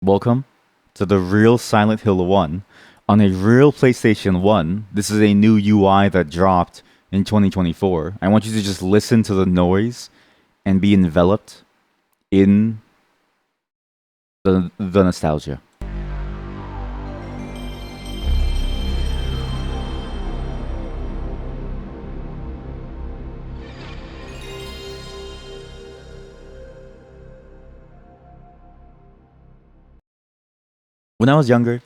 Welcome to the real Silent Hill 1 on a real PlayStation 1. This is a new UI that dropped in 2024. I want you to just listen to the noise and be enveloped in the nostalgia. When I was younger,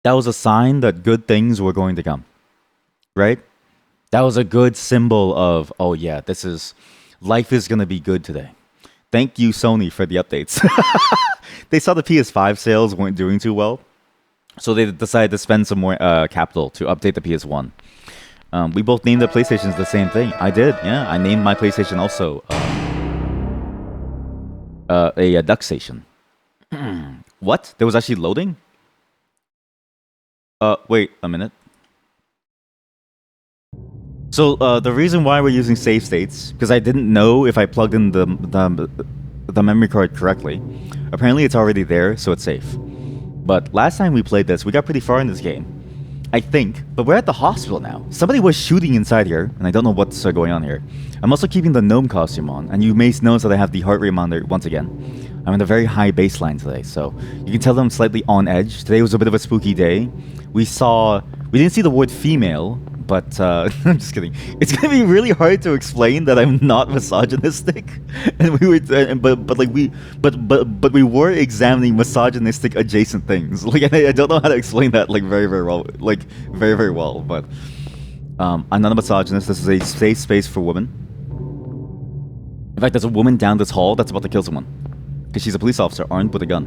that was a sign that good things were going to come, right? That was a good symbol of, oh yeah, life is going to be good today. Thank you, Sony, for the updates. They saw the PS5 sales weren't doing too well, so they decided to spend some more capital to update the PS1. We both named the PlayStations the same thing. I did, yeah. I named my PlayStation also a duck station. What? There was actually loading? Wait a minute. So the reason why we're using save states, because I didn't know if I plugged in the memory card correctly. Apparently it's already there, so it's safe. But last time we played this, we got pretty far in this game, I think. But we're at the hospital now. Somebody was shooting inside here, and I don't know what's going on here. I'm also keeping the gnome costume on, and you may notice that I have the heart rate monitor once again. I'm in a very high baseline today, so you can tell that I'm slightly on edge. Today was a bit of a spooky day. We didn't see the word female, but I'm just kidding. It's gonna be really hard to explain that I'm not misogynistic, and we were examining misogynistic adjacent things. Like I don't know how to explain that very well, very well. But I'm not a misogynist. This is a safe space for women. In fact, there's a woman down this hall that's about to kill someone because she's a police officer armed with a gun.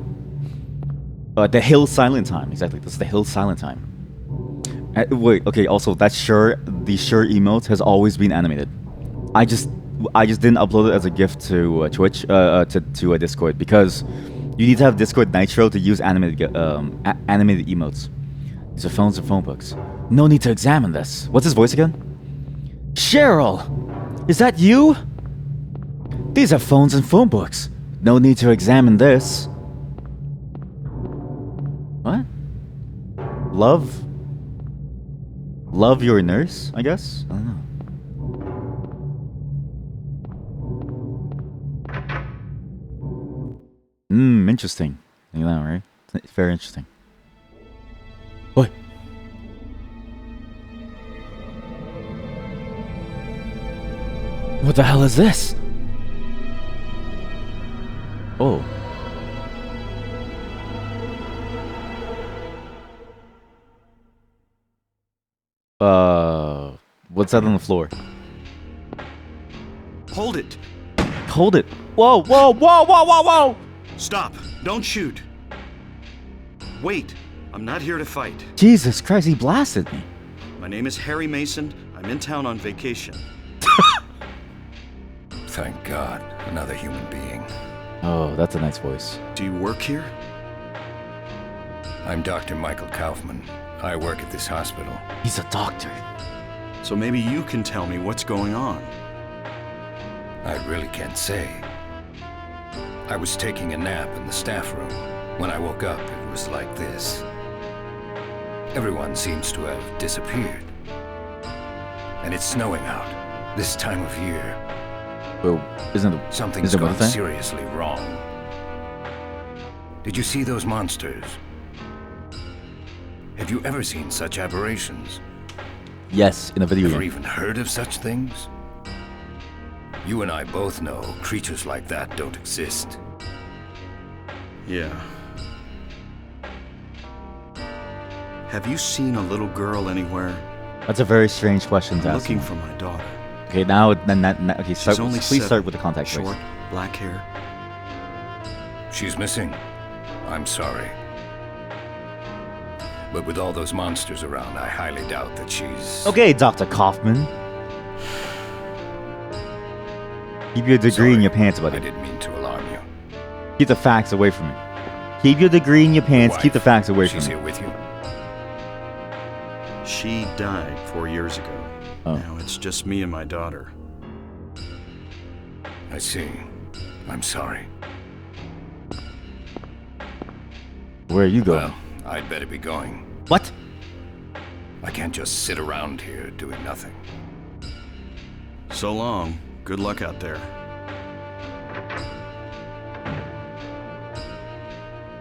The Hill Silent Time, exactly. This is the Hill Silent Time. Wait, okay. Also, the Sure emote has always been animated. I just didn't upload it as a GIF to Twitch, to Discord, because you need to have Discord Nitro to use animated emotes. These are phones and phone books. No need to examine this. What's his voice again? Cheryl, is that you? These are phones and phone books. No need to examine this. What? Love your nurse, I guess? I don't know. Interesting. You know, right? It's very interesting. What? What the hell is this? Oh. What's that on the floor? Hold it! Hold it! Whoa, whoa, whoa, whoa, whoa, whoa! Stop! Don't shoot! Wait! I'm not here to fight. Jesus Christ, he blasted me. My name is Harry Mason. I'm in town on vacation. Thank God, another human being. Oh, that's a nice voice. Do you work here? I'm Dr. Michael Kaufman. I work at this hospital. He's a doctor. So maybe you can tell me what's going on. I really can't say. I was taking a nap in the staff room. When I woke up, it was like this. Everyone seems to have disappeared. And it's snowing out, this time of year. Well, Something's gone seriously wrong. Did you see those monsters? Have you ever seen such aberrations? Yes, in a video game. Ever even heard of such things? You and I both know creatures like that don't exist. Yeah. Have you seen a little girl anywhere? That's a very strange question to I'm ask. looking for my daughter. Okay, now, okay, please start with the context. Short, black hair. She's missing. I'm sorry. But with all those monsters around, I highly doubt that she's... Okay, Dr. Kaufman. Keep your degree in your pants, buddy. I didn't mean to alarm you. Keep the facts away from me. Keep your degree in your pants, keep the facts away from me. She's here with you? She died 4 years ago. Oh. Now it's just me and my daughter. I see. I'm sorry. Where are you going? Well, I'd better be going. What? I can't just sit around here doing nothing. So long. Good luck out there.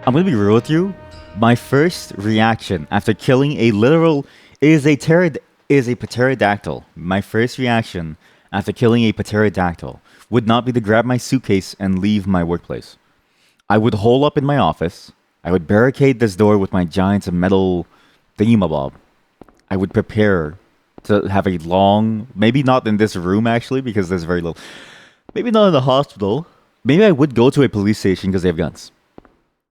I'm gonna be real with you. My first reaction after killing a literal is a pterodactyl. My first reaction after killing a pterodactyl would not be to grab my suitcase and leave my workplace. I would hole up in my office. I would barricade this door with my giant metal thingamabob. I would prepare to have a long, maybe not in this room actually, because there's very little. Maybe not in the hospital. Maybe I would go to a police station because they have guns.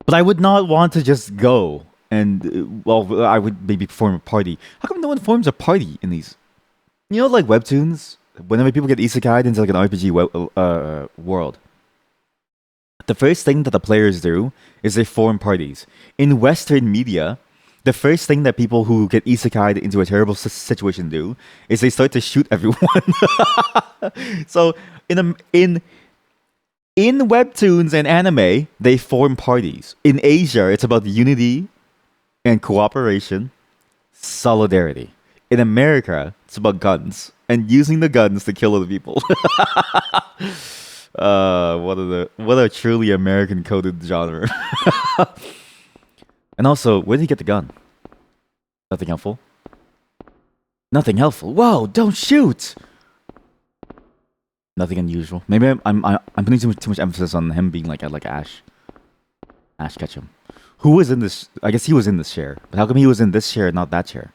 But I would not want to just go and, well, I would maybe perform a party. How come no one forms a party in these? You know, like webtoons? Whenever people get isekai'd into like an RPG world, the first thing that the players do is they form parties. In Western media, the first thing that people who get isekai'd into a terrible situation do is they start to shoot everyone. So in webtoons and anime, they form parties. In Asia, it's about unity and cooperation, solidarity. In America, it's about guns and using the guns to kill other people. What a truly American coded genre. And also, where did he get the gun? Nothing helpful. Nothing helpful. Whoa! Don't shoot. Nothing unusual. Maybe I'm putting too much emphasis on him being like Ash. Ash Ketchum. Who was in this? I guess he was in this chair. But how come he was in this chair and not that chair?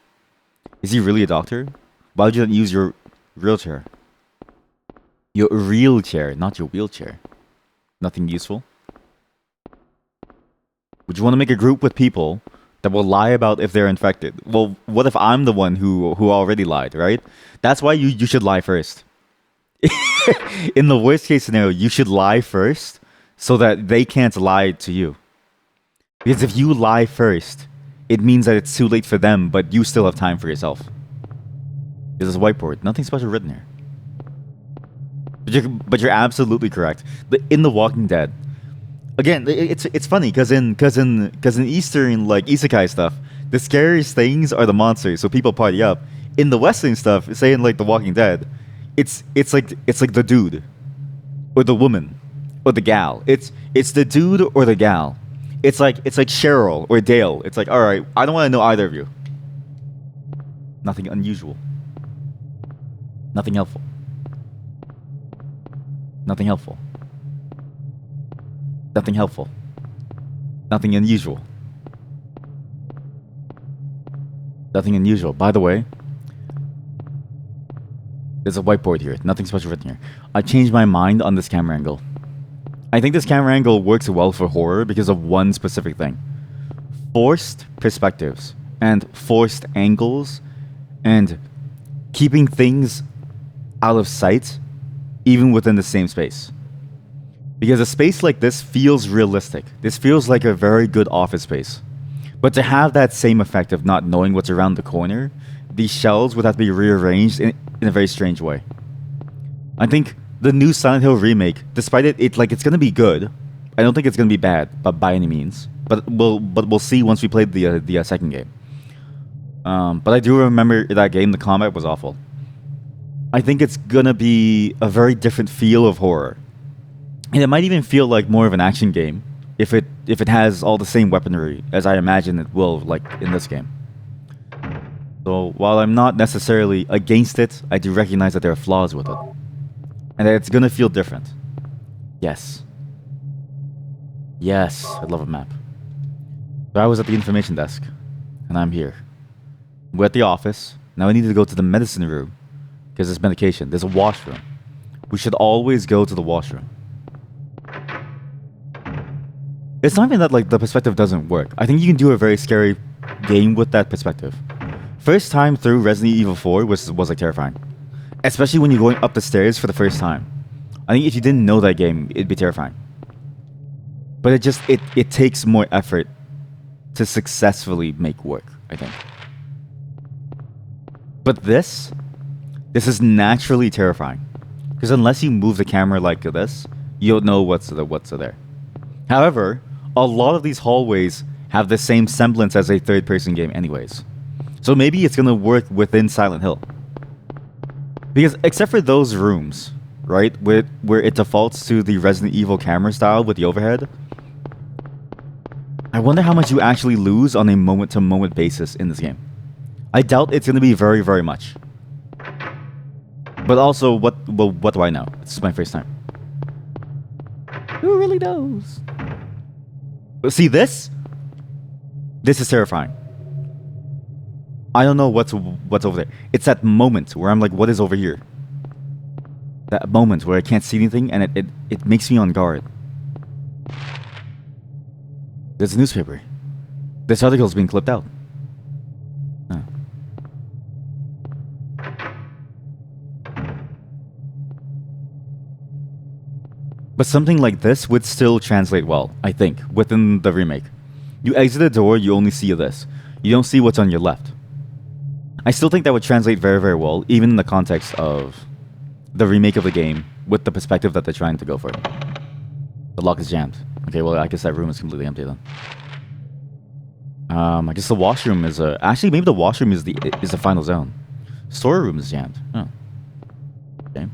Is he really a doctor? Why would you not use your real chair? Your real chair, not your wheelchair. Nothing useful. Would you want to make a group with people that will lie about if they're infected? Well, what if I'm the one who already lied, right? That's why you should lie first. In the worst case scenario, you should lie first so that they can't lie to you. Because if you lie first, it means that it's too late for them, but you still have time for yourself. This is a whiteboard. Nothing special written here. But you're absolutely correct. In The Walking Dead, again, it's funny because in Eastern like isekai stuff, the scariest things are the monsters, so people party up. In the Western stuff, say in like The Walking Dead, it's like the dude, or the woman, or the gal. It's the dude or the gal. It's like Cheryl or Dale. It's like, all right, I don't want to know either of you. Nothing unusual. Nothing helpful. Nothing helpful. Nothing helpful. Nothing unusual. Nothing unusual. By the way, there's a whiteboard here. Nothing special written here. I changed my mind on this camera angle. I think this camera angle works well for horror because of one specific thing. Forced perspectives and forced angles and keeping things out of sight even within the same space. Because a space like this feels realistic. This feels like a very good office space. But to have that same effect of not knowing what's around the corner, these shelves would have to be rearranged in a very strange way. I think the new Silent Hill remake, despite it's gonna be good. I don't think it's gonna be bad, but by any means. But we'll see once we play the second game. But I do remember that game. The combat was awful. I think it's gonna be a very different feel of horror, and it might even feel like more of an action game if it has all the same weaponry as I imagine it will, like in this game. So while I'm not necessarily against it, I do recognize that there are flaws with it, and that it's gonna feel different. Yes, I love a map. So I was at the information desk, and I'm here. We're at the office. Now I need to go to the medicine room. Because there's medication. There's a washroom. We should always go to the washroom. It's not even that like the perspective doesn't work. I think you can do a very scary game with that perspective. First time through Resident Evil 4 was like terrifying. Especially when you're going up the stairs for the first time. I think if you didn't know that game, it'd be terrifying. But it takes more effort to successfully make work, I think. But this is naturally terrifying. Because unless you move the camera like this, you don't know what's there. However, a lot of these hallways have the same semblance as a third-person game anyways. So maybe it's gonna work within Silent Hill. Because except for those rooms, right, where it defaults to the Resident Evil camera style with the overhead, I wonder how much you actually lose on a moment-to-moment basis in this game. I doubt it's gonna be very, very much. But also, what do I know? It's my first time. Who really knows? But see this? This is terrifying. I don't know what's over there. It's that moment where I'm like, what is over here? That moment where I can't see anything and it makes me on guard. There's a newspaper. This article's being clipped out. Oh. But something like this would still translate well, I think, within the remake. You exit the door, you only see this. You don't see what's on your left. I still think that would translate very, very well, even in the context of the remake of the game, with the perspective that they're trying to go for. The lock is jammed. Okay, well, I guess that room is completely empty then. I guess the washroom is actually, maybe the washroom is the final zone. Storeroom is jammed. Oh. Okay.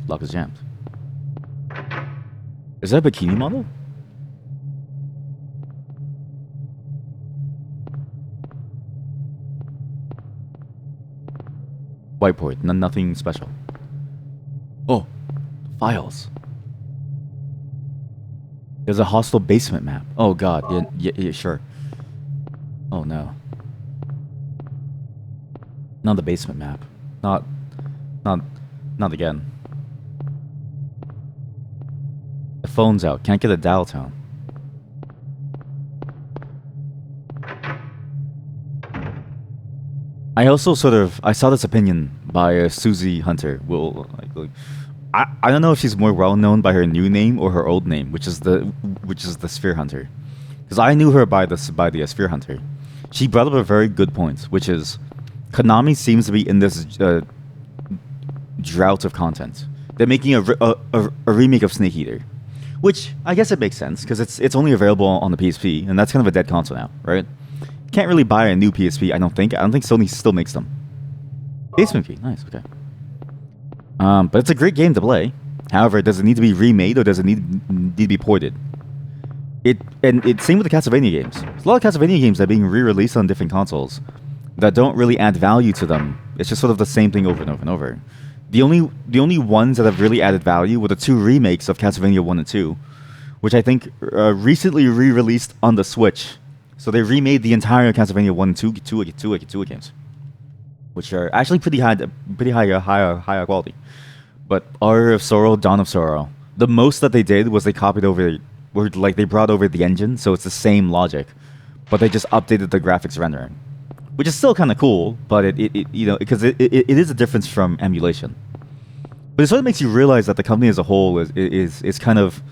Lock is jammed. Is that a bikini model? Whiteboard, nothing special. Oh, files. There's a hostile basement map. Oh god, yeah, sure. Oh no. Not the basement map. Not again. The phone's out. Can't get a dial tone. I also I saw this opinion by Susie Hunter. Well, I don't know if she's more well known by her new name or her old name, which is the Sphere Hunter. Because I knew her by the Sphere Hunter. She brought up a very good point, which is Konami seems to be in this drought of content. They're making a remake of Snake Eater, which I guess it makes sense because it's only available on the PSP, and that's kind of a dead console now, right? Can't really buy a new PSP, I don't think. I don't think Sony still makes them. Basement Key, nice, okay. But it's a great game to play. However, does it need to be remade or does it need to be ported? It's same with the Castlevania games. There's a lot of Castlevania games that are being re-released on different consoles that don't really add value to them. It's just sort of the same thing over and over and over. The only ones that have really added value were the two remakes of Castlevania 1 and 2, which I think recently re-released on the Switch. So they remade the entire Castlevania 1 and 2 games, which are actually pretty high quality. But Aria of Sorrow, Dawn of Sorrow, the most that they did was they copied over, they brought over the engine, so it's the same logic, but they just updated the graphics rendering, which is still kind of cool. But it because it is a difference from emulation. But it sort of makes you realize that the company as a whole is kind of.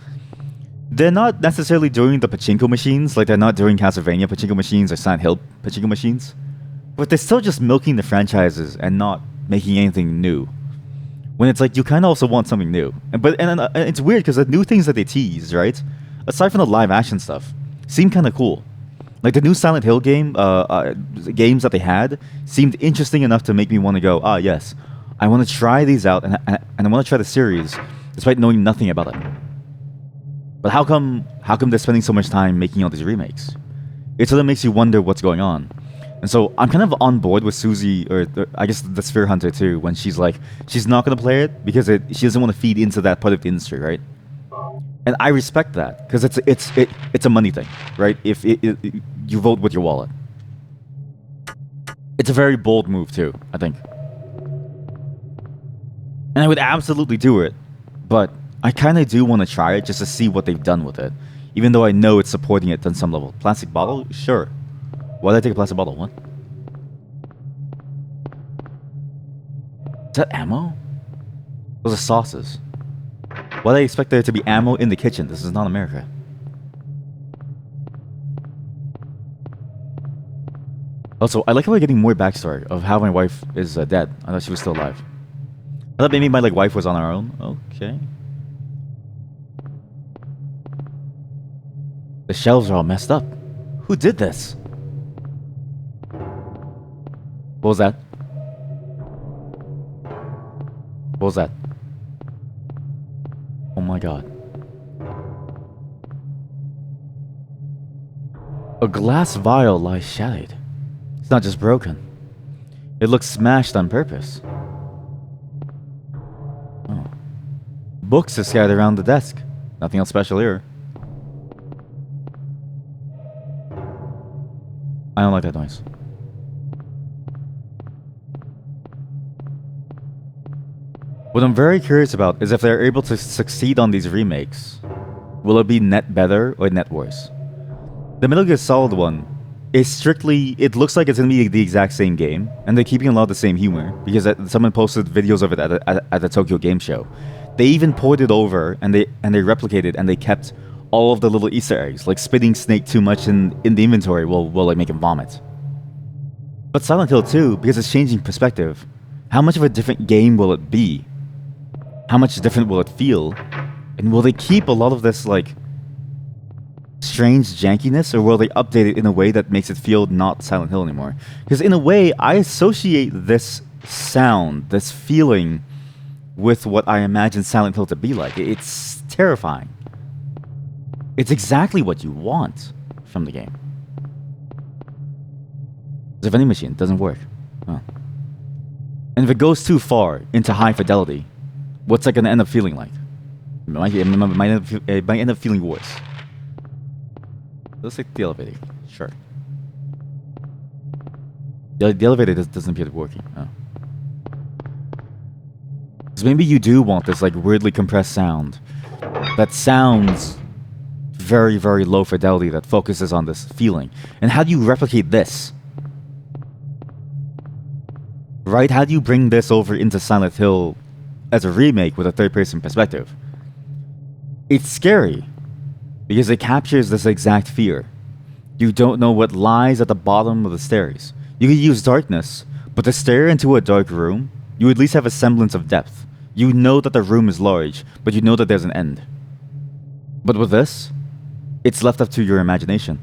They're not necessarily doing the pachinko machines, like they're not doing Castlevania pachinko machines or Silent Hill pachinko machines, but they're still just milking the franchises and not making anything new. When it's like you kind of also want something new, and it's weird because the new things that they tease, right, aside from the live action stuff, seem kind of cool. Like the new Silent Hill game, games that they had seemed interesting enough to make me want to go, yes, I want to try these out and I want to try the series, despite knowing nothing about it. But how come they're spending so much time making all these remakes? It sort of makes you wonder what's going on. And so I'm kind of on board with Susie, or I guess the Sphere Hunter too, when she's like, she's not going to play it because she doesn't want to feed into that part of the industry, right? And I respect that because it's a money thing, right? If you vote with your wallet. It's a very bold move too, I think. And I would absolutely do it, but I kind of do want to try it just to see what they've done with it, even though I know it's supporting it on some level. Plastic bottle? Sure. Why did I take a plastic bottle? What? Is that ammo? Those are sauces. Why do I expect there to be ammo in the kitchen? This is not America. Also, I like how we're getting more backstory of how my wife is dead. I thought she was still alive. I thought maybe my wife was on her own. Okay. The shelves are all messed up. Who did this? What was that? What was that? Oh my god. A glass vial lies shattered. It's not just broken. It looks smashed on purpose. Oh. Books are scattered around the desk. Nothing else special here. I don't like that noise. What I'm very curious about is if they're able to succeed on these remakes, will it be net better or net worse? The Metal Gear Solid one is strictly, it looks like it's going to be the exact same game, and they're keeping a lot of the same humor, because someone posted videos of it at the Tokyo Game Show. They even ported over, and they replicated, and they kept all of the little Easter eggs, like spitting Snake too much in the inventory will like make him vomit. But Silent Hill 2, because it's changing perspective, how much of a different game will it be? How much different will it feel? And will they keep a lot of this, like, strange jankiness, or will they update it in a way that makes it feel not Silent Hill anymore? Because in a way, I associate this sound, this feeling, with what I imagine Silent Hill to be like. It's terrifying. It's exactly what you want from the game. As a vending machine, doesn't work. Oh. And if it goes too far into high fidelity, what's that going to end up feeling like? It might end up feeling worse. Let's take the elevator. Sure. The elevator doesn't appear to be working. Oh. So maybe you do want this like weirdly compressed sound that sounds very, very low fidelity that focuses on this feeling. And how do you replicate this? Right? How do you bring this over into Silent Hill as a remake with a third-person perspective? It's scary because it captures this exact fear. You don't know what lies at the bottom of the stairs. You could use darkness, but to stare into a dark room, you at least have a semblance of depth. You know that the room is large, but you know that there's an end. But with this, it's left up to your imagination.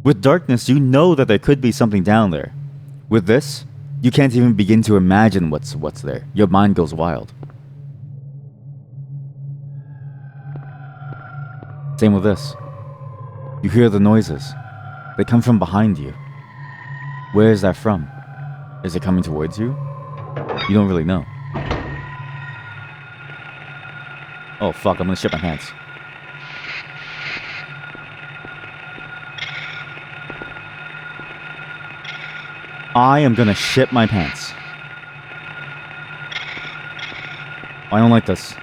With darkness, you know that there could be something down there. With this, you can't even begin to imagine what's there. Your mind goes wild. Same with this. You hear the noises. They come from behind you. Where is that from? Is it coming towards you? You don't really know. Oh fuck, I'm gonna shit my pants. I am gonna shit my pants. I don't like this.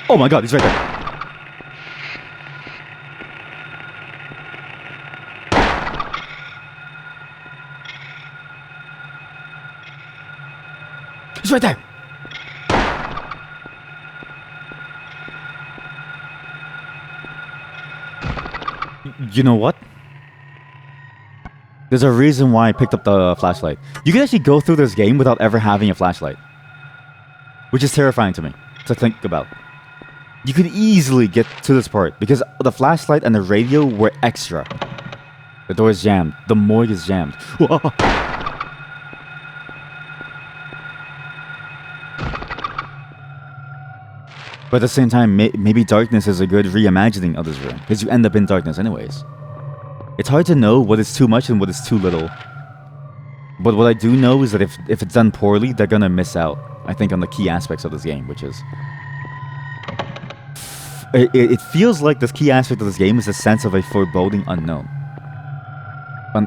Oh my god, he's right there. He's right there. You know what? There's a reason why I picked up the flashlight. You can actually go through this game without ever having a flashlight, which is terrifying to me to think about. You could easily get to this part because the flashlight and the radio were extra. The door is jammed. The morgue is jammed. But at the same time, maybe darkness is a good reimagining of this room, because you end up in darkness anyways. It's hard to know what is too much and what is too little. But what I do know is that if it's done poorly, they're gonna miss out, I think, on the key aspects of this game, which is... It feels like this key aspect of this game is a sense of a foreboding unknown.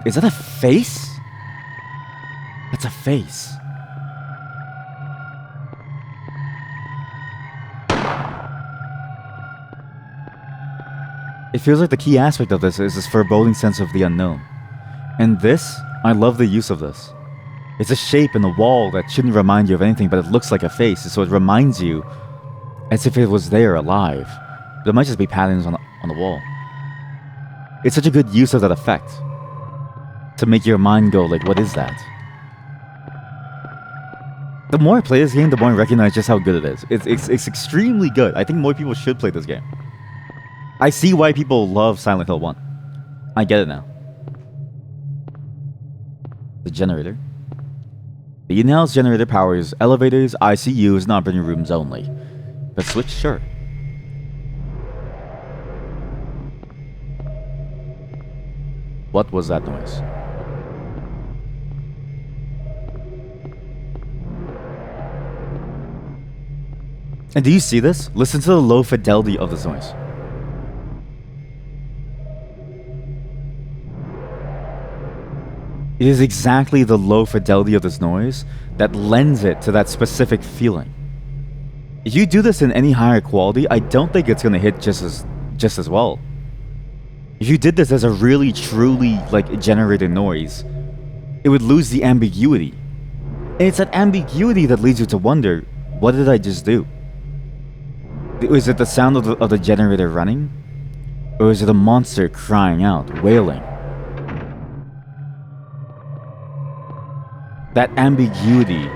Is that a face? That's a face. It feels like the key aspect of this is this foreboding sense of the unknown. And this, I love the use of this. It's a shape in the wall that shouldn't remind you of anything, but it looks like a face, so it reminds you as if it was there alive. But it might just be patterns on the wall. It's such a good use of that effect to make your mind go like, what is that? The more I play this game, the more I recognize just how good it is. It's extremely good. I think more people should play this game. I see why people love Silent Hill 1. I get it now. The generator. The in-house generator powers elevators, ICUs, and operating rooms only. The switch, sure. What was that noise? And do you see this? Listen to the low fidelity of this noise. It is exactly the low fidelity of this noise that lends it to that specific feeling. If you do this in any higher quality, I don't think it's gonna hit just as well. If you did this as a really truly like generated noise, it would lose the ambiguity. And it's that ambiguity that leads you to wonder, what did I just do? Is it the sound of the generator running? Or is it a monster crying out, wailing? That ambiguity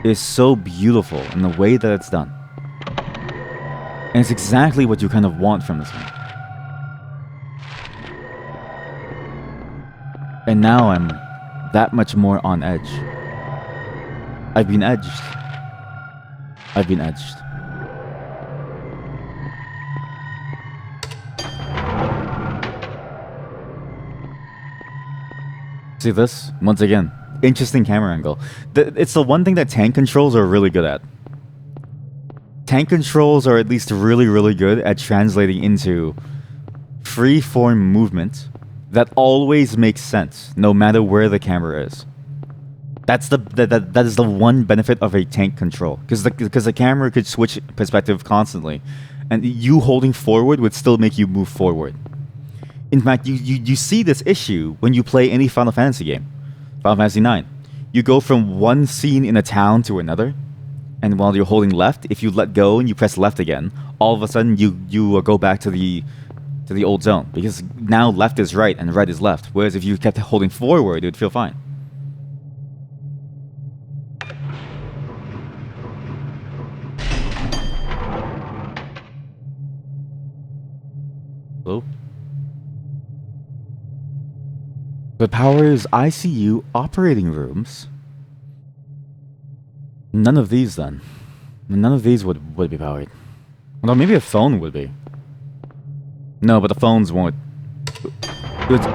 is so beautiful in the way that it's done. And it's exactly what you kind of want from this game. And now I'm that much more on edge. I've been edged. I've been edged. See this? Once again, interesting camera angle. It's the one thing that tank controls are really good at. Tank controls are at least really good at translating into free-form movement that always makes sense, no matter where the camera is. That is the one benefit of a tank control, because the camera could switch perspective constantly, and you holding forward would still make you move forward. In fact, you see this issue when you play any Final Fantasy game. Final Fantasy IX. You go from one scene in a town to another, and while you're holding left, if you let go and you press left again, all of a sudden you go back to the old zone, because now left is right and right is left. Whereas if you kept holding forward, it would feel fine. Hello? But powers ICU operating rooms. None of these then. None of these would be powered. Although maybe a phone would be. No, but the phones won't.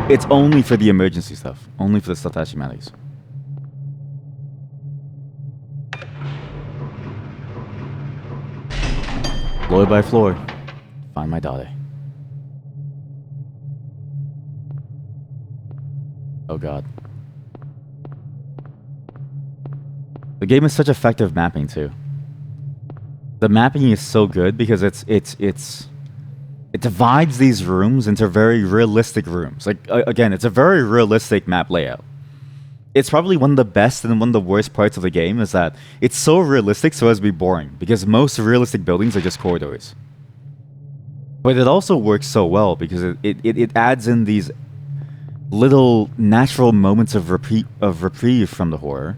It's only for the emergency stuff. Only for the stuff that actually matters. Floor by floor. Find my daughter. Oh god. The game is such effective mapping too. The mapping is so good because it divides these rooms into very realistic rooms. Like again, it's a very realistic map layout. It's probably one of the best and one of the worst parts of the game is that it's so realistic so as to be boring, because most realistic buildings are just corridors. But it also works so well because it adds in these little natural moments of reprieve from the horror,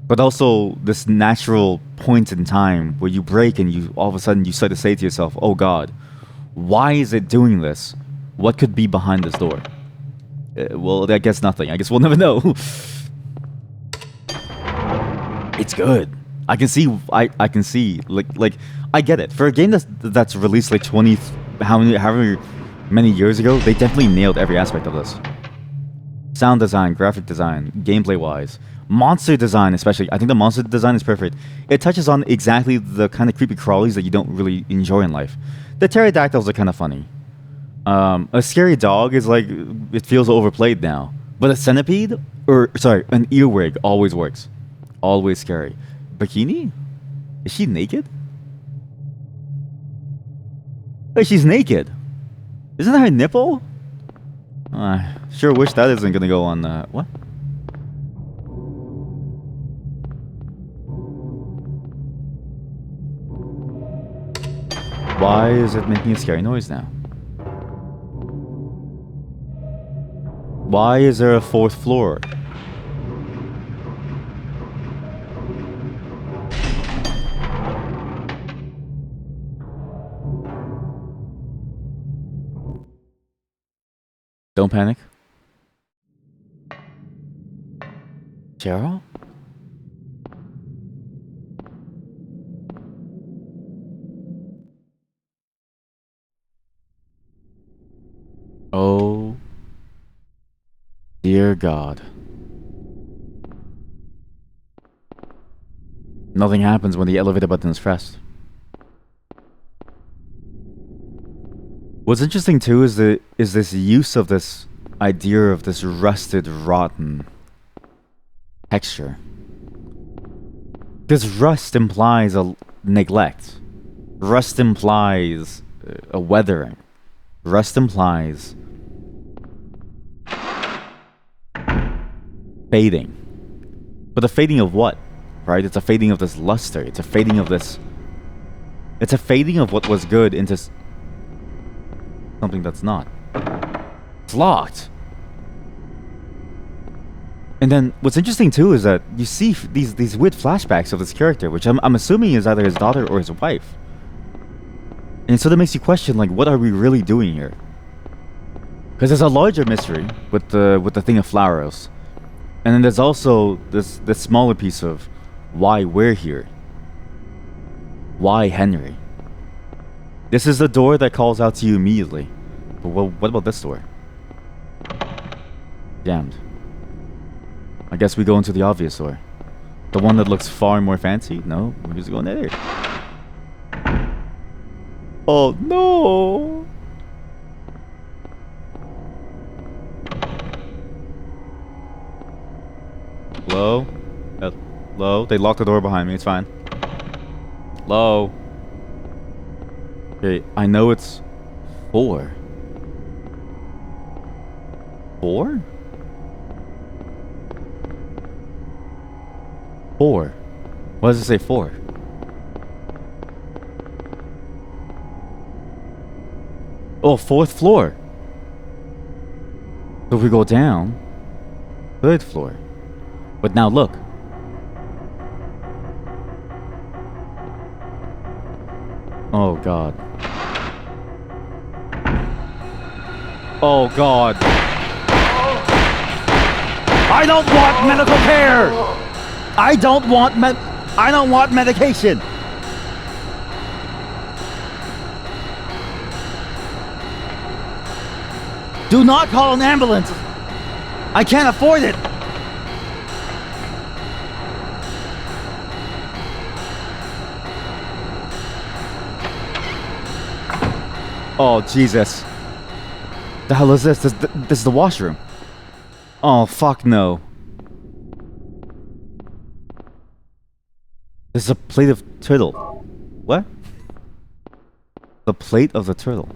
but also this natural point in time where you break and you all of a sudden you start to say to yourself, oh god, why is it doing this? What could be behind this door? Well, I guess nothing. I guess we'll never know. It's good. I can see like I get it. For a game that's released like 20 however many years ago, they definitely nailed every aspect of this. Sound design, graphic design, gameplay wise, monster design especially. I think the monster design is perfect. It touches on exactly the kind of creepy crawlies that you don't really enjoy in life. The pterodactyls are kind of funny. A scary dog is like, it feels overplayed now. But a centipede, an earwig always works. Always scary. Bikini? Is she naked? Wait, she's naked. Isn't that her nipple? Sure wish that isn't gonna go on, what? Why is it making a scary noise now? Why is there a fourth floor? Don't panic. Cheryl? Oh, dear God. Nothing happens when the elevator button is pressed. What's interesting too is this use of this idea of this rusted, rotten texture. Because rust implies a neglect. Rust implies a weathering. Rust implies fading. But a fading of what? Right? It's a fading of this luster. It's a fading of this... It's a fading of what was good into something that's not. It's locked. And then what's interesting too is that you see these weird flashbacks of this character, which I'm assuming is either his daughter or his wife. And so that makes you question, like, what are we really doing here? Because there's a larger mystery with the thing of Flowers. And then there's also this smaller piece of why we're here. Why Henry? This is the door that calls out to you immediately. But what about this door? Jammed. I guess we go into the obvious door. The one that looks far more fancy? No, we're just going there. Oh no! Hello? Hello? They locked the door behind me, it's fine. Hello? Okay, I know it's 4. 4? 4. Why does it say 4? Oh, 4th floor. So if we go down, 3rd floor. But now look. Oh God. Oh God. I don't want medical care. I don't want medication. Do not call an ambulance. I can't afford it. Oh, Jesus. The hell is this? This is the washroom. Oh, fuck no. This is a plate of turtle. What? The plate of the turtle.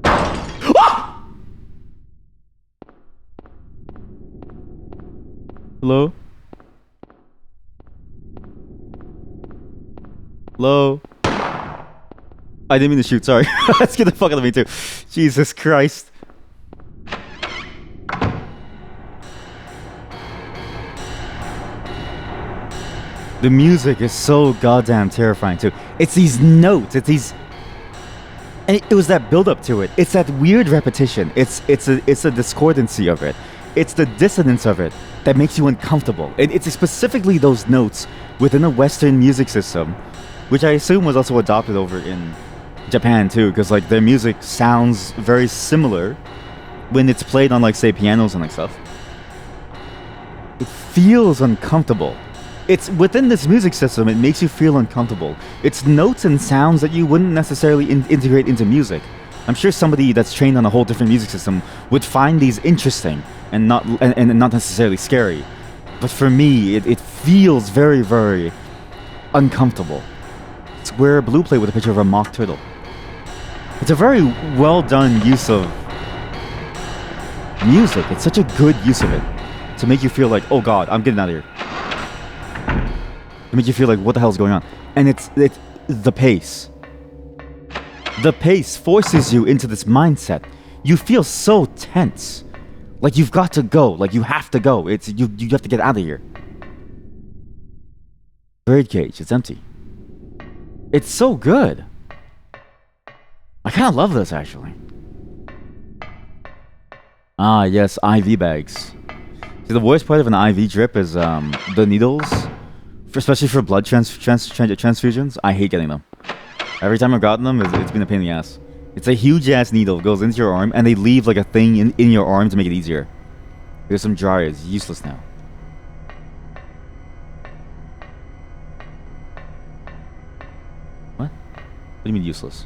Ah! Hello? Hello? I didn't mean to shoot, sorry. Let's get the fuck out of me too. Jesus Christ. The music is so goddamn terrifying too. It's these notes, it's these... And it was that build up to it. It's that weird repetition. It's a discordancy of it. It's the dissonance of it that makes you uncomfortable. It's specifically those notes within a Western music system, which I assume was also adopted over in Japan too, because like their music sounds very similar when it's played on like say pianos and like stuff. It feels uncomfortable. It's within this music system, it makes you feel uncomfortable. It's notes and sounds that you wouldn't necessarily integrate into music. I'm sure somebody that's trained on a whole different music system would find these interesting and not necessarily scary. But for me, it feels very, very uncomfortable. It's where Blue played with a picture of a mock turtle. It's a very well done use of music. It's such a good use of it to make you feel like, oh God, I'm getting out of here. To make you feel like, what the hell is going on? And it's the pace. The pace forces you into this mindset. You feel so tense. Like you've got to go. Like you have to go. You have to get out of here. Birdcage, it's empty. It's so good. I kind of love this actually. Ah, yes, IV bags. See, the worst part of an IV drip is the needles, especially for blood transfusions. I hate getting them. Every time I've gotten them, it's been a pain in the ass. It's a huge ass needle, goes into your arm, and they leave like a thing in your arm to make it easier. There's some dryers, useless now. What? What do you mean useless?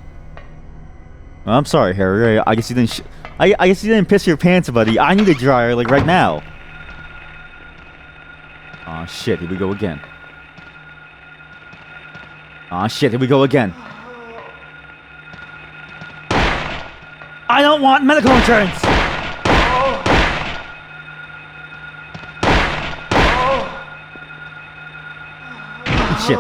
Well, I'm sorry, Harry. I guess you didn't. I guess you didn't piss your pants, buddy. I need a dryer like right now. Aw, shit. Here we go again. Aw, shit. Here we go again. I don't want medical insurance. Shit.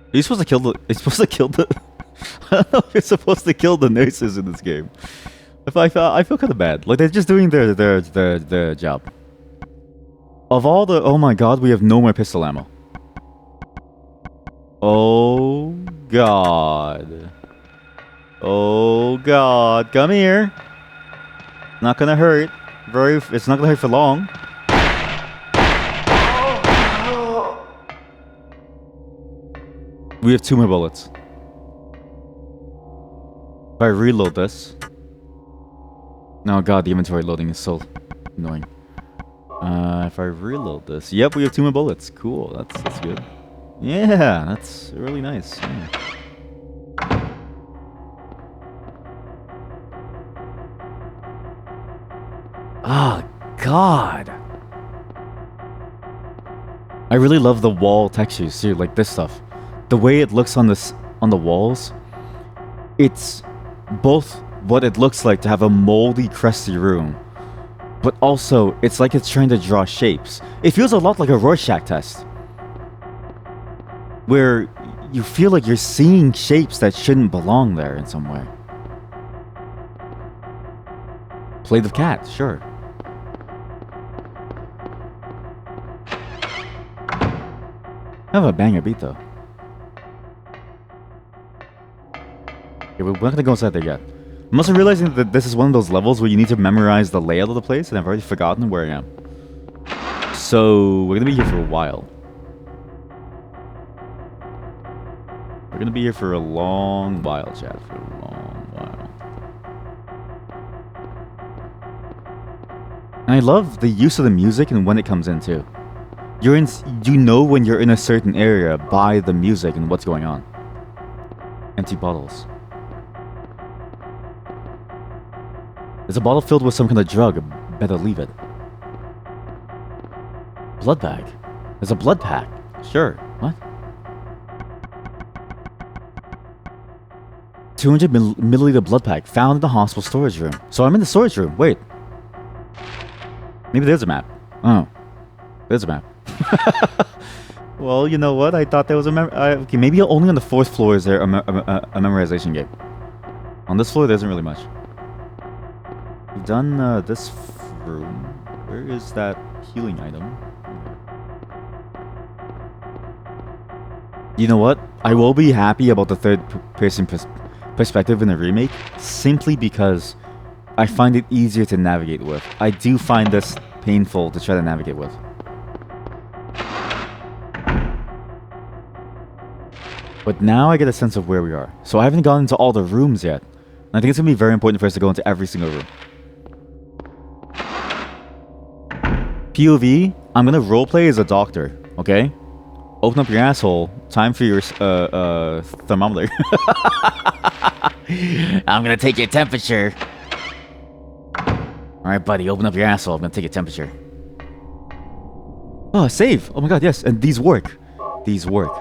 Are you supposed to kill the? Are you supposed to kill the? I don't know if you're supposed to kill the nurses in this game. I feel kind of bad. Like they're just doing their job. Of all the, oh my god, we have no more pistol ammo. Oh god. Oh god, come here. Not gonna hurt. It's not gonna hurt for long. We have 2 more bullets. If I reload this... Oh god, the inventory loading is so annoying. If I reload this... Yep, we have 2 more bullets. Cool, that's good. Yeah, that's really nice. Yeah. Ah, god. I really love the wall textures too, like this stuff. The way it looks on the walls, it's both what it looks like to have a moldy, crusty room, but also it's like it's trying to draw shapes. It feels a lot like a Rorschach test, where you feel like you're seeing shapes that shouldn't belong there in some way. Plate of cat, sure. I have a banger beat though. Okay, we're not gonna go inside there yet. I'm also realizing that this is one of those levels where you need to memorize the layout of the place, and I've already forgotten where I am. So, we're gonna be here for a while. We're gonna be here for a long while, chat. For a long while. And I love the use of the music and when it comes in, too. You know when you're in a certain area by the music and what's going on. Empty bottles. There's a bottle filled with some kind of drug. Better leave it. Blood bag. There's a blood pack. Sure. What? 200 milliliter blood pack found in the hospital storage room. So I'm in the storage room. Wait. Maybe there's a map. Oh. There's a map. Well, you know what? I thought there was a okay, maybe only on the 4th floor is there a memorization game. On this floor, there isn't really much. We've done this room. Where is that healing item? You know what? I will be happy about the third-person perspective in the remake, simply because I find it easier to navigate with. I do find this painful to try to navigate with. But now I get a sense of where we are. So I haven't gone into all the rooms yet. And I think it's going to be very important for us to go into every single room. POV, I'm going to roleplay as a doctor, okay? Open up your asshole. Time for your thermometer. I'm going to take your temperature. Alright, buddy, open up your asshole. I'm going to take your temperature. Oh, save. Oh my god, yes. And these work. These work.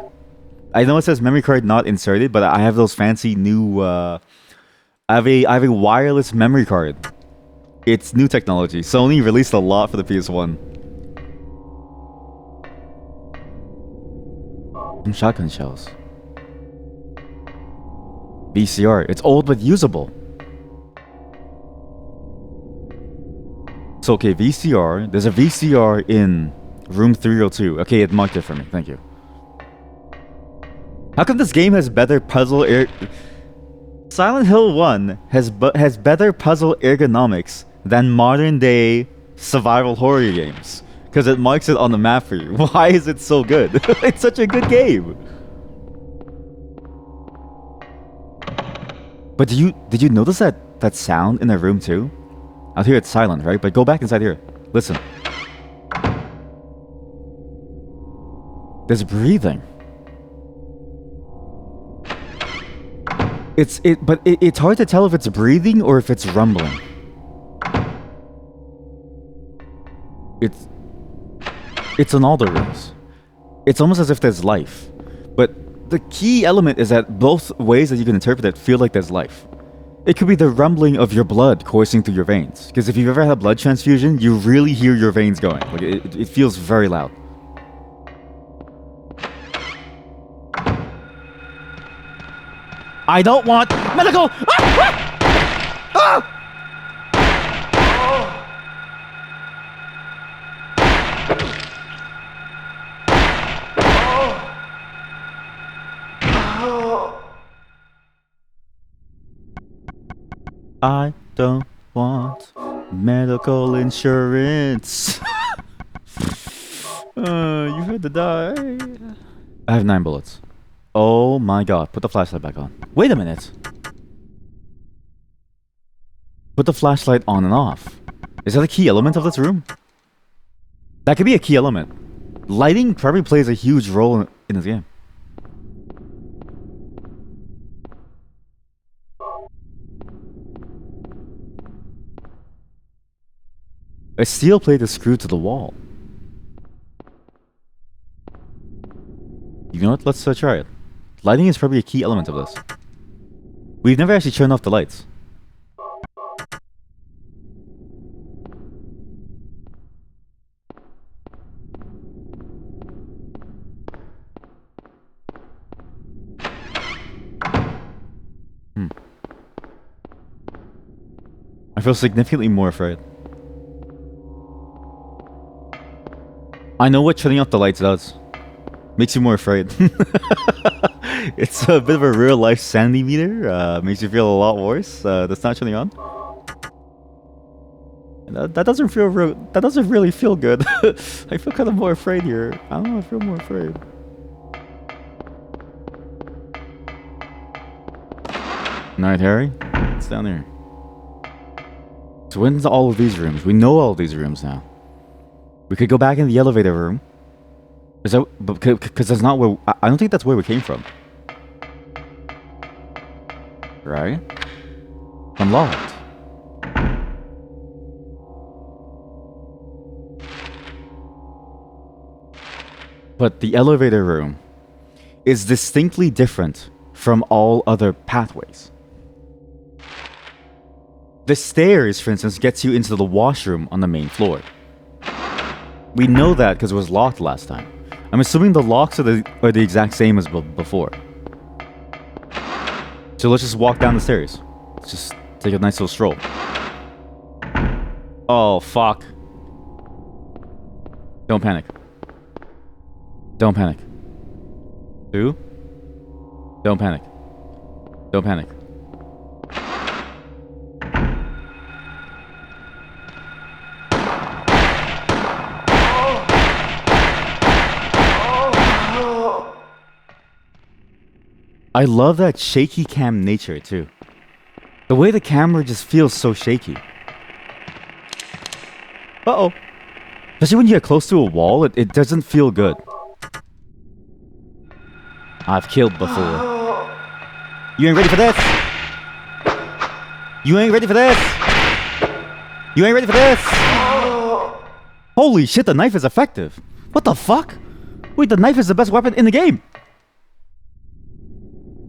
I know it says memory card not inserted, but I have those fancy new, I have a wireless memory card. It's new technology. Sony released a lot for the PS1. Some shotgun shells. VCR. It's old but usable. So, okay, VCR. There's a VCR in room 302. Okay, it marked it for me. Thank you. How come this game has better puzzle Silent Hill 1 has better puzzle ergonomics than modern day survival horror games? Because it marks it on the map for you. Why is it so good? It's such a good game. But did you notice that sound in the room too? Out here it's silent, right? But go back inside here. Listen. There's breathing. It's hard to tell if it's breathing or if it's rumbling. It's in all the rooms. It's almost as if there's life. But the key element is that both ways that you can interpret it feel like there's life. It could be the rumbling of your blood coursing through your veins. Because if you've ever had a blood transfusion, you really hear your veins going. Like it feels very loud. I don't want medical. I don't want medical insurance. You had to die. I have 9 bullets. Oh my god, put the flashlight back on. Wait a minute. Put the flashlight on and off. Is that a key element of this room? That could be a key element. Lighting probably plays a huge role in this game. A steel plate is screwed to the wall. You know what? Let's try it. Lighting is probably a key element of this. We've never actually turned off the lights. I feel significantly more afraid. I know what turning off the lights does. Makes you more afraid. It's a bit of a real life sanity meter. Makes you feel a lot worse. That's not turning on. That doesn't feel that doesn't really feel good. I feel kind of more afraid here. I don't know. I feel more afraid. Alright, Harry. It's down here. So when's all of these rooms? We know all of these rooms now. We could go back in the elevator room. Is that because that's not where I don't think that's where we came from. Right? Unlocked. But the elevator room is distinctly different from all other pathways. The stairs, for instance, gets you into the washroom on the main floor. We know that because it was locked last time. I'm assuming the locks are the exact same as before. So let's just walk down the stairs. Let's just take a nice little stroll. Oh, fuck. Don't panic. Don't panic. 2. Don't panic. Don't panic. I love that shaky cam nature too. The way the camera just feels so shaky. Uh-oh. Especially when you get close to a wall, it doesn't feel good. I've killed before. You ain't ready for this? You ain't ready for this? You ain't ready for this? Holy shit, the knife is effective. What the fuck? Wait, the knife is the best weapon in the game.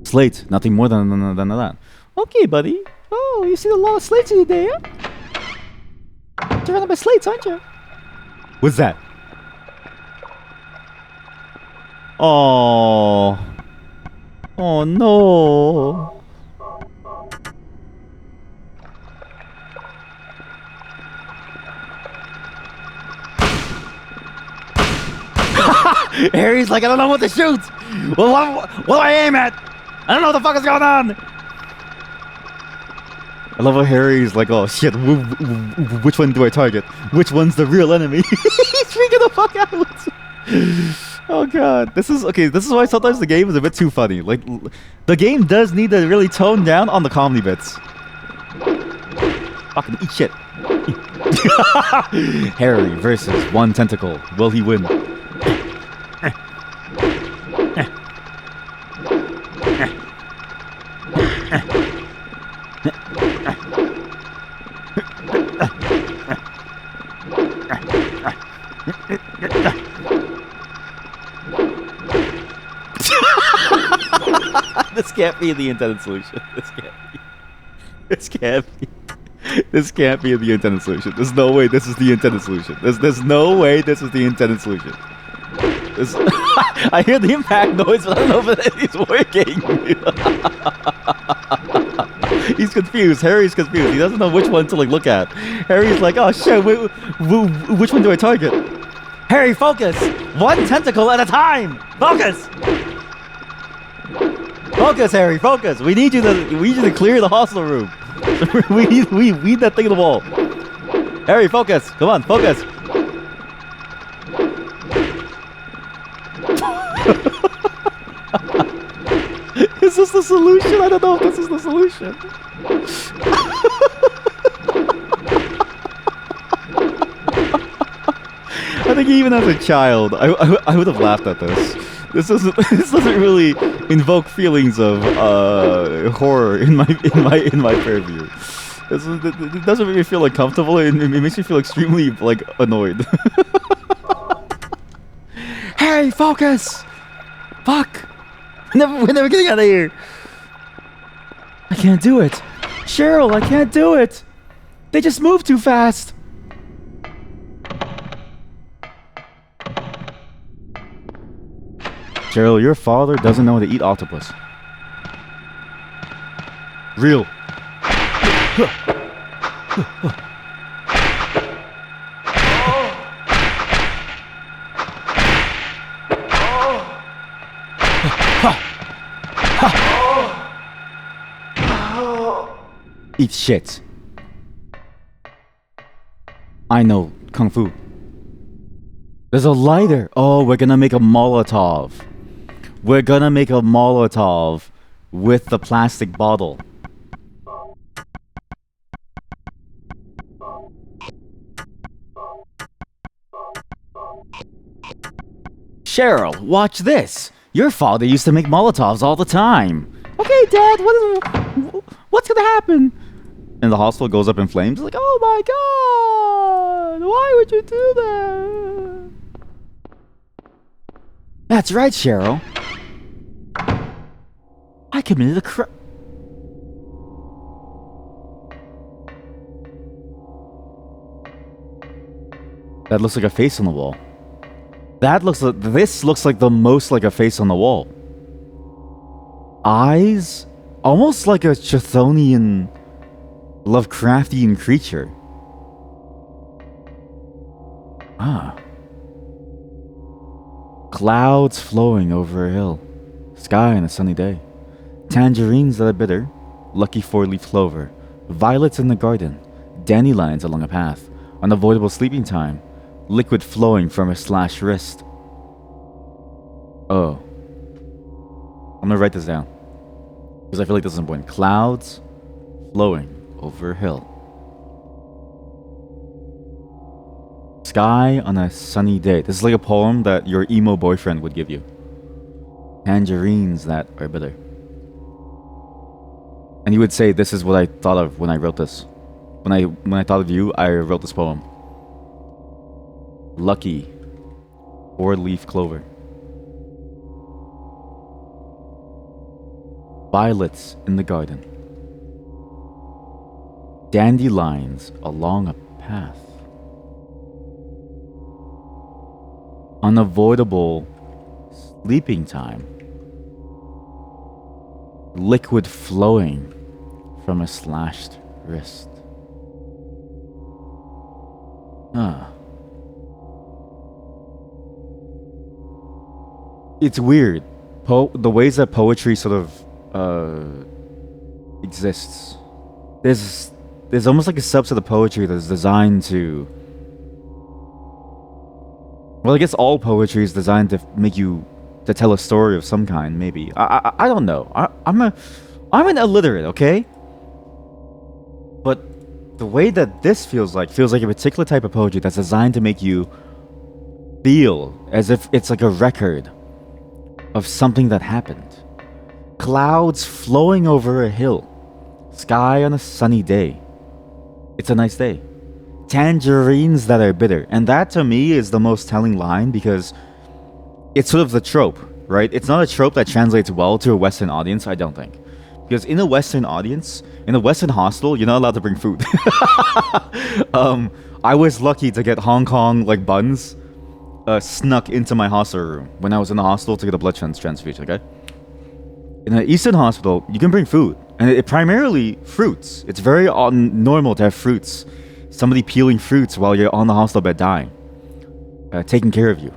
Slate, nothing more than that. Okay, buddy. Oh, you see a lot of slates in your day, huh? You're surrounded by slates, aren't you? What's that? Oh. Oh no. Harry's like, I don't know what to shoot. Well, what do I aim at? I don't know what the fuck is going on. I love how Harry's like, oh shit, which one do I target? Which one's the real enemy? He's freaking the fuck out. Oh god, this is okay. This is why sometimes the game is a bit too funny. Like, the game does need to really tone down on the comedy bits. Fucking eat shit. Harry versus one tentacle. Will he win? This can't be the intended solution. This can't be. This can't be. This can't be the intended solution. There's no way this is the intended solution. There's no way this is the intended solution. This, I hear the impact noise, but I don't know if it's working. He's confused. Harry's confused. He doesn't know which one to like look at. Harry's like, oh shit, which one do I target? Harry, focus! One tentacle at a time! Focus! Focus, Harry, focus! We need you to clear the hostel room. we need that thing in the wall. Harry, focus! Come on, focus! Is this the solution? I don't know if this is the solution. I think even as a child, I would have laughed at this. This doesn't really invoke feelings of horror in my purview. It doesn't make me feel like comfortable. It makes me feel extremely like annoyed. Harry, focus! Fuck! We're never getting out of here. I can't do it. Cheryl, I can't do it. They just move too fast. Cheryl, your father doesn't know how to eat octopus. Real. Eat shit. I know Kung Fu. There's a lighter. Oh, we're gonna make a Molotov. We're gonna make a Molotov with the plastic bottle. Cheryl, watch this. Your father used to make Molotovs all the time. Okay, Dad, what's gonna happen? And the hostel goes up in flames. Like, oh my god! Why would you do that? That's right, Cheryl. I committed a crime. That looks like a face on the wall. This looks like the most like a face on the wall. Eyes? Almost like a Chthonian, Lovecraftian creature. Ah. Clouds flowing over a hill. Sky on a sunny day. Tangerines that are bitter. Lucky four-leaf clover. Violets in the garden. Dandelions along a path. Unavoidable sleeping time. Liquid flowing from a slashed wrist. Oh. I'm gonna write this down. Because I feel like this is important. Clouds flowing over a hill. Sky on a sunny day. This is like a poem that your emo boyfriend would give you. Tangerines that are bitter. And you would say, this is what I thought of when I wrote this. When I thought of you, I wrote this poem. Lucky four-leaf clover. Violets in the garden. Dandelions along a path. Unavoidable sleeping time. Liquid flowing from a slashed wrist. Ah. It's weird. the ways that poetry sort of exists. There's almost like a subset of poetry that's designed to. Well, I guess all poetry is designed to make you to tell a story of some kind. Maybe I don't know. I'm an illiterate, okay? But the way that this feels like a particular type of poetry that's designed to make you feel as if it's like a record of something that happened. Clouds flowing over a hill. Sky on a sunny day. It's a nice day. Tangerines that are bitter. And that to me is the most telling line because it's sort of the trope, right? It's not a trope that translates well to a Western audience, I don't think. Because in a Western audience, in a Western hostel, you're not allowed to bring food. I was lucky to get Hong Kong like buns snuck into my hostel room when I was in the hostel to get a blood transfusion, okay? In an Eastern hospital, you can bring food. And it primarily fruits. It's very normal to have fruits. Somebody peeling fruits while you're on the hospital bed dying. Taking care of you.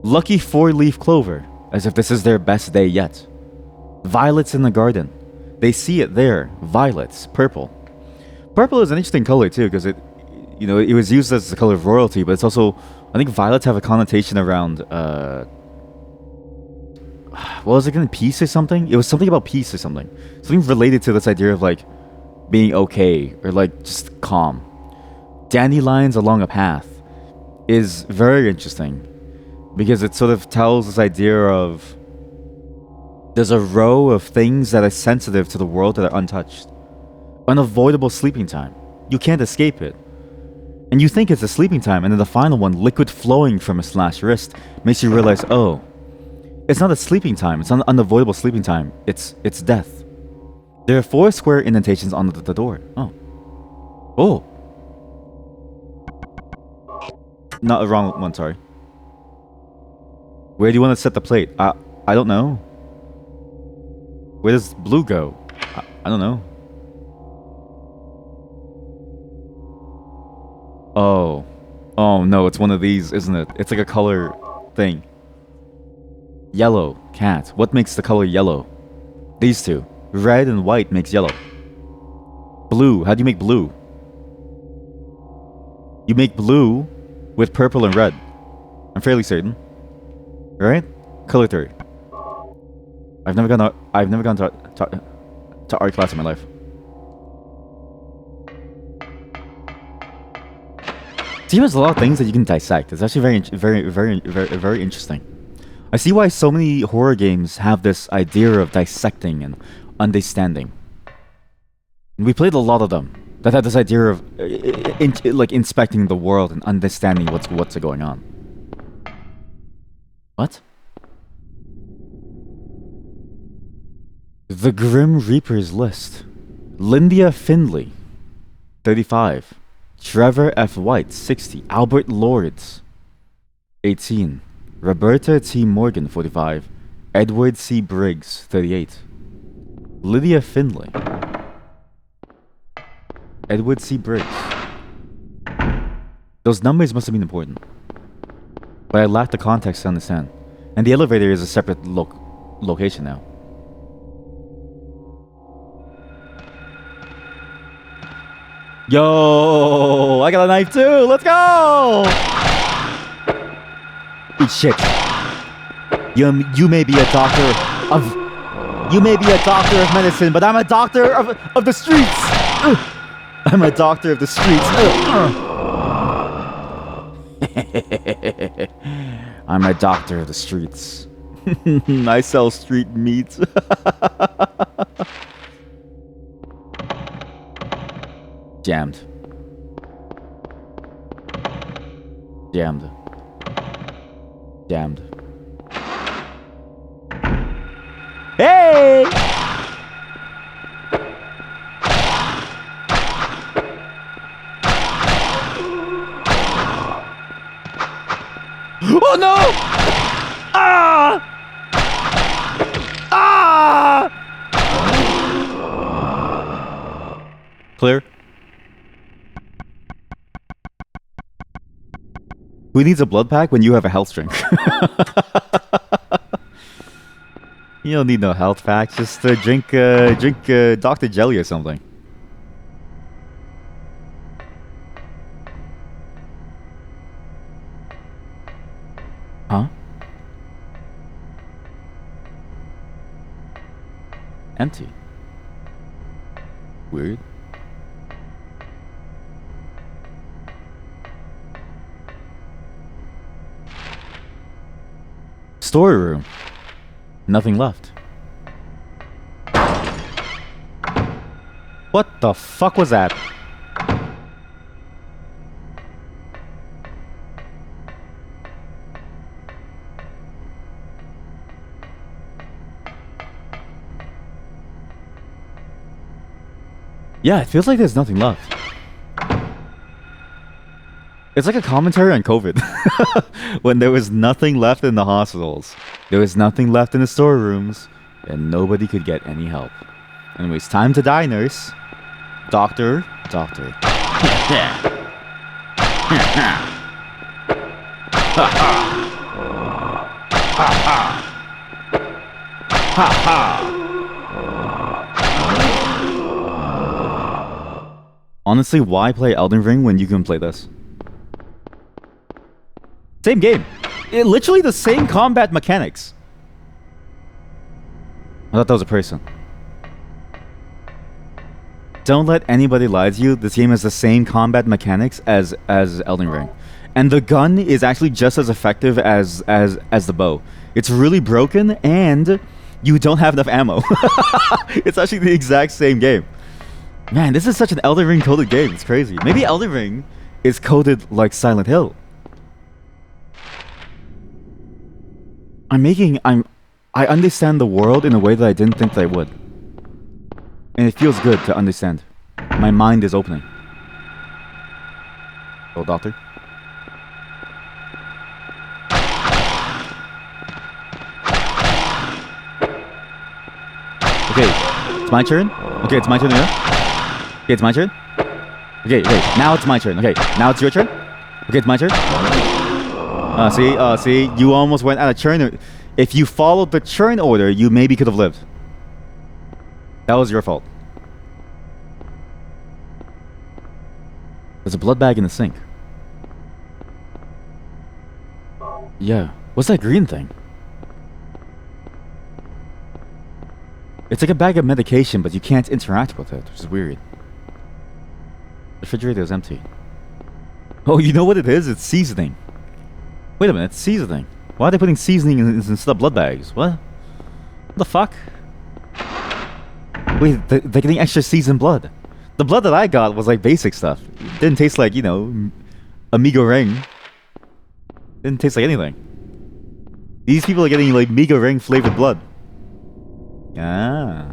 Lucky 4-leaf clover, as if this is their best day yet. Violets in the garden. They see it there. Violets. Purple. Purple is an interesting color too, because it was used as the color of royalty, but it's also, I think violets have a connotation around, what was it again? Peace or something? It was something about peace or something. Something related to this idea of like being okay or like just calm. Dandelions along a path is very interesting because it sort of tells this idea of there's a row of things that are sensitive to the world that are untouched. Unavoidable sleeping time. You can't escape it. And you think it's a sleeping time, and then the final one, liquid flowing from a slashed wrist, makes you realize, oh, it's not a sleeping time. It's not an unavoidable sleeping time. It's death. There are 4 square indentations on the door. Oh. Not a wrong one, sorry. Where do you want to set the plate? I don't know. Where does blue go? I don't know. Oh no, it's one of these, isn't it? It's like a color thing. Yellow, cat. What makes the color yellow? These two. Red and white makes yellow. Blue. How do you make blue? You make blue with purple and red. I'm fairly certain. Right? Color theory. I've never gone to art class in my life. See, there's a lot of things that you can dissect. It's actually very interesting. I see why so many horror games have this idea of dissecting and understanding. And we played a lot of them that had this idea of like inspecting the world and understanding what's going on. What? The Grim Reaper's List. Lyndia Findley, 35. Trevor F. White, 60. Albert Lords, 18. Roberta T. Morgan, 45. Edward C. Briggs, 38. Lydia Findlay. Edward C. Briggs. Those numbers must have been important. But I lack the context to understand. And the elevator is a separate location now. Yo, I got a knife too. Let's go. Eat shit. You may be a doctor of medicine, but I'm a doctor of the streets. I'm a doctor of the streets. I'm a doctor of the streets. I sell street meat. Jammed. Jammed. Jammed. Hey! Oh no! Ah! Ah! Clear? Who needs a blood pack when you have a health drink? You don't need no health facts. Just drink Dr. Jelly or something. Huh? Empty. Weird. Storeroom. Nothing left. What the fuck was that? Yeah, it feels like there's nothing left. It's like a commentary on COVID. When there was nothing left in the hospitals, there was nothing left in the storerooms, and nobody could get any help. Anyways, time to die, nurse. Doctor. Honestly, why play Elden Ring when you can play this? Same game. Literally the same combat mechanics. I thought that was a person. Don't let anybody lie to you. This game has the same combat mechanics as Elden Ring. And the gun is actually just as effective as the bow. It's really broken and you don't have enough ammo. It's actually the exact same game. Man, this is such an Elden Ring coded game. It's crazy. Maybe Elden Ring is coded like Silent Hill. I understand the world in a way that I didn't think that I would. And it feels good to understand. My mind is opening. Oh, doctor. Okay, it's my turn. Okay, it's my turn here. Okay, it's my turn. Okay, now it's my turn. Okay, now it's your turn. Okay, it's my turn. See, you almost went out of turn. If you followed the turn order, you maybe could have lived. That was your fault. There's a blood bag in the sink. Yeah, what's that green thing? It's like a bag of medication, but you can't interact with it, which is weird. The refrigerator is empty. Oh, you know what it is? It's seasoning. Wait a minute, it's seasoning. Why are they putting seasoning instead of blood bags? What? What the fuck? Wait, they're getting extra seasoned blood. The blood that I got was like basic stuff. It didn't taste like, you know, Amigo Ring. Didn't taste like anything. These people are getting like Migo Ring flavored blood. Ah.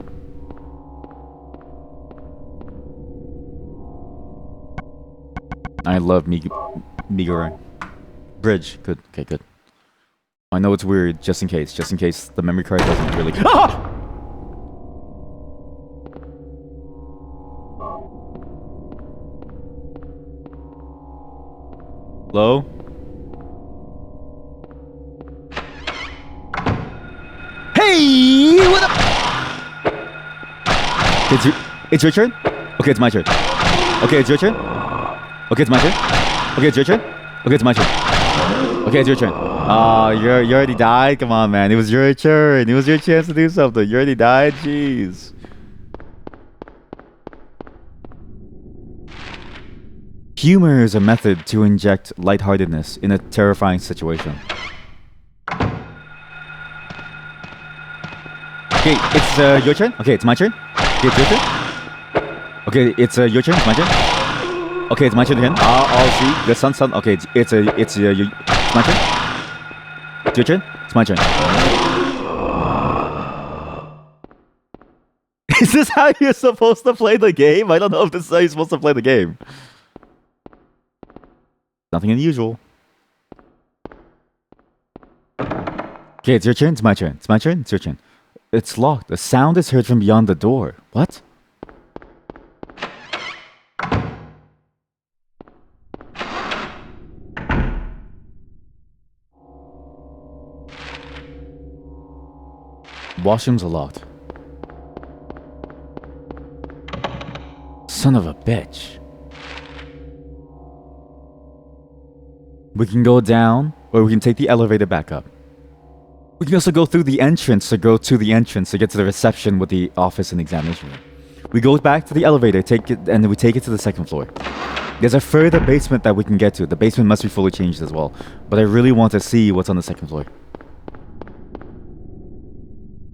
I love Migo Ring. Bridge. Good. Okay, good. I know it's weird, just in case the memory card doesn't really... Ah! Hello? Hey! What up? It's your turn? Okay, it's my turn. Okay, it's your turn? Okay, it's my turn. Okay, it's your turn? Okay, it's my turn. Okay, it's your turn. You already died? Come on, man. It was your turn. It was your chance to do something. You already died? Jeez. Humor is a method to inject lightheartedness in a terrifying situation. Okay, it's your turn? Okay, it's my turn? Okay, it's your turn? Okay, it's your turn? It's my turn? Okay, it's my turn again. I'll see. The sun. Okay, it's my turn? It's your turn? It's my turn. Is this how you're supposed to play the game? I don't know if this is how you're supposed to play the game. Nothing unusual. Okay, it's your turn. It's my turn. It's my turn. It's your turn. It's locked. The sound is heard from beyond the door. What? Washrooms are locked. Son of a bitch. We can go down, or we can take the elevator back up. We can also go through the entrance to go to the entrance to get to the reception with the office and examination room. We go back to the elevator, take it, and then we take it to the second floor. There's a further basement that we can get to. The basement must be fully changed as well. But I really want to see what's on the second floor.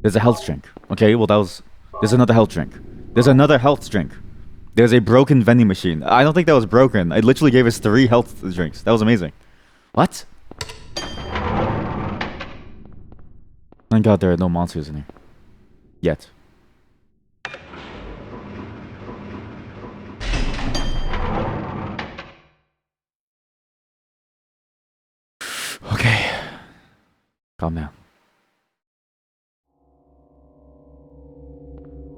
There's a health drink. Okay, well that was... There's another health drink. There's another health drink. There's a broken vending machine. I don't think that was broken. It literally gave us 3 health drinks. That was amazing. What? Thank God there are no monsters in here. Yet. Okay. Calm down.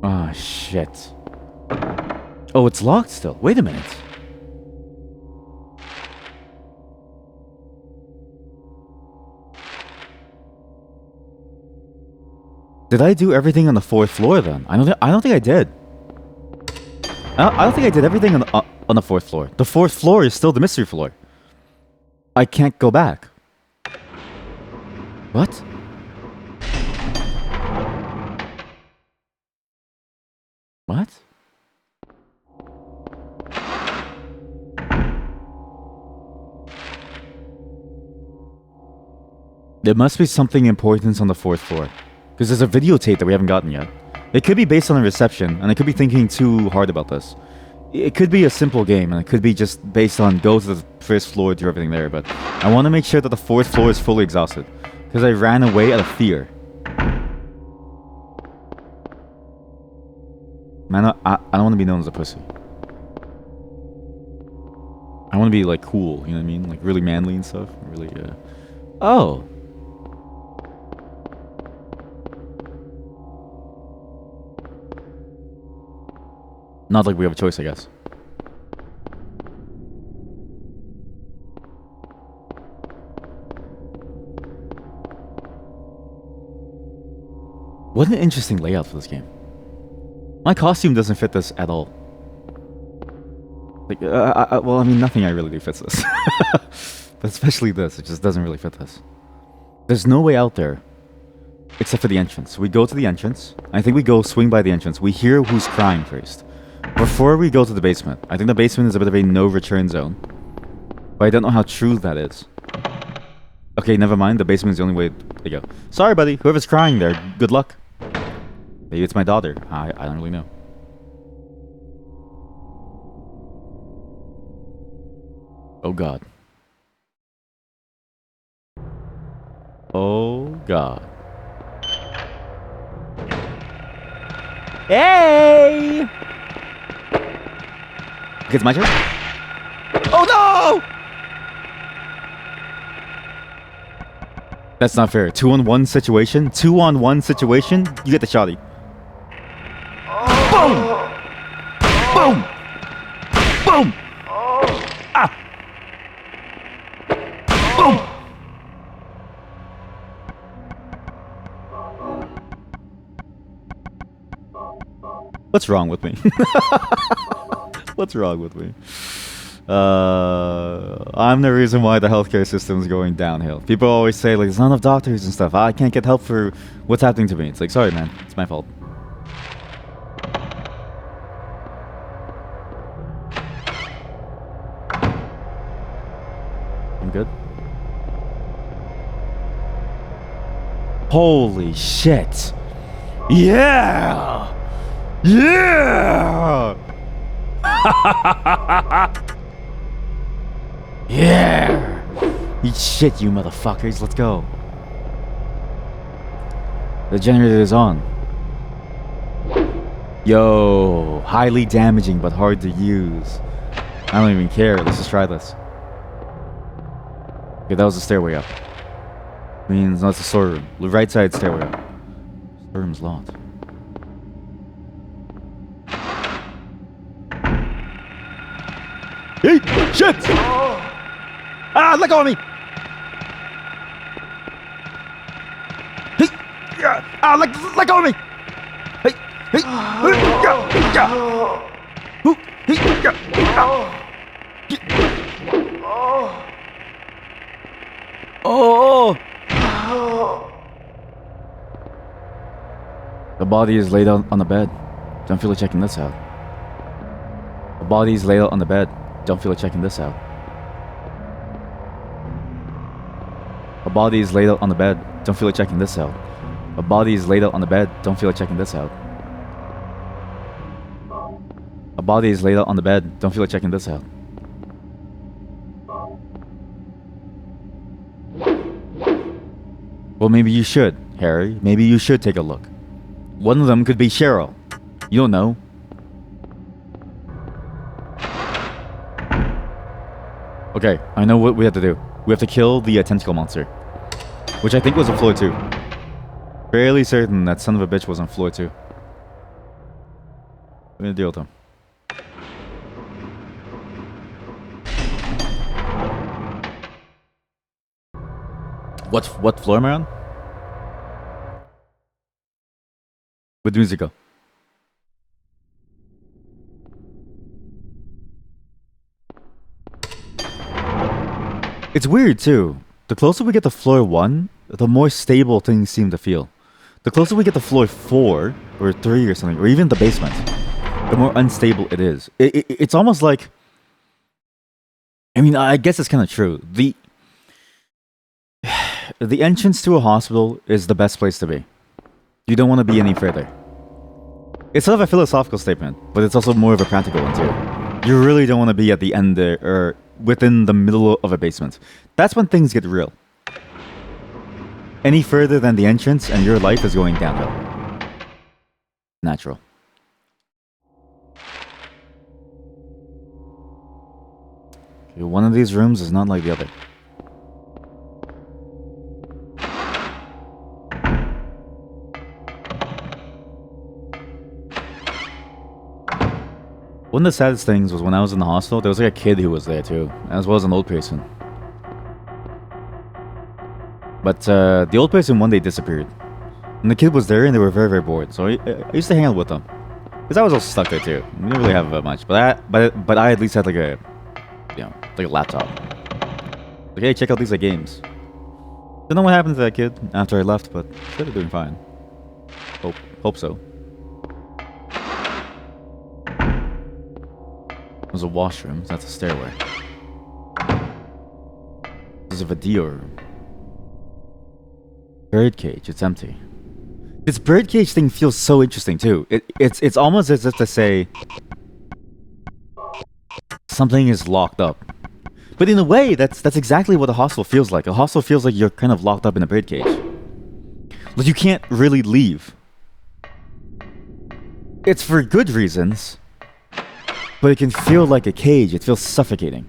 Oh, shit. Oh, it's locked still. Wait a minute. Did I do everything on the 4th floor then? I don't think I did. I don't think I did everything on the 4th floor. The 4th floor is still the mystery floor. I can't go back. What? What? There must be something important on the 4th floor. Because there's a videotape that we haven't gotten yet. It could be based on the reception, and I could be thinking too hard about this. It could be a simple game, and it could be just based on go to the 1st floor, do everything there, but I want to make sure that the 4th floor is fully exhausted. Because I ran away out of fear. Man, I don't want to be known as a pussy. I want to be, like, cool, you know what I mean? Like, really manly and stuff. Really, Oh! Not like we have a choice, I guess. What an interesting layout for this game. My costume doesn't fit this at all. Like, well, I mean, nothing I really do fits this. But especially this, it just doesn't really fit this. There's no way out there. Except for the entrance. We go to the entrance. I think we go swing by the entrance. We hear who's crying first. Before we go to the basement. I think the basement is a bit of a no-return zone. But I don't know how true that is. Okay, never mind. The basement is the only way to go. Sorry, buddy. Whoever's crying there, good luck. Maybe it's my daughter. I don't really know. Oh, God. Oh, God. Hey! Okay, it's my turn. Oh, no! That's not fair. 2-on-1 situation? 2-on-1 situation? You get the shotty. Boom! Boom! Boom! Ah! Boom! What's wrong with me? What's wrong with me? I'm the reason why the healthcare system is going downhill. People always say, like, there's not enough doctors and stuff. I can't get help for what's happening to me. It's like, sorry, man. It's my fault. I'm good. Holy shit. Yeah! Yeah! Yeah! Eat shit, you motherfuckers. Let's go. The generator is on. Yo, highly damaging but hard to use. I don't even care. Let's just try this. Okay, that was the stairway up. Means that's the storeroom. The right side stairway up. Storeroom's locked. Hey, shit! Ah, let go of me! Hey, Ah, let go of me! Hey, hey, oh! The body is laid out on the bed. Don't feel like checking this out. The body is laid out on the bed. Don't feel like checking this out. A body is laid out on the bed. Don't feel like checking this out. A body is laid out on the bed. Don't feel like checking this out. A body is laid out on the bed. Don't feel like checking this out. Well, maybe you should, Harry. Maybe you should take a look. One of them could be Cheryl. You don't know. Okay, I know what we have to do. We have to kill the tentacle monster. Which I think was on floor 2. Fairly certain that son of a bitch was on floor 2. We're gonna deal with him. What floor am I on? With music go. It's weird too. The closer we get to floor 1, the more stable things seem to feel. The closer we get to floor 4 or 3 or something, or even the basement, the more unstable it is. It's almost like, I mean, I guess it's kind of true. The entrance to a hospital is the best place to be. You don't want to be any further. It's sort of a philosophical statement, but it's also more of a practical one too. You really don't want to be at the end there, or within the middle of a basement. That's when things get real. Any further than the entrance and your life is going downhill. Natural. Okay, one of these rooms is not like the other. One of the saddest things was when I was in the hospital, there was like a kid who was there too, as well as an old person. But the old person one day disappeared. And the kid was there and they were very, very bored. So I used to hang out with them. Because I was also stuck there too. We didn't really have much. But I at least had like a, you know, like a laptop. Like, hey, check out these games. Don't know what happened to that kid after I left, but they're doing fine. Hope so. There's a washroom, so that's a stairway. There's a video room. Birdcage, it's empty. This birdcage thing feels so interesting too. It's almost as if to say something is locked up. But in a way, that's exactly what a hostel feels like. A hostel feels like you're kind of locked up in a birdcage. Like you can't really leave. It's for good reasons. But it can feel like a cage. It feels suffocating.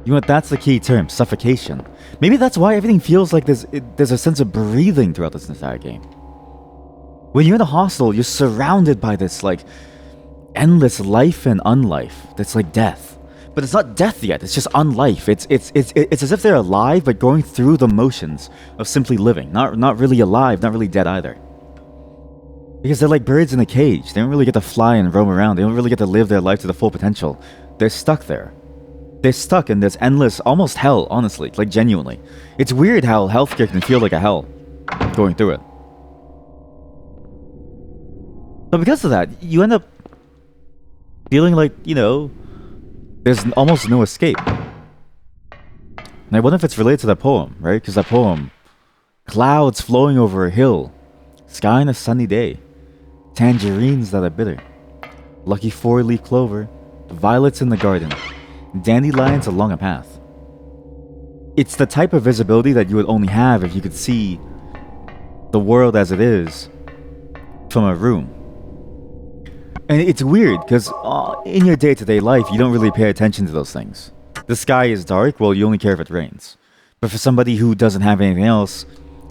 You know what? That's the key term, suffocation. Maybe that's why everything feels like there's a sense of breathing throughout this entire game. When you're in a hostel, you're surrounded by this, like, endless life and unlife. That's like death. But it's not death yet, it's just unlife. It's as if they're alive, but going through the motions of simply living. Not really alive, not really dead either. Because they're like birds in a cage. They don't really get to fly and roam around. They don't really get to live their life to the full potential. They're stuck there. They're stuck in this endless, almost hell, honestly. Like, genuinely. It's weird how healthcare can feel like a hell going through it. But because of that, you end up feeling like, you know, there's almost no escape. And I wonder if it's related to that poem, right? Because that poem, clouds flowing over a hill, sky on a sunny day, tangerines that are bitter, lucky four-leaf clover, violets in the garden, dandelions along a path. It's the type of visibility that you would only have if you could see the world as it is from a room. And it's weird, because in your day-to-day life, you don't really pay attention to those things. The sky is dark, well, you only care if it rains. But for somebody who doesn't have anything else,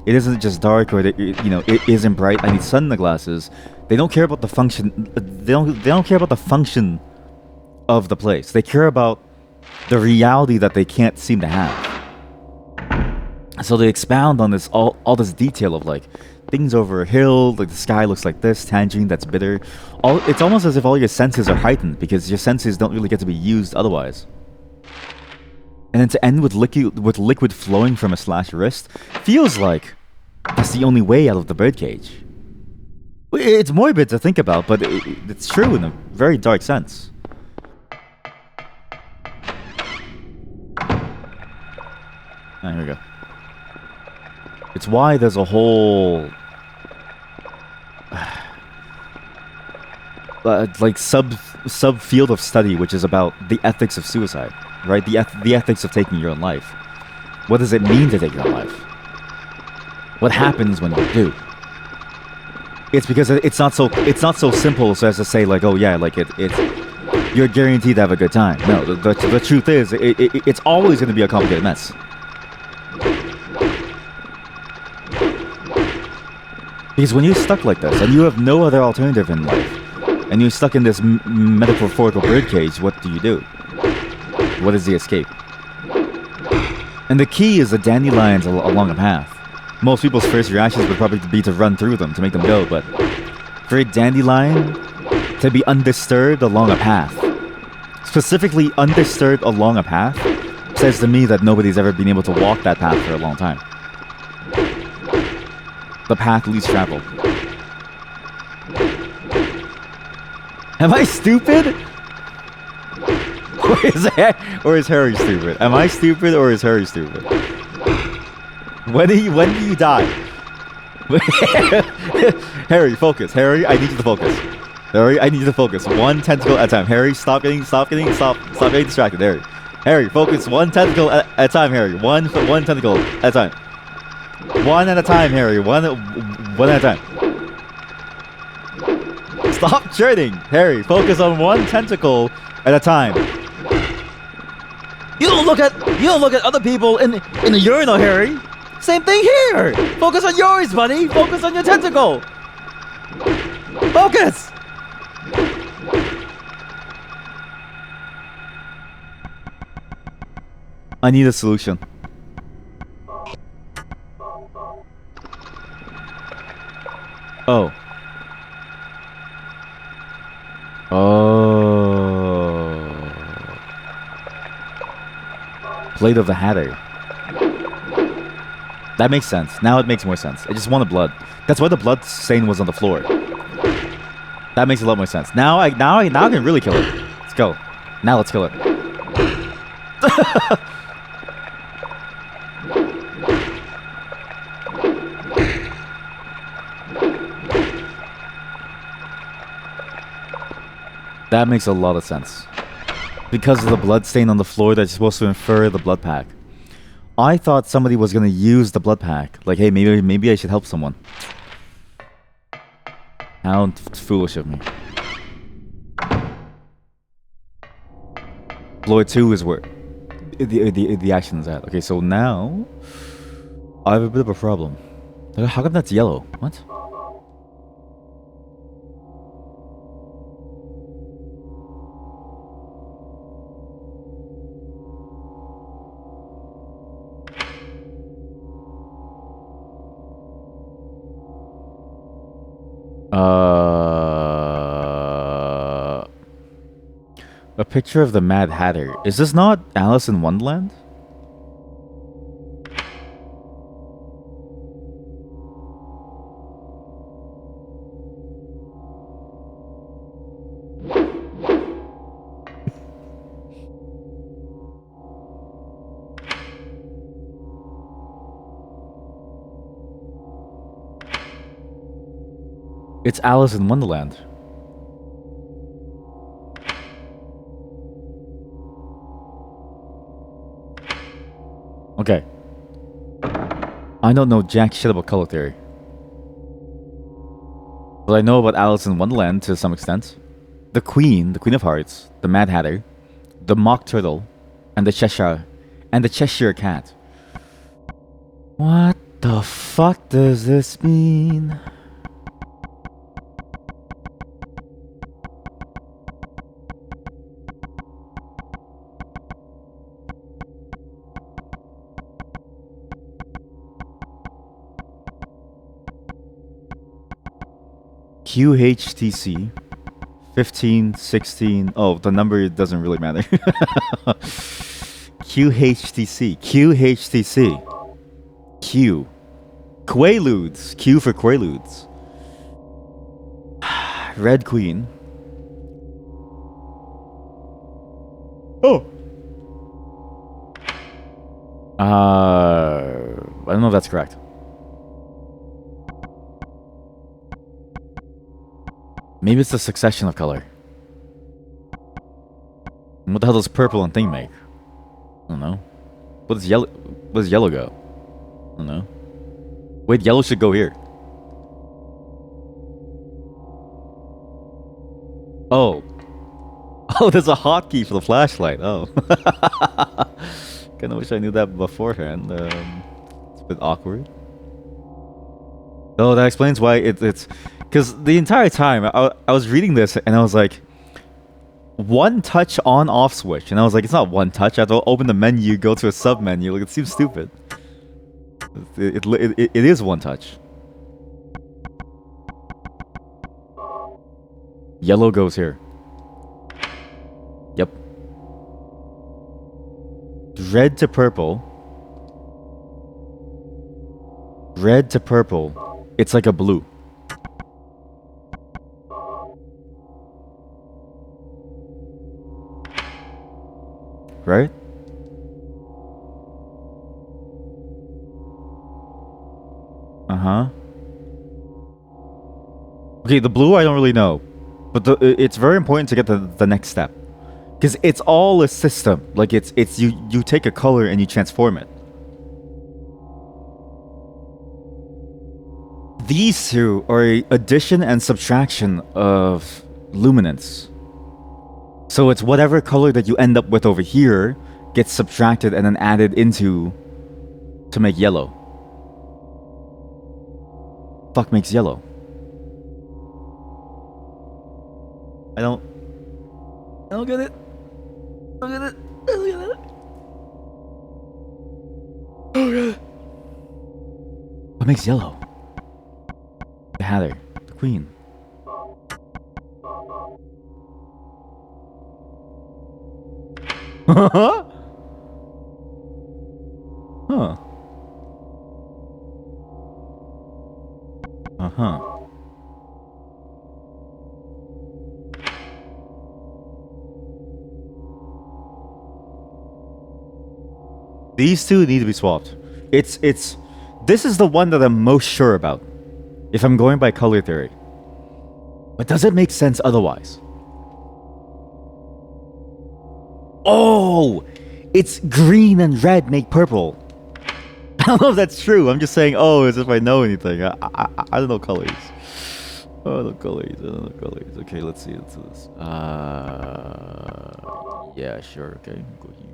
it isn't just dark, or you know, it isn't bright. I need sun in the glasses. They don't care about the function. They don't care about the function of the place. They care about the reality that they can't seem to have. So they expound on this all this detail of like things over a hill, like the sky looks like this, tangerine that's bitter. It's almost as if all your senses are heightened because your senses don't really get to be used otherwise. And then to end with liquid flowing from a slashed wrist feels like that's the only way out of the birdcage. It's morbid to think about, but it's true in a very dark sense. Here we go. It's why there's a whole like sub field of study which is about the ethics of suicide, right? The ethics of taking your own life. What does it mean to take your own life? What happens when you do? It's because it's not so simple so as to say like, oh yeah, like it's you're guaranteed to have a good time. No, the truth is it's always going to be a complicated mess. Because when you're stuck like this, and you have no other alternative in life, and you're stuck in this metaphorical birdcage, what do? What is the escape? And the key is the dandelions along a path. Most people's first reactions would probably be to run through them, to make them go, but for a dandelion to be undisturbed along a path, specifically undisturbed along a path, says to me that nobody's ever been able to walk that path for a long time. The path least traveled. Am I stupid? Or is Harry stupid? Am I stupid or is Harry stupid? When do you die? Harry, focus. Harry, I need you to focus. Harry, I need you to focus. One tentacle at a time. Harry, stop getting getting distracted. Harry, focus. One tentacle at a time. Harry, one tentacle at a time. One at a time, Harry. One at a time. Stop churning, Harry. Focus on one tentacle at a time. You don't look at other people in the urinal, Harry. Same thing here. Focus on yours, buddy. Focus on your tentacle. Focus. I need a solution. Oh. Blade of the Hatter. That makes sense. Now it makes more sense. I just wanted blood. That's why the blood stain was on the floor. That makes a lot more sense. Now I can really kill it. Let's go. Now let's kill it. That makes a lot of sense. Because of the blood stain on the floor that's supposed to infer the blood pack. I thought somebody was gonna use the blood pack. Like, hey, maybe I should help someone. How foolish of me. Floor 2 is where the action is at. Okay, so now I have a bit of a problem. How come that's yellow? What? A picture of the Mad Hatter. Is this not Alice in Wonderland? It's Alice in Wonderland. Okay. I don't know jack shit about color theory. But I know about Alice in Wonderland to some extent. The Queen of Hearts, the Mad Hatter, the Mock Turtle, and the Cheshire Cat. What the fuck does this mean? QHTC 15, 16. Oh, the number doesn't really matter. QHTC. Q. Quaaludes. Q for Quaaludes. Red Queen. Oh. I don't know if that's correct. Maybe it's the succession of color. What the hell does purple and thing make? I don't know. What does yellow go? I don't know. Wait, yellow should go here. Oh. Oh, there's a hotkey for the flashlight. Oh. Kinda wish I knew that beforehand. It's a bit awkward. Oh, that explains why it's... Because the entire time, I was reading this and I was like, one touch on off switch. And I was like, it's not one touch. I have to open the menu, go to a sub menu. Like, it seems stupid. It is one touch. Yellow goes here. Yep. Red to purple. Red to purple. It's like a blue. Right? Uh-huh. Okay, the blue I don't really know. But it's very important to get the next step. Because it's all a system. Like it's you take a color and you transform it. These two are a addition and subtraction of luminance. So it's whatever color that you end up with over here gets subtracted and then added into to make yellow. Fuck makes yellow. I don't get it. I don't get it. I don't get it. Oh god. What makes yellow? The Hatter, the Queen. Huh? Uh-huh. These two need to be swapped. This is the one that I'm most sure about. If I'm going by color theory. But does it make sense otherwise? Oh! It's green and red make purple. I don't know if that's true. I'm just saying, oh, as if I know anything. I don't know colors. Oh, I don't know colors. I don't know colors. Okay, let's see. Let's do this. Yeah, sure. Okay, go here.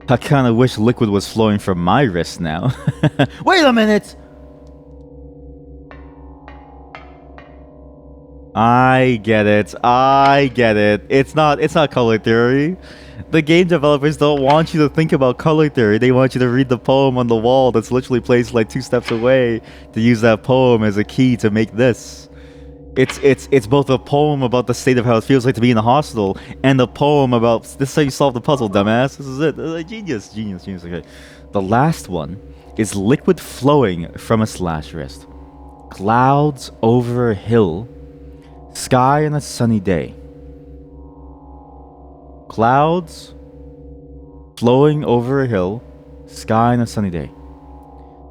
I kinda wish liquid was flowing from my wrist now. Wait a minute! I get it. It's not color theory. The game developers don't want you to think about color theory. They want you to read the poem on the wall that's literally placed like 2 steps away to use that poem as a key to make this. It's both a poem about the state of how it feels like to be in a hospital and a poem about this is how you solve the puzzle, dumbass. This is it. Genius. Okay. The last one is liquid flowing from a slash wrist. Clouds over a hill. Sky on a sunny day. Clouds flowing over a hill. Sky on a sunny day.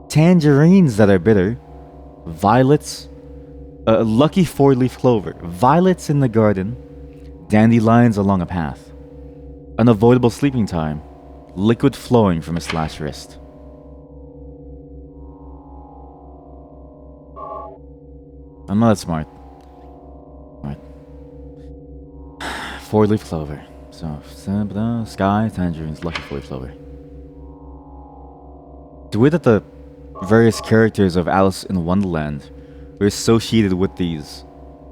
Tangerines that are bitter. Violets. Lucky 4-leaf clover. Violets in the garden. Dandelions along a path. Unavoidable sleeping time. Liquid flowing from a slash wrist. I'm not that smart. 4-leaf clover. So, sky, tangerines, lucky 4-leaf clover. The way that the various characters of Alice in Wonderland were associated with these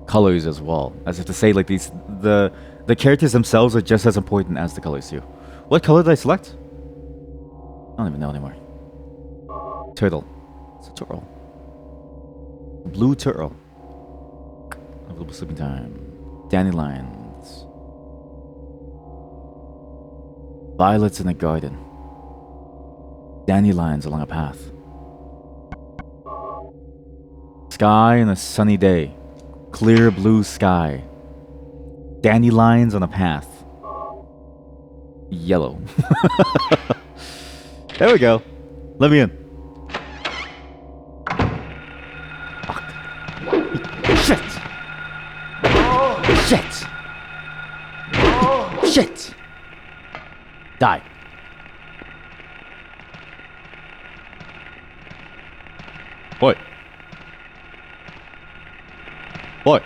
colors as well, as if to say like the characters themselves are just as important as the colors too. What color did I select? I don't even know anymore. Turtle. It's a turtle. Blue turtle. Available sleeping time. Dandelions. Violets in a garden. Dandelions along a path. Sky on a sunny day. Clear blue sky. Dandelions on a path. Yellow. There we go. Let me in. Fuck. Shit. Shit. Shit. Die. Boy. Boy.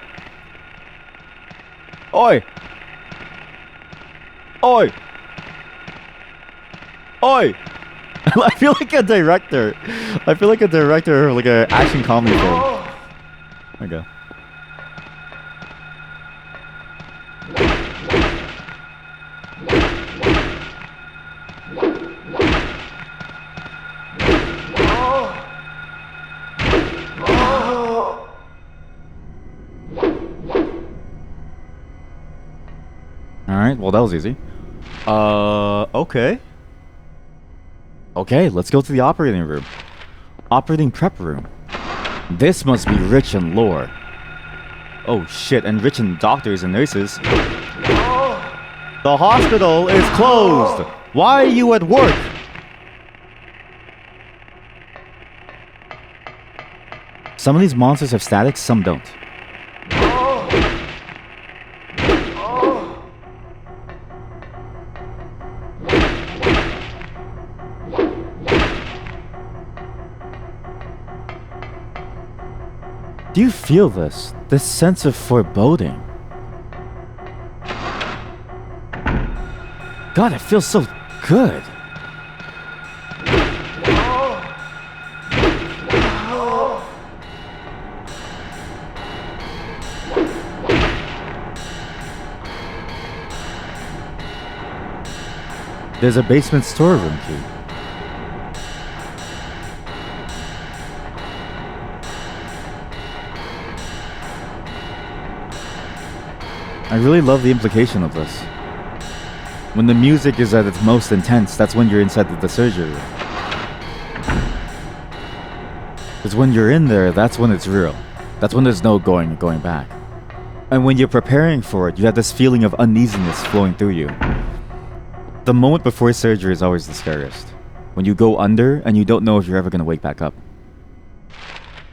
Oi. Oi. Oi. I feel like a director. I feel like a director of like an action comedy film. There we go. Alright, well that was easy. Okay. Okay, let's go to the operating room. Operating prep room. This must be rich in lore. Oh shit, and rich in doctors and nurses. The hospital is closed! Why are you at work? Some of these monsters have static, some don't. Do you feel this? This sense of foreboding? God, it feels so good. There's a basement storeroom key. I really love the implication of this. When the music is at its most intense, that's when you're inside the surgery room. Because when you're in there, that's when it's real. That's when there's no going back. And when you're preparing for it, you have this feeling of uneasiness flowing through you. The moment before surgery is always the scariest. When you go under and you don't know if you're ever going to wake back up.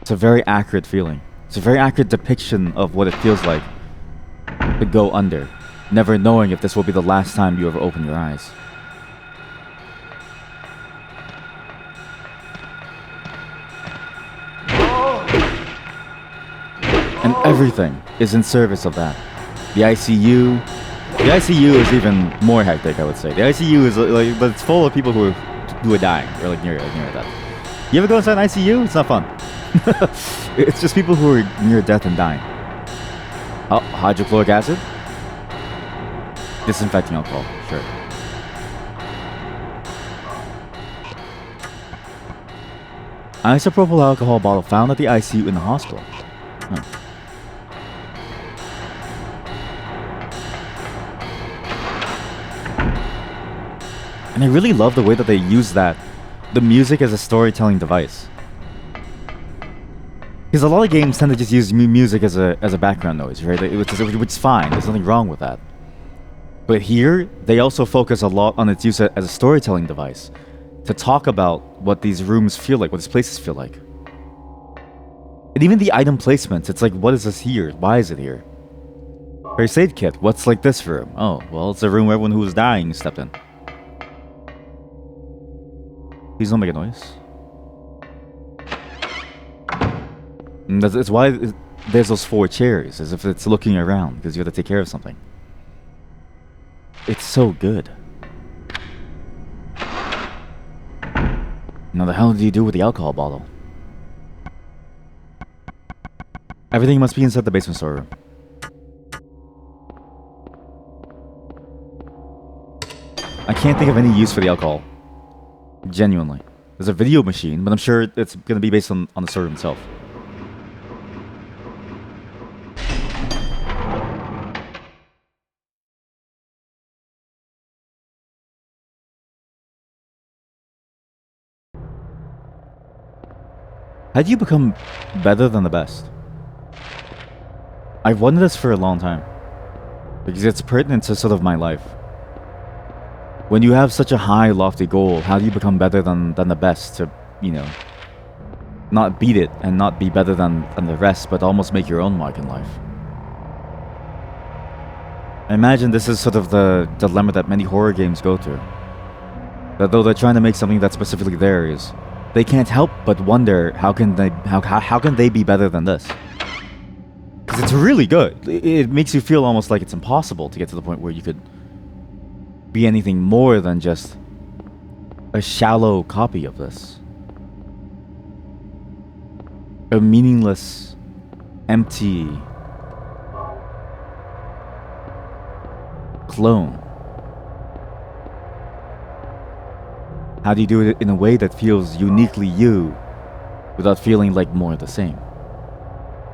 It's a very accurate feeling. It's a very accurate depiction of what it feels like to go under, never knowing if this will be the last time you ever open your eyes. And everything is in service of that. The ICU is even more hectic, I would say. The ICU is like, but it's full of people who are dying, or like near death. You ever go inside an ICU? It's not fun. It's just people who are near death and dying. Oh, hydrochloric acid? Disinfecting alcohol, sure. Isopropyl alcohol bottle found at the ICU in the hospital. Huh. And I really love the way that they use the music as a storytelling device. Because a lot of games tend to just use music as a background noise, right? Which is fine. There's nothing wrong with that. But here, they also focus a lot on its use as a storytelling device to talk about what these rooms feel like, what these places feel like. And even the item placements, it's like, what is this here? Why is it here? First aid kit. What's like this room? Oh, well, it's a room where everyone who was dying stepped in. Please don't make a noise. And that's why there's those 4 chairs, as if it's looking around, because you have to take care of something. It's so good. Now the hell do you do with the alcohol bottle? Everything must be inside the basement storeroom. I can't think of any use for the alcohol. Genuinely. There's a video machine, but I'm sure it's gonna be based on the storeroom itself. How do you become better than the best? I've wondered this for a long time. Because it's pertinent to sort of my life. When you have such a high, lofty goal, how do you become better than the best to, you know, not beat it and not be better than the rest, but almost make your own mark in life? I imagine this is sort of the dilemma that many horror games go through. That though they're trying to make something that's specifically theirs, they can't help but wonder how can they be better than this? Because it's really good. It makes you feel almost like it's impossible to get to the point where you could be anything more than just a shallow copy of this. A meaningless, empty clone. How do you do it in a way that feels uniquely you without feeling like more of the same?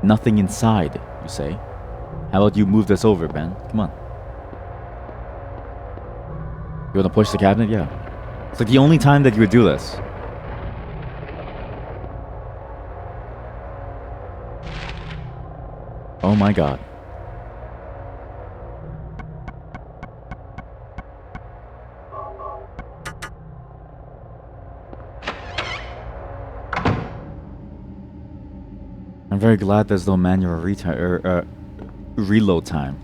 Nothing inside, you say. How about you move this over, Ben? Come on. You wanna push the cabinet? Yeah. It's like the only time that you would do this. Oh my god. I'm very glad there's no manual reload time.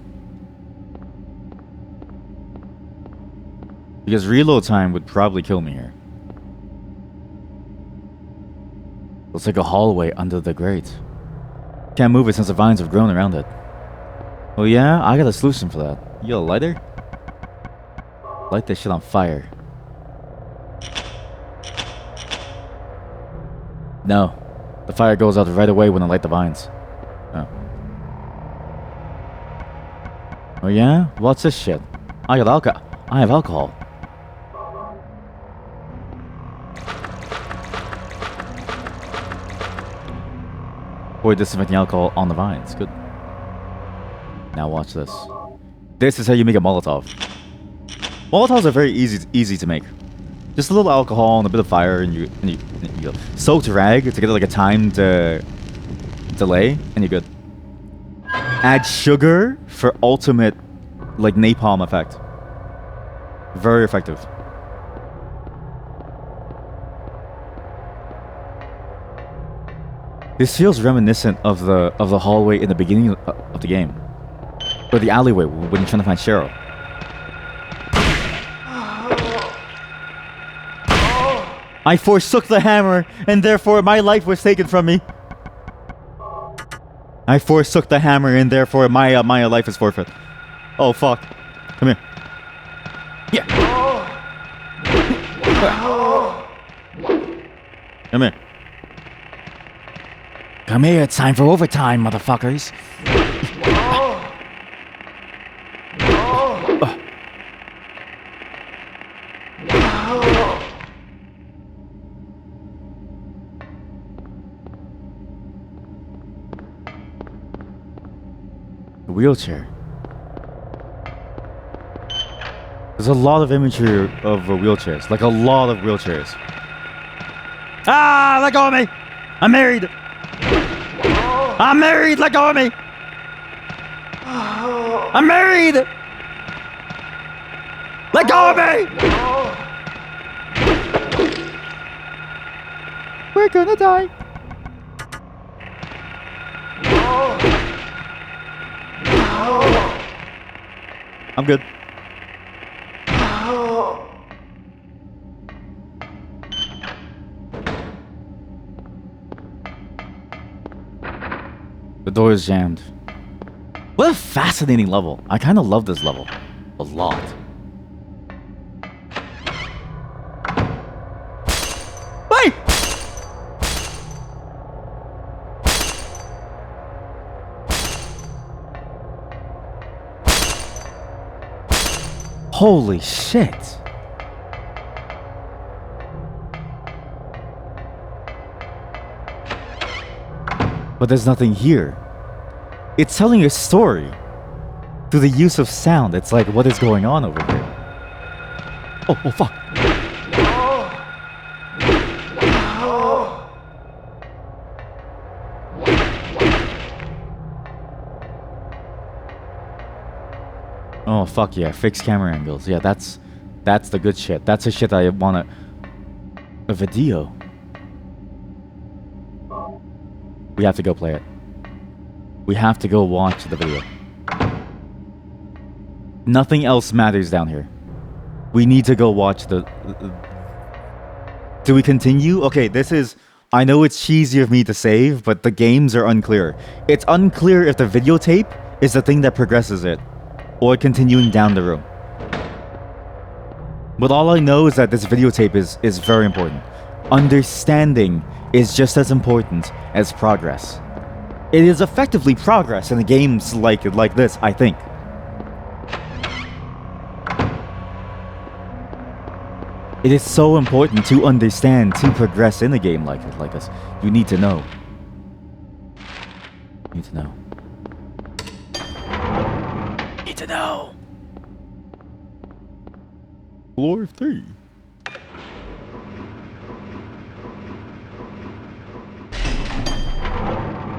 Because reload time would probably kill me here. Looks like a hallway under the grate. Can't move it since the vines have grown around it. Oh yeah? I got a solution for that. You got a lighter? Light this shit on fire. No. The fire goes out right away when I light the vines. Oh. Oh yeah? What's this shit? I have alcohol. Pour disinfecting alcohol on the vines. Good. Now watch this. This is how you make a Molotov. Molotovs are very easy to make. Just a little alcohol and a bit of fire, and you go. Soaked rag to get like a timed delay, and you're good. Add sugar for ultimate like napalm effect. Very effective. This feels reminiscent of the hallway in the beginning of the game, or the alleyway when you're trying to find Cheryl. I forsook the hammer, and therefore my life was taken from me. I forsook the hammer, and therefore my life is forfeit. Oh fuck! Come here. Yeah. Come here. Come here, it's time for overtime, motherfuckers. The wheelchair. There's a lot of imagery of wheelchairs. Like a lot of wheelchairs. Ah, let go of me! I'm married! I'm married! Let go of me! I'm married! Let go of me! We're gonna die. I'm good. The door is jammed. What a fascinating level. I kind of love this level. A lot. Wait! Holy shit. But there's nothing here. It's telling a story through the use of sound. It's like, what is going on over here? Oh fuck. Oh fuck yeah, fixed camera angles. Yeah, that's the good shit. That's the shit I want a video. We have to go play it. We have to go watch the video. Nothing else matters down here. We need to go watch the... Do we continue? Okay, this is... I know it's cheesy of me to save, but the games are unclear. It's unclear if the videotape is the thing that progresses it, or continuing down the room. But all I know is that this videotape is very important. Understanding is just as important as progress. It is effectively progress in the games like this, I think. It is so important to understand, to progress in a game like this. You need to know. You need to know. Need to know. Floor 3.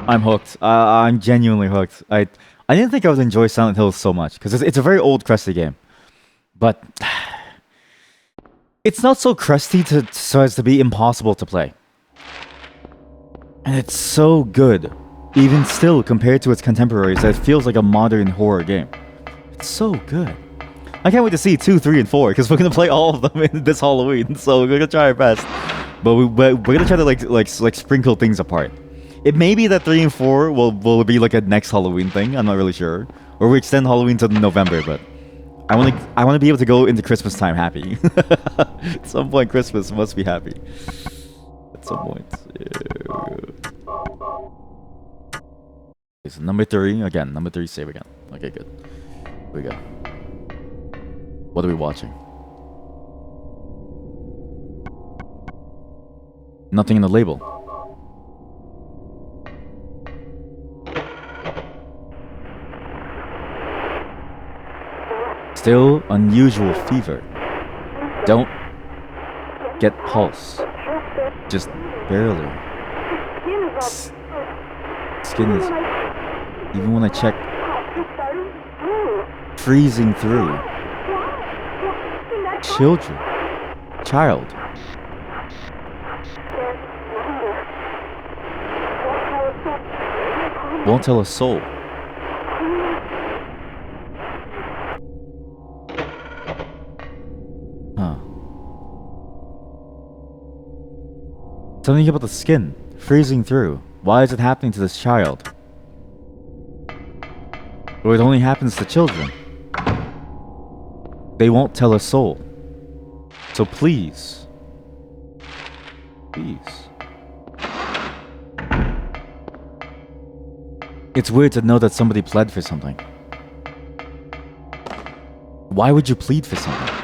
I'm hooked. I'm genuinely hooked. I didn't think I would enjoy Silent Hill so much because it's a very old, crusty game, but it's not so crusty so as to be impossible to play, and it's so good, even still compared to its contemporaries. That it feels like a modern horror game. It's so good. I can't wait to see 2, 3, and 4 because we're gonna play all of them in this Halloween. So we're gonna try our best, but we're gonna try to like sprinkle things apart. It may be that 3 and 4 will be like a next Halloween thing. I'm not really sure, or we extend Halloween to November. But I want to be able to go into Christmas time happy. At some point, Christmas must be happy. At some point. Yeah. Okay, so number 3 again. Number 3 save again. Okay, good. Here we go. What are we watching? Nothing in the label. Still unusual fever. Don't get pulse. Just barely. Skin is, even when I check, freezing through. Child. Won't tell a soul. Something about the skin, freezing through. Why is it happening to this child? Or it only happens to children. They won't tell a soul. So please. Please. It's weird to know that somebody pled for something. Why would you plead for something?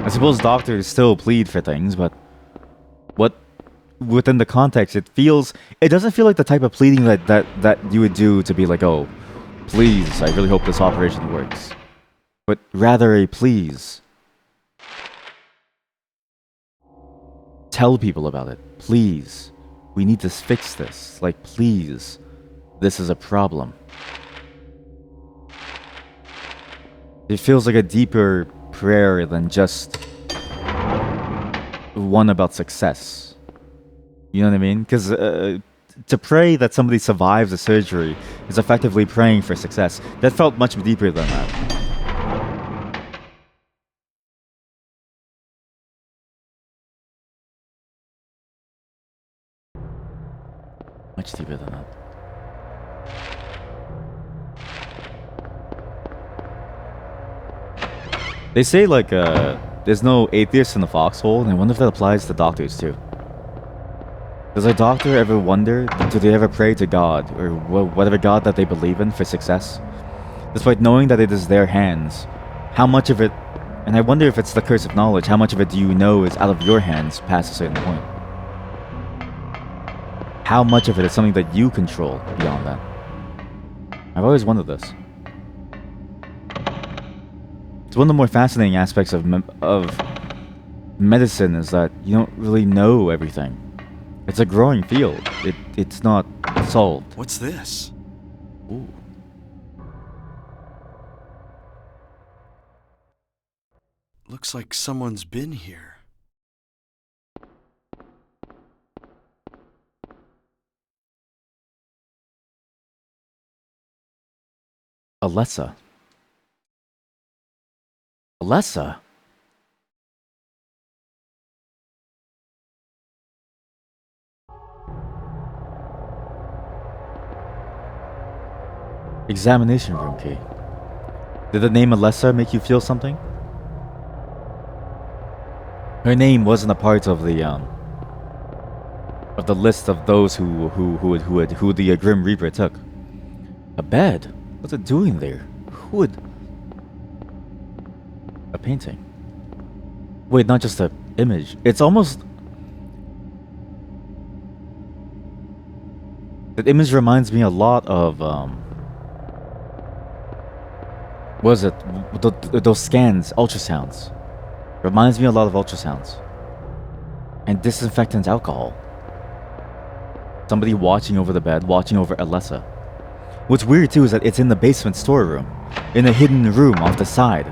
I suppose doctors still plead for things, but what within the context it doesn't feel like the type of pleading that you would do to be like, oh, please, I really hope this operation works. But rather a please. Tell people about it. Please. We need to fix this. Like, please. This is a problem. It feels like a deeper prayer than just one about success. You know what I mean? Because to pray that somebody survives a surgery is effectively praying for success. That felt much deeper than that. Much deeper than that. They say, like, there's no atheists in the foxhole, and I wonder if that applies to doctors, too. Does a doctor ever wonder, do they ever pray to God, or whatever God that they believe in, for success? Despite knowing that it is their hands, how much of it, and I wonder if it's the curse of knowledge, how much of it do you know is out of your hands past a certain point? How much of it is something that you control beyond that? I've always wondered this. It's one of the more fascinating aspects of medicine is that you don't really know everything. It's a growing field. It's not solved. What's this? Ooh. Looks like someone's been here. Alessa. Alessa? Examination room key. Did the name Alessa make you feel something? Her name wasn't a part of the list of those who the Grim Reaper took. A bed? What's it doing there? Who would? A painting. Wait, not just a image. It's almost. That image reminds me a lot of what is it? Those scans, ultrasounds. Reminds me a lot of ultrasounds. And disinfectant alcohol. Somebody watching over the bed, watching over Alessa. What's weird too is that it's in the basement storeroom, in a hidden room off the side.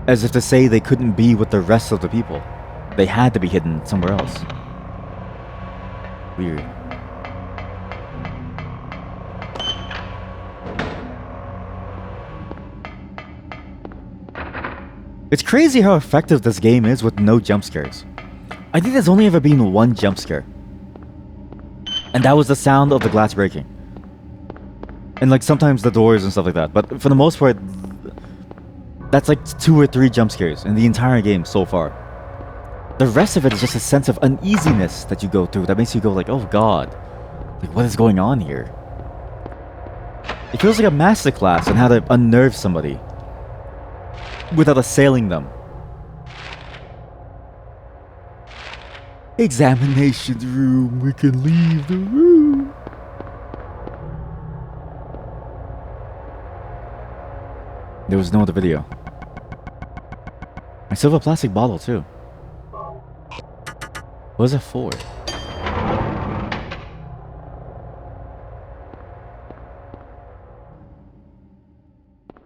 As if to say they couldn't be with the rest of the people. They had to be hidden somewhere else. Weird. It's crazy how effective this game is with no jump scares. I think there's only ever been one jump scare. And that was the sound of the glass breaking. And like sometimes the doors and stuff like that. But for the most part, that's like 2 or 3 jump scares in the entire game so far. The rest of it is just a sense of uneasiness that you go through that makes you go like, oh god, like what is going on here? It feels like a masterclass on how to unnerve somebody without assailing them. Examination room, we can leave the room. There was no other video. I still have a plastic bottle too. What is it for?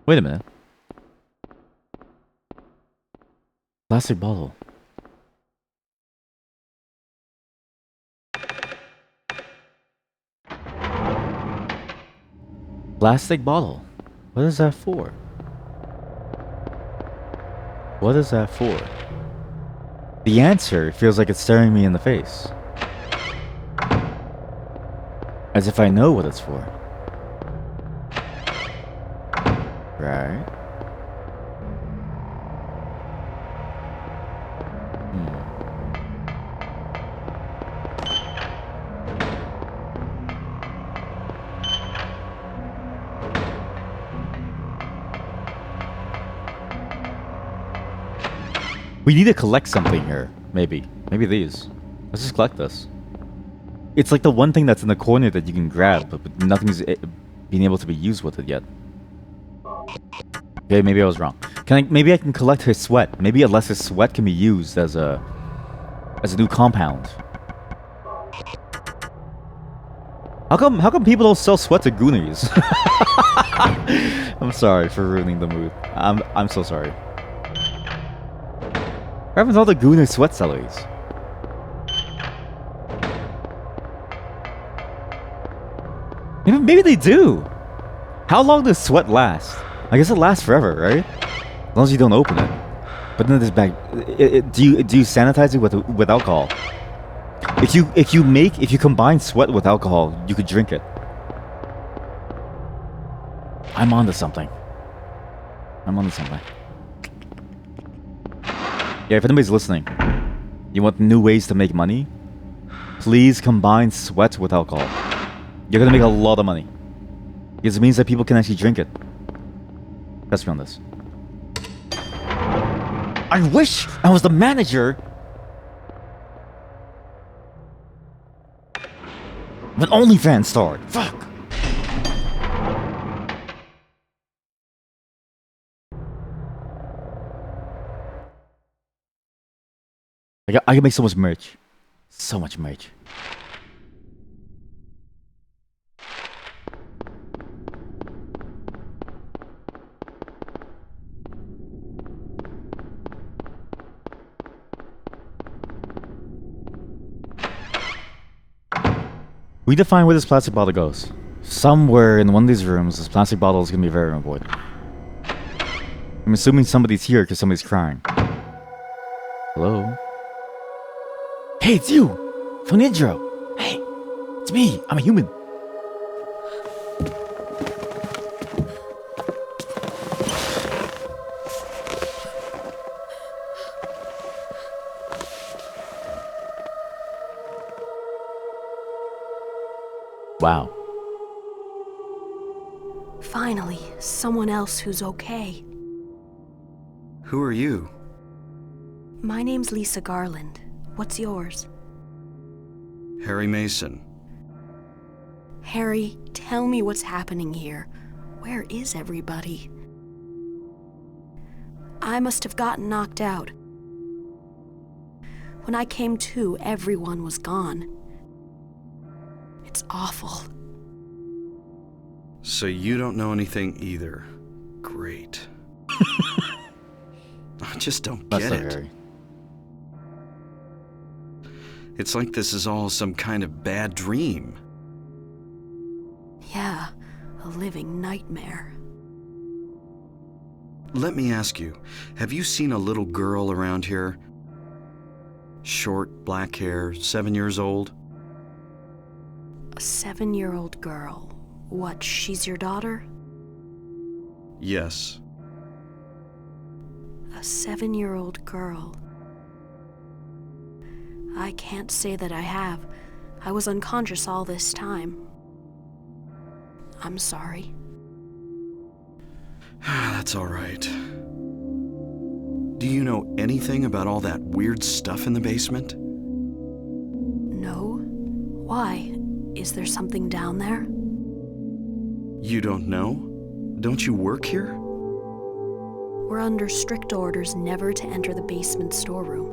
Wait a minute. Plastic bottle. Plastic bottle. What is that for? What is that for? The answer feels like it's staring me in the face. As if I know what it's for. Right. We need to collect something here. Maybe these. Let's just collect this. It's like the one thing that's in the corner that you can grab, but nothing's being able to be used with it yet. Okay, maybe I was wrong. Maybe I can collect her sweat. Maybe Alessa's sweat can be used as a new compound. How come people don't sell sweat to Goonies? I'm sorry for ruining the mood. I'm so sorry. What happened to all the Gooner sweat sellers? Maybe they do. How long does sweat last? I guess it lasts forever, right? As long as you don't open it. But then there's do you sanitize it with alcohol? If you combine sweat with alcohol, you could drink it. I'm onto something. Yeah, if anybody's listening, you want new ways to make money? Please combine sweat with alcohol. You're gonna make a lot of money. Because it means that people can actually drink it. Trust me on this. I wish I was the manager of an OnlyFans star. Fuck. I can make so much merch. So much merch. We define where this plastic bottle goes. Somewhere in one of these rooms, this plastic bottle is gonna be very important. I'm assuming somebody's here because somebody's crying. Hello? Hey, it's you! From the intro! Hey! It's me! I'm a human! Wow. Finally, someone else who's okay. Who are you? My name's Lisa Garland. What's yours? Harry Mason. Harry, tell me what's happening here. Where is everybody? I must have gotten knocked out. When I came to, everyone was gone. It's awful. So you don't know anything either. Great. I just don't That's get not it. Harry. It's like this is all some kind of bad dream. Yeah, a living nightmare. Let me ask you, have you seen a little girl around here? Short, black hair, 7 years old? A 7-year-old girl. What, she's your daughter? Yes. A 7-year-old girl. I can't say that I have. I was unconscious all this time. I'm sorry. That's all right. Do you know anything about all that weird stuff in the basement? No? Why? Is there something down there? You don't know? Don't you work here? We're under strict orders never to enter the basement storeroom.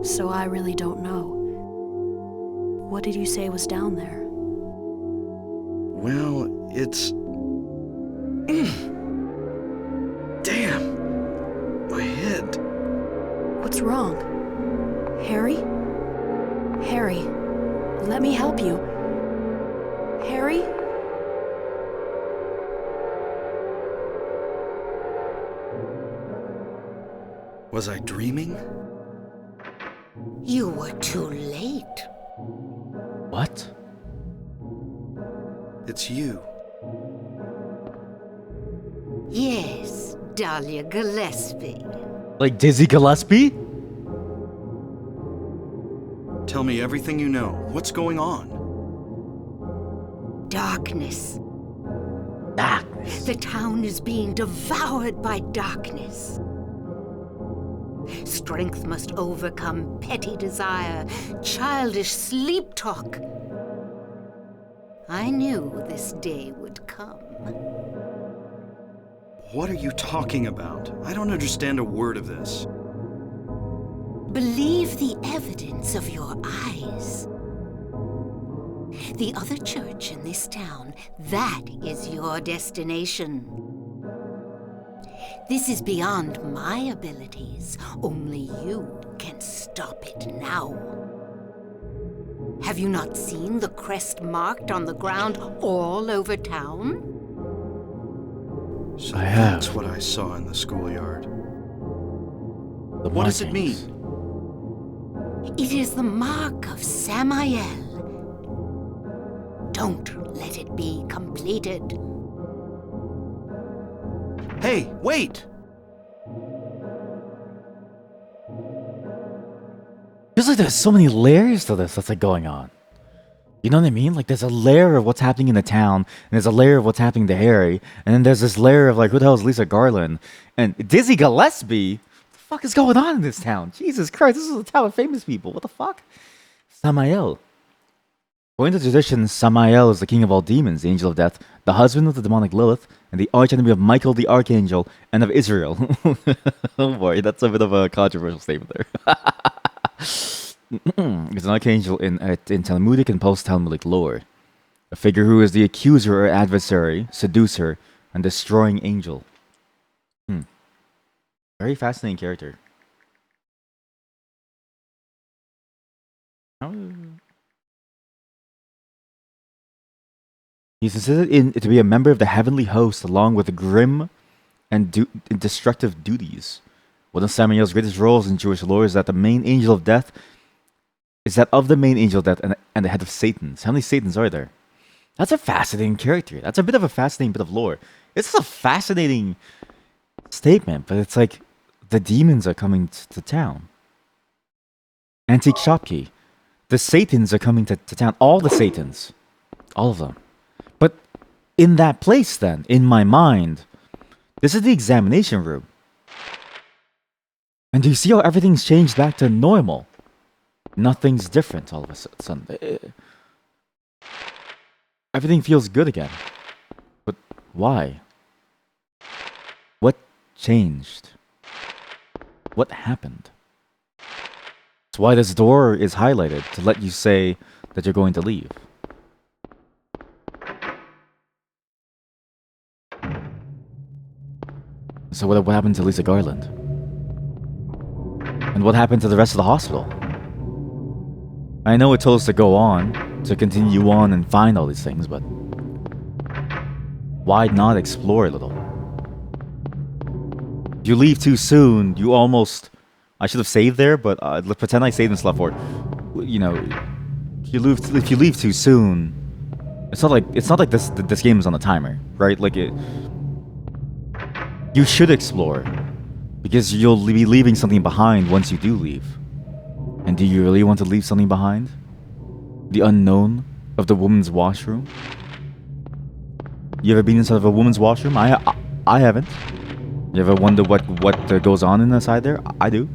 So I really don't know. What did you say was down there? Well, it's... Damn! My head. What's wrong? Harry? Harry, let me help you. Harry? Was I dreaming? You were too late. What? It's you. Yes, Dahlia Gillespie. Like Dizzy Gillespie? Tell me everything you know. What's going on? Darkness. Darkness. The town is being devoured by darkness. Strength must overcome petty desire, childish sleep talk. I knew this day would come. What are you talking about? I don't understand a word of this. Believe the evidence of your eyes. The other church in this town, that is your destination. This is beyond my abilities. Only you can stop it now. Have you not seen the crest marked on the ground all over town? So I have. that's what I saw in the schoolyard. The What does it markings. mean? It is the mark of Samael. Don't let it be completed. Hey, wait! Feels like there's so many layers to this that's like going on. You know what I mean? Like, there's a layer of what's happening in the town, and there's a layer of what's happening to Harry, and then there's this layer of, like, who the hell is Lisa Garland? And Dizzy Gillespie? What the fuck is going on in this town? Jesus Christ, this is a town of famous people. What the fuck? Samael. According to tradition, Samael is the king of all demons, the angel of death, the husband of the demonic Lilith, and the archenemy of Michael the archangel, and of Israel. Oh boy, that's a bit of a controversial statement there. He's an archangel in Talmudic and post-Talmudic lore. A figure who is the accuser or adversary, seducer, and destroying angel. Very fascinating character. He's considered to be a member of the heavenly host, along with grim and destructive duties. One of Samael's greatest roles in Jewish lore is that the main angel of death of the main angel of death and the head of Satans. How many Satans are there? That's a fascinating character. That's a bit of a fascinating bit of lore. It's a fascinating statement, but it's like the demons are coming to town. Antique shopkey. The Satans are coming to town. All the Satans. All of them. But in that place then, in my mind, this is the examination room. And do you see how everything's changed back to normal? Nothing's different all of a sudden. Everything feels good again. But why? What changed? What happened? That's why this door is highlighted, to let you say that you're going to leave. So what happened to Lisa Garland? And what happened to the rest of the hospital? I know it told us to go on, to continue on and find all these things, but why not explore a little? If you leave too soon, you almost... I should have saved there, but pretend I saved in slot 4. You know, if you leave too soon, it's not like this game is on a timer, right? Like you should explore, because you'll be leaving something behind once you do leave. And do you really want to leave something behind? The unknown of the woman's washroom? You ever been inside of a woman's washroom? I haven't. You ever wonder what goes on inside there? I do.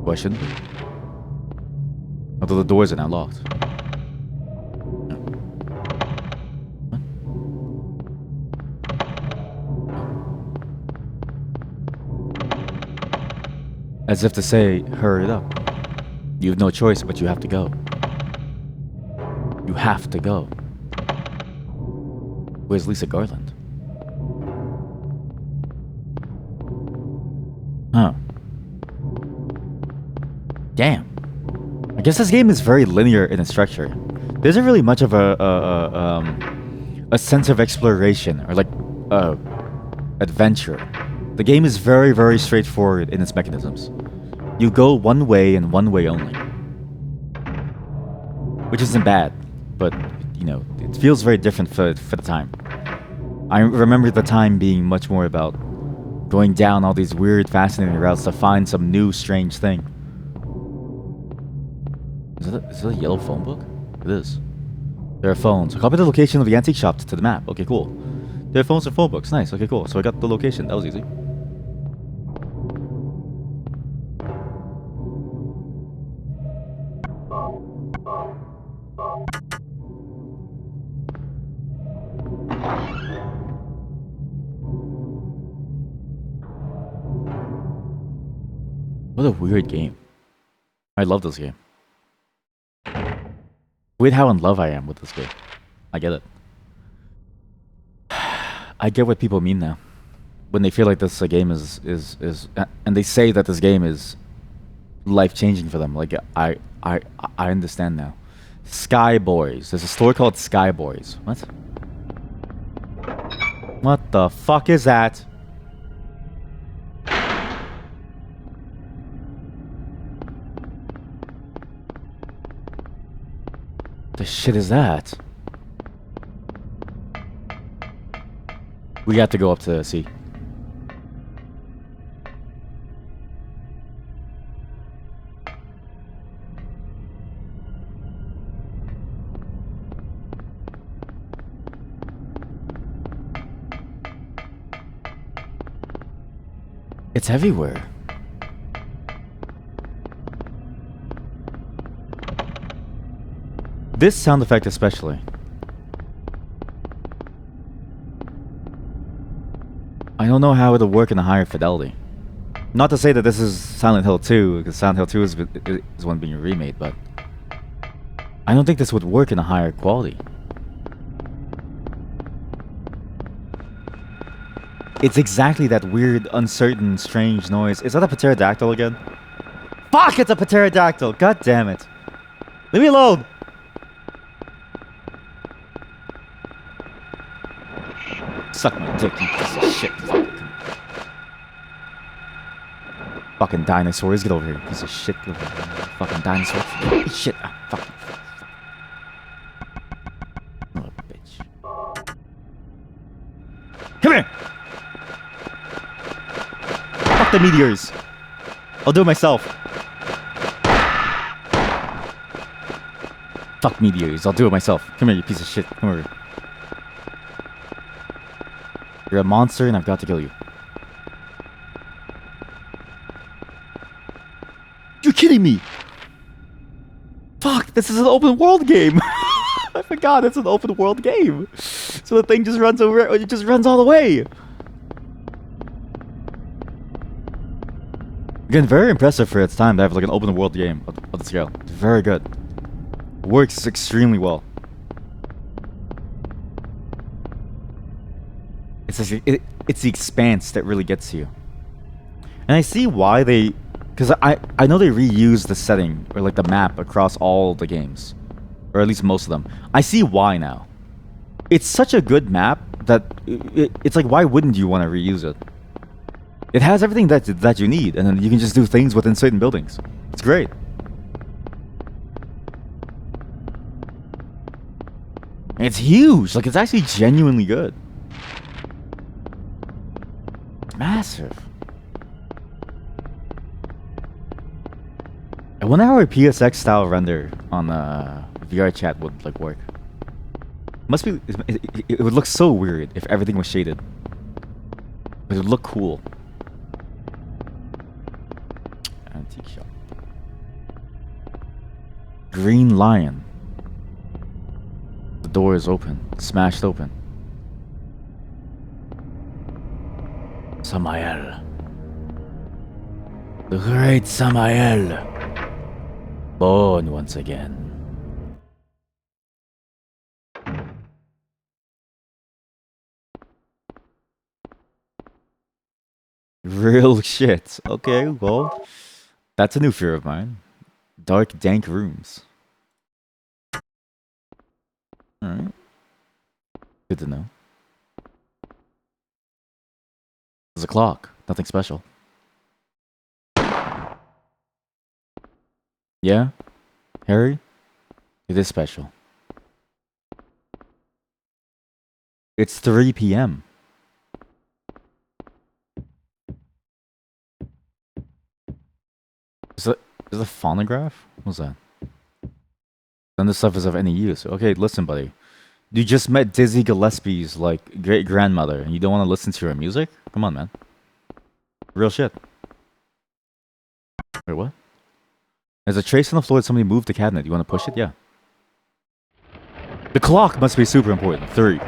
Why shouldn't we? Although the doors are now locked. As if to say, hurry it up. You have no choice, but you have to go. You have to go. Where's Lisa Garland? Huh. Damn. I guess this game is very linear in its structure. There isn't really much of a sense of exploration or like adventure. The game is very, very straightforward in its mechanisms. You go one way and one way only. Which isn't bad, but, you know, it feels very different for the time. I remember the time being much more about going down all these weird, fascinating routes to find some new, strange thing. Is it a yellow phone book? It is. There are phones. Copy the location of the antique shop to the map. Okay, cool. There are phones and phone books. Nice. Okay, cool. So I got the location. That was easy. What a weird game. I love this game. Weird how in love I am with this game. I get it. I get what people mean now. When they feel like this game is and they say that this game is life-changing for them. Like, I understand now. Sky Boys. There's a store called Sky Boys. What? What the fuck is that? The shit is that? We have to go up to see. It's everywhere. This sound effect especially. I don't know how it'll work in a higher fidelity. Not to say that this is Silent Hill 2, because Silent Hill 2 is one being remade, but I don't think this would work in a higher quality. It's exactly that weird, uncertain, strange noise. Is that a pterodactyl again? Fuck, it's a pterodactyl! God damn it. Leave me alone! Suck my dick, you piece of shit. Fucking dinosaurs, get over here, piece of shit. Get over here. Fucking dinosaurs. Shit. Fuck. Oh, bitch. Come here! Fuck the meteors. I'll do it myself. Fuck meteors, I'll do it myself. Come here, you piece of shit. Come over here. You're a monster and I've got to kill you. You're kidding me! Fuck, this is an open world game! I forgot it's an open world game! So the thing just runs over, it just runs all the way! Again, very impressive for its time to have like an open world game of the scale. It's very good. Works extremely well. It's the expanse that really gets you. And I see why they... Because I know they reuse the setting, or like the map, across all the games. Or at least most of them. I see why now. It's such a good map that... It's like, why wouldn't you want to reuse it? It has everything that you need, and then you can just do things within certain buildings. It's great. And it's huge! Like, it's actually genuinely good. Massive. I wonder how a PSX style render on VR chat would like work. Must be. It would look so weird if everything was shaded. It would look cool. Antique shop. Green Lion. The door is open. Smashed open. Samael. The great Samael. Born once again. Real shit. Okay, well, that's a new fear of mine. Dark, dank rooms. Alright. Good to know. There's a clock. Nothing special. Yeah? Harry? It is special. It's 3 p.m. Is it a phonograph? What's that? None of this stuff is of any use. Okay, listen, buddy. You just met Dizzy Gillespie's, like, great-grandmother, and you don't want to listen to her music? Come on, man. Real shit. Wait, what? There's a trace on the floor that somebody moved the cabinet. You want to push it? Yeah. The clock must be super important. 3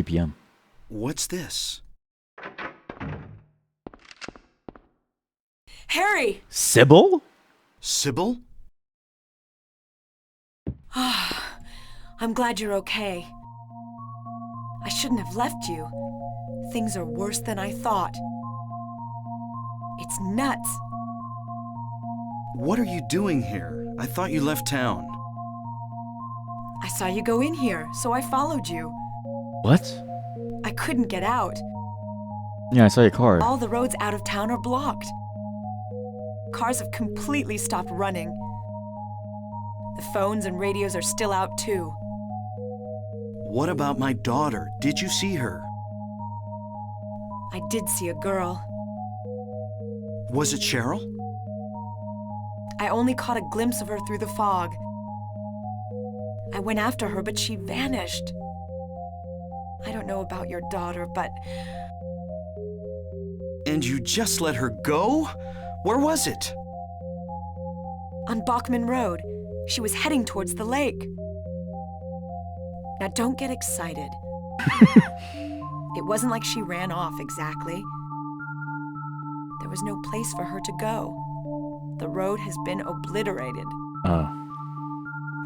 p.m. What's this? Harry! Sybil? Sybil? I'm glad you're okay. I shouldn't have left you. Things are worse than I thought. It's nuts. What are you doing here? I thought you left town. I saw you go in here, so I followed you. What? I couldn't get out. Yeah, I saw your car. All the roads out of town are blocked. Cars have completely stopped running. The phones and radios are still out too. What about my daughter? Did you see her? I did see a girl. Was it Cheryl? I only caught a glimpse of her through the fog. I went after her, but she vanished. I don't know about your daughter, but And you just let her go? Where was it? On Bachman Road. She was heading towards the lake. Now don't get excited. It wasn't like she ran off exactly. There was no place for her to go. The road has been obliterated. Oh.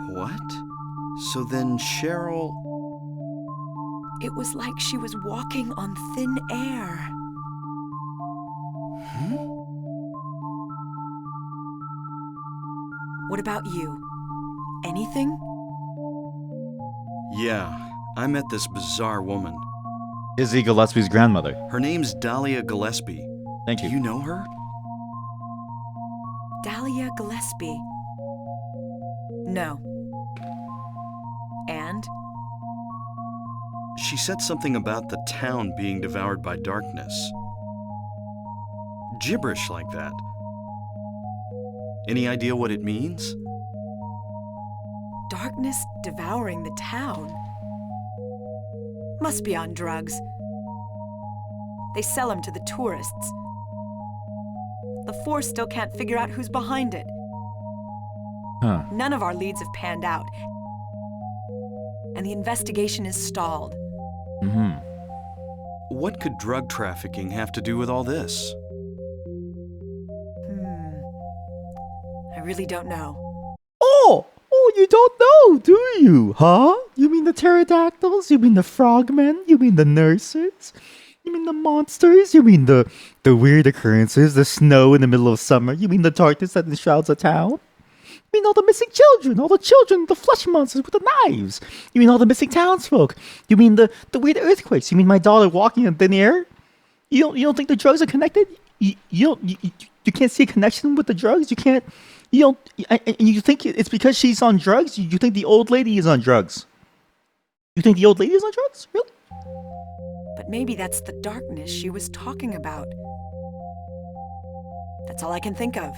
What? So then Cheryl... It was like she was walking on thin air. What about you? Anything? Yeah, I met this bizarre woman. Izzy Gillespie's grandmother. Her name's Dahlia Gillespie. Thank Do you. you know her? Dahlia Gillespie. No. And? She said something about the town being devoured by darkness. Gibberish like that. Any idea what it means? Darkness devouring the town. Must be on drugs. They sell them to the tourists. The Force still can't figure out who's behind it. Huh. None of our leads have panned out. And the investigation is stalled. Mm-hmm. What could drug trafficking have to do with all this? I really don't know. Oh, you don't know, do you? Huh? You mean the pterodactyls? You mean the frogmen? You mean the nurses? You mean the monsters? You mean the weird occurrences, the snow in the middle of summer? You mean the darkness that enshrouds a town? You mean all the missing children, the flesh monsters with the knives? You mean all the missing townsfolk? You mean the weird earthquakes? You mean my daughter walking in thin air? You don't think the drugs are connected? You can't see a connection with the drugs? You think it's because she's on drugs? You think the old lady is on drugs? You think the old lady is on drugs? Really? But maybe that's the darkness she was talking about. That's all I can think of.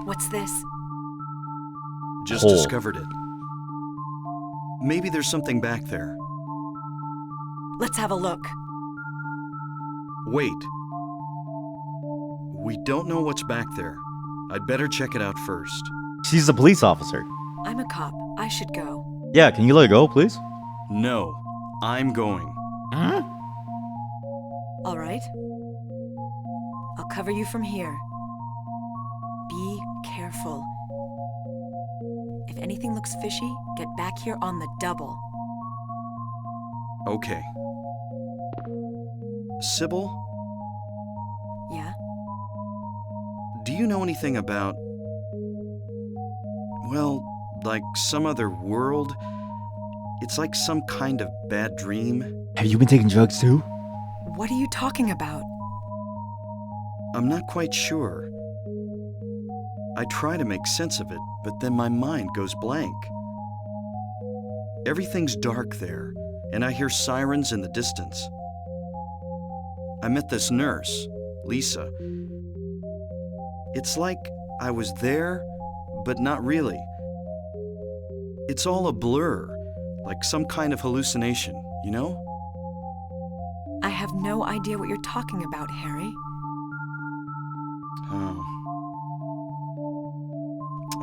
What's this? Just Hole. discovered it. Maybe there's something back there. Let's have a look. Wait. We don't know what's back there. I'd better check it out first. She's a police officer. I'm a cop. I should go. Yeah, can you let her go, please? No, I'm going. Huh? All right. I'll cover you from here. Be careful. If anything looks fishy, get back here on the double. Okay. Sybil, Yeah? do you know anything about... well, like some other world? It's like some kind of bad dream. Have you been taking drugs too? What are you talking about? I'm not quite sure. I try to make sense of it, but then my mind goes blank. Everything's dark there, and I hear sirens in the distance. I met this nurse, Lisa. It's like I was there, but not really. It's all a blur, like some kind of hallucination, you know? I have no idea what you're talking about, Harry. Oh.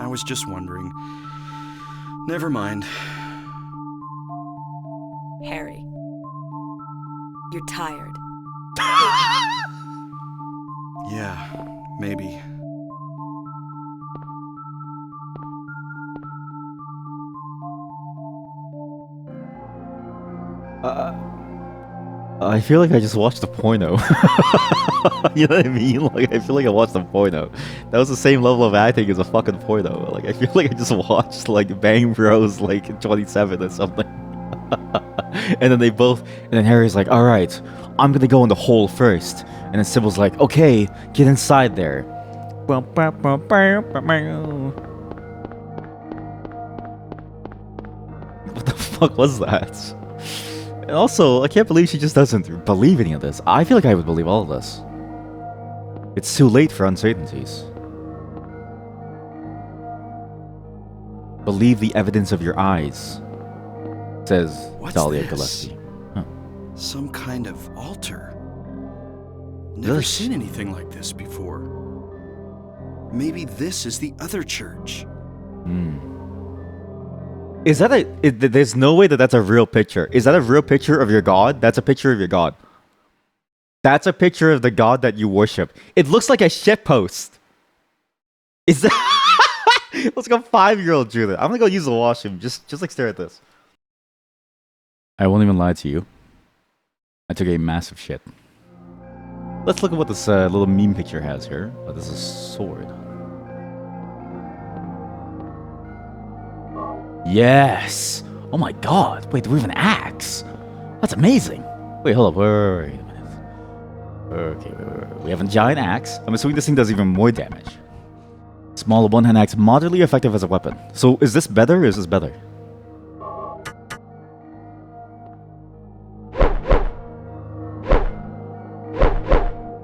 I was just wondering. Never mind. Harry. You're tired. Yeah, maybe. I feel like I just watched a porno. You know what I mean? Like, I feel like I watched a porno. That was the same level of acting as a fucking porno. Like, I feel like I just watched, like, Bang Bros, like, 27 or something. And then and then Harry's like, alright, I'm gonna go in the hole first. And then Sybil's like, okay, get inside there. What the fuck was that? And also, I can't believe she just doesn't believe any of this. I feel like I would believe all of this. It's too late for uncertainties. Believe the evidence of your eyes, says What's Dahlia this? Gillespie. Huh. Some kind of altar. Never This- seen anything like this before. Maybe this is the other church. Is that there's no way that that's a real picture. Is that a real picture of your god? That's a picture of your god. That's a picture of the god that you worship. It looks like a shitpost. Is that... Let's go 5-year-old drew that. I'm gonna go use the washroom. Just like stare at this. I won't even lie to you. I took a massive shit. Let's look at what this little meme picture has here. Oh, this is a sword. Yes! Oh my god! Wait, do we have an axe? That's amazing! Wait, hold up. Wait a minute. Okay, wait. We have a giant axe. I'm assuming this thing does even more damage. Small one-hand axe, moderately effective as a weapon. So is this better or is this better?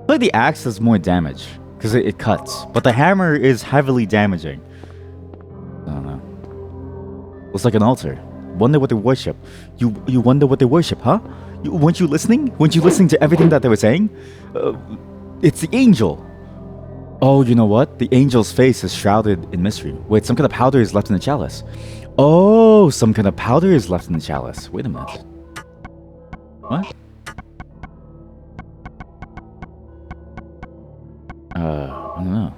I feel like the axe does more damage because it cuts, but the hammer is heavily damaging. I don't know. Looks like an altar. Wonder what they worship. You wonder what they worship, huh? Weren't you listening? Weren't you listening to everything that they were saying? It's the angel. Oh, you know what? The angel's face is shrouded in mystery. Wait, some kind of powder is left in the chalice. Oh, some kind of powder is left in the chalice. Wait a minute. What? I don't know.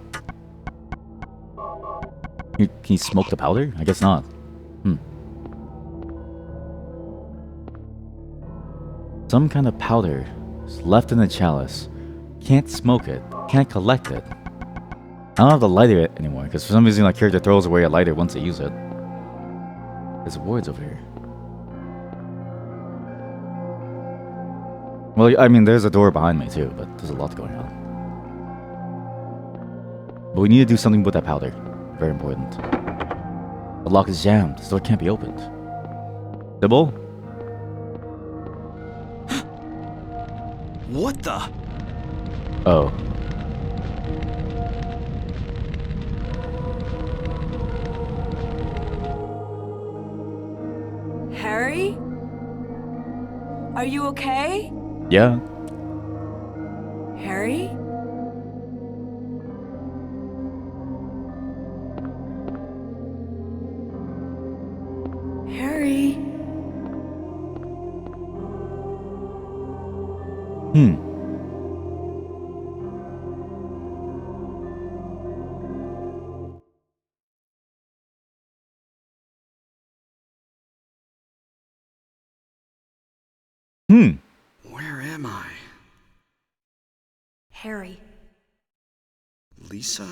Can you smoke the powder? I guess not. Some kind of powder is left in the chalice. Can't smoke it. Can't collect it. I don't have to light it anymore because for some reason my character throws away a lighter once they use it. There's words over here. Well, I mean, there's a door behind me too, but there's a lot going on. But we need to do something with that powder. Very important. The lock is jammed. This door can't be opened. Sybil? What the? Oh. Harry? Are you okay? Yeah. Harry? Harry? Where am I? Harry, Lisa?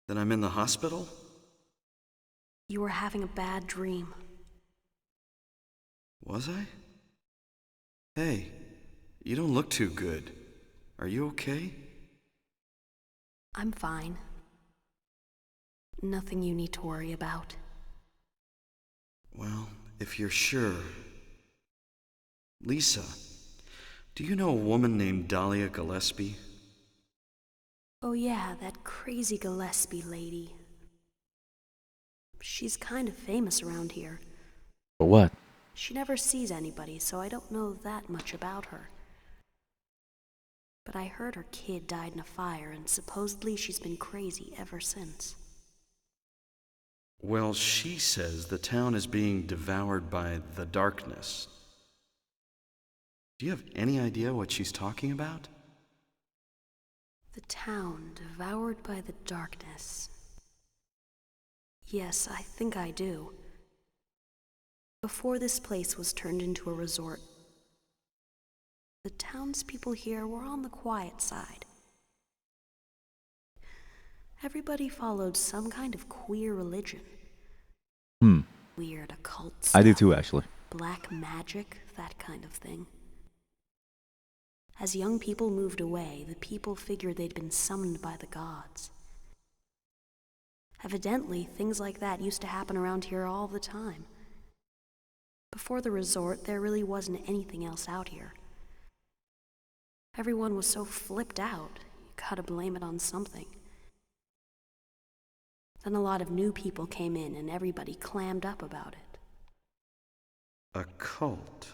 Then I'm in the hospital? you were having a bad dream. Was I? Hey, you don't look too good. Are you okay? I'm fine. Nothing you need to worry about. Well, if you're sure. Lisa, do you know a woman named Dahlia Gillespie? Oh yeah, that crazy Gillespie lady. She's kind of famous around here. For what? She never sees anybody, so I don't know that much about her. But I heard her kid died in a fire, and supposedly she's been crazy ever since. Well, she says the town is being devoured by the darkness. Do you have any idea what she's talking about? The town devoured by the darkness. Yes, I think I do. Before this place was turned into a resort, the townspeople here were on the quiet side. Everybody followed some kind of queer religion. Weird occult stuff. I do too, actually. Black magic, that kind of thing. As young people moved away, the people figured they'd been summoned by the gods. Evidently, things like that used to happen around here all the time. Before the resort, there really wasn't anything else out here. Everyone was so flipped out, you gotta blame it on something. Then a lot of new people came in and everybody clammed up about it. A cult.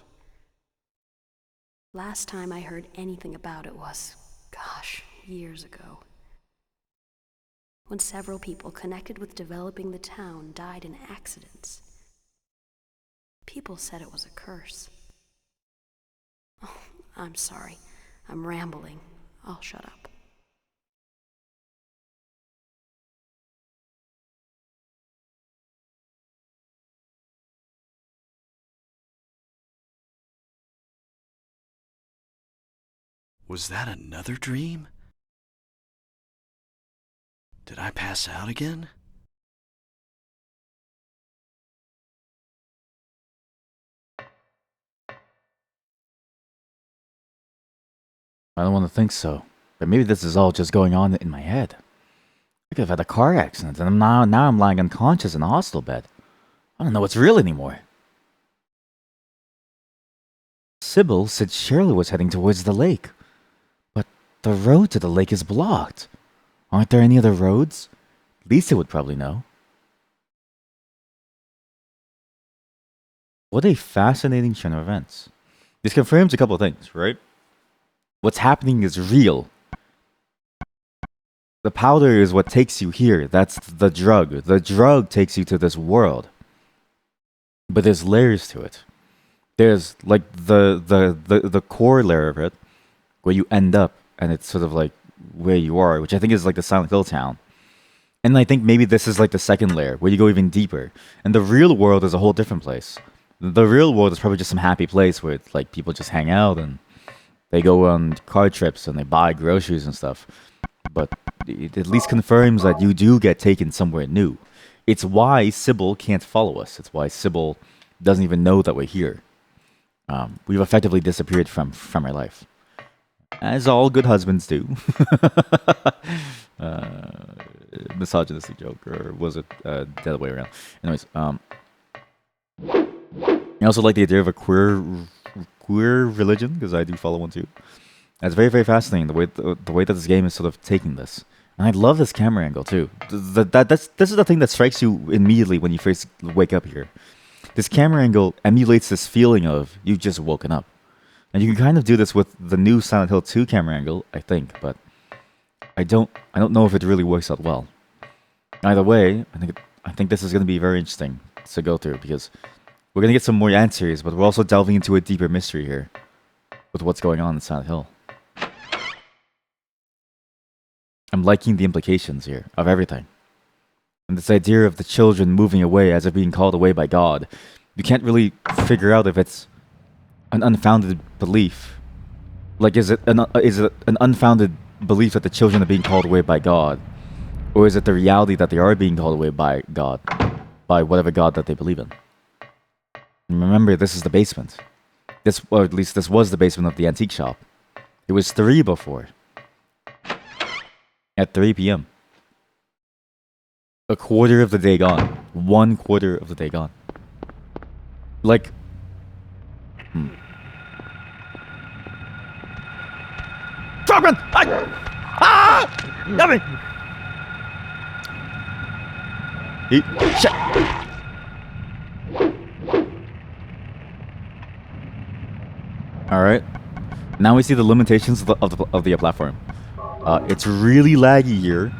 Last time I heard anything about it was, gosh, years ago. When several people connected with developing the town died in accidents. People said it was a curse. Oh, I'm sorry. I'm rambling. I'll shut up. Was that another dream? Did I pass out again? I don't want to think so, but maybe this is all just going on in my head. I could have had a car accident, and now I'm lying unconscious in a hospital bed. I don't know what's real anymore. Sybil said Shirley was heading towards the lake, but the road to the lake is blocked. Aren't there any other roads? Lisa would probably know. What a fascinating chain of events. This confirms a couple of things, right? What's happening is real. The powder is what takes you here. That's the drug. The drug takes you to this world. But there's layers to it. There's like the core layer of it, where you end up, and it's sort of like where you are, which I think is like the Silent Hill town. And I think maybe this is like the second layer, where you go even deeper. And the real world is a whole different place. The real world is probably just some happy place where like people just hang out and they go on car trips and they buy groceries and stuff. But it at least confirms that you do get taken somewhere new. It's why Sybil can't follow us. It's why Sybil doesn't even know that we're here. We've effectively disappeared from her life. As all good husbands do. Misogynistic joke, or was it the other way around? Anyways, I also like the idea of a queer religion, because I do follow one too. It's very, very fascinating the way that this game is sort of taking this, and I love this camera angle too. This is the thing that strikes you immediately when you first wake up here. This camera angle emulates this feeling of you've just woken up, and you can kind of do this with the new Silent Hill 2 camera angle, I think, but I don't know if it really works out well. Either way, I think this is going to be very interesting to go through, because we're going to get some more answers, but we're also delving into a deeper mystery here with what's going on in Silent Hill. I'm liking the implications here of everything. And this idea of the children moving away as if being called away by God. You can't really figure out if it's an unfounded belief. Like, is it an unfounded belief that the children are being called away by God? Or is it the reality that they are being called away by God? By whatever God that they believe in? And remember, this is the basement. Or at least this was the basement of the antique shop. It was 3 before. At 3 p.m. A quarter of the day gone. 1 quarter of the day gone. Like... Frogman! Got me! Shit! Alright. Now we see the limitations of the platform. It's really laggy here,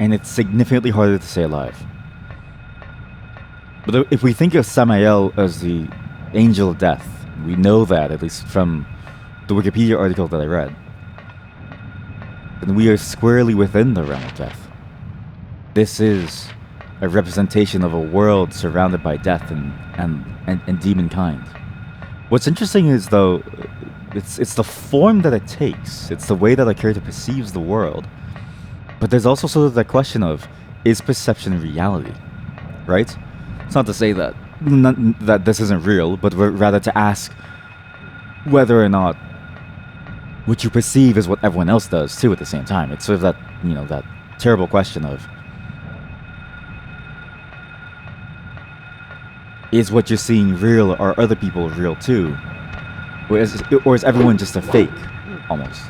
and it's significantly harder to stay alive. But if we think of Samael as the angel of death, we know that, at least from the Wikipedia article that I read, then we are squarely within the realm of death. This is a representation of a world surrounded by death and demon kind. What's interesting is, though, it's the form that it takes. It's the way that a character perceives the world. But there's also sort of that question of, is perception reality? Right? It's not to say that that this isn't real, but rather to ask whether or not what you perceive is what everyone else does too at the same time. It's sort of that, that terrible question of, is what you're seeing real, or are other people real too? Or is everyone just a fake, almost?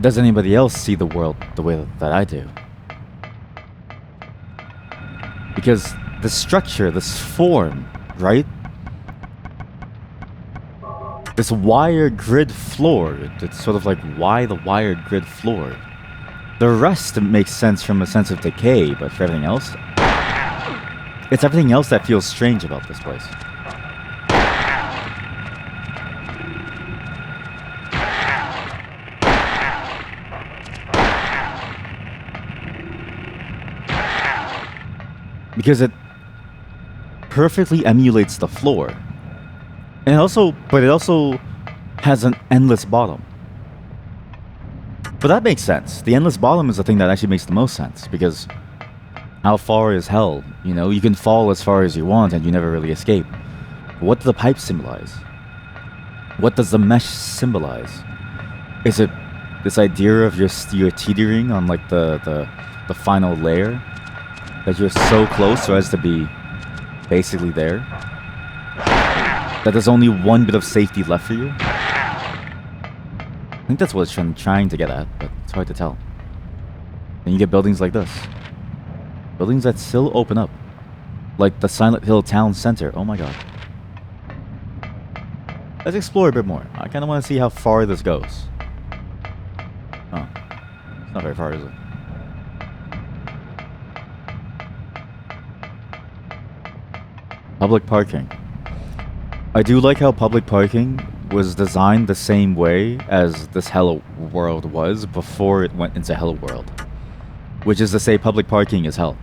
Does anybody else see the world the way that I do? Because the structure, this form, right? This wire grid floor, it's sort of like, why the wire grid floor? The rest makes sense from a sense of decay, but for everything else, it's everything else that feels strange about this place. Because it perfectly emulates the floor. And it also has an endless bottom. But that makes sense. The endless bottom is the thing that actually makes the most sense, because how far is hell? You know, you can fall as far as you want and you never really escape. What do the pipes symbolize? What does the mesh symbolize? Is it this idea of you're teetering on like the final layer? That you're so close so as to be basically there? That there's only one bit of safety left for you? I think that's what it's trying to get at, but it's hard to tell. Then you get buildings like this. Buildings that still open up. Like the Silent Hill Town Center. Oh my god. Let's explore a bit more. I kind of want to see how far this goes. Oh. It's not very far, is it? Public parking. I do like how public parking was designed the same way as this Hello World was before it went into Hello World. Which is to say public parking is hell.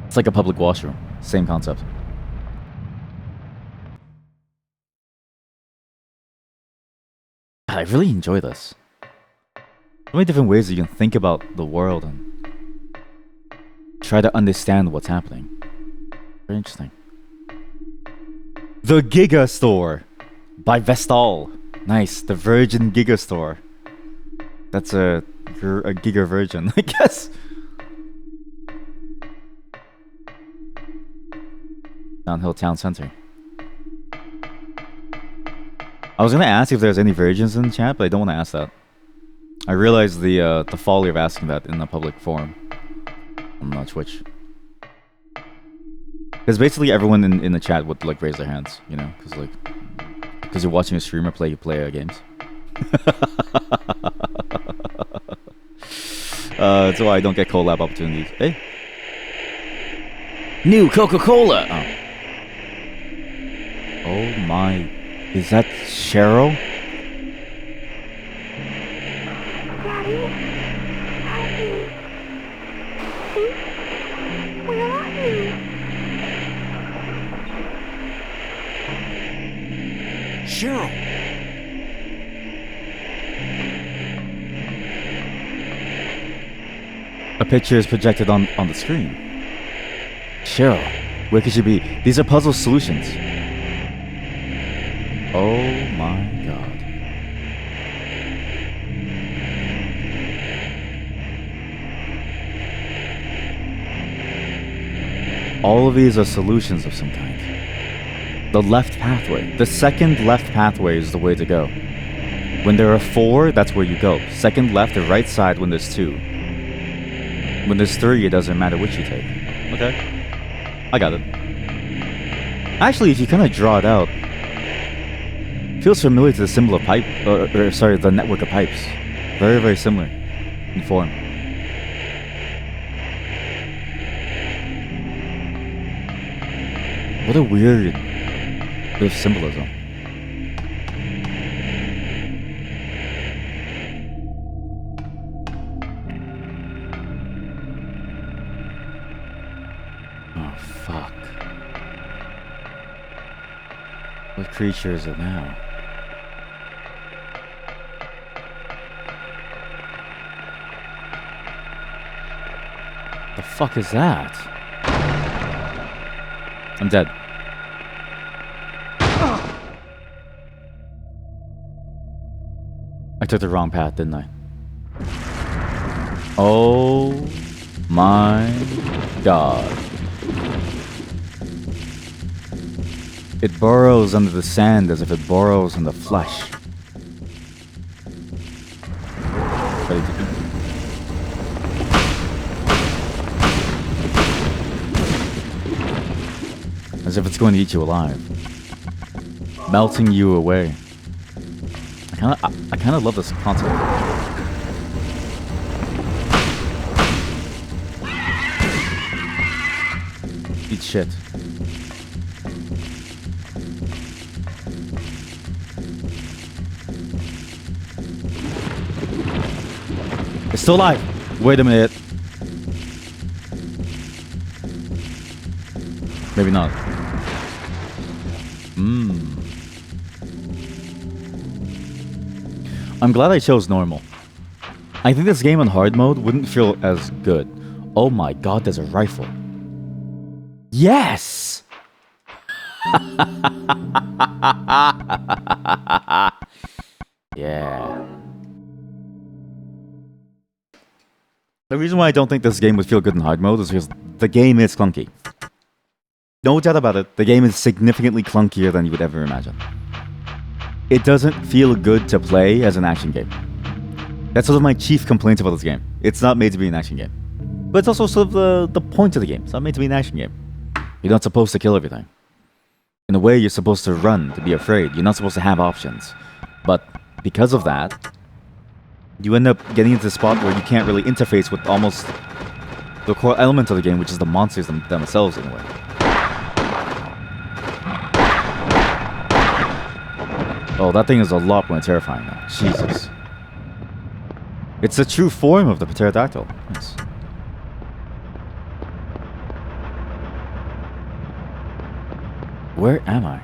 It's like a public washroom. Same concept. I really enjoy this. So many different ways that you can think about the world and try to understand what's happening. Very interesting. The Giga Store by Vestal. Nice, the Virgin Giga Store. That's a Giga Virgin, I guess. Downhill Town Center. I was gonna ask if there's any virgins in the chat, but I don't want to ask that. I realized the folly of asking that in a public forum on Twitch. Because basically everyone in the chat would like raise their hands, you know, because you're watching a streamer play games. That's why I don't get collab opportunities. Hey, new Coca-Cola. Oh my, is that Cheryl? Cheryl! A picture is projected on the screen. Cheryl, where could she be? These are puzzle solutions. Oh my god. All of these are solutions of some kind. The left pathway. The second left pathway is the way to go. When there are 4, that's where you go. Second left or right side when there's 2. When there's 3, it doesn't matter which you take. Okay. I got it. Actually, if you kind of draw it out, it feels familiar to the symbol of pipe, sorry, the network of pipes. Very, very similar in form. What a weird bit of symbolism. Oh, fuck. What creature is it now? The fuck is that? I'm dead. I took the wrong path, didn't I? Oh My God. It burrows under the sand as if it burrows in the flesh. Ready to eat. As if it's going to eat you alive. Melting you away. I kinda love this concept. Eat shit. It's still alive. Wait a minute. Maybe not. I'm glad I chose normal. I think this game on hard mode wouldn't feel as good. Oh my god, there's a rifle. Yes! Yeah. The reason why I don't think this game would feel good in hard mode is because the game is clunky. No doubt about it, the game is significantly clunkier than you would ever imagine. It doesn't feel good to play as an action game. That's sort of my chief complaint about this game. It's not made to be an action game. But it's also sort of the point of the game. It's not made to be an action game. You're not supposed to kill everything. In a way, you're supposed to run, to be afraid. You're not supposed to have options. But because of that, you end up getting into a spot where you can't really interface with almost the core element of the game, which is the monsters themselves in a way. Oh, that thing is a lot more terrifying now. Jesus. It's a true form of the pterodactyl. Yes. Where am I?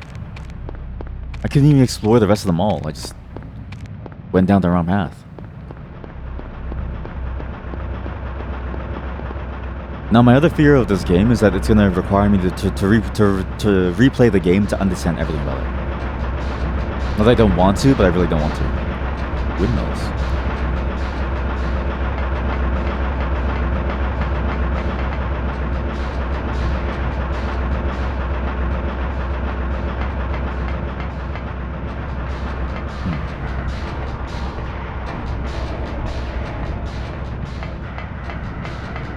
I couldn't even explore the rest of the mall. I just went down the wrong path. Now, my other fear of this game is that it's going to require me to replay the game to understand everything about it. Not that I don't want to, but I really don't want to. Windmills.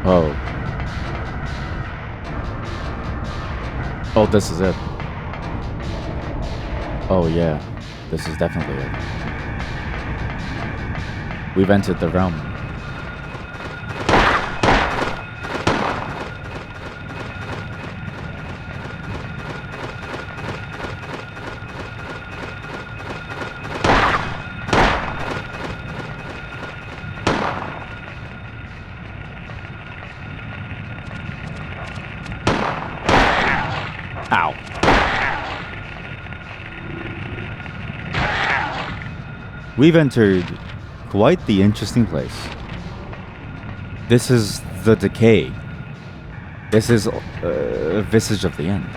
Oh. Oh, this is it. Oh, yeah. This is definitely it. We've entered the realm. Ow. We've entered quite the interesting place. This is the decay. This is a visage of the end.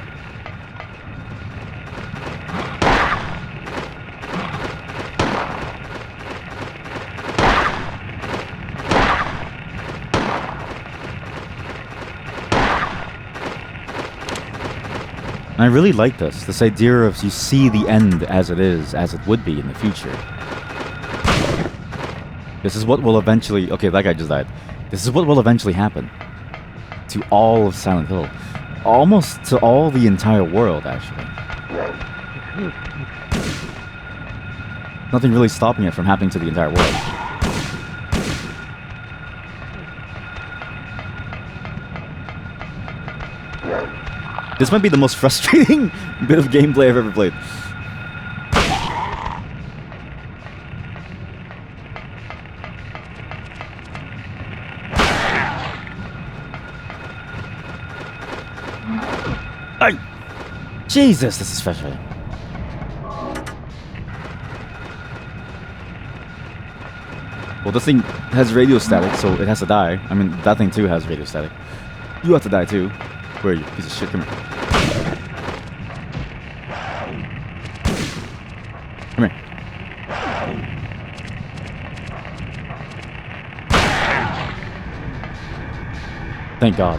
And I really like this idea of you see the end as it is, as it would be in the future. This is what will eventually... Okay, that guy just died. This is what will eventually happen to all of Silent Hill. Almost to all the entire world, actually. Nothing really stopping it from happening to the entire world. This might be the most frustrating bit of gameplay I've ever played. Ay! Jesus, this is frustrating. Well, this thing has radio static, so it has to die. I mean, that thing too has radio static. You have to die too. Where are you, piece of shit? Come here. Come here. Thank God.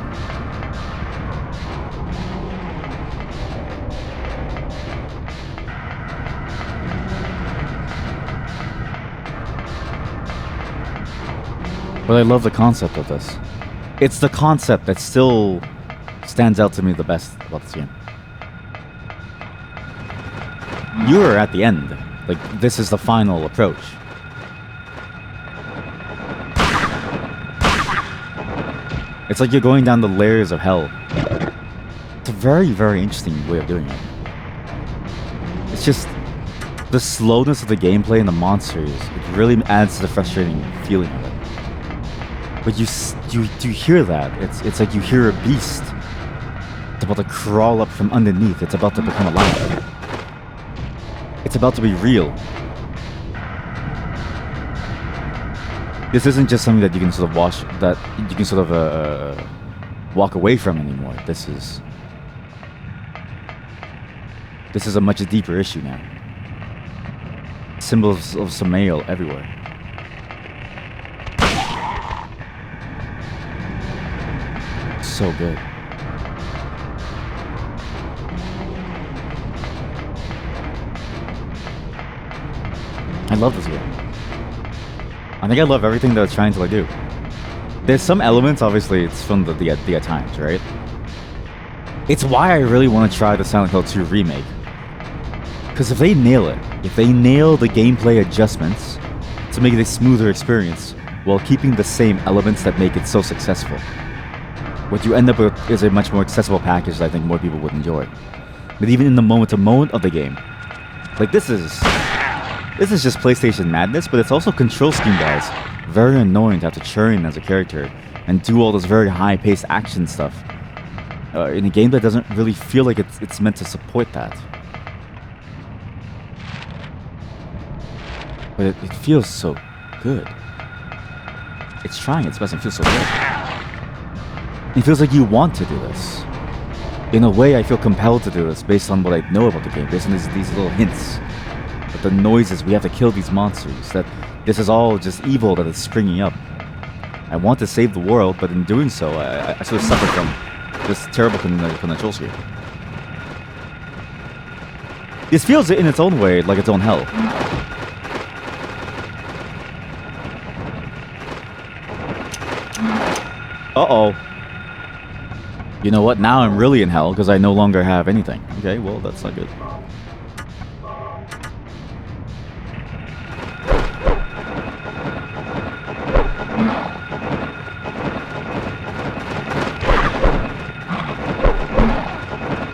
But I love the concept of this. It's the concept that still stands out to me the best about this game. You are at the end. Like, this is the final approach. It's like you're going down the layers of hell. It's a very, very interesting way of doing it. It's just the slowness of the gameplay and the monsters. It really adds to the frustrating feeling of it. But you hear that? It's like you hear a beast. It's about to crawl up from underneath. It's about to become alive. It's about to be real. This isn't just something that you can sort of walk away from anymore. This is a much deeper issue now. Symbols of Samael everywhere. So good. I love this game. I think I love everything that it's trying to do. There's some elements, obviously, it's from the at times, right? It's why I really want to try the Silent Hill 2 remake. Because if they nail it, if they nail the gameplay adjustments to make it a smoother experience while keeping the same elements that make it so successful, what you end up with is a much more accessible package that I think more people would enjoy. But even in the moment-to-moment of the game, like this is just PlayStation madness, but it's also control scheme-wise very annoying to have to churn as a character and do all this very high-paced action stuff in a game that doesn't really feel like it's meant to support that. But it feels so good. It's trying its best and feels so good. It feels like you want to do this. In a way, I feel compelled to do this based on what I know about the game, based on these little hints. That the noises, we have to kill these monsters, that this is all just evil that is springing up. I want to save the world, but in doing so, I sort of suffer from this terrible controls here. This feels in its own way like its own hell. Uh-oh. You know what? Now I'm really in hell because I no longer have anything. Okay, well, that's not good.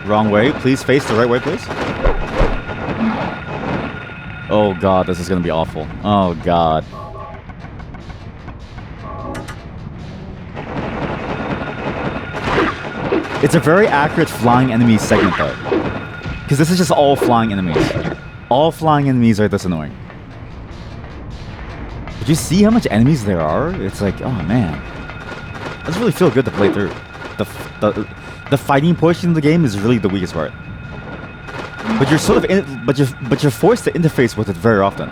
Wrong way. Please face the right way, please. Oh god, this is gonna be awful. Oh god. It's a very accurate flying enemy segment though. Because this is just all flying enemies. All flying enemies are this annoying. Did you see how much enemies there are? It's like, oh man. It doesn't really feel good to play through. The fighting portion of the game is really the weakest part. But you're sort of but you're forced to interface with it very often.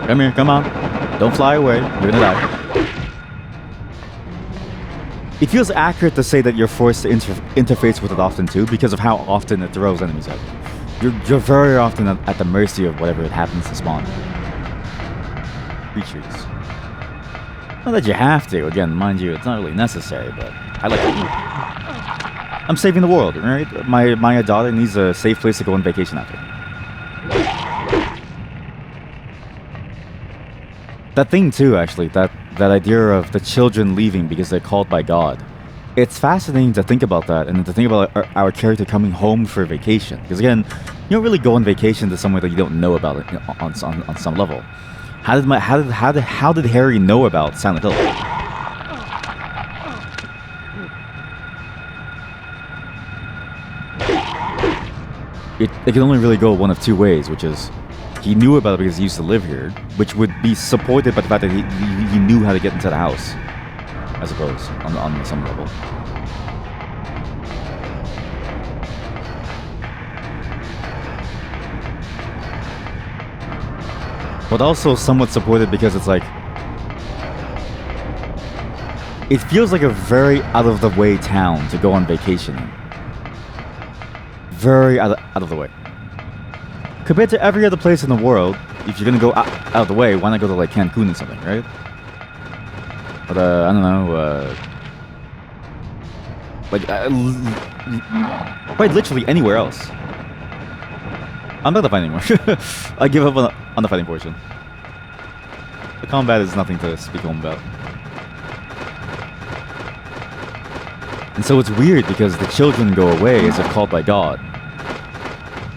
Come here, come on. Don't fly away. You're gonna die. It feels accurate to say that you're forced to interface with it often too, because of how often it throws enemies at you. You're very often at the mercy of whatever it happens to spawn. Creatures. Not that you have to. Again, mind you, it's not really necessary, but I like it. I'm saving the world, right? My daughter needs a safe place to go on vacation after. That thing too, actually, that idea of the children leaving because they're called by God. It's fascinating to think about that, and to think about our character coming home for vacation. Because again, you don't really go on vacation to somewhere that you don't know about it on some level. How did Harry know about Silent Hill? It can only really go one of two ways, which is he knew about it because he used to live here, which would be supported by the fact that he knew how to get into the house, I suppose, on some level. but also somewhat supported because it's like it feels like a very out of the way town to go on vacation in. Very out of the way. Compared to every other place in the world, if you're gonna go out of the way, why not go to like Cancun or something, right? But I don't know, quite literally anywhere else. I'm not gonna fight anymore. I give up on the fighting portion. The combat is nothing to speak home about. And so it's weird because the children go away as if called by God.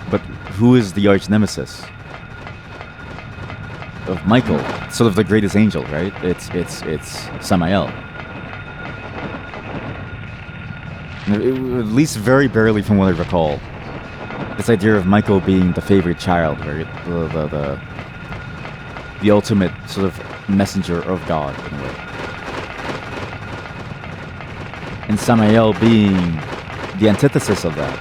But who is the arch nemesis of Michael? Sort of the greatest angel, right? It's Samael. At least very barely from what I recall. This idea of Michael being the favorite child, right? The ultimate sort of messenger of God, in a way. And Samael being the antithesis of that.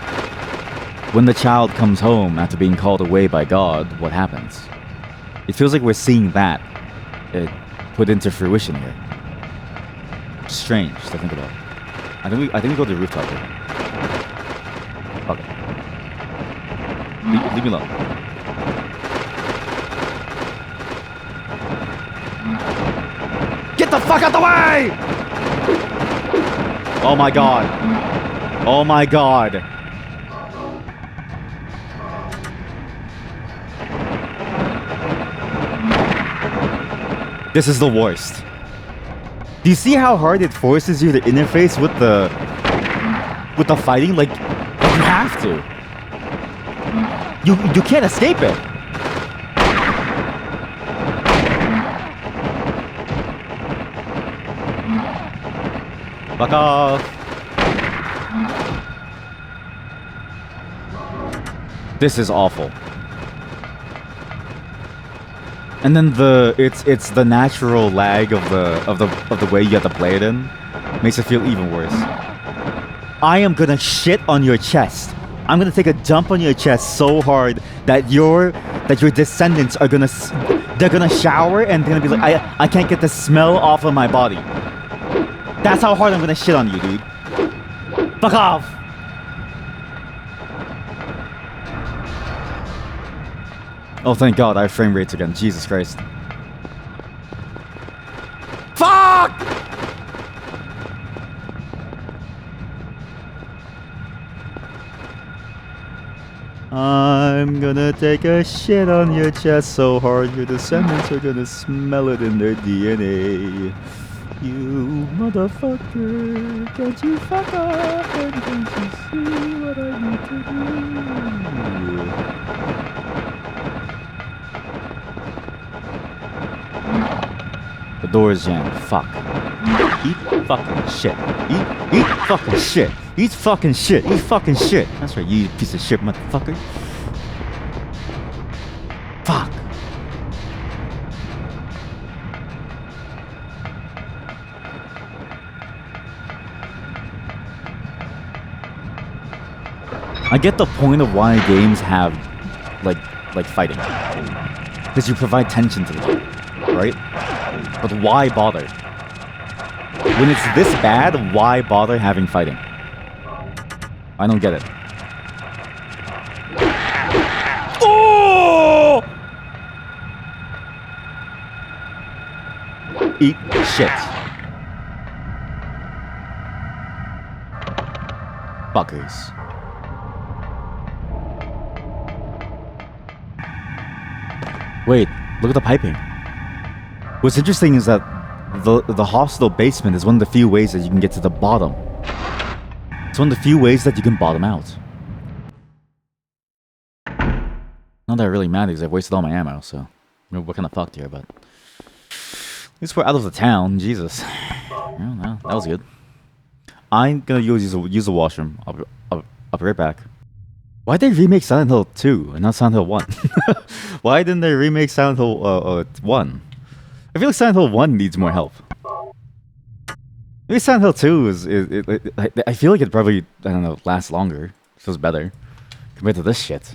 When the child comes home after being called away by God, what happens? It feels like we're seeing that put into fruition here. Strange to think about. I think we go to the rooftop here. Okay. Leave me alone. Get the fuck out the way! Oh my god. Oh my god. This is the worst. Do you see how hard it forces you to interface with the fighting? Like you have to. You can't escape it. Fuck off. This is awful. And then it's the natural lag of the way you have to play it in makes it feel even worse. I am gonna shit on your chest. I'm gonna take a dump on your chest so hard that your descendants are gonna shower and they're gonna be like, I can't get the smell off of my body. That's how hard I'm gonna shit on you, dude. Fuck off. Oh, thank God, I have frame rates again. Jesus Christ. Fuck! I'm gonna take a shit on your chest so hard your descendants are gonna smell it in their DNA. You motherfucker, can't you fuck off and can't you see what I need to do? The door is jammed. Fuck. Eat fucking shit. Eat fucking shit. Eat fucking shit. Eat fucking shit. That's right, you piece of shit, motherfucker. Fuck. I get the point of why games have like fighting. Because you provide tension to the game, right? But why bother? When it's this bad, why bother having fighting? I don't get it. Oh! Eat shit. Fuckers. Wait, look at the piping. What's interesting is that the hostel basement is one of the few ways that you can get to the bottom. It's one of the few ways that you can bottom out. Not that it really matters, I've wasted all my ammo, so we're kind of fucked here, but at least we're out of the town, Jesus. Well, no, that was good. I'm gonna use the washroom. I'll be right back. Why'd they remake Silent Hill 2 and not Silent Hill 1? Why didn't they remake Silent Hill 1? I feel like Silent Hill 1 needs more help. Maybe Silent Hill 2 I feel like it probably, I don't know, lasts longer. Feels better. Compared to this shit.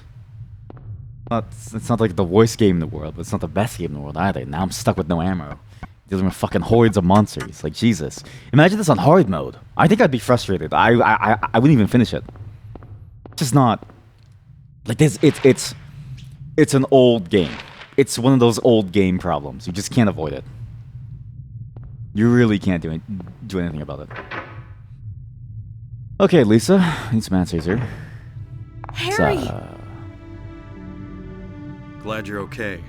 It's not like the worst game in the world, but it's not the best game in the world either. Now I'm stuck with no ammo. Dealing with fucking hordes of monsters. Like, Jesus. Imagine this on hard mode. I think I'd be frustrated. I wouldn't even finish it. It's just not... Like, this, it's an old game. It's one of those old game problems. You just can't avoid it. You really can't do anything about it. Okay, Lisa. Need some answers here. Harry! Glad you're okay.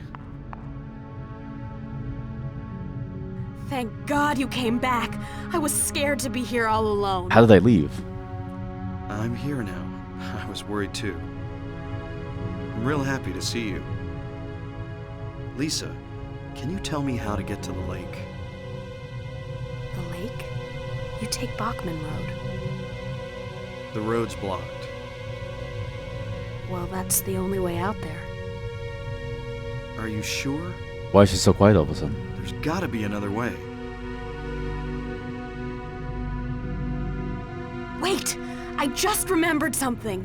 Thank God you came back. I was scared to be here all alone. How did I leave? I'm here now. I was worried too. I'm real happy to see you. Lisa, can you tell me how to get to the lake? The lake? You take Bachman Road. The road's blocked. Well, that's the only way out there. Are you sure? Why is she so quiet all of a sudden? There's gotta be another way. Wait! I just remembered something.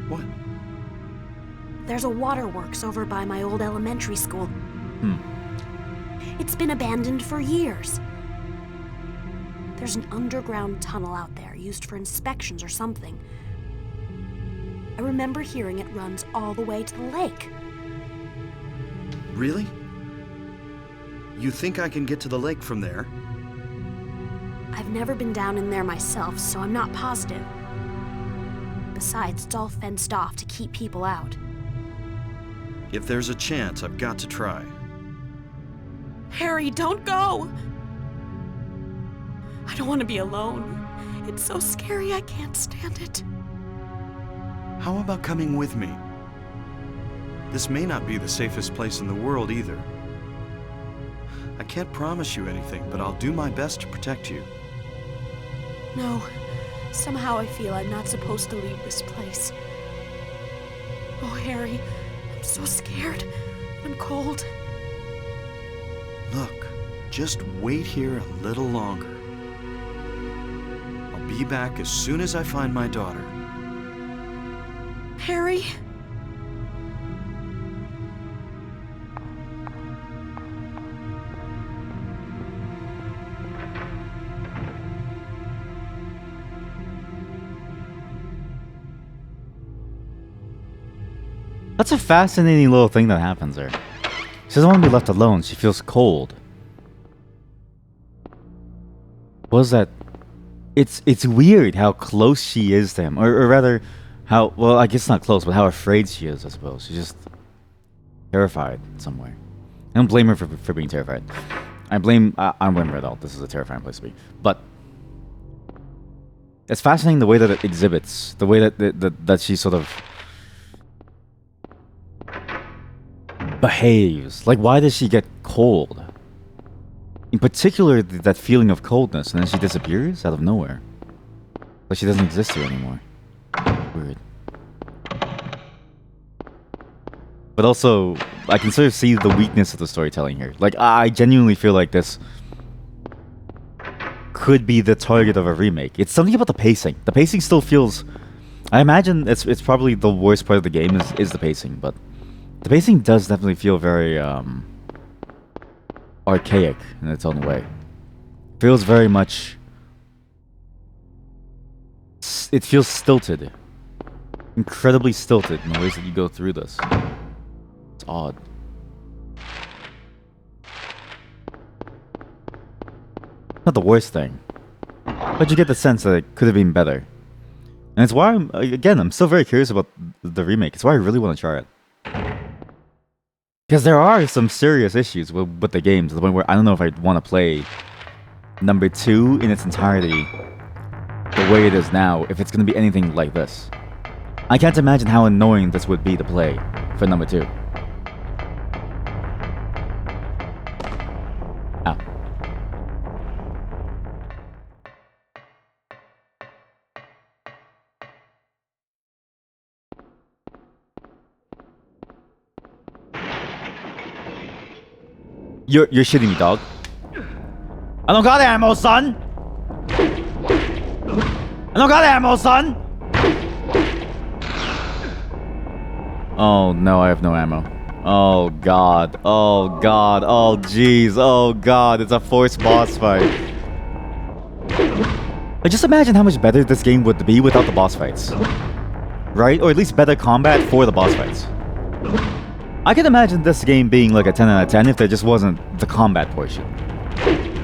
What? There's a waterworks over by my old elementary school. Hmm. It's been abandoned for years. There's an underground tunnel out there used for inspections or something. I remember hearing it runs all the way to the lake. Really? You think I can get to the lake from there? I've never been down in there myself, so I'm not positive. Besides, it's all fenced off to keep people out. If there's a chance, I've got to try. Harry, don't go! I don't want to be alone. It's so scary, I can't stand it. How about coming with me? This may not be the safest place in the world either. I can't promise you anything, but I'll do my best to protect you. No, somehow I feel I'm not supposed to leave this place. Oh, Harry, I'm so scared. I'm cold. Look, just wait here a little longer. I'll be back as soon as I find my daughter. Harry? That's a fascinating little thing that happens there. She doesn't want to be left alone. She feels cold. What is that? It's weird how close she is to him. Or rather, how... Well, I guess not close, but how afraid she is, I suppose. She's just terrified in some way. I don't blame her for being terrified. I blame her at all. This is a terrifying place to be. But it's fascinating the way that it exhibits. The way that she sort of... behaves. Like, why does she get cold? In particular, that feeling of coldness, and then she disappears out of nowhere. Like she doesn't exist here anymore. Weird. But also, I can sort of see the weakness of the storytelling here. Like, I genuinely feel like this could be the target of a remake. It's something about the pacing. The pacing still feels... I imagine it's probably the worst part of the game is the pacing, but the pacing does definitely feel very archaic in its own way. Feels very much... It feels stilted. Incredibly stilted in the ways that you go through this. It's odd. Not the worst thing, but you get the sense that it could have been better. And it's why I'm still very curious about the remake. It's why I really want to try it. Because there are some serious issues with the game, to the point where I don't know if I'd want to play number 2 in its entirety the way it is now, if it's going to be anything like this. I can't imagine how annoying this would be to play for number 2. Ow. You're shitting me, dog. I don't got ammo, son! I don't got ammo, son! Oh no, I have no ammo. Oh god. Oh god. Oh jeez. Oh god. It's a forced boss fight. Like, just imagine how much better this game would be without the boss fights. Right? Or at least better combat for the boss fights. I can imagine this game being like a 10 out of 10 if there just wasn't the combat portion.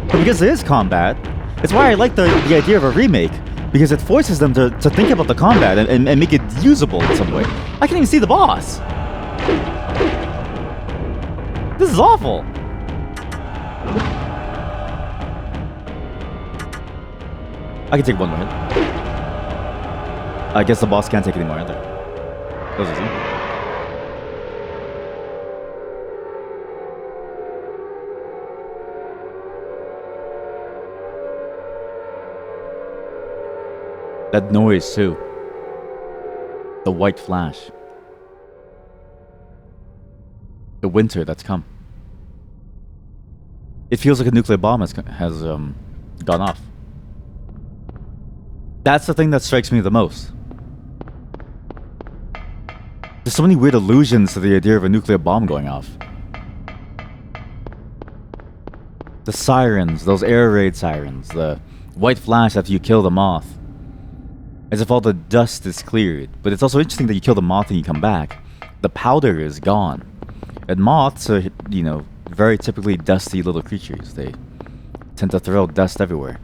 But because there is combat, it's why I like the idea of a remake. Because it forces them to think about the combat and make it usable in some way. I can't even see the boss. This is awful. I can take one more hit. I guess the boss can't take any more either. That was easy. That noise too. The white flash. The winter that's come. It feels like a nuclear bomb has gone off. That's the thing that strikes me the most. There's so many weird allusions to the idea of a nuclear bomb going off. The sirens, those air raid sirens, the white flash after you kill the moth. As if all the dust is cleared. But it's also interesting that you kill the moth and you come back. The powder is gone. And moths are, you know, very typically dusty little creatures. They tend to throw dust everywhere.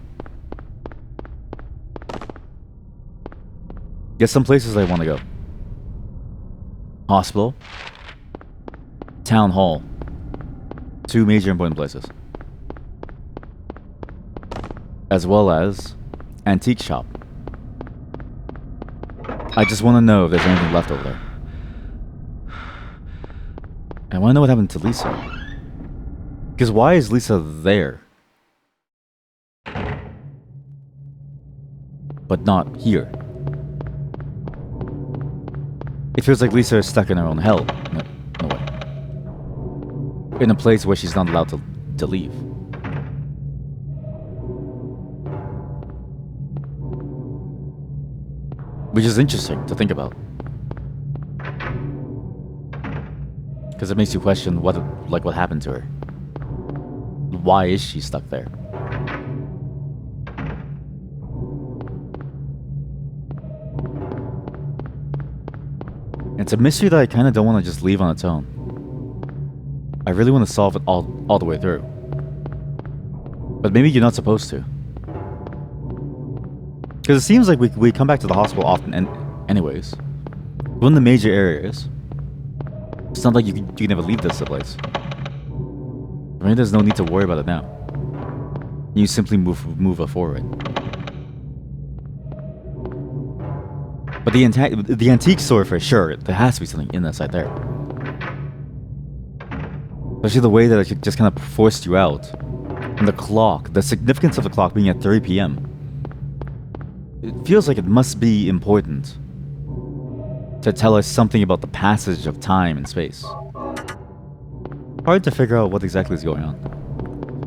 Guess some places I want to go. Hospital. Town hall. Two major important places. As well as antique shop. I just want to know if there's anything left over there. I want to know what happened to Lisa. Because why is Lisa there? But not here. It feels like Lisa is stuck in her own hell. No way. In a place where she's not allowed to leave. Which is interesting to think about. Because it makes you question what happened to her. Why is she stuck there? It's a mystery that I kind of don't want to just leave on its own. I really want to solve it all the way through. But maybe you're not supposed to. Because it seems like we come back to the hospital often anyways. One of the major areas. It's not like you can never leave this place. I mean, there's no need to worry about it now. You simply move forward. But the antique store for sure, there has to be something in that side there. Especially the way that it just kind of forced you out. And the clock, the significance of the clock being at 3 p.m. It feels like it must be important to tell us something about the passage of time and space. Hard to figure out what exactly is going on.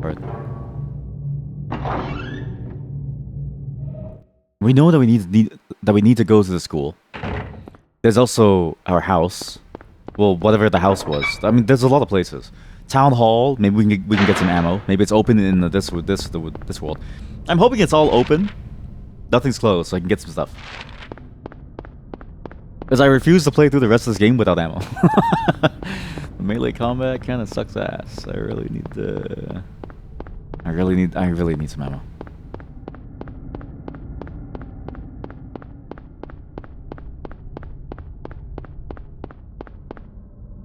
Hard. We know that we need to go to the school. There's also our house. Well, whatever the house was. I mean, there's a lot of places. Town hall. Maybe we can get some ammo. Maybe it's open in this world. I'm hoping it's all open. Nothing's closed, so I can get some stuff. As I refuse to play through the rest of this game without ammo. Melee combat kind of sucks ass. I really need some ammo.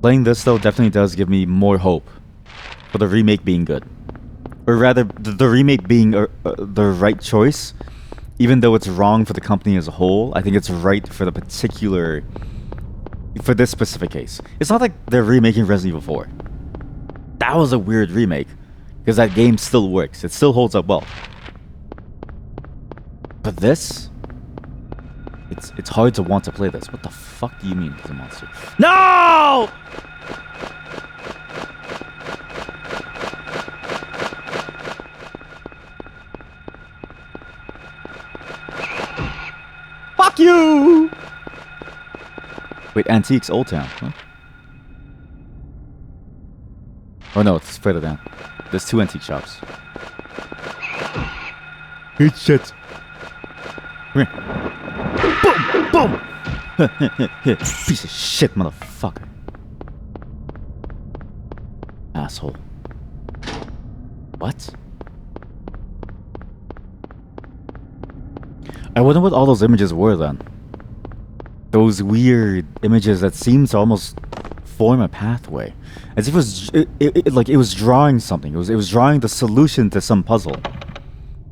Playing this though definitely does give me more hope for the remake being good, or rather, the remake being the right choice. Even though it's wrong for the company as a whole, I think it's right for this specific case. It's not like they're remaking Resident Evil 4. That was a weird remake, because that game still works. It still holds up well. But this, it's hard to want to play this. What the fuck do you mean it's a monster? No! Fuck you! Wait, Antiques Old Town, huh? Oh no, it's further down. There's 2 antique shops. Hey, shit. Come here. Boom! Boom! Piece of shit, motherfucker. Asshole. What? I wonder what all those images were then. Those weird images that seemed to almost form a pathway, as if it was drawing something. It was drawing the solution to some puzzle.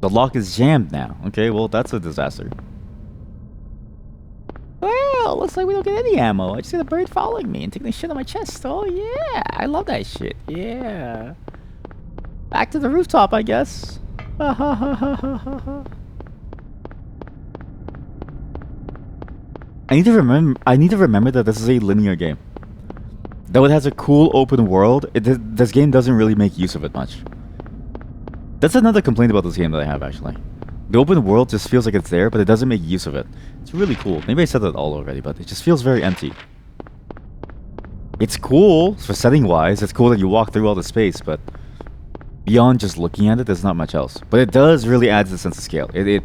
The lock is jammed now. Okay, well that's a disaster. Well, looks like we don't get any ammo. I just see the bird following me and taking the shit on my chest. Oh yeah, I love that shit. Yeah. Back to the rooftop, I guess. I need to remember that this is a linear game. Though it has a cool open world, this game doesn't really make use of it much. That's another complaint about this game that I have, actually. The open world just feels like it's there, but it doesn't make use of it. It's really cool. Maybe I said that all already, but it just feels very empty. It's cool for setting-wise. It's cool that you walk through all the space, but beyond just looking at it, there's not much else. But it does really add to the sense of scale. It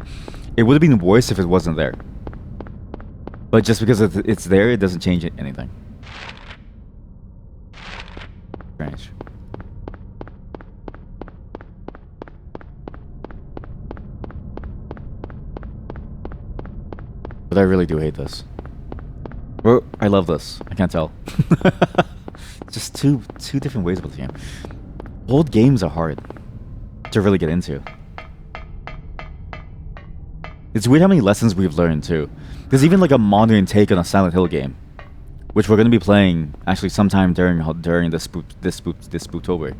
would have been worse if it wasn't there. But just because it's there, it doesn't change anything. Strange. But I really do hate this. Or I love this. I can't tell. Just two different ways about the game. Old games are hard to really get into. It's weird how many lessons we've learned too. There's even like a modern take on a Silent Hill game, which we're going to be playing actually sometime during this Spooktober.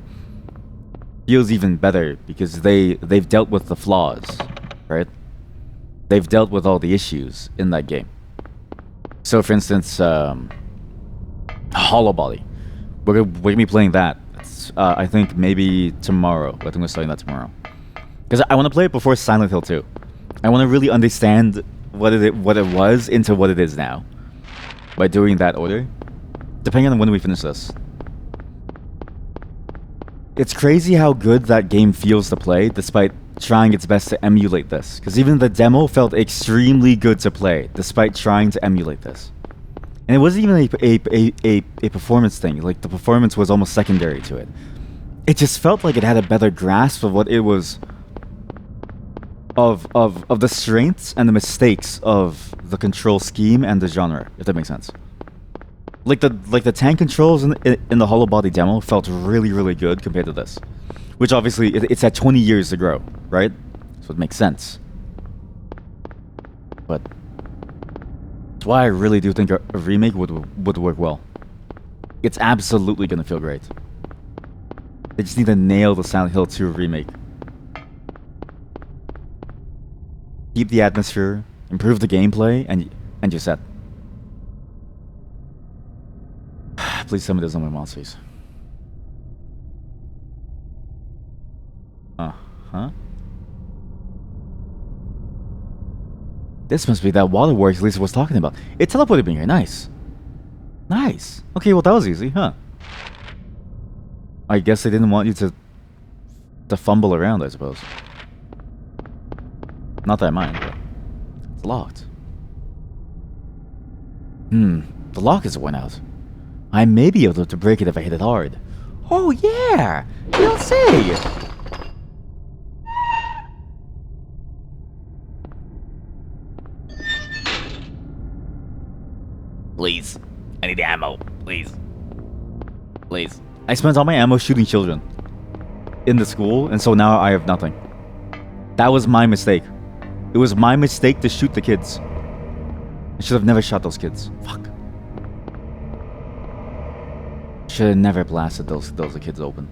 Feels even better because they've dealt with the flaws, right? They've dealt with all the issues in that game. So, for instance, Hollow Body. We're gonna be playing that. I think maybe tomorrow. I think we're starting that tomorrow. Because I want to play it before Silent Hill 2. I want to really understand what it was into what it is now. By doing that order. Depending on when we finish this. It's crazy how good that game feels to play, despite trying its best to emulate this. Because even the demo felt extremely good to play, despite trying to emulate this. And it wasn't even a performance thing. Like, the performance was almost secondary to it. It just felt like it had a better grasp of what it was... Of the strengths and the mistakes of the control scheme and the genre, if that makes sense. Like the tank controls in the Hollow Body demo felt really, really good compared to this. Which obviously, it's had 20 years to grow, right? So it makes sense. But that's why I really do think a remake would work well. It's absolutely gonna feel great. They just need to nail the Silent Hill 2 remake. Keep the atmosphere, improve the gameplay, and you're set. Please tell me there's no more monsters. Huh? This must be that waterworks Lisa was talking about. It teleported me here. Nice. Nice. Okay, well that was easy, huh? I guess they didn't want you to fumble around, I suppose. Not that I mind, but it's locked. The lock is went out. I may be able to break it if I hit it hard. Oh yeah! You don't say! Please. I need ammo. Please. Please. I spent all my ammo shooting children. In the school, and so now I have nothing. That was my mistake. It was my mistake to shoot the kids. I should have never shot those kids. Fuck. Should have never blasted those kids open.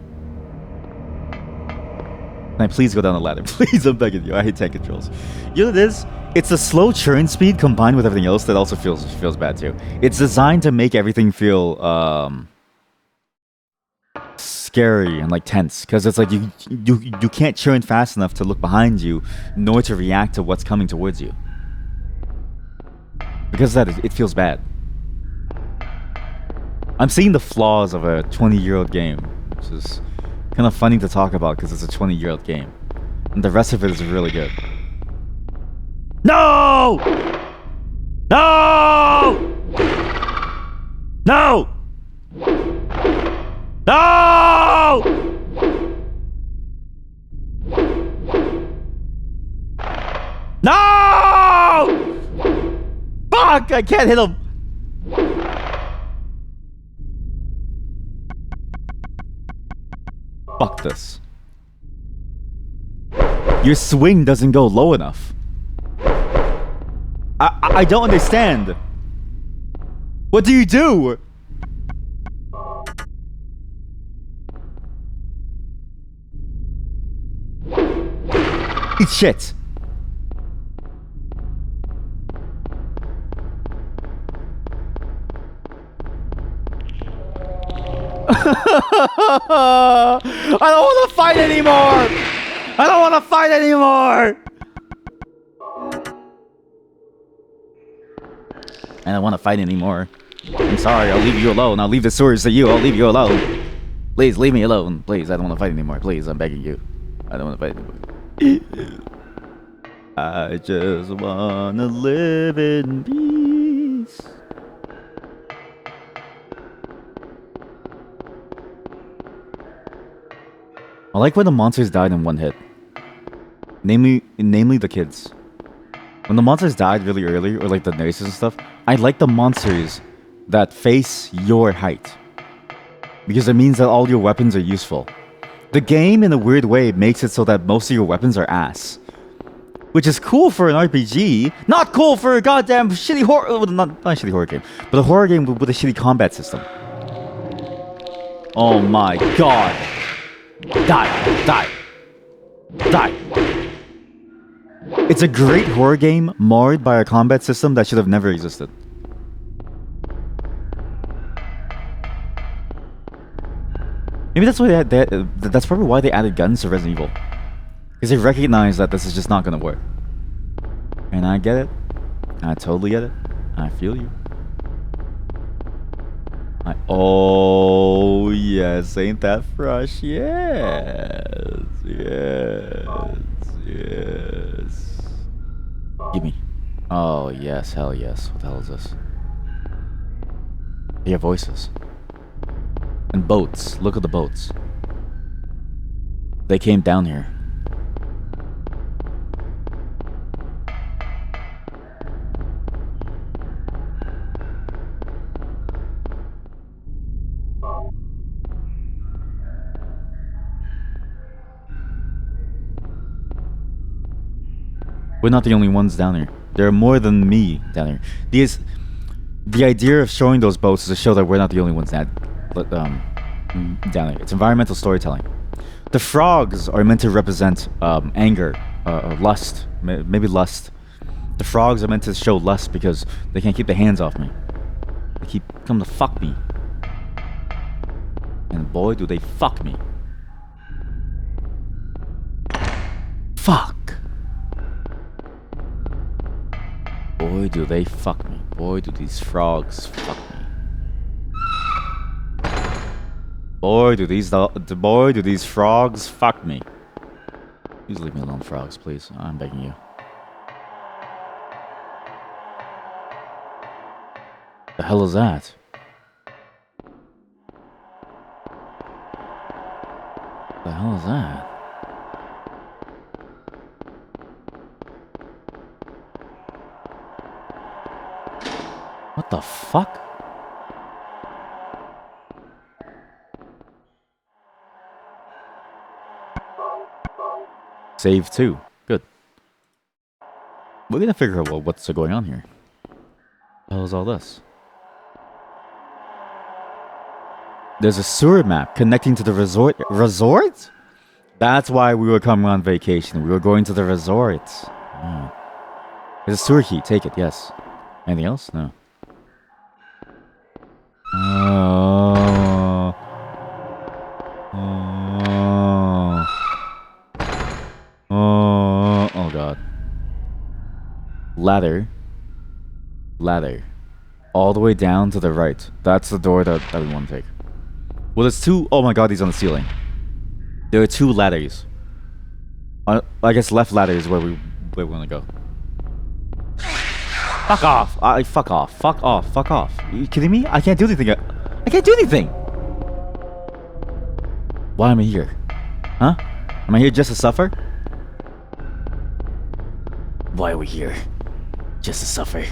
Can I please go down the ladder? Please, I'm begging you. I hate tank controls. You know what it is? It's the slow churn speed combined with everything else that also feels bad too. It's designed to make everything feel scary and like tense, because it's like you can't churn fast enough to look behind you, nor to react to what's coming towards you. Because of that, it feels bad. I'm seeing the flaws of a 20-year-old game, which is kind of funny to talk about because it's a 20-year-old game. And the rest of it is really good. No! No! No! No! No! Fuck! I can't hit him! Fuck this. Your swing doesn't go low enough. I don't understand. What do you do? Eat shit. I don't want to fight anymore. I don't want to fight anymore. I don't want to fight anymore. I'm sorry. I'll leave you alone. I'll leave the sewers to you. I'll leave you alone. Please leave me alone. Please, I don't want to fight anymore. Please, I'm begging you. I don't want to fight anymore. I just want to live in peace. I like when the monsters died in one hit. Namely the kids. When the monsters died really early, or like the nurses and stuff, I like the monsters that face your height. Because it means that all your weapons are useful. The game, in a weird way, makes it so that most of your weapons are ass. Which is cool for an RPG, not cool for a goddamn shitty horror... Not a shitty horror game, but a horror game with a shitty combat system. Oh my god. Die. Die. Die. It's a great horror game marred by a combat system that should have never existed. Maybe that's why that's probably why they added guns to Resident Evil. Because they recognize that this is just not gonna work. And I get it. I totally get it. I feel you. Oh yes, ain't that fresh? Yes. Yes. Gimme. Oh yes, hell yes. What the hell is this? They have voices. And boats. Look at the boats. They came down here. We're not the only ones down here. There are more than me down here. The idea of showing those boats is to show that we're not the only ones down here. It's environmental storytelling. The frogs are meant to represent anger, lust, maybe lust. The frogs are meant to show lust because they can't keep their hands off me. They keep coming to fuck me. And boy, do they fuck me. Fuck. Boy, do they fuck me. Boy, do these frogs fuck me. Boy, do these frogs fuck me. Please leave me alone, frogs, please. I'm begging you. The hell is that? The hell is that? What the fuck? Save 2. Good. We're gonna figure out what's going on here. What the hell is all this? There's a sewer map connecting to the resort. Resort? That's why we were coming on vacation. We were going to the resort. Oh. There's a sewer key. Take it, yes. Anything else? No. Oh. Oh. Oh. Oh god. Ladder. Ladder. All the way down to the right. That's the door that we want to take. Well, there's two... Oh my god, he's on the ceiling. There are two ladders. I guess left ladder is where we want to go. Fuck off! Fuck off! Fuck off! Fuck off! Are you kidding me? I can't do anything. I can't do anything! Why am I here? Huh? Am I here just to suffer? Why are we here? Just to suffer.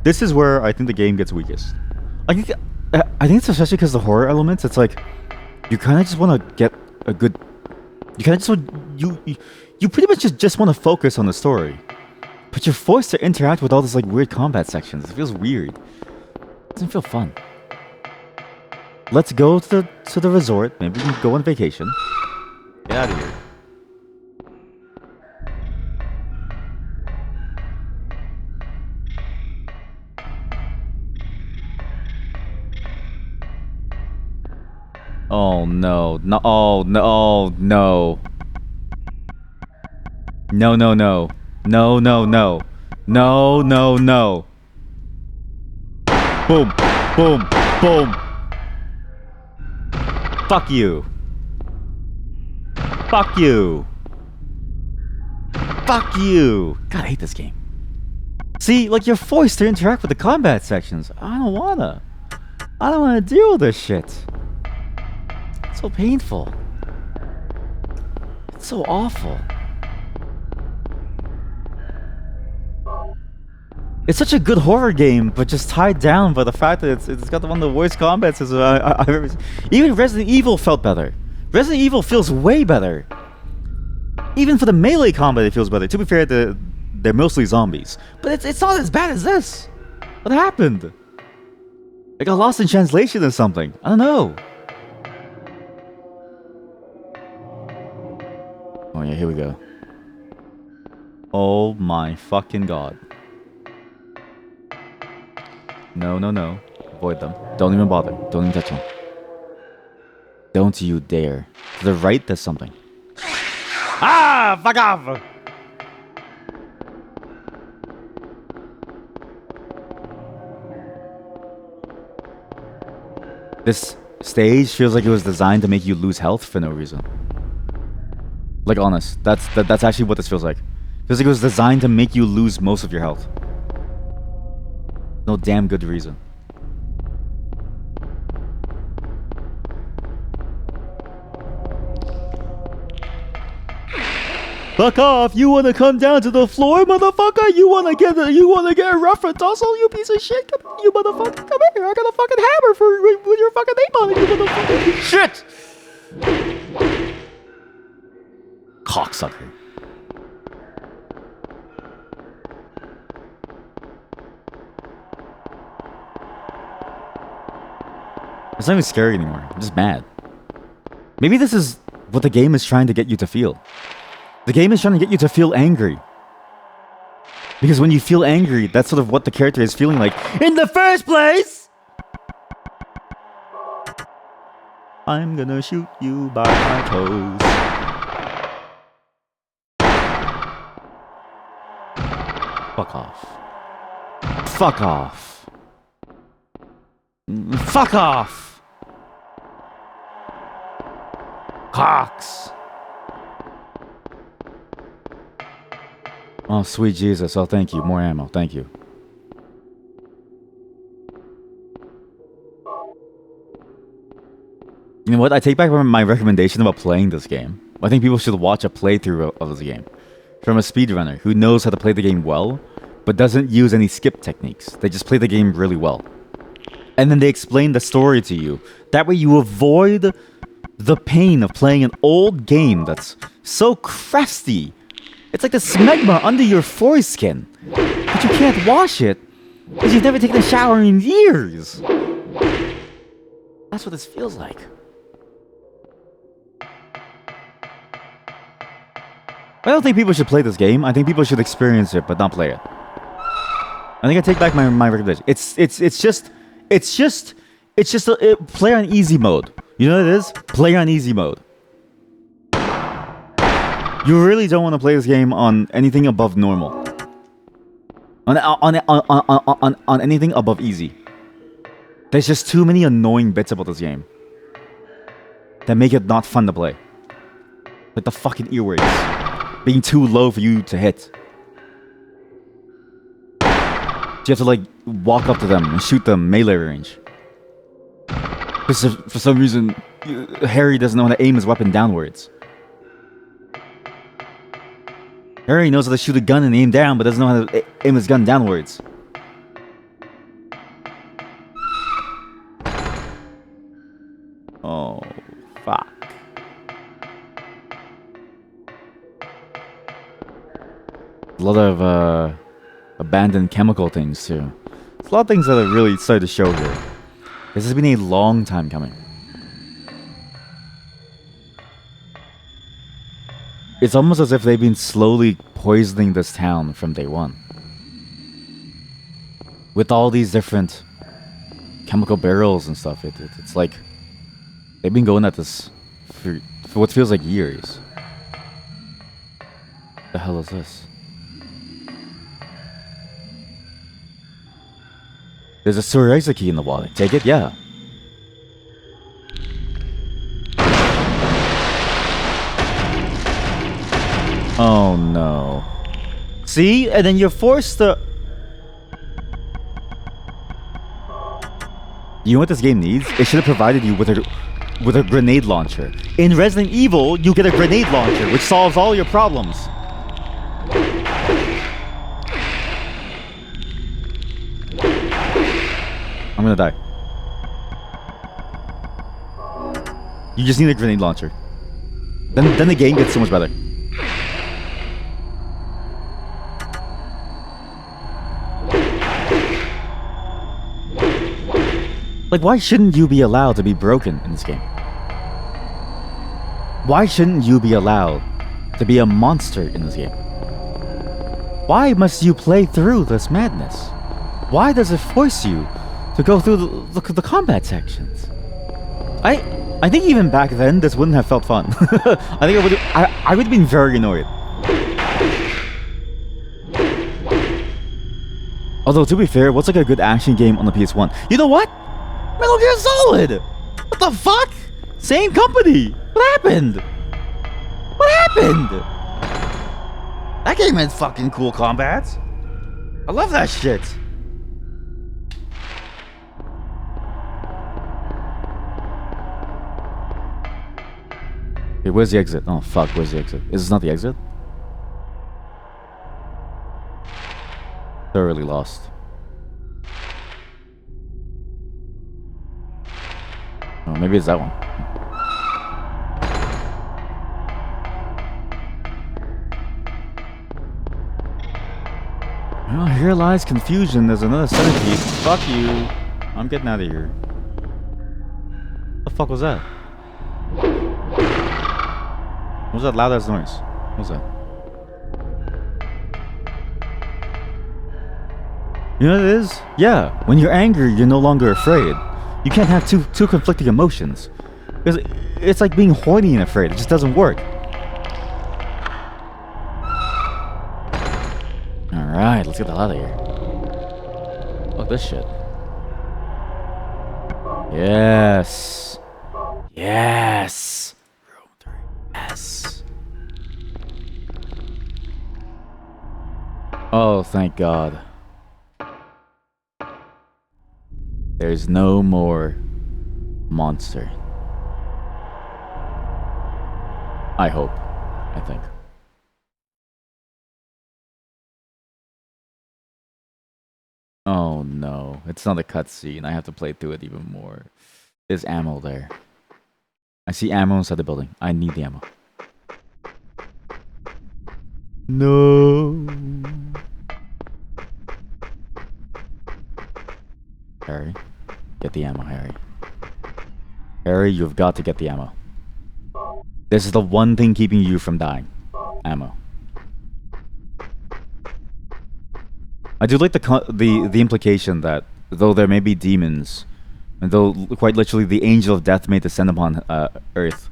This is where I think the game gets weakest. I think it's especially because the horror elements. It's like you kind of just want to get a good. You kind of just want you pretty much just want to focus on the story, but you're forced to interact with all this like weird combat sections. It feels weird. It doesn't feel fun. Let's go to the resort. Maybe we can go on vacation. Get out of here. Oh no, no, oh no, oh no. No, no, no. No, no, no. No, no, no. Boom, boom, boom. Fuck you. Fuck you. Fuck you. God, I hate this game. See, like you're forced to interact with the combat sections. I don't wanna deal with this shit. So painful. It's so awful. It's such a good horror game, but just tied down by the fact that it's got one of the worst combat systems I've ever seen. Even Resident Evil felt better. Resident Evil feels way better. Even for the melee combat, it feels better. To be fair, they're mostly zombies, but it's not as bad as this. What happened? I got lost in translation or something. I don't know. Oh yeah, here we go. Oh my fucking god. No, no, no. Avoid them. Don't even bother. Don't even touch them. Don't you dare. To the right, there's something. Ah! Fuck off! This stage feels like it was designed to make you lose health for no reason. Like, honest. That's actually what this feels like. Feels like it was designed to make you lose most of your health. No damn good reason. Fuck off! You wanna come down to the floor, motherfucker? You wanna get a reference also, you piece of shit? Come, you motherfucker, come here! I got a fucking hammer with your fucking name on it, you motherfucker! Shit! Cocksucker. It's not even scary anymore. I'm just mad. Maybe this is what the game is trying to get you to feel. The game is trying to get you to feel angry. Because when you feel angry, that's sort of what the character is feeling like in the first place! I'm gonna shoot you by my toes. Fuck off. Fuck off. Fuck off! Cox! Oh, sweet Jesus. Oh, thank you. More ammo. Thank you. You know what? I take back my recommendation about playing this game. I think people should watch a playthrough of this game. From a speedrunner who knows how to play the game well, but doesn't use any skip techniques. They just play the game really well. And then they explain the story to you. That way you avoid the pain of playing an old game that's so crusty. It's like the smegma under your foreskin. But you can't wash it because you've never taken a shower in years. That's what this feels like. I don't think people should play this game. I think people should experience it, but not play it. I think I take back my recommendation. It's just It's just play on easy mode. You know what it is? Play on easy mode. You really don't want to play this game on anything above normal. On anything above easy. There's just too many annoying bits about this game that make it not fun to play. Like the fucking earwigs being too low for you to hit. So you have to like walk up to them and shoot them melee range. For some reason, Harry doesn't know how to aim his weapon downwards. Harry knows how to shoot a gun and aim down, but doesn't know how to aim his gun downwards. Oh, fuck. A lot of abandoned chemical things too. There's a lot of things that are really started to show here. This has been a long time coming. It's almost as if they've been slowly poisoning this town from day one. With all these different chemical barrels and stuff, it's like they've been going at this for what feels like years. The hell is this? There's a Suraiza key in the wallet. Take it? Yeah. Oh no. See? And then you're forced to... You know what this game needs? It should have provided you with a grenade launcher. In Resident Evil, you get a grenade launcher, which solves all your problems. I'm gonna die. You just need a grenade launcher. Then the game gets so much better. Like, why shouldn't you be allowed to be broken in this game? Why shouldn't you be allowed to be a monster in this game? Why must you play through this madness? Why does it force you to go through the combat sections? I think even back then this wouldn't have felt fun. I think I would have been very annoyed. Although to be fair, what's like a good action game on the PS1? You know what? Metal Gear Solid! What the fuck? Same company! What happened? What happened? That game had fucking cool combat. I love that shit. Okay, where's the exit? Oh fuck, where's the exit? Is this not the exit? Thoroughly lost. Oh, maybe it's that one. Well, here lies confusion. There's another centipede. Fuck you. I'm getting out of here. What the fuck was that? What was that loud ass noise? What was that? You know what it is? Yeah, when you're angry, you're no longer afraid. You can't have two conflicting emotions. Because it's like being horny and afraid. It just doesn't work. Alright, let's get the hell out of here. Fuck this shit. Yes. Yes. Room 3. Yes. Oh, thank God. There's no more monster. I hope. I think. Oh no. It's not a cutscene. I have to play through it even more. There's ammo there. I see ammo inside the building. I need the ammo. No. Harry. Get the ammo, Harry. Harry, you've got to get the ammo. This is the one thing keeping you from dying. Ammo. I do like the implication that though there may be demons And though quite literally the angel of death may descend upon Earth,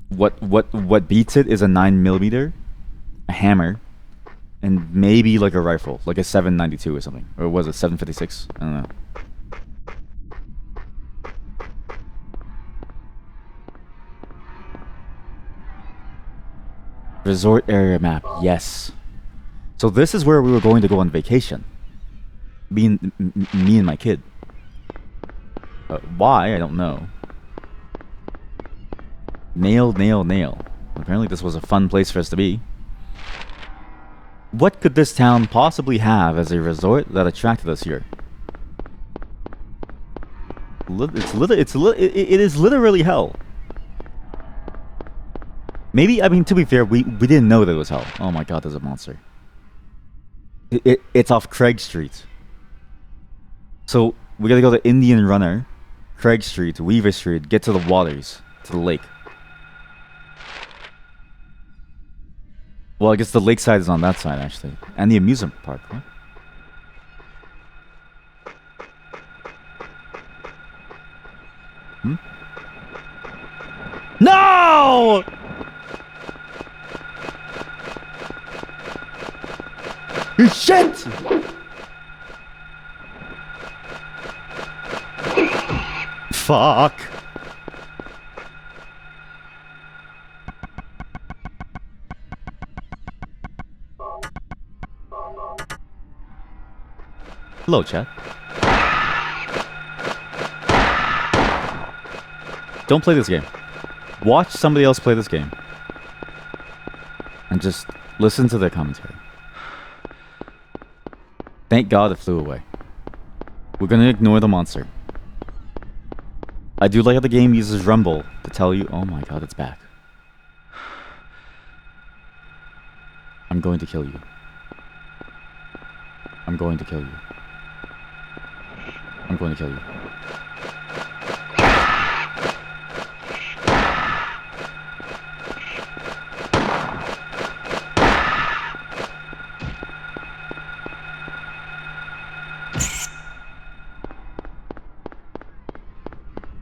what beats it is a 9mm, a hammer, and maybe like a rifle, like a 7.92 or something, or was it 7.56? I don't know. Resort area map, yes. So this is where we were going to go on vacation. Me and my kid. Why? I don't know. Nail. Apparently this was a fun place for us to be. What could this town possibly have as a resort that attracted us here? It is literally hell. Maybe, I mean, to be fair, we didn't know that it was hell. Oh my god, there's a monster. It's off Craig Street. So, we gotta go to Indian Runner, Craig Street, Weaver Street, get to the waters, to the lake. Well, I guess the lakeside is on that side, actually. And the amusement park, huh? Hmm? No! Shit! Fuck. Hello, chat. Don't play this game. Watch somebody else play this game. And just listen to their commentary. Thank God it flew away. We're gonna ignore the monster. I do like how the game uses Rumble to tell you, oh my god, it's back. I'm going to kill you. I'm going to kill you. I'm going to kill you.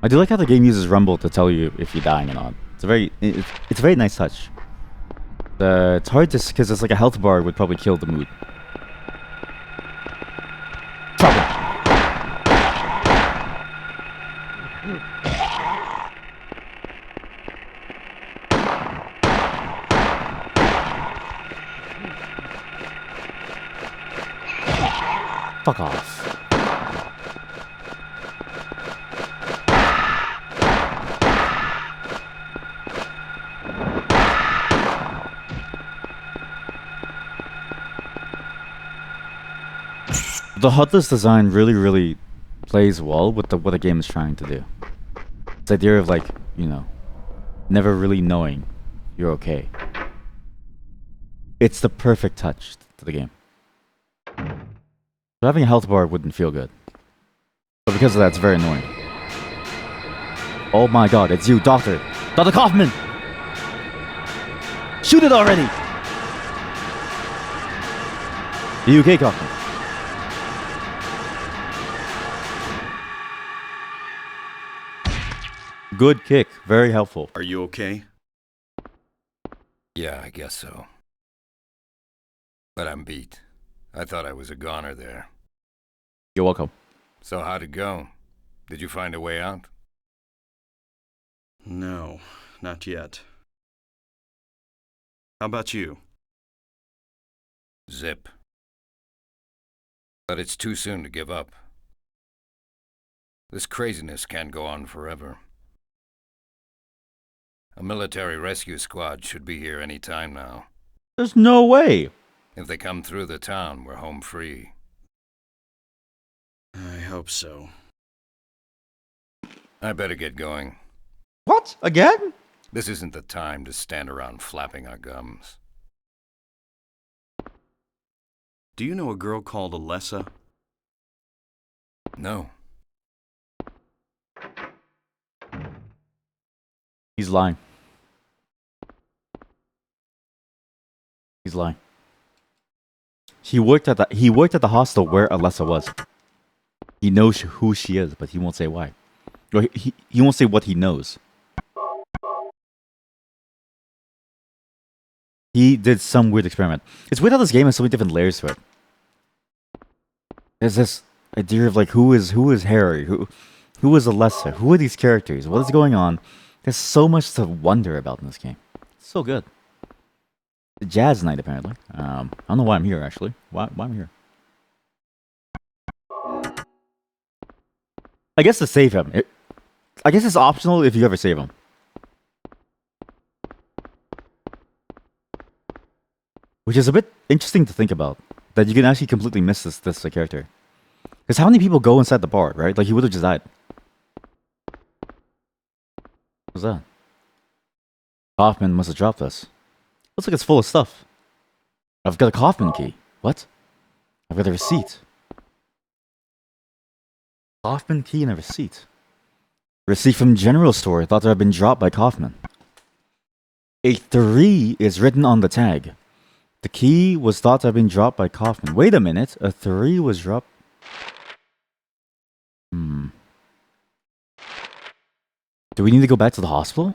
I do like how the game uses Rumble to tell you if you're dying or not. It's a very nice touch. It's hard to, because it's like a health bar would probably kill the mood. Fuck off. The HUDless design really plays well with what the game is trying to do. It's the idea of, like, you know, never really knowing you're okay. It's the perfect touch to the game. So having a health bar wouldn't feel good. But because of that, it's very annoying. Oh my god, it's you, Doctor! Dr. Kaufman! Shoot it already! Are you okay, Kaufman? Good kick. Very helpful. Are you okay? Yeah, I guess so. But I'm beat. I thought I was a goner there. You're welcome. So how'd it go? Did you find a way out? No, not yet. How about you? Zip. But it's too soon to give up. This craziness can't go on forever. A military rescue squad should be here any time now. There's no way. If they come through the town, we're home free. I hope so. I better get going. What? Again? This isn't the time to stand around flapping our gums. Do you know a girl called Alessa? No. He's lying. He's lying. He worked at the hostel where Alessa was. He knows who she is, but he won't say why. Or he won't say what he knows. He did some weird experiment. It's weird how this game has so many different layers to it. There's this idea of like who is Harry, who is Alessa, who are these characters, what is going on? There's so much to wonder about in this game. It's so good. The jazz night apparently. I don't know why I'm here actually. Why I'm here? I guess to save him. I guess it's optional if you ever save him. Which is a bit interesting to think about. That you can actually completely miss this character. Because how many people go inside the bar, right? Like he would have just died. What's that? Kaufman must have dropped this. Looks like it's full of stuff. I've got a Kaufman key. What? I've got a receipt. Kaufman key and a receipt. Receipt from general store. Thought to have been dropped by Kaufman. A 3 is written on the tag. The key was thought to have been dropped by Kaufman. Wait a minute. A 3 was dropped. Do we need to go back to the hospital?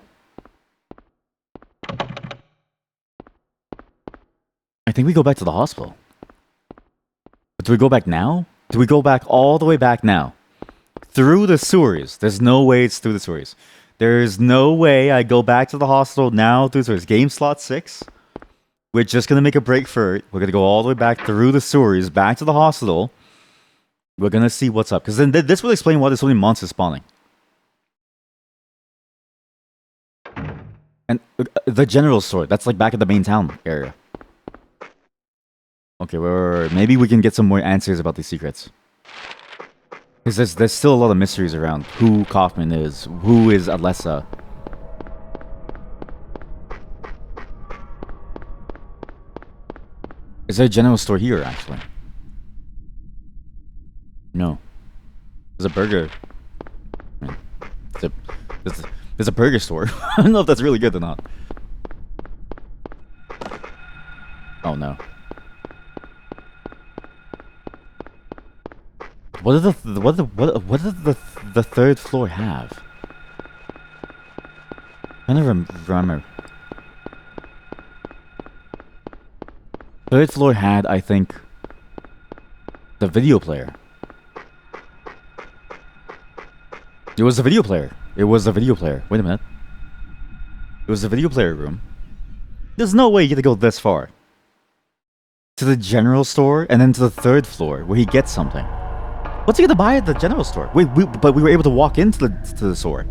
I think we go back to the hospital. But do we go back now? Do we go back all the way back now? Through the sewers. There's no way it's through the sewers. There's no way I go back to the hospital now through the sewers. Game slot 6. We're just going to make a break for it. We're going to go all the way back through the sewers, back to the hospital. We're going to see what's up. Because then this will explain why there's so many monsters spawning. And the general store, that's like back at the main town area. Okay, wait. Maybe we can get some more answers about these secrets. Because there's still a lot of mysteries around who Kaufman is, who is Alessa. Is there a general store here, actually? No. There's a burger. There's a burger store. I don't know if that's really good or not. Oh no. What does the third floor have? I never remember. Third floor had, I think, the video player. It was a video player. It was a video player. Wait a minute. It was a video player room. There's no way you get to go this far. To the general store and then to the third floor where he gets something. What's he gonna buy at the general store? Wait, but we were able to walk into the store.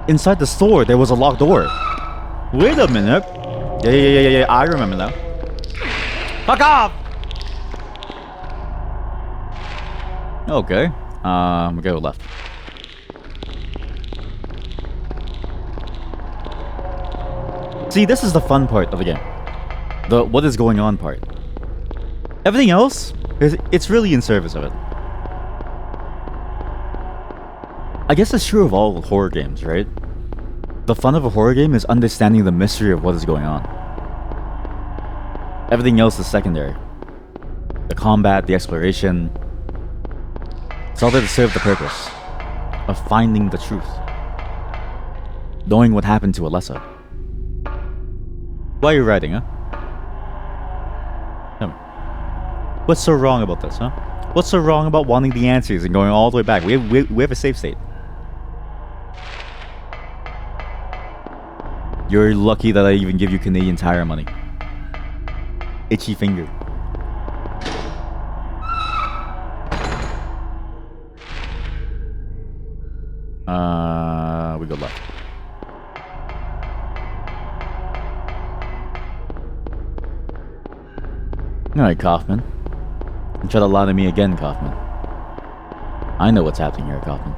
Inside the store, there was a locked door. Wait a minute. Yeah. I remember now. Fuck off! Okay. We go left. See, this is the fun part of the game. The what is going on part. Everything else, it's really in service of it. I guess it's true of all horror games, right? The fun of a horror game is understanding the mystery of what is going on. Everything else is secondary. The combat, the exploration. It's all there to serve the purpose of finding the truth. Knowing what happened to Alessa. Why are you writing, huh? Tell me. What's so wrong about this, huh? What's so wrong about wanting the answers and going all the way back? We have a save state. You're lucky that I even give you Canadian Tire money. Itchy finger. We go left. Alright, Kaufman. You try to lie to me again, Kaufman. I know what's happening here, Kaufman.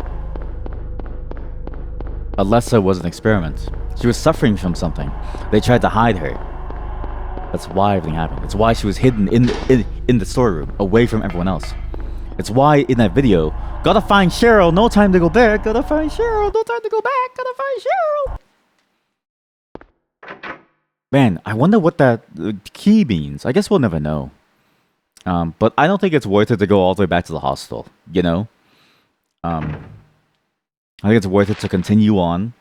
Alessa was an experiment. She was suffering from something. They tried to hide her. That's why everything happened. It's why she was hidden in the storeroom, away from everyone else. It's why in that video, gotta find Cheryl, no time to go there. Gotta find Cheryl, no time to go back. Gotta find Cheryl. Man, I wonder what that key means. I guess we'll never know. But I don't think it's worth it to go all the way back to the hostel. You know, I think it's worth it to continue on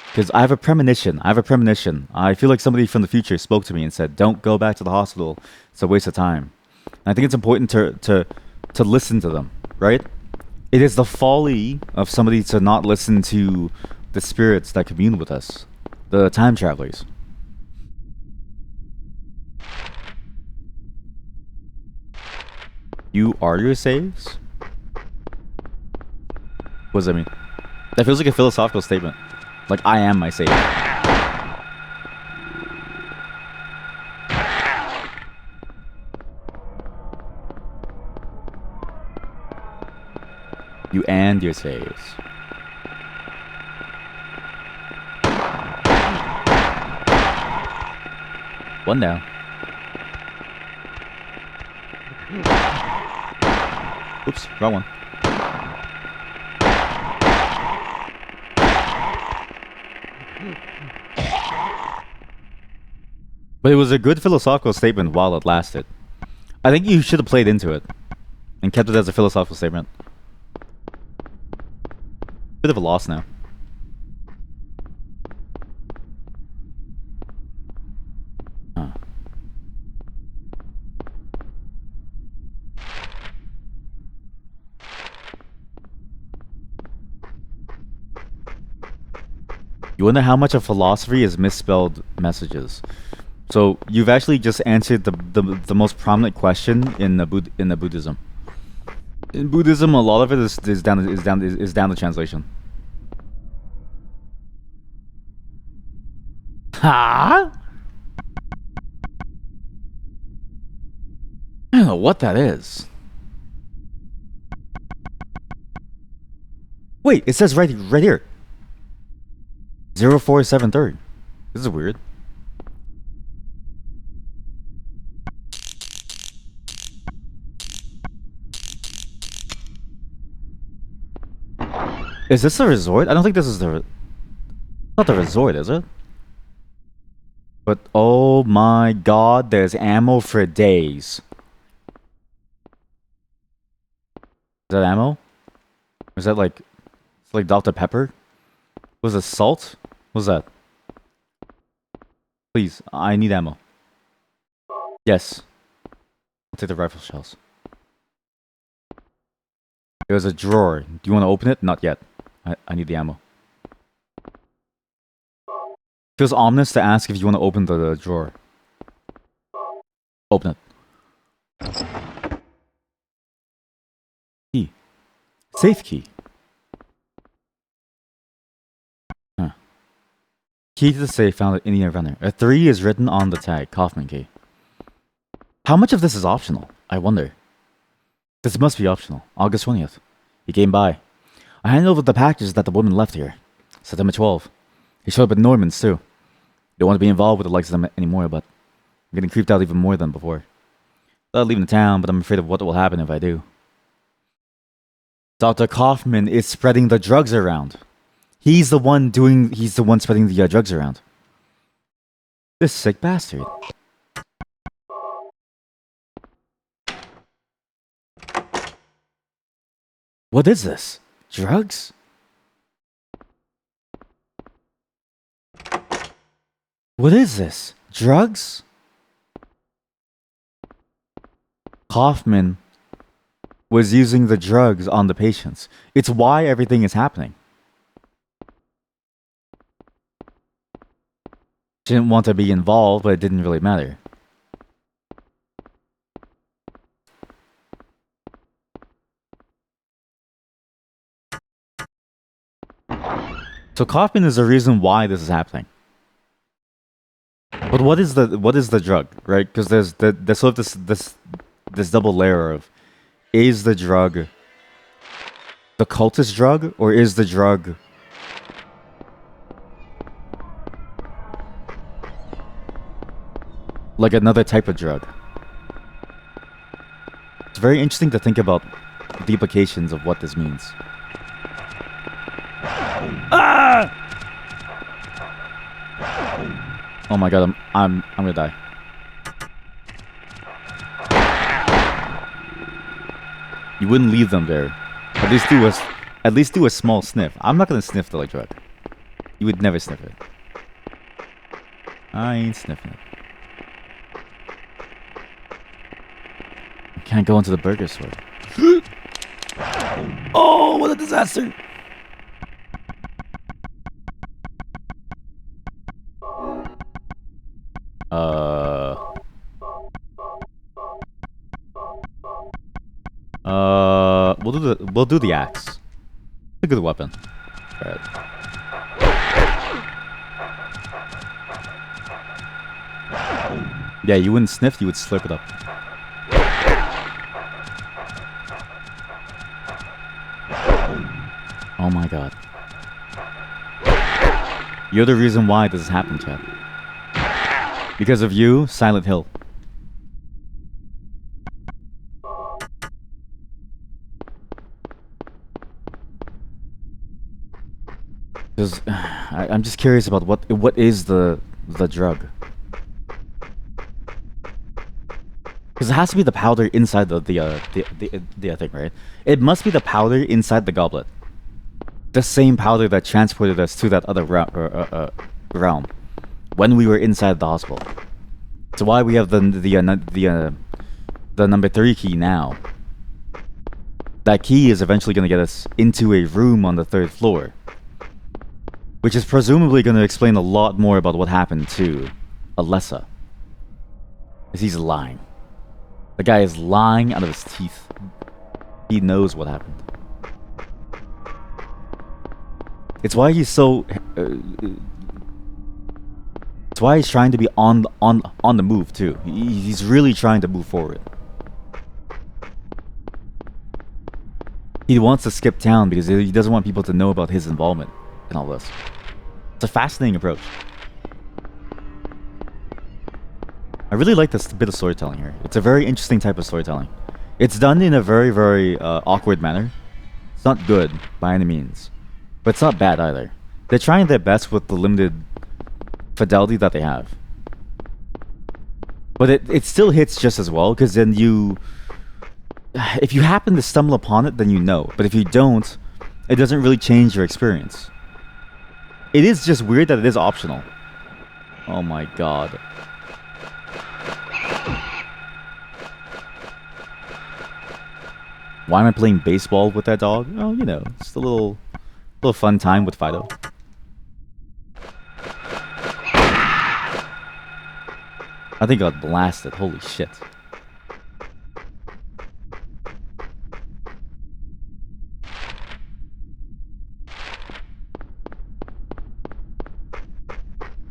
because I have a premonition. I feel like somebody from the future spoke to me and said, "Don't go back to the hospital. It's a waste of time." And I think it's important to listen to them, right? It is the folly of somebody to not listen to the spirits that commune with us, the time travelers. You are your saves? What does that mean? That feels like a philosophical statement. Like, I am my save. You and your saves. One down. Oops, wrong one. But it was a good philosophical statement while it lasted. I think you should have played into it and kept it as a philosophical statement. Bit of a loss now. Huh. You wonder how much of philosophy is misspelled messages. So you've actually just answered the most prominent question in the Buddhism. In Buddhism, a lot of it is down to translation. Huh? I don't know what that is. Wait, it says right here. 0473. This is weird. Is this the resort? I don't think this is the... Not the resort, is it? But oh my god, there's ammo for days. Is that ammo? Or is that like... It's like Dr. Pepper? Was it salt? What was that? Please, I need ammo. Yes. I'll take the rifle shells. There's a drawer. Do you want to open it? Not yet. I need the ammo. Feels ominous to ask if you want to open the drawer. Open it. Key. Safe key. Huh. Key to the safe found at Indian Runner. A 3 is written on the tag. Kaufman key. How much of this is optional? I wonder. This must be optional. August 20th. He came by. I handed over the packages that the woman left here. September 12th. He showed up at Norman's too. Don't want to be involved with the likes of them anymore, but I'm getting creeped out even more than before. Thought I'd leave the town, but I'm afraid of what will happen if I do. Dr. Kaufman is spreading the drugs around. He's the one spreading the drugs around. This sick bastard. What is this? Drugs? What is this? Drugs? Kaufman was using the drugs on the patients. It's why everything is happening. She didn't want to be involved, but it didn't really matter. So Kaufman is the reason why this is happening. But what is the drug, right? Because there's sort of this double layer of, is the drug the cultist drug, or is the drug like another type of drug? It's very interesting to think about the implications of what this means. Ah! Oh my god, I'm gonna die. You wouldn't leave them there. At least do a small sniff. I'm not gonna sniff the drug. You would never sniff it. I ain't sniffing it. I can't go into the burger store. Oh, what a disaster! We'll do the axe. It's a good weapon. Alright. Yeah, you wouldn't sniff, you would slurp it up. Oh my god. You're the reason why this has happened, Chad. Because of you, Silent Hill. Because I'm just curious about what is the drug. Because it has to be the powder inside the thing, right? It must be the powder inside the goblet. The same powder that transported us to that other realm when we were inside the hospital. That's why we have the number 3 key now. That key is eventually going to get us into a room on the 3rd floor, which is presumably going to explain a lot more about what happened to Alessa. Because he's lying. The guy is lying out of his teeth. He knows what happened. It's why he's so... it's why he's trying to be on the move too. He's really trying to move forward. He wants to skip town because he doesn't want people to know about his involvement in all this. It's a fascinating approach. I really like this bit of storytelling here. It's a very interesting type of storytelling. It's done in a very, very awkward manner. It's not good by any means, but it's not bad either. They're trying their best with the limited fidelity that they have. But it still hits just as well, because then if you happen to stumble upon it, then you know. But if you don't, it doesn't really change your experience. It is just weird that it is optional. Oh my god. Why am I playing baseball with that dog? Oh, you know, just a little fun time with Fido. I think I got blasted. Holy shit.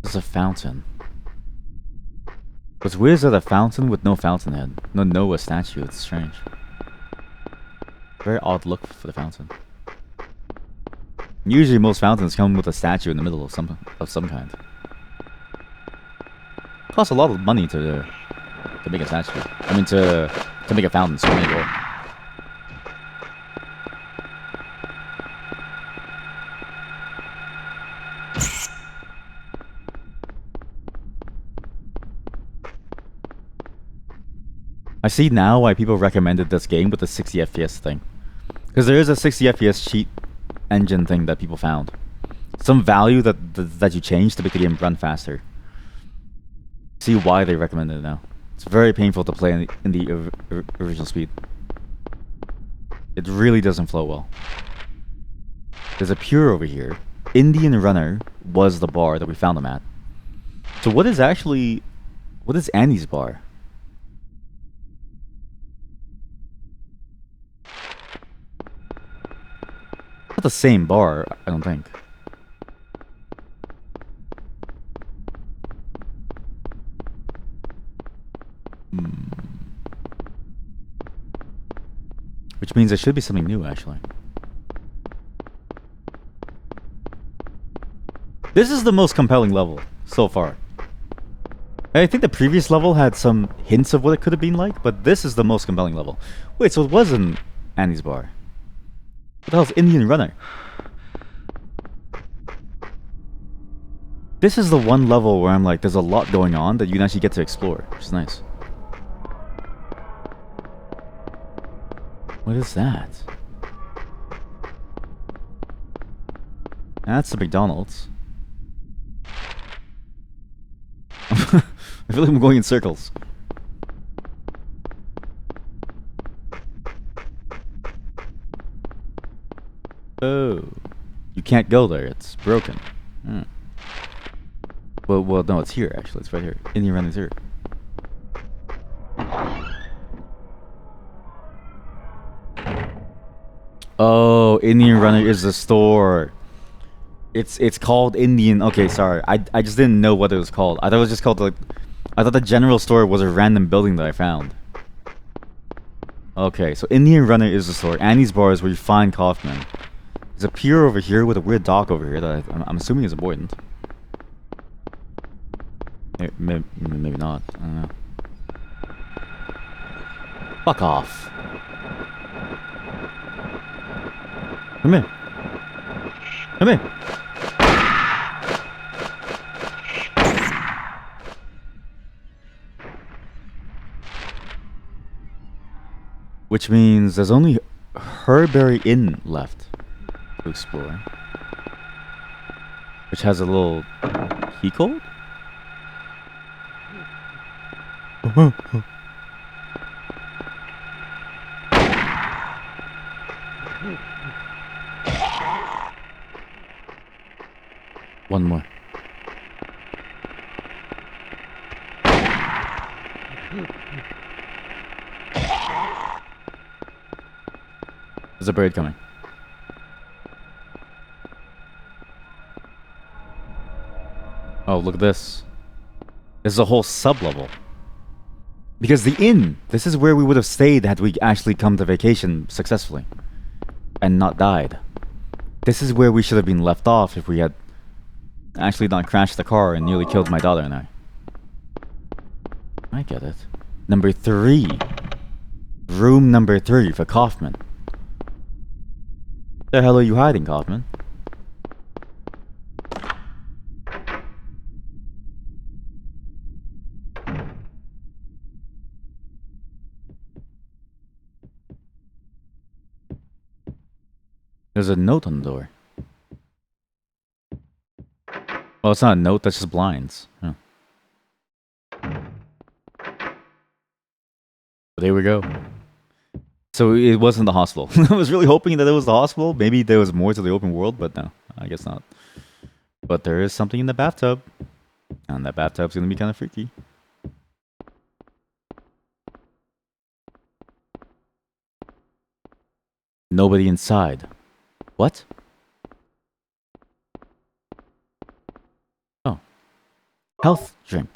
There's a fountain. What's weird is that a fountain with no fountainhead. No Noah statue. It's strange. Very odd look for the fountain. Usually most fountains come with a statue in the middle of some kind. Costs a lot of money to make a statue. I mean to make a fountain, so many more. I see now why people recommended this game with the 60 FPS thing. Because there is a 60 FPS cheat engine thing that people found. Some value that you change to make the game run faster. See why they recommended it now. It's very painful to play in the original speed. It really doesn't flow well. There's a Pure over here. Indian Runner was the bar that we found them at. So what is Annie's bar? Not the same bar, I don't think. Which means there should be something new, actually. This is the most compelling level so far. I think the previous level had some hints of what it could have been like, but this is the most compelling level. Wait, so it wasn't Annie's bar. What the hell's Indian Runner? This is the one level where I'm like, there's a lot going on that you can actually get to explore, which is nice. What is that? That's the McDonald's. I feel like I'm going in circles. Oh, you can't go there. It's broken. Hmm. Well, no, it's here actually. It's right here. Indian Run is here. Oh, Indian Runner is the store. It's called Indian. Okay, sorry. I just didn't know what it was called. I thought it was just called like. I thought the general store was a random building that I found. Okay, so Indian Runner is the store. Annie's Bar is where you find Kaufman. There's a pier over here with a weird dock over here that I'm assuming is important. Maybe not. I don't know. Fuck off. Come here. Come here. Which means there's only Herberry Inn left to explore. Which has a little key code? One more. There's a bird coming. Oh, look at this. This is a whole sub-level. Because the inn, this is where we would have stayed had we actually come to vacation successfully. And not died. This is where we should have been left off if we had actually not crashed the car and nearly killed my daughter and I get it. Number 3. Room number 3 for Kaufman. The hell are you hiding, Kaufman? There's a note on the door. Well, it's not a note, that's just blinds. Oh. There we go. So it wasn't the hospital. I was really hoping that it was the hospital. Maybe there was more to the open world, but no, I guess not. But there is something in the bathtub. And that bathtub's gonna be kind of freaky. Nobody inside. What? Oh. Health drink.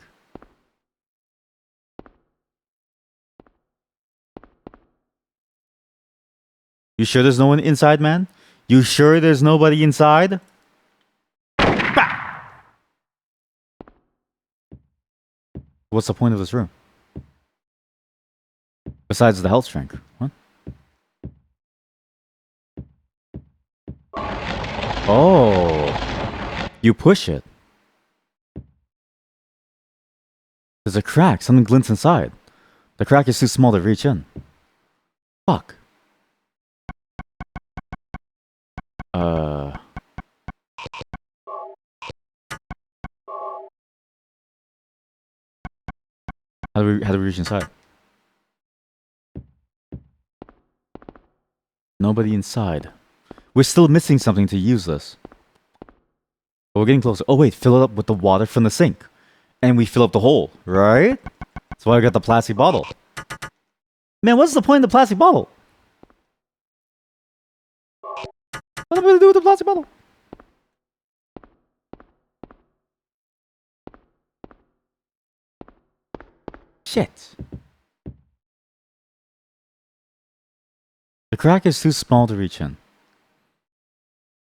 You sure there's no one inside, man? You sure there's nobody inside? Bah! What's the point of this room? Besides the health drink. What? Oh. You push it. There's a crack. Something glints inside. The crack is too small to reach in. Fuck. How do we reach inside? Nobody inside. We're still missing something to use this. But we're getting closer. Oh wait, fill it up with the water from the sink. And we fill up the hole, right? That's why I got the plastic bottle. Man, what's the point of the plastic bottle? What am I gonna do with the plastic bottle? Shit. The crack is too small to reach in. Can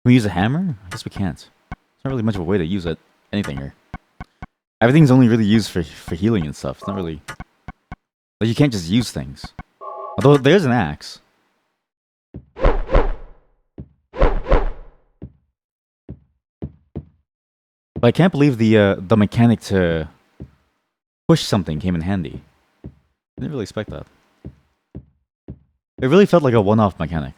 we use a hammer? I guess we can't. There's not really much of a way to use it. Anything here. Everything's only really used for healing and stuff. It's not really... Like, you can't just use things. Although, there's an axe. But I can't believe the mechanic to push something came in handy. I didn't really expect that. It really felt like a one-off mechanic.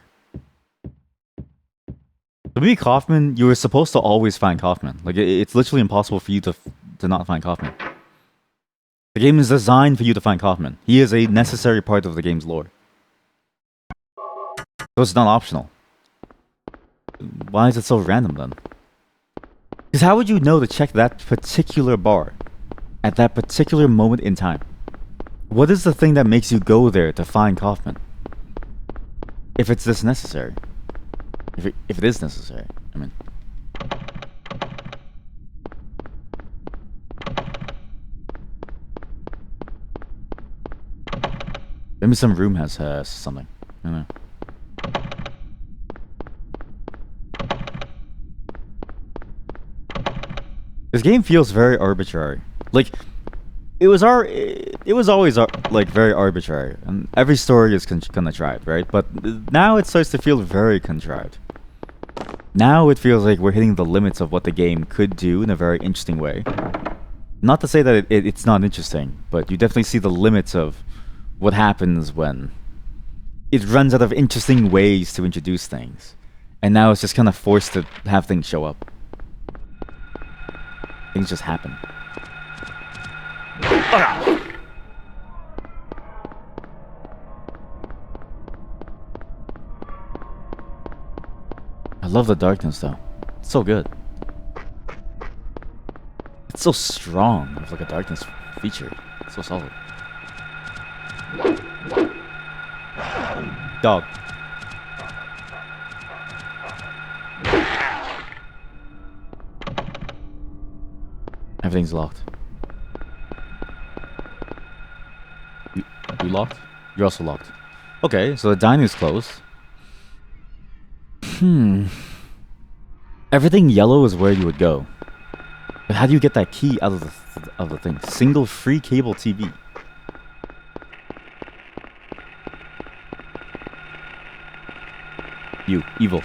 To be Kaufman, you were supposed to always find Kaufman. Like, it's literally impossible for you to not find Kaufman. The game is designed for you to find Kaufman. He is a necessary part of the game's lore. So it's not optional. Why is it so random then? Because how would you know to check that particular bar at that particular moment in time? What is the thing that makes you go there to find Kaufman? If it's this necessary. If it is necessary, I mean. Maybe some room has something. I don't know. This game feels very arbitrary. Like, it was always like very arbitrary, and every story is contrived, right? But now it starts to feel very contrived. Now it feels like we're hitting the limits of what the game could do in a very interesting way. Not to say that it's not interesting, but you definitely see the limits of what happens when it runs out of interesting ways to introduce things. And now it's just kind of forced to have things show up. Things just happen. I love the darkness though. It's so good. It's so strong with like a darkness feature. It's so solid. Dog. Everything's locked. You locked? You're also locked. Okay, so the dining is closed. Everything yellow is where you would go. But how do you get that key out of the thing? Single free cable TV. You, evil.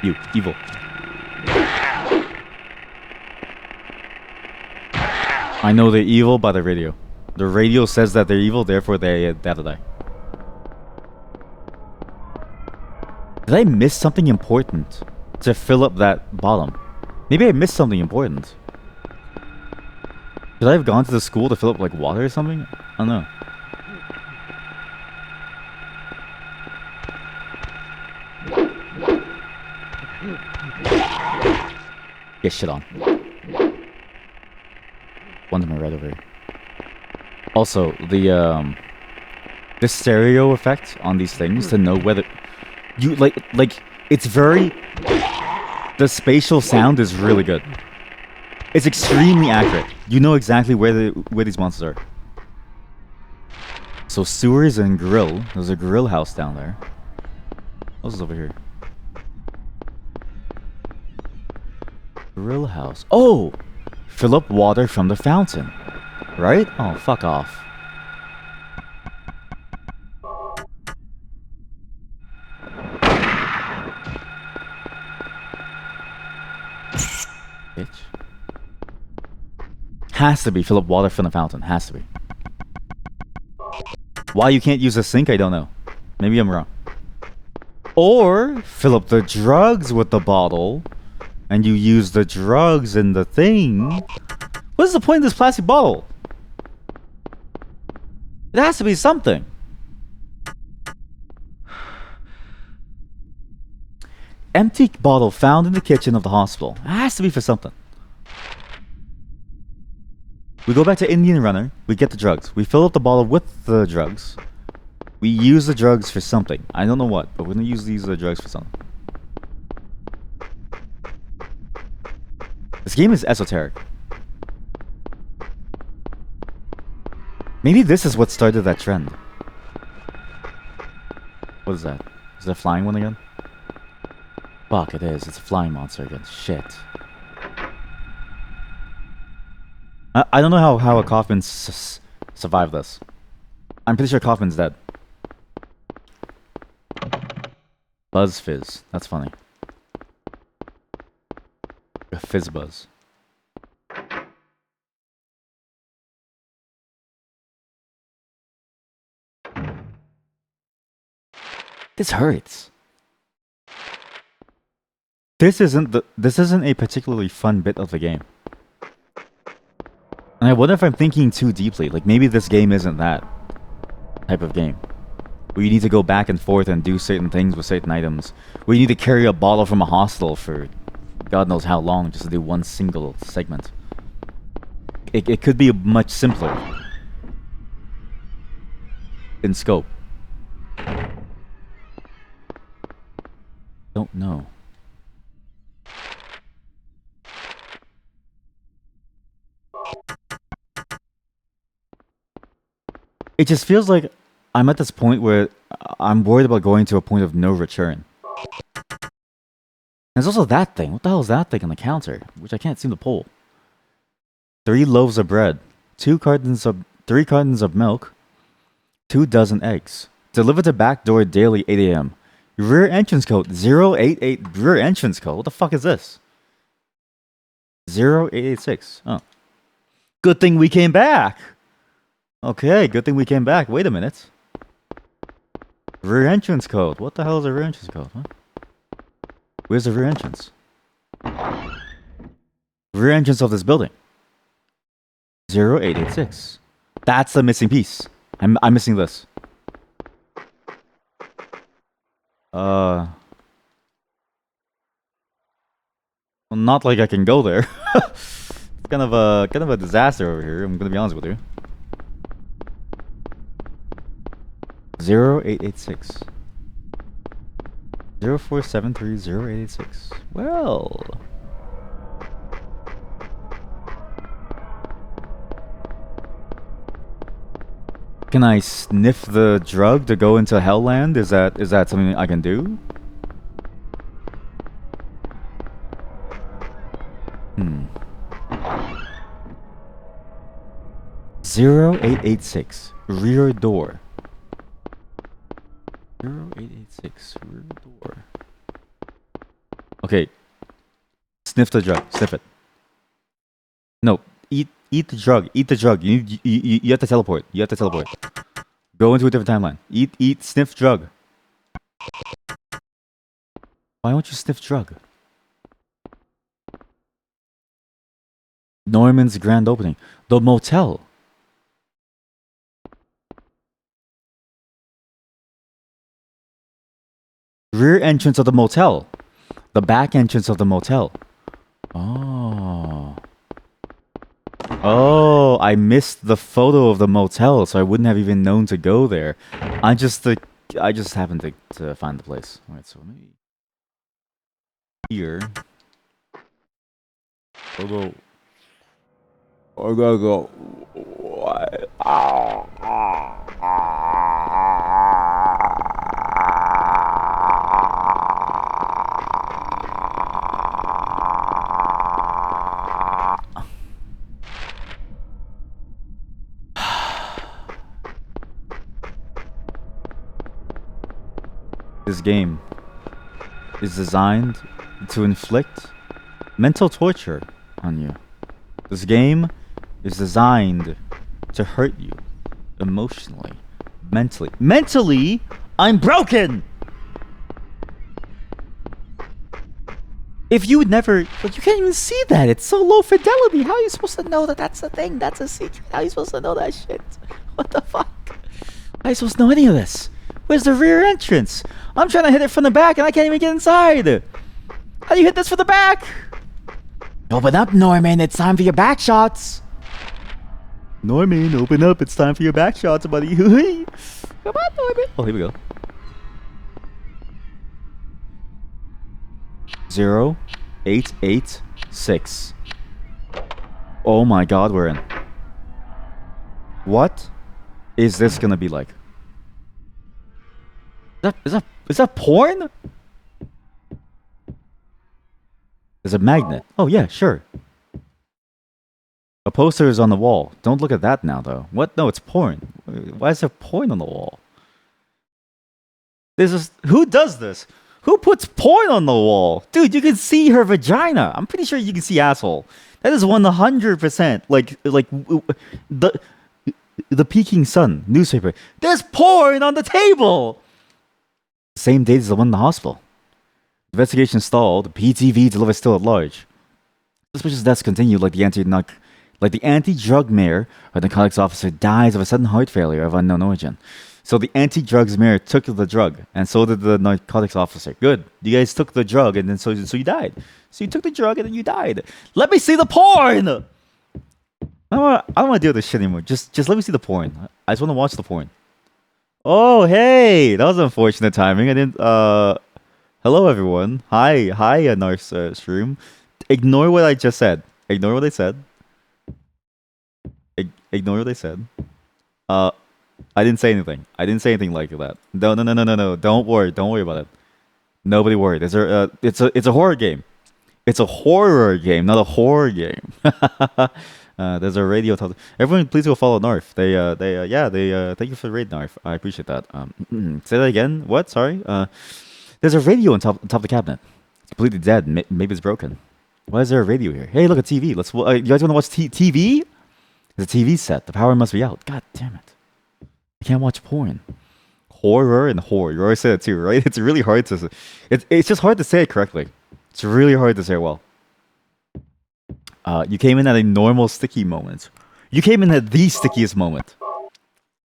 You, evil. I know they're evil by the radio. The radio says that they're evil, therefore they have to die. Did I miss something important to fill up that bottom? Maybe I missed something important. Should I have gone to the school to fill up like water or something? I don't know. Get shit on. One to my right over here. Also, the stereo effect on these things to know whether you like it's very, the spatial sound is really good. It's extremely accurate. You know exactly where these monsters are. So sewers and grill. There's a grill house down there. What else is over here? Grill house. Oh! Fill up water from the fountain. Right? Oh, fuck off. Bitch. Has to be fill up water from the fountain. Has to be. Why you can't use a sink, I don't know. Maybe I'm wrong. Or fill up the drugs with the bottle, and you use the drugs in the thing. What is the point of this plastic bottle? It has to be something. Empty bottle found in the kitchen of the hospital. It has to be for something. We go back to Indian Runner. We get the drugs. We fill up the bottle with the drugs. We use the drugs for something. I don't know what, but we're gonna use these drugs for something. This game is esoteric. Maybe this is what started that trend. What is that? Is that a flying one again? Fuck, it is. It's a flying monster again. Shit. I don't know how a Kaufman survived this. I'm pretty sure Kaufman's dead. Buzz Fizz. That's funny. A fizz buzz. This hurts. This isn't a particularly fun bit of the game. And I wonder if I'm thinking too deeply. Like maybe this game isn't that type of game. Where you need to go back and forth and do certain things with certain items. Where you need to carry a bottle from a hostel for God knows how long just to do one single segment. It could be much simpler in scope. Don't know. It just feels like I'm at this point where I'm worried about going to a point of no return. There's also that thing. What the hell is that thing on the counter? Which I can't seem to pull. 3 loaves of bread. 3 cartons of milk. 2 dozen eggs. Delivered to back door daily 8 a.m. Rear entrance code 088. Rear entrance code? What the fuck is this? 0886. Oh. Good thing we came back. Okay, good thing we came back. Wait a minute. Rear entrance code. What the hell is a rear entrance code? What? Where's the rear entrance? Rear entrance of this building. 0886. That's the missing piece. I'm missing this. Well, not like I can go there. It's kind of a disaster over here. I'm gonna be honest with you. 0886. 04730886. Well. Can I sniff the drug to go into Hellland? Is that something I can do? 0886. Rear door. 0886. Rear door. Okay. Sniff the drug. Sniff it. No. Eat the drug. Eat the drug. You have to teleport. You have to teleport. Go into a different timeline. Eat, sniff drug. Why won't you sniff drug? Norman's grand opening. The motel. Rear entrance of the motel. The back entrance of the motel. Oh. Oh, I missed the photo of the motel, so I wouldn't have even known to go there. I just happened to find the place. Alright, so maybe here. I'll go. I gotta go. This game is designed to inflict mental torture on you. This game is designed to hurt you emotionally, mentally. Mentally, I'm broken! If you would never... But you can't even see that. It's so low fidelity. How are you supposed to know that that's a thing? That's a secret. How are you supposed to know that shit? What the fuck? How are you supposed to know any of this? Where's the rear entrance? I'm trying to hit it from the back and I can't even get inside. How do you hit this from the back? Open up, Norman. It's time for your back shots. Norman, open up. It's time for your back shots, buddy. Come on, Norman. Oh, here we go. 0886. Oh my god, we're in. What is this gonna be like? Is that porn? There's a magnet. Oh yeah, sure. A poster is on the wall. Don't look at that now, though. What? No, it's porn. Why is there porn on the wall? Who does this? Who puts porn on the wall? Dude, you can see her vagina. I'm pretty sure you can see asshole. That is 100% like the Peking Sun newspaper. There's porn on the table. same date as the one in the hospital. Investigation stalled. PTV delivers still at large. Suspicious deaths continue like the anti-drug mayor or narcotics officer dies of a sudden heart failure of unknown origin. So the anti-drugs mayor took the drug, and so did the narcotics officer. Good. You guys took the drug, and then so you died. So you took the drug, and then you died. Let me see the porn! I don't want to deal with this shit anymore. Just let me see the porn. I just want to watch the porn. Oh, hey! That was unfortunate timing. I didn't, hello, everyone. Hi, Narf stream. Ignore what I just said. Ignore what I said. Ignore what I said. I didn't say anything. I didn't say anything like that. No. Don't worry about it. Nobody worried. It's a horror game. It's a horror game, not a horror game. There's a radio. Everyone, please go follow Narf. They thank you for the raid, Narf. I appreciate that. Say that again. What? Sorry. There's a radio on top of the cabinet. It's completely dead. Maybe it's broken. Why is there a radio here? Hey, look at TV. You guys want to watch TV? There's a TV set. The power must be out. God damn it. I can't watch porn. Horror and horror. You always say that too, right? It's really hard to say. It's just hard to say it correctly. It's really hard to say it well. You came in at a normal sticky moment. You came in at the stickiest moment.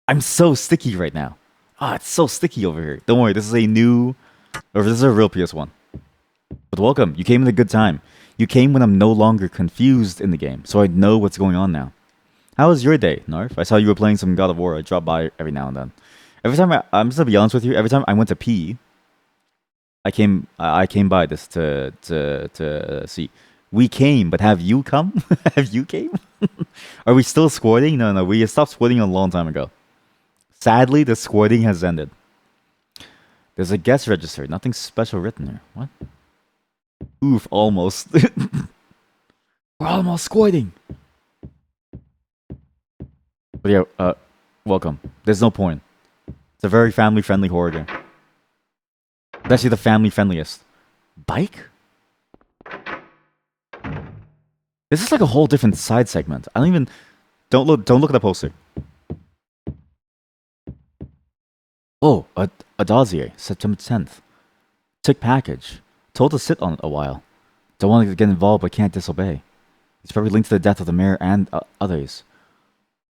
I'm so sticky right now. It's so sticky over here. Don't worry, this is a real PS1. But welcome. You came in a good time. You came when I'm no longer confused in the game, so I know what's going on now. How was your day, Narf? I saw you were playing some God of War. I drop by every now and then. Every time I'm just gonna be honest with you. Every time I went to pee, I came by this to see. We came, but have you come? Have you came? Are we still squirting? No. We stopped squirting a long time ago. Sadly, the squirting has ended. There's a guest register. Nothing special written here. What? Oof, almost. We're almost squirting. But yeah, welcome. There's no point. It's a very family-friendly horror game. It's actually the family-friendliest. Bike? This is like a whole different side segment. Don't look at the poster. Oh, a dossier, September 10th. Tick package. Told to sit on it a while. Don't want to get involved but can't disobey. It's probably linked to the death of the mayor and others.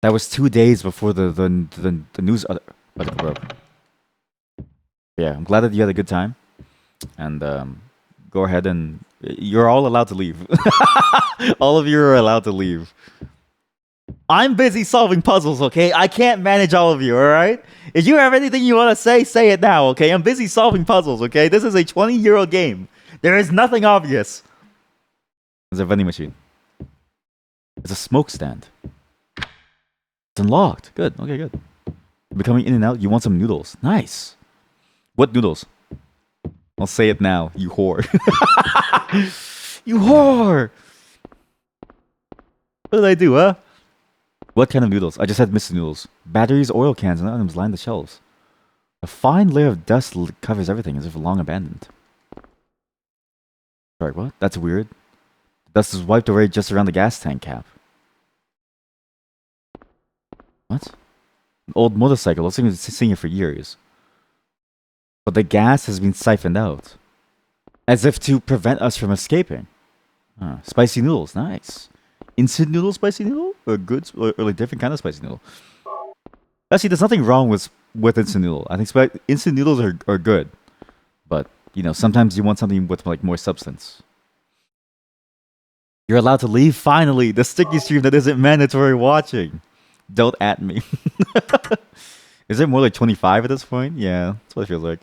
That was 2 days before the news broke. Yeah, I'm glad that you had a good time. And go ahead and... You're all allowed to leave. All of you are allowed to leave. I'm busy solving puzzles, okay? I can't manage all of you, alright? If you have anything you want to say it now, okay? I'm busy solving puzzles, okay? This is a 20-year-old game. There is nothing obvious. There's a vending machine. There's a smoke stand. It's unlocked. Good. Okay, good. Becoming in and out. You want some noodles. Nice. What noodles? I'll say it now. You whore. You whore! What did I do, huh? What kind of noodles? I just had Mr. Noodles. Batteries, oil cans, and items line the shelves. A fine layer of dust covers everything as if long abandoned. Sorry, what? That's weird. Dust is wiped away just around the gas tank cap. What? An old motorcycle. Looks like I've been seeing it for years. But the gas has been siphoned out. As if to prevent us from escaping. Spicy noodles. Nice. Instant noodle spicy noodle? Or good, or like different kind of spicy noodle? Actually, there's nothing wrong with instant noodle. I think instant noodles are good. But, you know, sometimes you want something with like more substance. You're allowed to leave finally. The sticky stream that isn't mandatory watching. Don't at me. Is it more like 25 at this point? Yeah, that's what it feels like.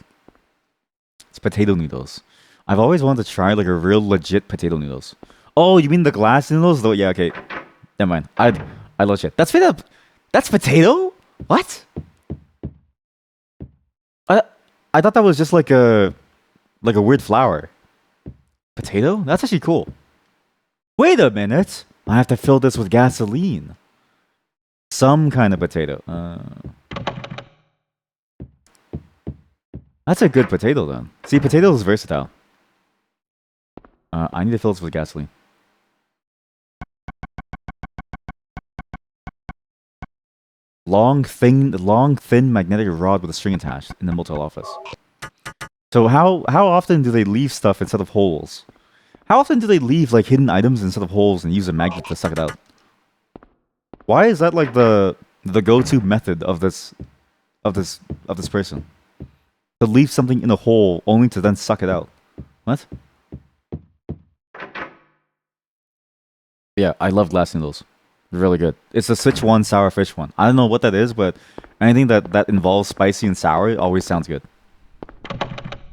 It's potato noodles. I've always wanted to try like a real legit potato noodles. Oh, you mean the glass noodles? Though, yeah, okay. Never mind. I love shit. That's potato. That's potato? What? I thought that was just like a weird flower. Potato? That's actually cool. Wait a minute. I have to fill this with gasoline. Some kind of potato. That's a good potato then. See, potato is versatile. I need to fill this with gasoline. Long, thin magnetic rod with a string attached in the motel office. So how often do they leave stuff instead of holes? How often do they leave like hidden items instead of holes and use a magnet to suck it out? Why is that like the go-to method of this person? To leave something in a hole only to then suck it out. What? Yeah, I love glass noodles. Really good. It's the Sichuan sour fish one. I don't know what that is, but anything that involves spicy and sour always sounds good.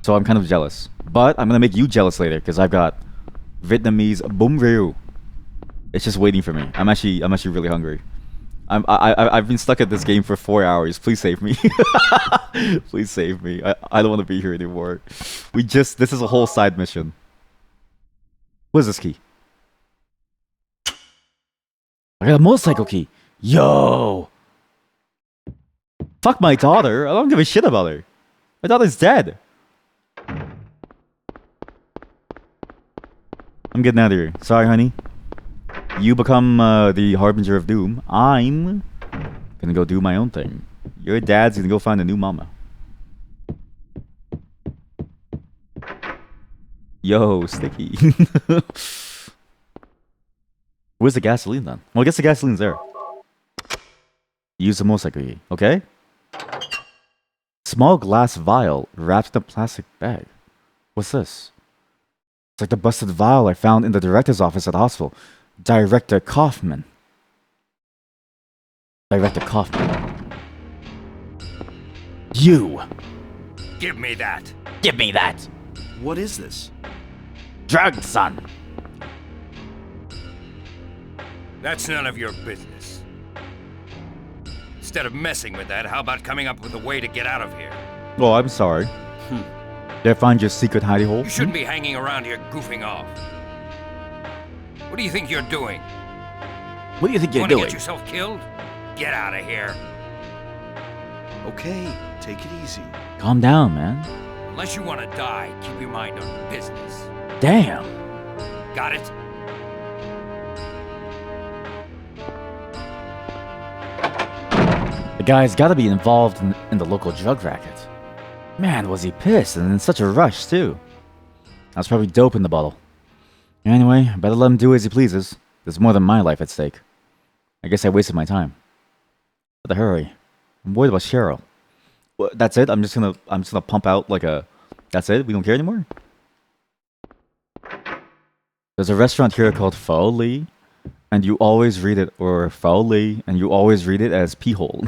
So I'm kind of jealous. But I'm gonna make you jealous later because I've got Vietnamese bum ryu. It's just waiting for me. I'm actually really hungry. I've been stuck at this game for 4 hours. Please save me. Please save me. I don't want to be here anymore. This is a whole side mission. What is this key? I got a motorcycle key. Yo! Fuck my daughter. I don't give a shit about her. My daughter's dead. I'm getting out of here. Sorry, honey. You become the harbinger of doom. I'm gonna go do my own thing. Your dad's gonna go find a new mama. Yo, Sticky. Where's the gasoline then? Well, I guess the gasoline's there. Use the motorcycle key. Okay. Small glass vial wrapped in a plastic bag. What's this? It's like the busted vial I found in the director's office at the hospital. Director Kaufman. Director Kaufman. You! Give me that. Give me that! What is this? Drugs, son! That's none of your business. Instead of messing with that, how about coming up with a way to get out of here? Oh, I'm sorry. Did I find your secret hidey hole? You shouldn't be hanging around here goofing off. What do you think you're doing? What do you think you're Want to doing? get yourself killed? Get out of here. Okay, take it easy. Calm down, man. Unless you want to die, keep your mind on business. Damn. Got it? The guy's gotta be involved in the local drug racket. Man, was he pissed, and in such a rush, too. That's probably dope in the bottle. Anyway, better let him do as he pleases. There's more than my life at stake. I guess I wasted my time. But hurry. I'm worried about Cheryl. What, that's it? I'm just gonna pump out like a... That's it? We don't care anymore? There's a restaurant here called Pho Lee, and you always read it, or Pho Lee, and you always read it as pee hole.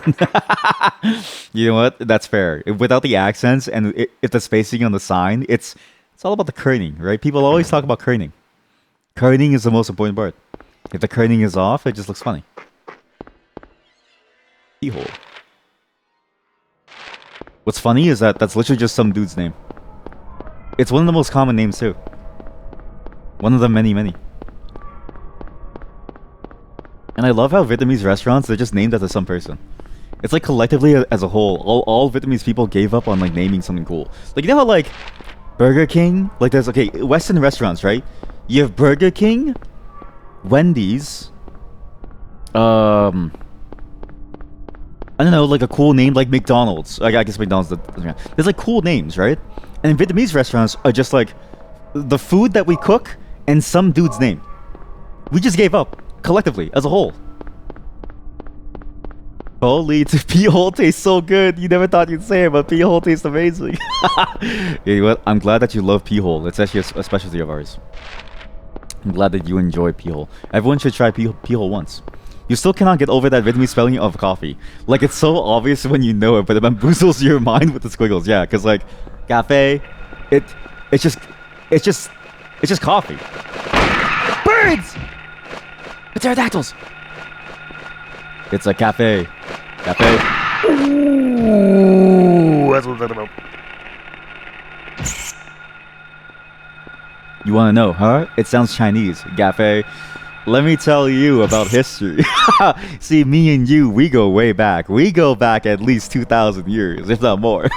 You know what? That's fair. Without the accents and if the spacing on the sign, it's all about the kerning, right? People always talk about kerning. Kerning is the most important part. If the kerning is off, it just looks funny. Pee hole. What's funny is that that's literally just some dude's name. It's one of the most common names too. One of the many. And I love how Vietnamese restaurants, they're just named after some person. It's like collectively as a whole, all Vietnamese people gave up on like naming something cool. Like, you know how like Burger King, like there's, okay, Western restaurants, right? You have Burger King, Wendy's, I don't know, like a cool name like McDonald's. Like, I guess McDonald's, there's like cool names, right? And Vietnamese restaurants are just like the food that we cook and some dude's name. We just gave up. Collectively, as a whole. Holy, pee hole tastes so good. You never thought you'd say it, but pee hole tastes amazing. You know what? I'm glad that you love pee hole. It's actually a specialty of ours. I'm glad that you enjoy pee hole. Everyone should try pee hole once. You still cannot get over that Vietnamese spelling of coffee. Like, it's so obvious when you know it, but it bamboozles your mind with the squiggles. Yeah, because like cafe, it's just coffee. Birds. Pterodactyls! It's a cafe. Ooh, that's what I'm talking about. You wanna know, huh? It sounds Chinese. Cafe. Let me tell you about history. See, me and you, we go way back. We go back at least 2,000 years, if not more.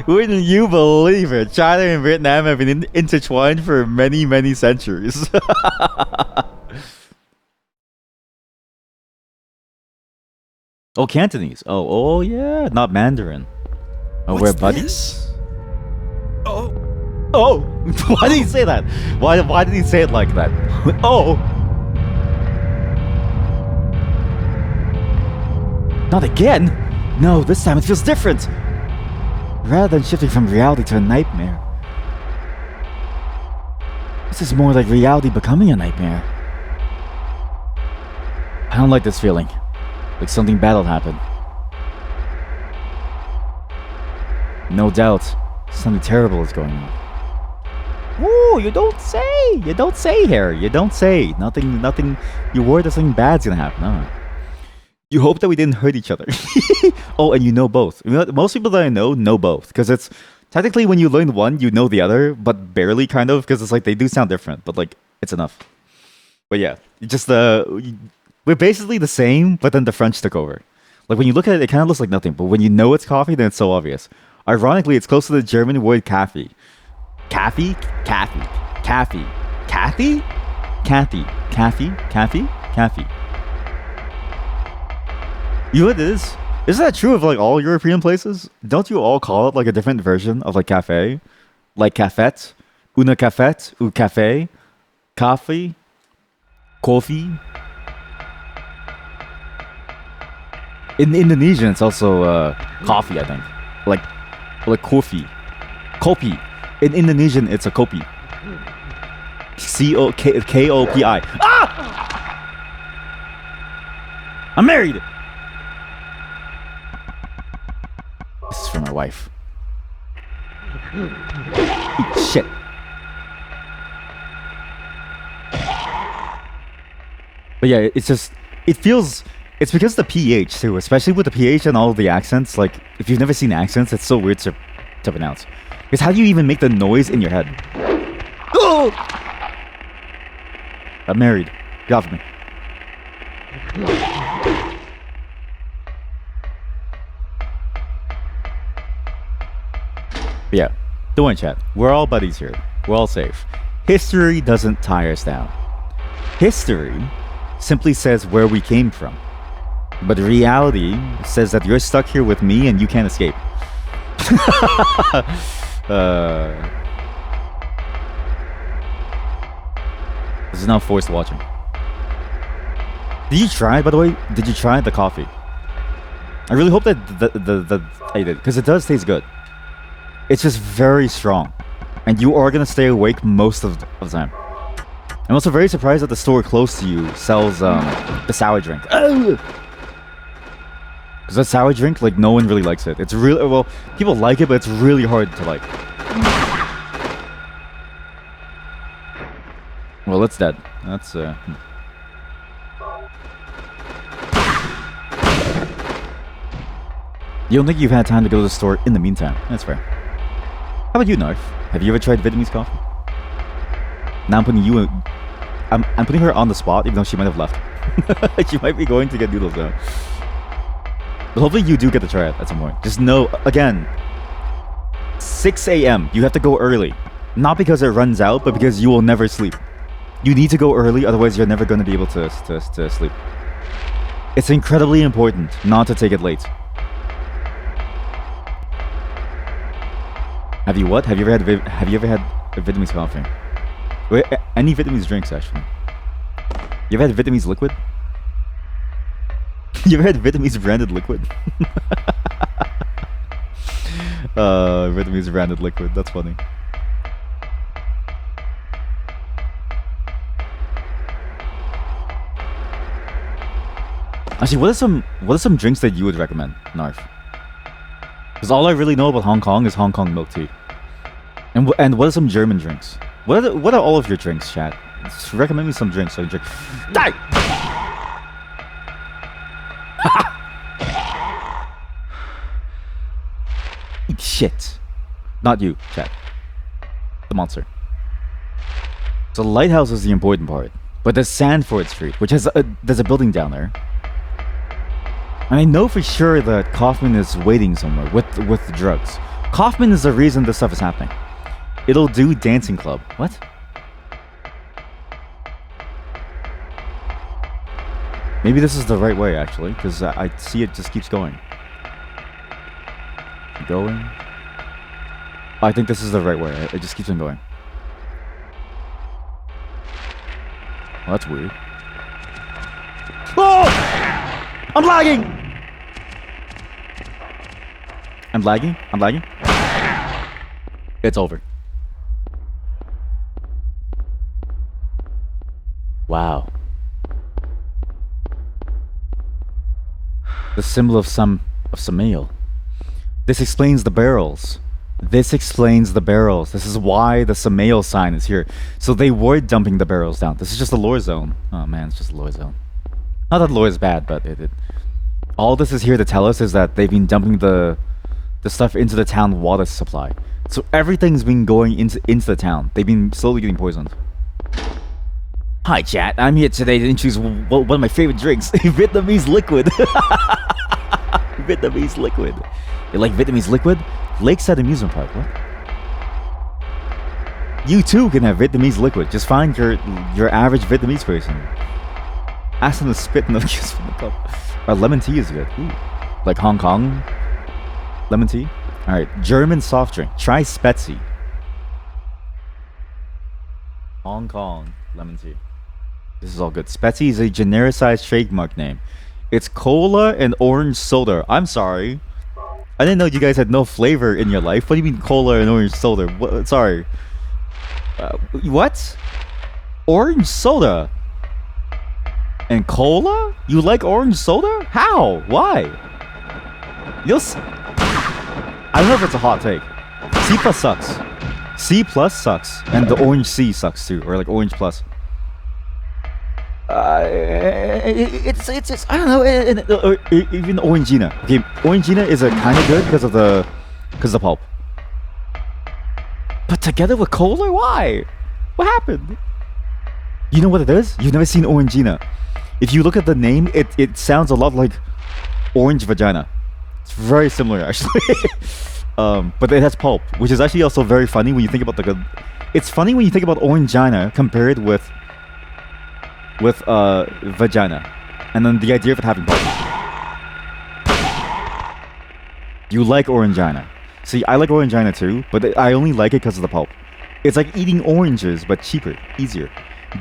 Wouldn't you believe it? China and Vietnam have been intertwined for many centuries. Oh, Cantonese. Oh yeah, not Mandarin. Oh, we're buddies. This? Oh! Why did he say that? Why did he say it like that? Oh! Not again! No, this time it feels different! Rather than shifting from reality to a nightmare. This is more like reality becoming a nightmare. I don't like this feeling. Like something bad will happen. No doubt, something terrible is going on. Ooh, you don't say! You don't say here. You don't say. Nothing. You're worried that something bad's gonna happen. No. You hope that we didn't hurt each other. Oh, and you know both. You know, most people that I know both. Because it's technically when you learn one, you know the other, but barely kind of. Because it's like they do sound different, but like it's enough. But yeah, just we're basically the same, but then the French took over. Like when you look at it, it kind of looks like nothing. But when you know it's coffee, then it's so obvious. Ironically, it's close to the German word Kaffee. Kaffee? Kaffee. Kaffee. Kathy? Kathy. Kaffee? Kaffee? Kaffee. You know what it is? Isn't that true of like all European places? Don't you all call it like a different version of like cafe? Like cafette, una cafette, ou café, coffee, coffee. In Indonesian, it's also coffee, I think. Like coffee. Kopi. In Indonesian, it's a kopi. Kopi. Ah! I'm married! This is for my wife. Eat shit. But yeah, it's just, it feels, it's because of the PH too, especially with the PH and all of the accents. Like, if you've never seen accents, it's so weird to pronounce. Because how do you even make the noise in your head? Oh! I'm married. Get off of me. But yeah, don't worry, chat. We're all buddies here. We're all safe. History doesn't tie us down. History simply says where we came from. But reality says that you're stuck here with me and you can't escape. This is now forced watching. Did you try, by the way? Did you try the coffee? I really hope that I did, because it does taste good. It's just very strong, and you are gonna stay awake most of the time. I'm also very surprised that the store close to you sells the sour drink. Because that sour drink, like, no one really likes it. It's really, well, people like it, but it's really hard to like. Well, it's dead. That's You don't think you've had time to go to the store in the meantime? That's fair. How about you, Narf? Have you ever tried Vietnamese coffee? Now I'm putting you I'm putting her on the spot, even though she might have left. She might be going to get noodles now. But hopefully you do get to try it at some point. Just know, again, 6 a.m. You have to go early. Not because it runs out, but because you will never sleep. You need to go early, otherwise you're never going to be able to sleep. It's incredibly important not to take it late. Have you what? Have you ever had a Vietnamese coffee? Wait, any Vietnamese drinks, actually. You ever had Vietnamese liquid? You ever had Vietnamese branded liquid? Vietnamese branded liquid. That's funny. Actually, what are some drinks that you would recommend, Narf? Because all I really know about Hong Kong is Hong Kong milk tea. And what are some German drinks? What are all of your drinks, chat? Just recommend me some drinks so I can drink. Die! Eat shit. Not you, chat. The monster. So the lighthouse is the important part. But there's Sandford Street, which has there's a building down there. And I know for sure that Kaufman is waiting somewhere with the drugs. Kaufman is the reason this stuff is happening. It'll do dancing club. What? Maybe this is the right way, actually, because I see it just keeps going. Going. I think this is the right way. It just keeps on going. Well, that's weird. Oh! I'm lagging! I'm lagging? I'm lagging? It's over. Wow. The symbol of Samael. This explains the barrels. This explains the barrels. This is why the Samael sign is here. So they were dumping the barrels down. This is just a lore zone. Oh man, it's just a lore zone. Not that lore is bad, but all this is here to tell us is that they've been dumping the stuff into the town water supply. So everything's been going into the town. They've been slowly getting poisoned. Hi chat, I'm here today to introduce one of my favorite drinks, Vietnamese liquid. Vietnamese liquid. You like Vietnamese liquid? Lakeside Amusement Park, what? You too can have Vietnamese liquid. Just find your average Vietnamese person. Ask them to spit in the juice from the cup. Lemon tea is good. Ooh. Like Hong Kong lemon tea. Alright, German soft drink. Try Spezi. Hong Kong lemon tea. This is all good. Spezi is a genericized trademark name. It's cola and orange soda. I'm sorry. I didn't know you guys had no flavor in your life. What do you mean cola and orange soda? What? Sorry. What? Orange soda? And cola? You like orange soda? How? Why? I don't know if it's a hot take. C plus sucks. C plus sucks. And the orange C sucks too. Or like orange plus. It's I don't know, or even Orangina. Okay, Orangina is a kind of good because of the pulp. But together with cola, why? What happened? You know what it is? You've never seen Orangina. If you look at the name, it sounds a lot like orange vagina. It's very similar actually. But it has pulp, which is actually also very funny when you think about it's funny when you think about Orangina compared with vagina, and then the idea of it having pulp. You like Orangina. See, I like Orangina too, but I only like it because of the pulp. It's like eating oranges, but cheaper, easier.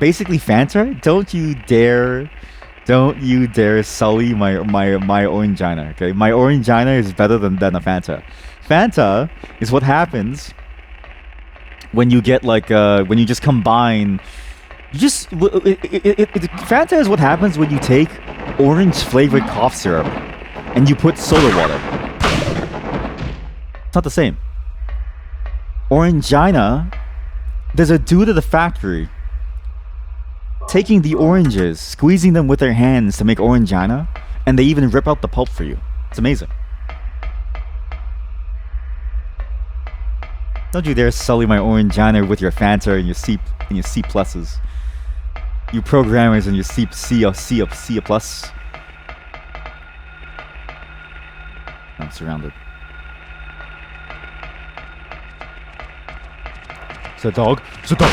Basically, Fanta. Don't you dare sully my Orangina. Okay, my Orangina is better than a Fanta. Fanta is what happens when you get like when you just combine. Fanta is what happens when you take orange flavored cough syrup and you put soda water. It's not the same. Orangina, there's a dude at the factory taking the oranges, squeezing them with their hands to make Orangina, and they even rip out the pulp for you. It's amazing. Don't you dare sully my Orangina with your Fanta and your C pluses. You programmers and your C plus. I'm surrounded. It's a dog. It's a dog.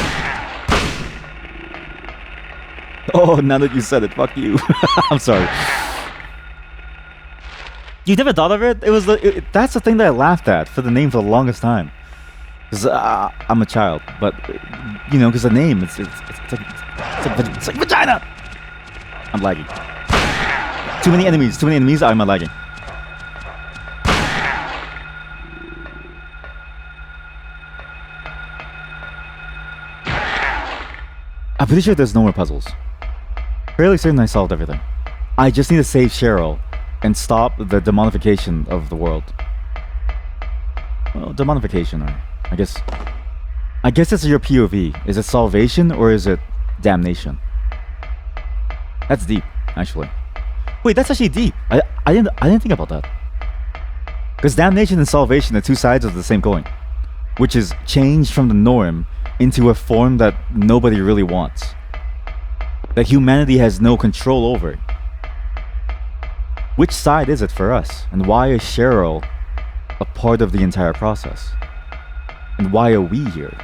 Oh, now that you said it, fuck you. I'm sorry. You never thought of it? It was that's the thing that I laughed at for the name for the longest time. Because I'm a child, but you know, because the name it's like vagina. I'm lagging. Too many enemies. I'm lagging. I'm pretty sure there's no more puzzles. Fairly certain I solved everything. I just need to save Cheryl and stop the demonification of the world. Well, demonification, or I guess it's your POV. Is it salvation or is it damnation? That's deep, actually. Wait, that's actually deep. I didn't think about that. Because damnation and salvation are two sides of the same coin, which is changed from the norm into a form that nobody really wants, that humanity has no control over. Which side is it for us? And why is Cheryl a part of the entire process? And why are we here?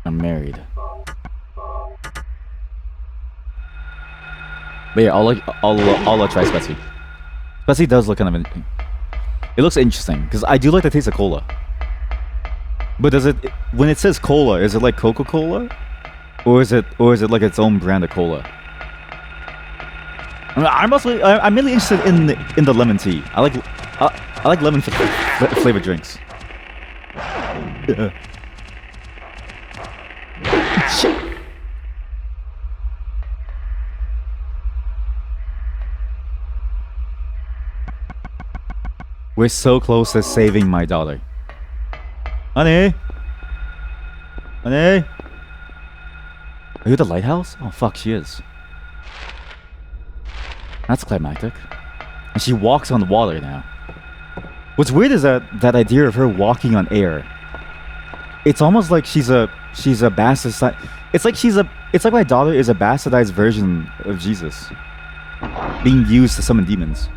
I'm married. But yeah, I'll try Spetsy. Spetsy does look kind of... It looks interesting, because I do like the taste of cola. But does it... When it says cola, is it like Coca-Cola? Or is it like its own brand of cola? I'm mainly interested in the lemon tea. I like lemon flavored drinks. Shit. We're so close to saving my daughter. Honey? Honey? Are you at the lighthouse? Oh fuck, she is. That's climactic. And she walks on the water now. What's weird is that idea of her walking on air. It's almost like she's a bastardized. It's like my daughter is a bastardized version of Jesus, being used to summon demons.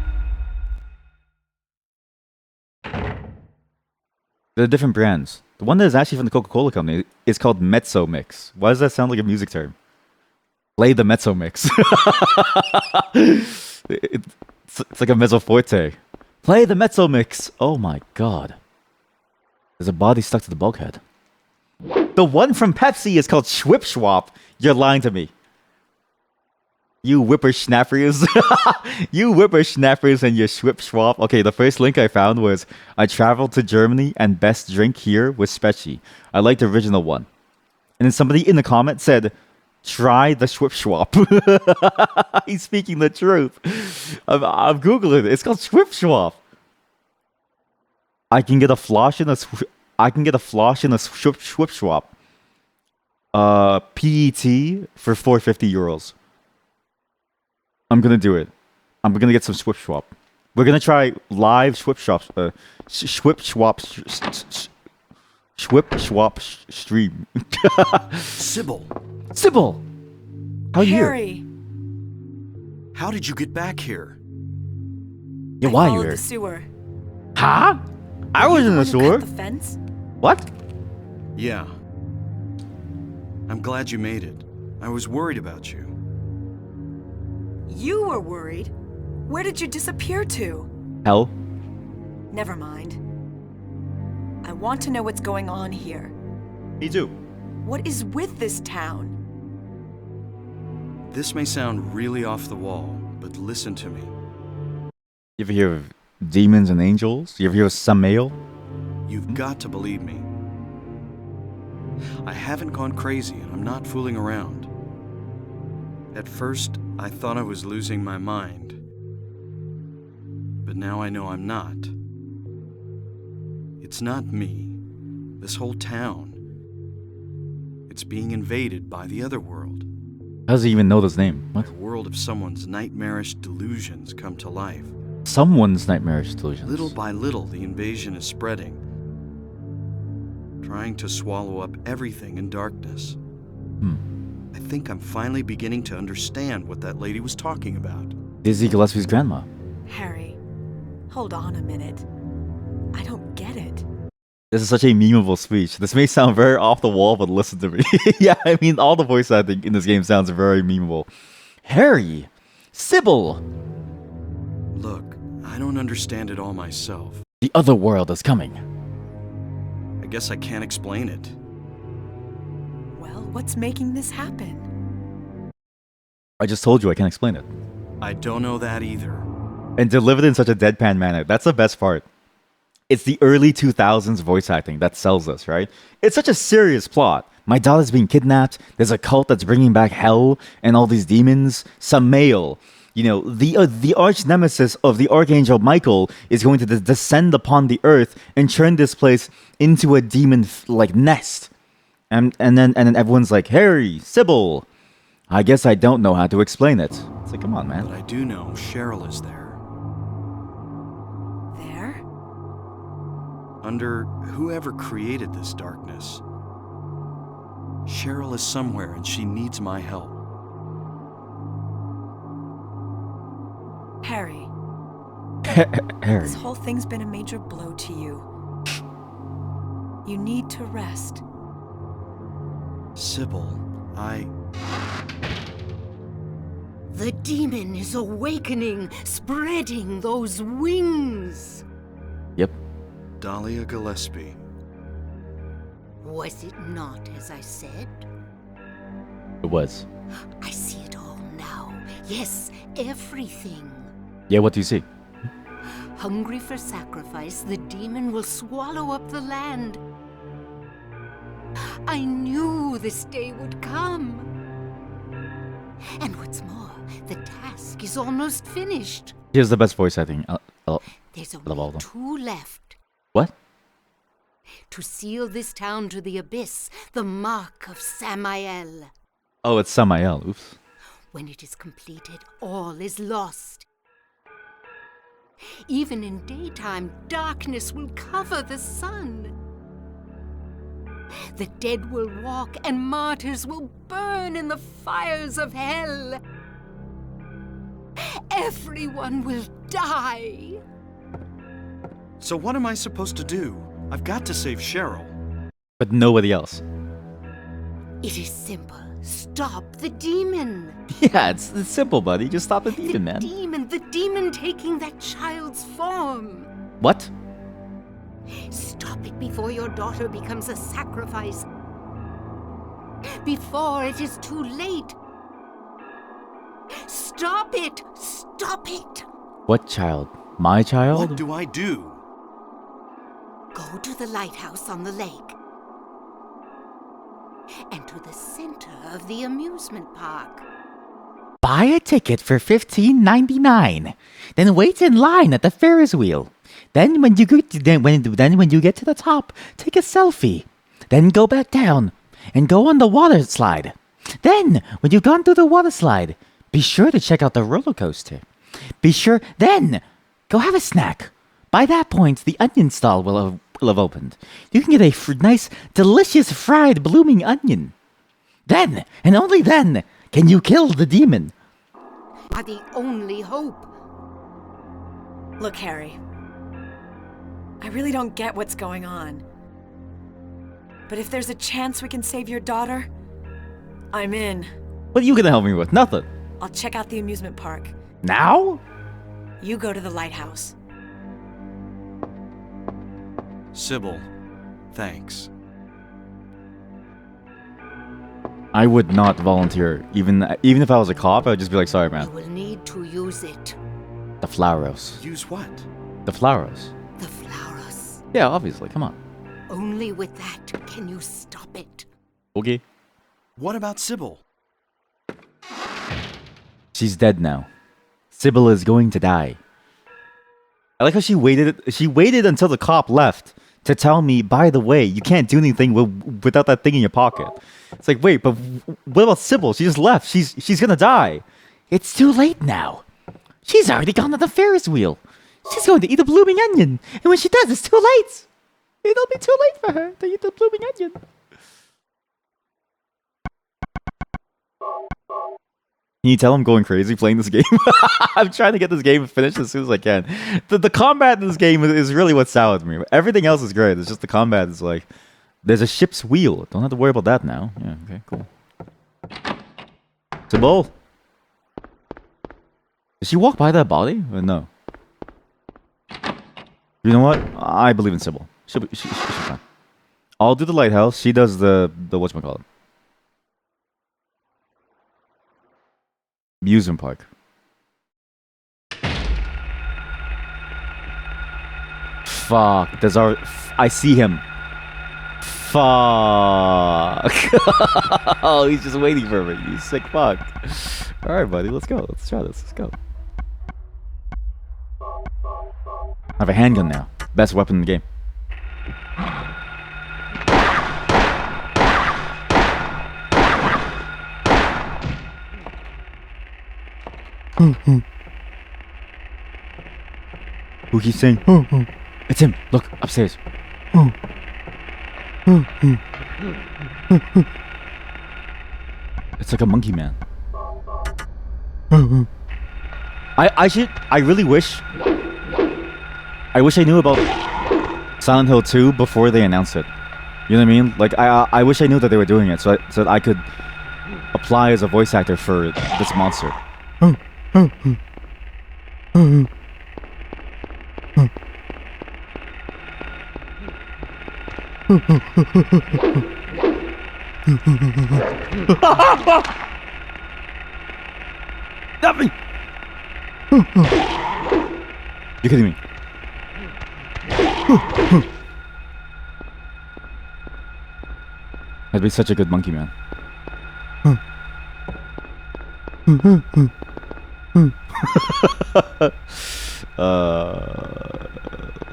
There are different brands. The one that is actually from the Coca-Cola company is called Mezzo Mix. Why does that sound like a music term? Play the Mezzo Mix. It's like a mezzo forte. Play the Mezzo Mix. Oh my god. There's a body stuck to the bulkhead. The one from Pepsi is called Schwip Schwap. You're lying to me. You whippersnappers. You whippersnappers and your Schwip Schwap. Okay, the first link I found was I traveled to Germany and best drink here was Spetsy. I like the original one. And then somebody in the comment said, try the Schwip Schwap. He's speaking the truth. I'm Googling it. It's called Schwip Schwap. I can get a flosh in a Schwip Schwap. PET for 450 euros. I'm gonna do it. I'm gonna get some Schwip Schwap. We're gonna try live Schwip Schwap stream. Sybil, Sybil! How are you here? Harry, how did you get back here? Yeah, I why are you followed here? the sewer. Huh? I was in the You sewer. cut the fence? What? Yeah. I'm glad you made it. I was worried about you. You were worried. Where did you disappear to? Hell? Never mind. I want to know what's going on here. Me too. What is with this town? This may sound really off the wall, but listen to me. You ever hear of demons and angels? You ever hear of Samael? You've got to believe me. I haven't gone crazy and I'm not fooling around. At first, I thought I was losing my mind. But now I know I'm not. It's not me. This whole town. It's being invaded by the other world. How does he even know this name? What? A world of someone's nightmarish delusions come to life. Someone's nightmarish delusions. Little by little, the invasion is spreading, trying to swallow up everything in darkness. I think I'm finally beginning to understand what that lady was talking about. Dizzy Gillespie's grandma. Harry, hold on a minute. I don't get it. This is such a memeable speech. This may sound very off the wall, but listen to me. Yeah, I mean, all the voice acting in this game sounds very memeable. Harry! Sybil! Look, I don't understand it all myself. The other world is coming. I guess I can't explain it. Well, what's making this happen? I just told you I can't explain it. I don't know that either. And delivered in such a deadpan manner. That's the best part. It's the early 2000s voice acting that sells us, right? It's such a serious plot. My daughter's being kidnapped. There's a cult that's bringing back hell and all these demons. Samael, you know, the arch nemesis of the Archangel Michael is going to descend upon the earth and turn this place into a demon like nest. And then everyone's like, Harry, Sybil. I guess I don't know how to explain it. It's like, come on, man. But I do know Cheryl is there. There? Under whoever created this darkness. Cheryl is somewhere and she needs my help. Harry, Harry. this whole thing's been a major blow to you. You need to rest. Sybil, The demon is awakening, spreading those wings. Yep. Dahlia Gillespie. Was it not as I said? It was. I see it all now. Yes, everything. Yeah, what do you see? Hungry for sacrifice, the demon will swallow up the land. I knew this day would come. And what's more, the task is almost finished. He has the best voice, I think. There's love all only of them. 2 left. What? To seal this town to the abyss, the mark of Samael. Oh, it's Samael. Oops. When it is completed, all is lost. Even in daytime, darkness will cover the sun. The dead will walk, and martyrs will burn in the fires of hell. Everyone will die. So what am I supposed to do? I've got to save Cheryl. But nobody else. It is simple. Stop the demon. Yeah, it's simple, buddy. Just stop the demon, man. The demon taking that child's form. What? Stop it before your daughter becomes a sacrifice. Before it is too late. Stop it! Stop it! What child? My child? What do I do? Go to the lighthouse on the lake. And to the center of the amusement park. Buy a ticket for $15.99. Then wait in line at the Ferris wheel. Then when you get to the top, take a selfie. Then go back down and go on the water slide. Then when you've gone through the water slide, be sure to check out the roller coaster. Then go have a snack. By that point, the onion stall will have opened. You can get a nice, delicious fried blooming onion. Then, and only then, can you kill the demon. Are the only hope. Look, Harry. I really don't get what's going on. But if there's a chance we can save your daughter, I'm in. What are you gonna help me with? Nothing. I'll check out the amusement park. Now? You go to the lighthouse. Sybil, thanks. I would not volunteer. Even if I was a cop, I would just be like, sorry, You man. will need to use it. The flowers. Use what? The flowers. The flowers. Yeah, obviously. Come on. Only with that can you stop it. Okay. What about Sybil? She's dead now. Sybil is going to die. I like how she waited until the cop left to tell me, by the way, you can't do anything without that thing in your pocket. It's like, wait, but what about Sybil? She just left. She's gonna die. It's too late now. She's already gone to the Ferris wheel. She's going to eat a blooming onion. And when she does, it's too late. It'll be too late for her to eat the blooming onion. Can you tell I'm going crazy playing this game? I'm trying to get this game finished as soon as I can. The combat in this game is really what's sour with me. Everything else is great. It's just the combat is like, there's a ship's wheel. Don't have to worry about that now. Yeah, okay, cool. Sybil? Did she walk by that body? Or no? You know what? I believe in Sybil. She'll be fine. I'll do the lighthouse. She does the whatchamacallit. Amusement park. Fuck. I see him. Fuck. Oh, he's just waiting for me. You sick fuck. Alright, buddy. Let's go. Let's try this. Let's go. I have a handgun now. Best weapon in the game. Who keeps saying, it's him. Look, upstairs. It's like a monkey man. I really wish I knew about Silent Hill 2 before they announced it. You know what I mean? Like I wish I knew that they were doing it, so that I could apply as a voice actor for this monster. Nothing. You're kidding me. I'd be such a good monkey man.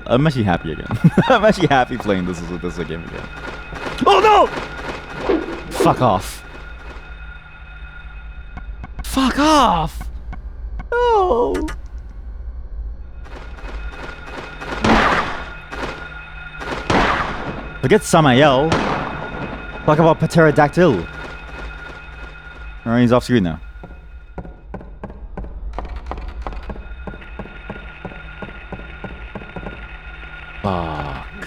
I'm actually happy again. I'm actually happy playing this game again. Oh no! Fuck off. Fuck off! No! Forget Samael. Talk about Pterodactyl. Alright, he's off screen now. Fuck.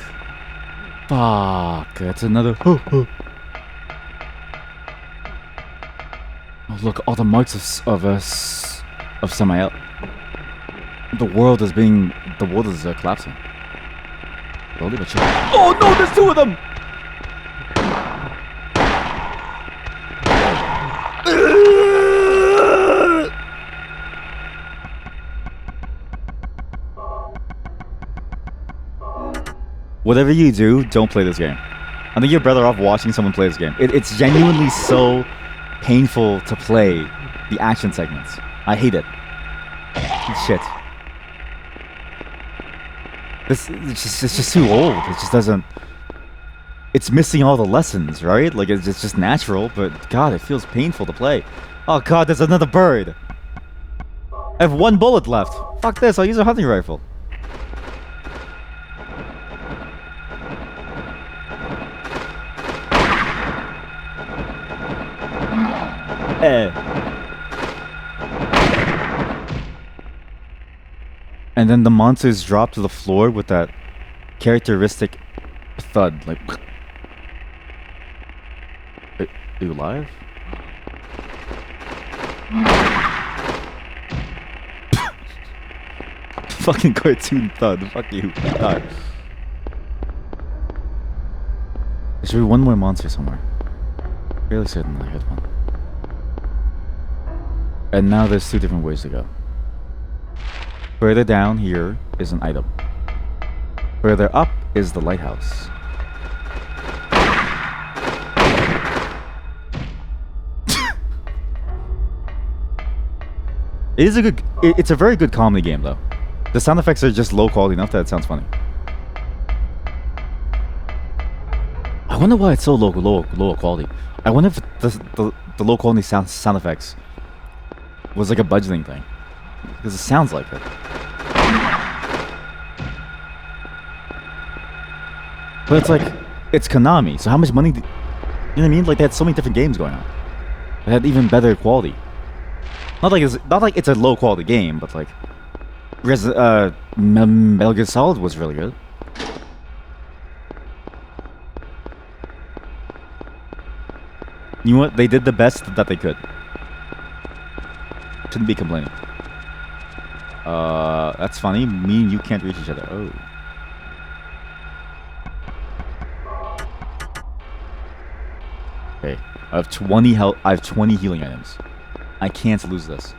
Fuck. That's another. Oh, look, all the marks of Samael. The world is collapsing. Slowly but surely. Oh no, there's two of them! Whatever you do, don't play this game. I think you're better off watching someone play this game. It's genuinely so painful to play the action segments. I hate it. Shit. It's just too old. It just doesn't... It's missing all the lessons, right? Like, it's just natural, but God, it feels painful to play. Oh God, there's another bird. I have one bullet left. Fuck this, I'll use a hunting rifle. And then the monsters drop to the floor with that characteristic thud, like... Are you alive? Fucking cartoon thud, fuck you. God. There should be one more monster somewhere. Fairly certain I hit one. And now there's two different ways to go. Further down here is an item. Further up is the lighthouse. It's a very good comedy game though. The sound effects are just low quality enough that it sounds funny. I wonder why it's so low quality. I wonder if the low quality sound effects was like a budgeting thing. Because it sounds like it. But it's like, it's Konami, so how much money you know what I mean? Like, they had so many different games going on. They had even better quality. Not like it's a low quality game, but like Metal Gear Solid was really good. You know what? They did the best that they could. Shouldn't be complaining. That's funny. Me and you can't reach each other. Oh. Okay. I have 20 health. I have 20 healing items. I can't lose this.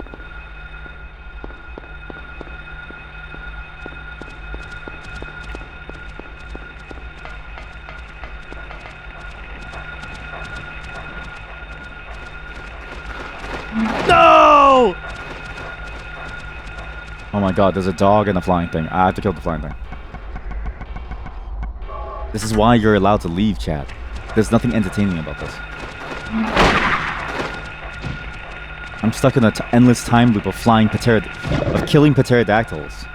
No! Oh my God, there's a dog and a flying thing. I have to kill the flying thing. This is why you're allowed to leave, chat. There's nothing entertaining about this. I'm stuck in an endless time loop of killing pterodactyls.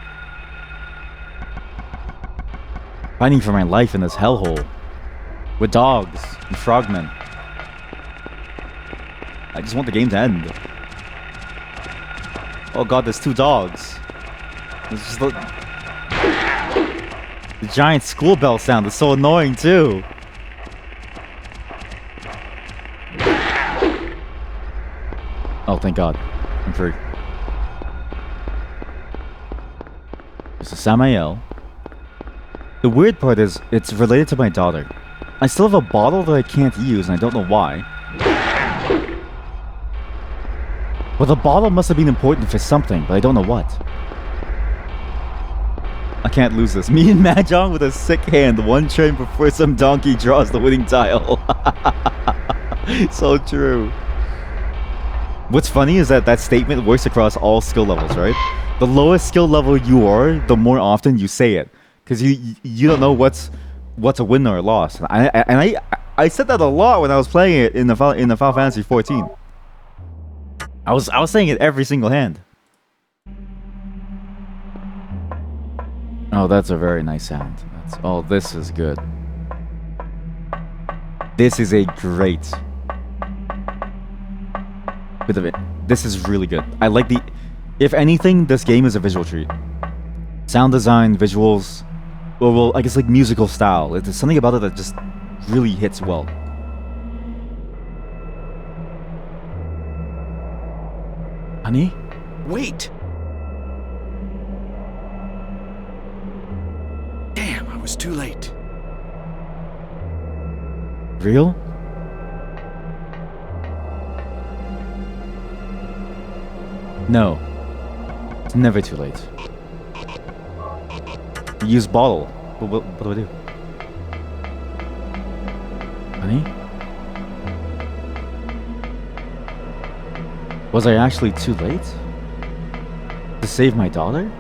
Fighting for my life in this hellhole. With dogs and frogmen. I just want the game to end. Oh God, there's two dogs. It's just the giant school bell sound is so annoying too. thank God. I'm free. This is Samael. The weird part is, it's related to my daughter. I still have a bottle that I can't use, and I don't know why. Well, the bottle must have been important for something, but I don't know what. I can't lose this. Me and Mahjong with a sick hand, one turn before some donkey draws the winning tile. So true. What's funny is that that statement works across all skill levels, right? The lowest skill level you are, the more often you say it, because you don't know what's a win or a loss. And I said that a lot when I was playing it in the Final Fantasy 14. I was saying it every single hand. Oh, that's a very nice sound. Oh, this is good. This is a great bit of it. This is really good. I like the... If anything, this game is a visual treat. Sound design, visuals... Well, I guess like musical style. There's something about it that just really hits well. Honey? Wait! Damn, I was too late. Real? No. It's never too late. Use bottle. What do I do? Honey? Was I actually too late? To save my daughter?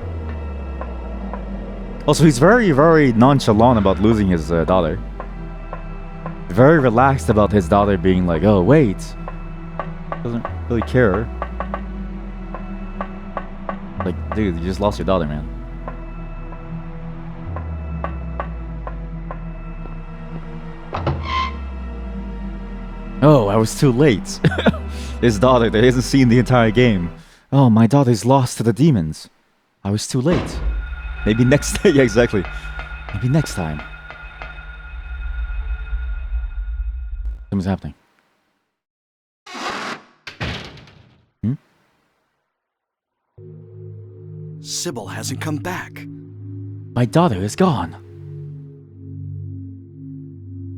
Also, he's very, very nonchalant about losing his daughter. Very relaxed about his daughter being like, oh, wait. Doesn't really care. Like, dude, you just lost your daughter, man. Oh, I was too late. His daughter that hasn't seen the entire game. Oh, my daughter's lost to the demons. I was too late. Maybe next time. Yeah, exactly. Maybe next time. Something's happening. Hmm? Sybil hasn't come back. My daughter is gone.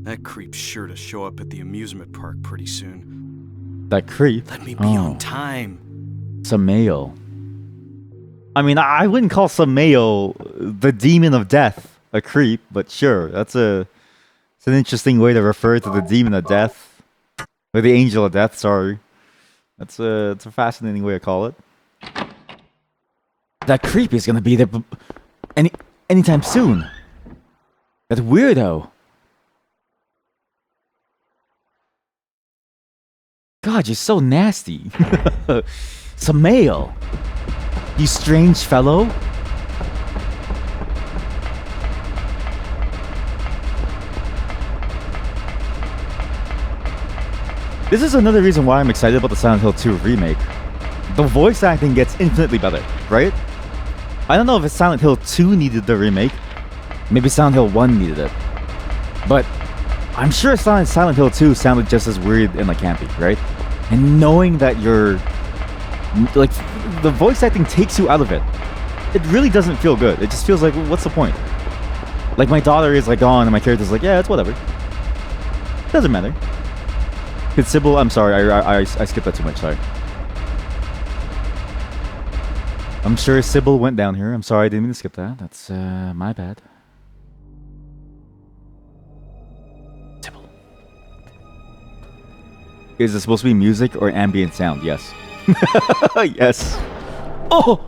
That creep's sure to show up at the amusement park pretty soon. That creep? Let me be on time. Samael. I mean, I wouldn't call Samael the demon of death a creep, but sure, it's an interesting way to refer to the demon of death, or the angel of death. Sorry, it's a fascinating way to call it. That creep is gonna be there anytime soon. That weirdo. God, you're so nasty. Samael. You strange fellow. This is another reason why I'm excited about the Silent Hill 2 remake. The voice acting gets infinitely better, right? I don't know if Silent Hill 2 needed the remake. Maybe Silent Hill 1 needed it. But I'm sure Silent Hill 2 sounded just as weird and like campy, right? And knowing that you're... like, the voice acting takes you out of it. It really doesn't feel good. It just feels like, what's the point? Like, my daughter is like gone and my character's like, yeah, it's whatever. Doesn't matter. Kid Sybil, I'm sorry, I skipped that too much, sorry. I'm sure Sybil went down here. I'm sorry, I didn't mean to skip that. That's, my bad. Sybil. Is it supposed to be music or ambient sound? Yes. Yes. Oh!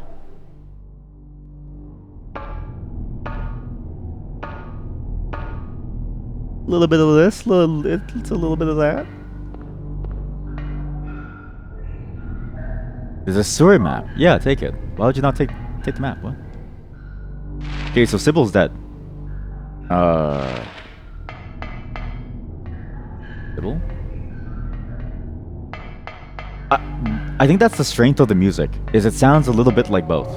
A little bit of this, it's a little bit of that. There's a sewer map. Yeah, take it. Why would you not take the map? What? Okay, so Sybil's dead. Sybil? I think that's the strength of the music, is it sounds a little bit like both.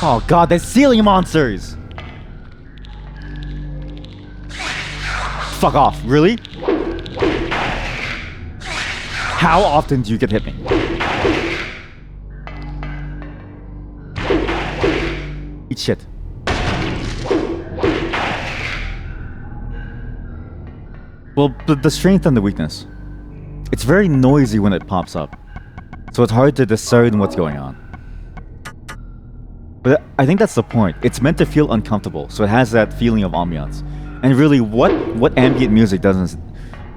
Oh god, they're ceiling monsters! Fuck off, really? How often do you get hit me? Eat shit. Well, the strength and the weakness. It's very noisy when it pops up, so it's hard to discern what's going on. But I think that's the point. It's meant to feel uncomfortable, so it has that feeling of ambiance. And really, what ambient music doesn't...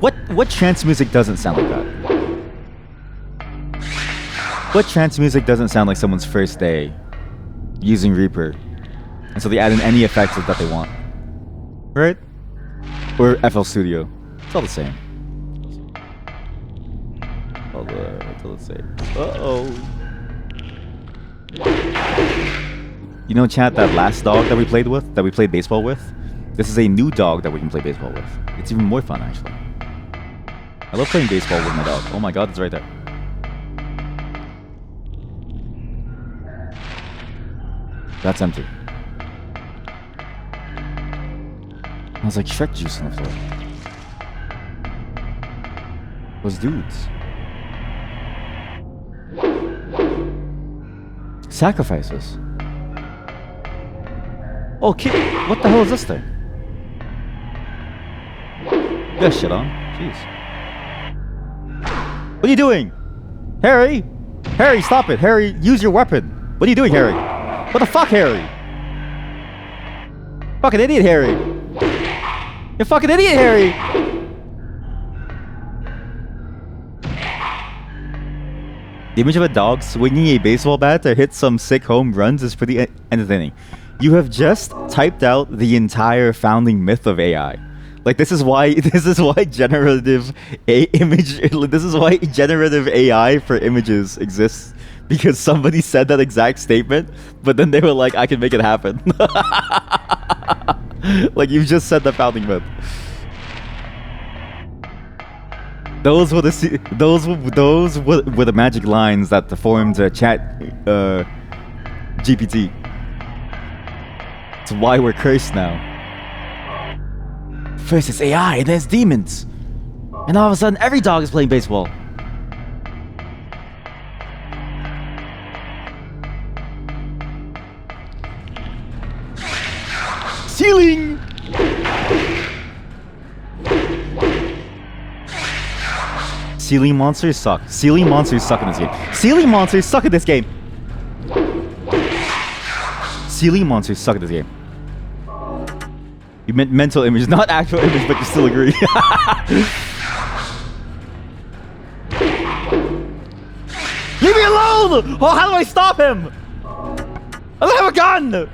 What trance music doesn't sound like that? What trance music doesn't sound like someone's first day using Reaper, and so they add in any effects that they want, right? Or FL Studio. It's all the same. It's all the same. Uh-oh. You know, chat, that last dog that we played baseball with? This is a new dog that we can play baseball with. It's even more fun, actually. I love playing baseball with my dog. Oh my god, it's right there. That's empty. I was like Shrek juice on the floor. Those dudes. Sacrifices. Oh, kid, what the hell is this thing? You got shit on. Jeez. What are you doing? Harry? Harry, stop it. Harry, use your weapon. What are you doing, Harry? What the fuck, Harry? Fucking idiot, Harry. You fucking idiot, Harry. The image of a dog swinging a baseball bat to hit some sick home runs is pretty entertaining. You have just typed out the entire founding myth of AI. Like, this is why generative AI for images exists, because somebody said that exact statement, but then they were like, I can make it happen. Like, you've just said the founding myth. Those were the magic lines that formed Chat GPT. It's why we're cursed now. First it's AI, and then it's demons. And all of a sudden, every dog is playing baseball. Ceiling! Ceiling monsters suck. Ceiling monsters suck in this game. Ceiling monsters suck at this game. Ceiling monsters suck at this game. You meant mental image, not actual image, but you still agree. Leave me alone! Oh, how do I stop him? I don't have a gun!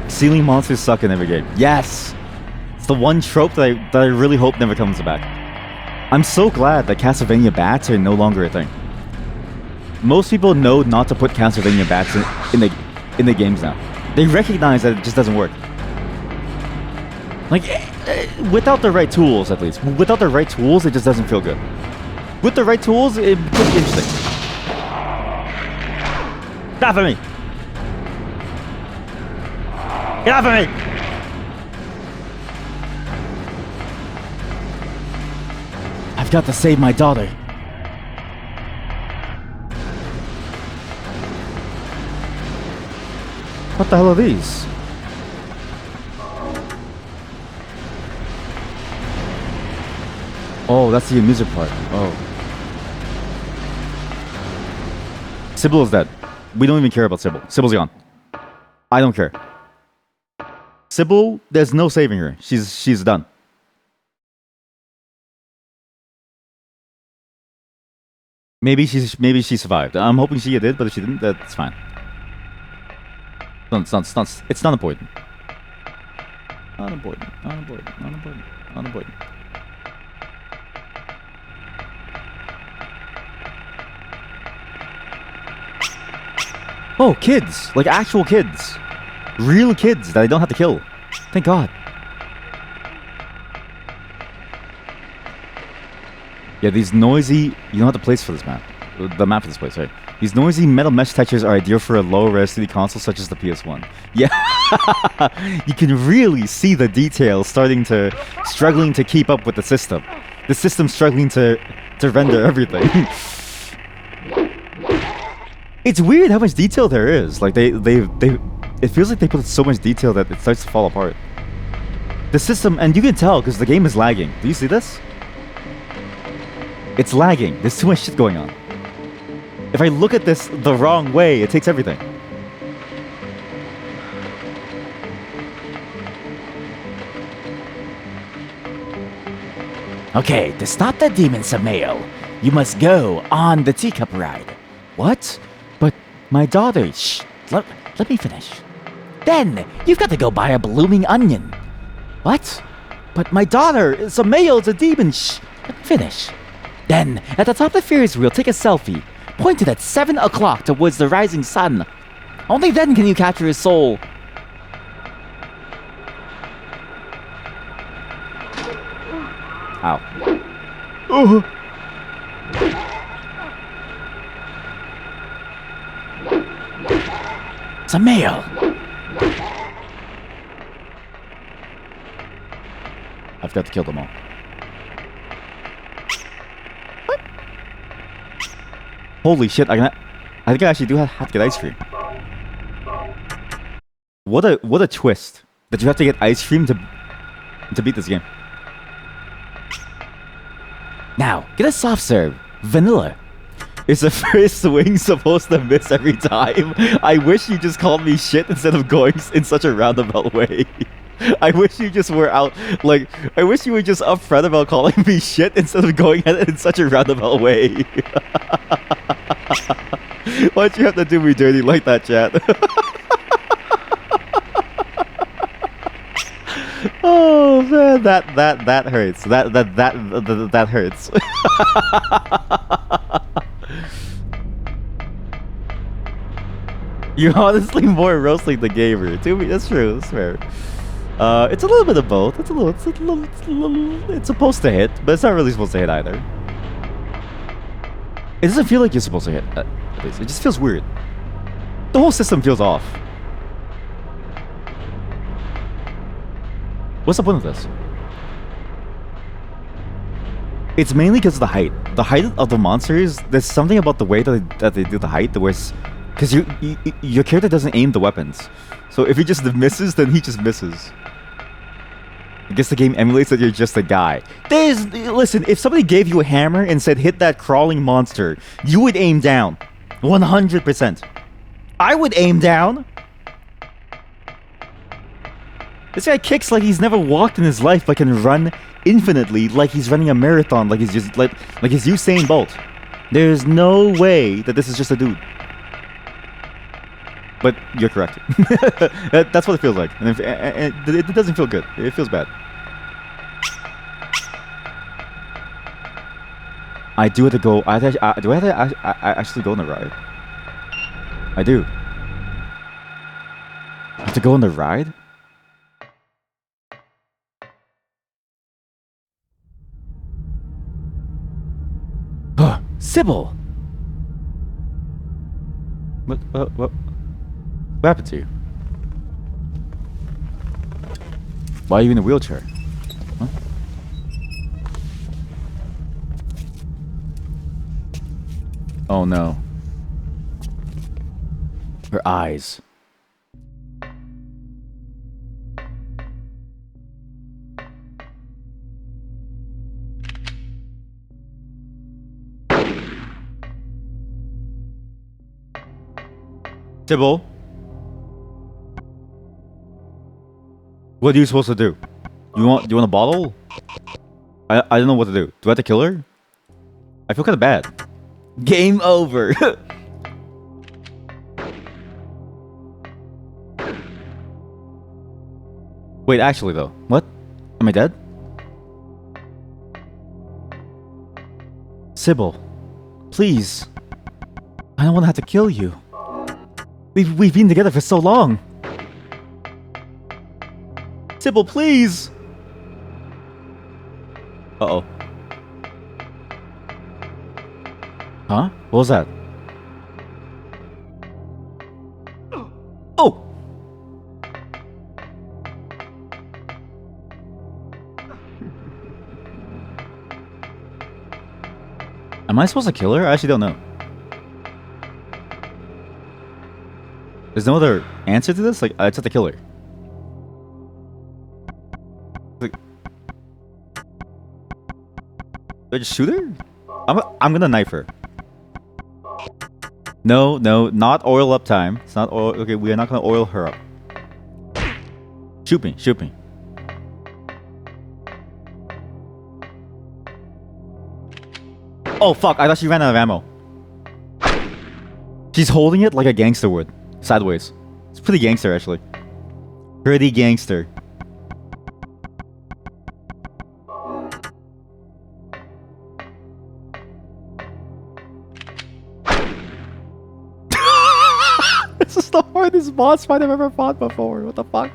Ceiling monsters suck in every game. Yes! It's the one trope that I really hope never comes back. I'm so glad that Castlevania bats are no longer a thing. Most people know not to put Castlevania bats in the games now. They recognize that it just doesn't work. Like, without the right tools, at least. Without the right tools, it just doesn't feel good. With the right tools, it could be interesting. Get off of me! Get off of me! I've got to save my daughter. What the hell are these? Oh, that's the music part. Oh. Sybil is dead. We don't even care about Sybil. Sybil's gone. I don't care. Sybil, there's no saving her. She's done. Maybe she survived. I'm hoping she did, but if she didn't, that's fine. It's not important. Not important. Oh, kids! Like actual kids. Real kids that I don't have to kill. Thank God. Yeah, these noisy... You don't have the place for this map. The map for this place, right? These noisy metal mesh textures are ideal for a low-res 3D console such as the PS1. Yeah. You can really see the details struggling to keep up with the system. The system's struggling to render everything. It's weird how much detail there is. Like it feels like they put so much detail that it starts to fall apart. The system, and you can tell because the game is lagging. Do you see this? It's lagging. There's too much shit going on. If I look at this the wrong way, it takes everything. Okay, to stop the demon Samael, you must go on the teacup ride. What? But my daughter, shh, let me finish. Then, you've got to go buy a blooming onion. What? But my daughter, Samael's a demon. Shh. Let me finish. Then, at the top of the Ferris wheel, take a selfie. Point it at 7 o'clock towards the rising sun. Only then can you capture his soul. Ow. Samael! I've got to kill them all. Holy shit, I think I actually do have to get ice cream. What a twist that you have to get ice cream to beat this game. Now, get a soft serve. Vanilla. Is the first swing supposed to miss every time? I wish you just called me shit instead of going in such a roundabout way. I wish you just were out, like, I wish you were just upfront about calling me shit instead of going at it in such a roundabout way. Why'd you have to do me dirty like that, chat? Oh man, that hurts. That hurts. You're honestly more roasting the gamer. To me, that's true. That's fair. It's a little bit of both. It's supposed to hit, but it's not really supposed to hit either. It doesn't feel like you're supposed to hit. At least it just feels weird. The whole system feels off. What's the point of this? It's mainly because of the height. The height of the monsters. There's something about the way that they do the height that was, because your character doesn't aim the weapons. So if he just misses, then he just misses. I guess the game emulates that you're just a guy. Listen, if somebody gave you a hammer and said hit that crawling monster, you would aim down. 100%. I would aim down. This guy kicks like he's never walked in his life, but can run infinitely like he's running a marathon, like he's just like he's Usain Bolt. There's no way that this is just a dude. But you're correct. That's what it feels like, and it doesn't feel good. It feels bad. I do have to go. Do I have to actually go on the ride? I do. I have to go on the ride? Sybil! What happened to you? Why are you in a wheelchair? Huh? Oh no. Her eyes. Sybil? What are you supposed to do? You want a bottle? I don't know what to do. Do I have to kill her? I feel kind of bad. Game over. Wait, actually though. What? Am I dead? Sybil, please. I don't want to have to kill you. We've been together for so long. Sybil, please! Uh-oh. Huh? What was that? Oh! I supposed to kill her? I actually don't know. There's no other answer to this? Like, I just have to kill her. Like, do I just shoot her? I'm gonna knife her. No, not oil up time. It's not oil. Okay, we are not gonna oil her up. Shoot me, shoot me. Oh fuck, I thought she ran out of ammo. She's holding it like a gangster would. Sideways. It's pretty gangster, actually. Pretty gangster. This is the hardest boss fight I've ever fought before. What the fuck?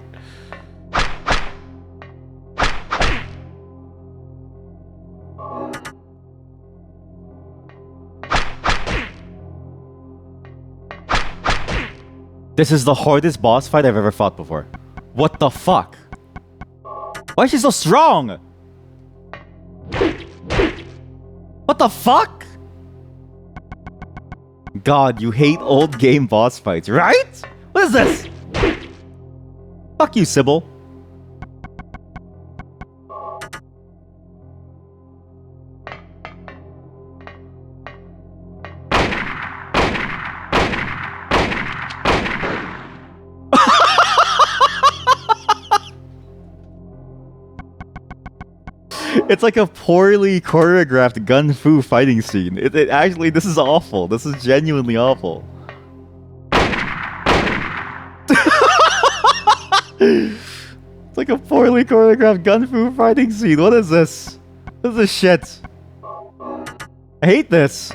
This is the hardest boss fight I've ever fought before. What the fuck? Why is she so strong? What the fuck? God, you hate old game boss fights, right? What is this? Fuck you, Sybil. It's like a poorly choreographed gun fu fighting scene. It actually, this is awful. This is genuinely awful. It's like a poorly choreographed gun fu fighting scene. What is this? What is this shit? I hate this.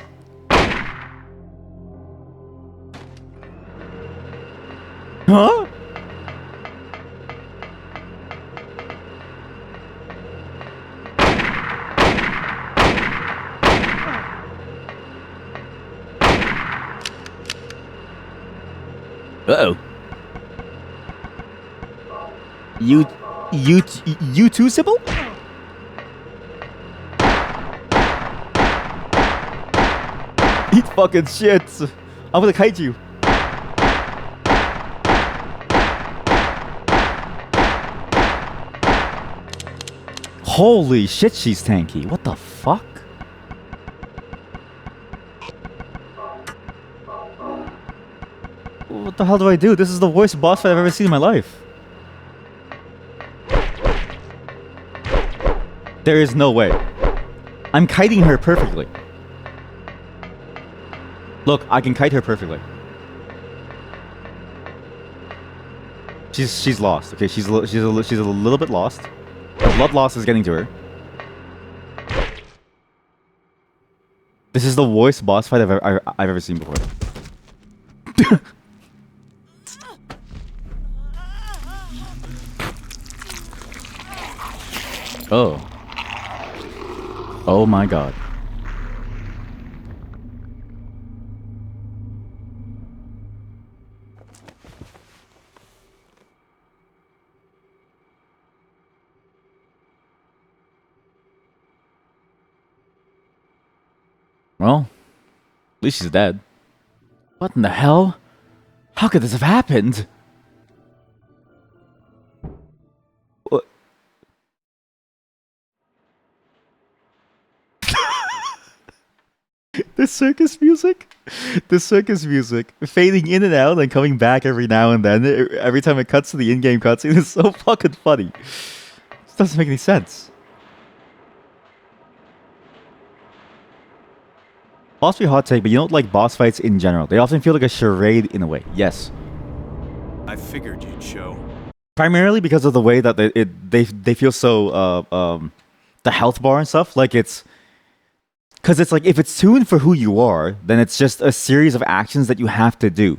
Huh? Uh-oh. You too, Sybil? Eat fucking shit. I'm gonna kite you. Holy shit, she's tanky. What the fuck? What the hell do I do? This is the worst boss fight I've ever seen in my life. There is no way. I'm kiting her perfectly. Look, I can kite her perfectly. She's lost. Okay, she's a little bit lost. The blood loss is getting to her. This is the worst boss fight I've ever seen before. Oh. Oh my god. Well, at least she's dead. What in the hell? How could this have happened? What? The circus music? The circus music. Fading in and out and coming back every now and then. Every time it cuts to the in-game cutscene is so fucking funny. This doesn't make any sense. Possibly hot take, but you don't like boss fights in general. They often feel like a charade in a way. Yes. I figured you'd show. Primarily because of the way that they feel so the health bar and stuff, like it's because it's like if it's tuned for who you are, then it's just a series of actions that you have to do.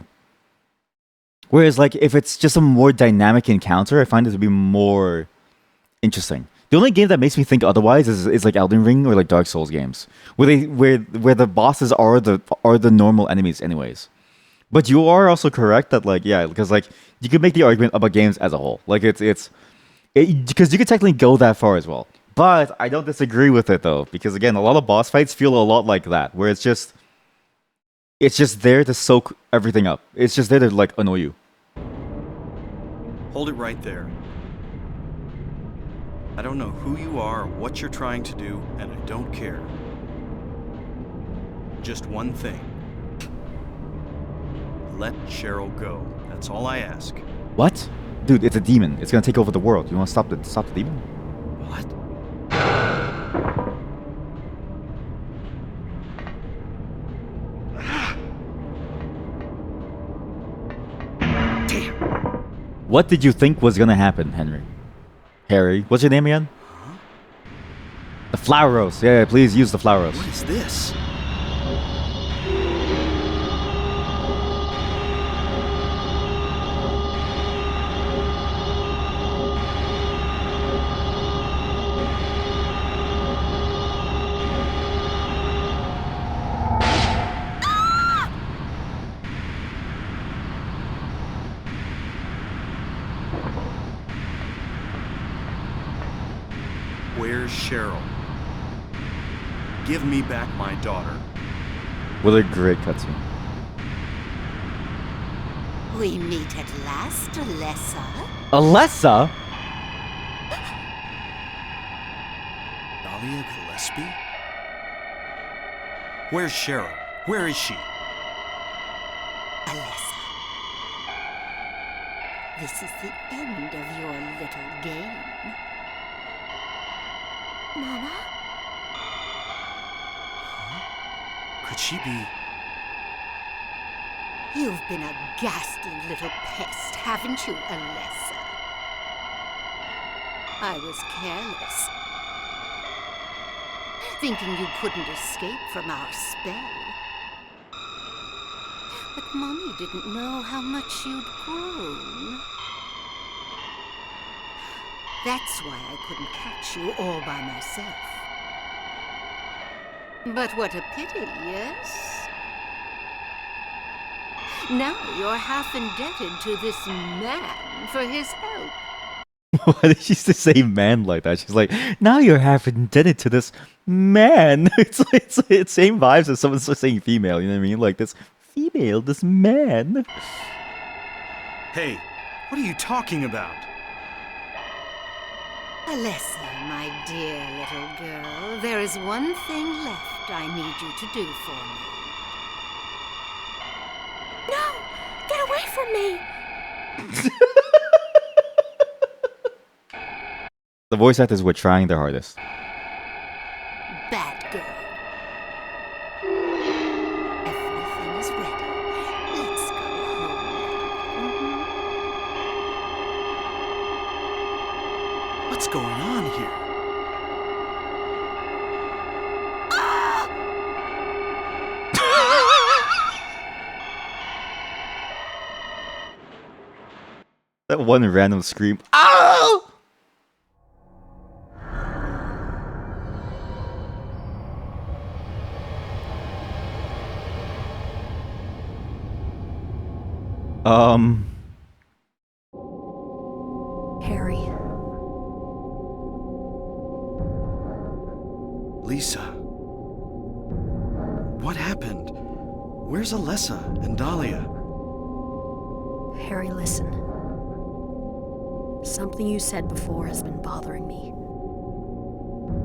Whereas like if it's just a more dynamic encounter, I find it to be more interesting. The only game that makes me think otherwise is like Elden Ring or like Dark Souls games, where the bosses are the normal enemies anyways. But you are also correct that like yeah, because like you could make the argument about games as a whole. Like it's because you could technically go that far as well. But I don't disagree with it though, because again, a lot of boss fights feel a lot like that, where it's just there to soak everything up. It's just there to like annoy you. Hold it right there. I don't know who you are or what you're trying to do, and I don't care. Just one thing. Let Cheryl go. That's all I ask. What? Dude, it's a demon. It's gonna take over the world. You wanna stop the demon? What? Damn. What did you think was gonna happen, Henry? Harry? What's your name again? The flower rose. Yeah, please use the flower rose. What is this? Where's Cheryl? Give me back my daughter. What a great cutscene. We meet at last, Alessa. Alessa? Dahlia Gillespie? Where's Cheryl? Where is she? Alessa. This is the end of your little game. Mama? Could she be? You've been a ghastly little pest, haven't you, Alessa? I was careless, thinking you couldn't escape from our spell. But Mommy didn't know how much you'd grown. That's why I couldn't catch you all by myself. But what a pity, yes? Now you're half indebted to this man for his help. Why did she say man like that? She's like, now you're half indebted to this man. It's same vibes as someone saying female, you know what I mean? Like this female, this man. Hey, what are you talking about? Alessa, my dear little girl, there is one thing left I need you to do for me. No! Get away from me! The voice actors were trying their hardest. Bad girl. Everything is ready. Let's go home. What's going on here? That one random scream. Ow! Harry. Lisa. What happened? Where's Alessa and Dahlia? Harry, listen. Something you said before has been bothering me.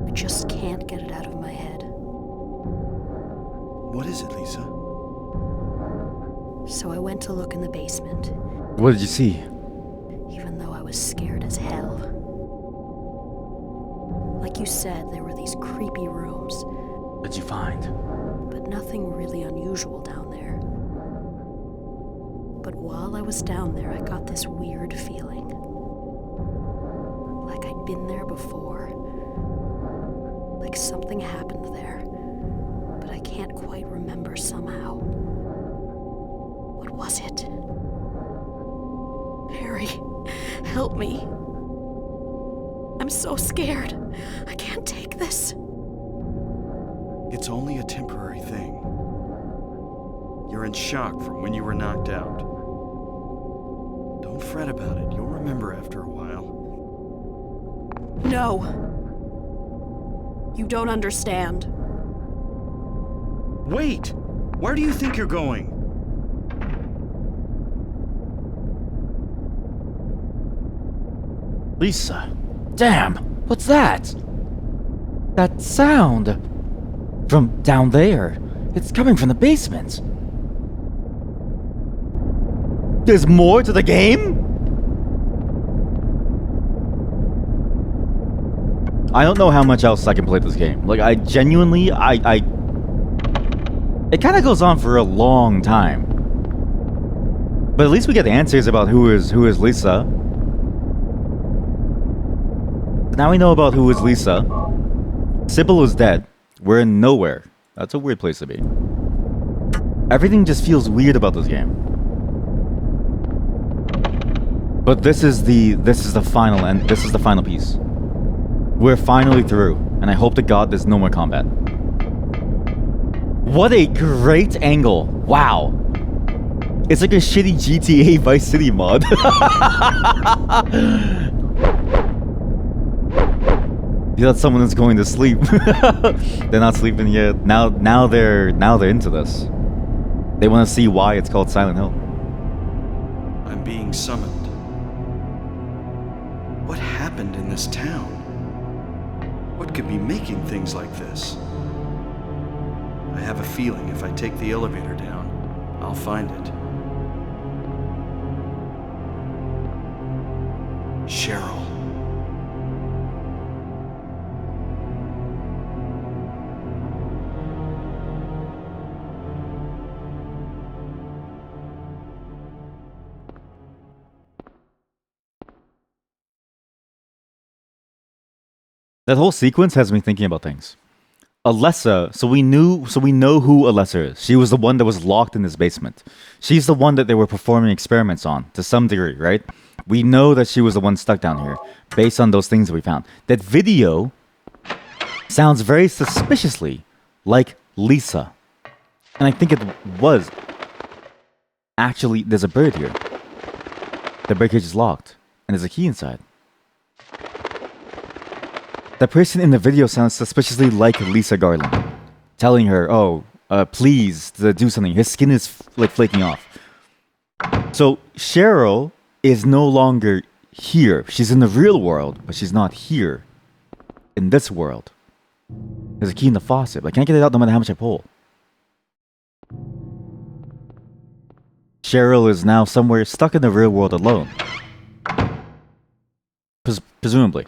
I just can't get it out of my head. What is it, Lisa? So I went to look in the basement, What did you see? even though I was scared as hell. Like you said, there were these creepy rooms, What did you find? but nothing really unusual down there. But while I was down there, I got this weird feeling. Like I'd been there before. Like something happened there, but I can't quite remember somehow. What was it? Harry, help me. I'm so scared. I can't take this. It's only a temporary thing. You're in shock from when you were knocked out. Don't fret about it. You'll remember after a while. No. You don't understand. Wait! Where do you think you're going? Lisa. Damn, what's that? That sound. From down there. It's coming from the basement. There's more to the game? I don't know how much else I can play this game. Like, I genuinely, it kind of goes on for a long time. But at least we get answers about who is Lisa. Now we know about who is Lisa. Sybil is dead. We're in nowhere. That's a weird place to be. Everything just feels weird about this game. But this is the final end. This is the final piece. We're finally through, and I hope to God there's no more combat. What a great angle! Wow, it's like a shitty GTA Vice City mod. You thought someone is going to sleep. They're not sleeping yet. Now they're into this. They want to see why it's called Silent Hill. I'm being summoned. What happened in this town? What could be making things like this? I have a feeling if I take the elevator down, I'll find it. Cheryl. That whole sequence has me thinking about things. Alessa, so we know who Alessa is. She was the one that was locked in this basement. She's the one that they were performing experiments on, to some degree, right? We know that she was the one stuck down here, based on those things that we found. That video sounds very suspiciously like Lisa. And I think it was. Actually, there's a bird here. The birdcage is locked, and there's a key inside. The person in the video sounds suspiciously like Lisa Garland, telling her, "Oh, please do something." His skin is like flaking off. So Cheryl is no longer here. She's in the real world, but she's not here in this world. There's a key in the faucet, but I can't get it out no matter how much I pull. Cheryl is now somewhere stuck in the real world alone. Presumably.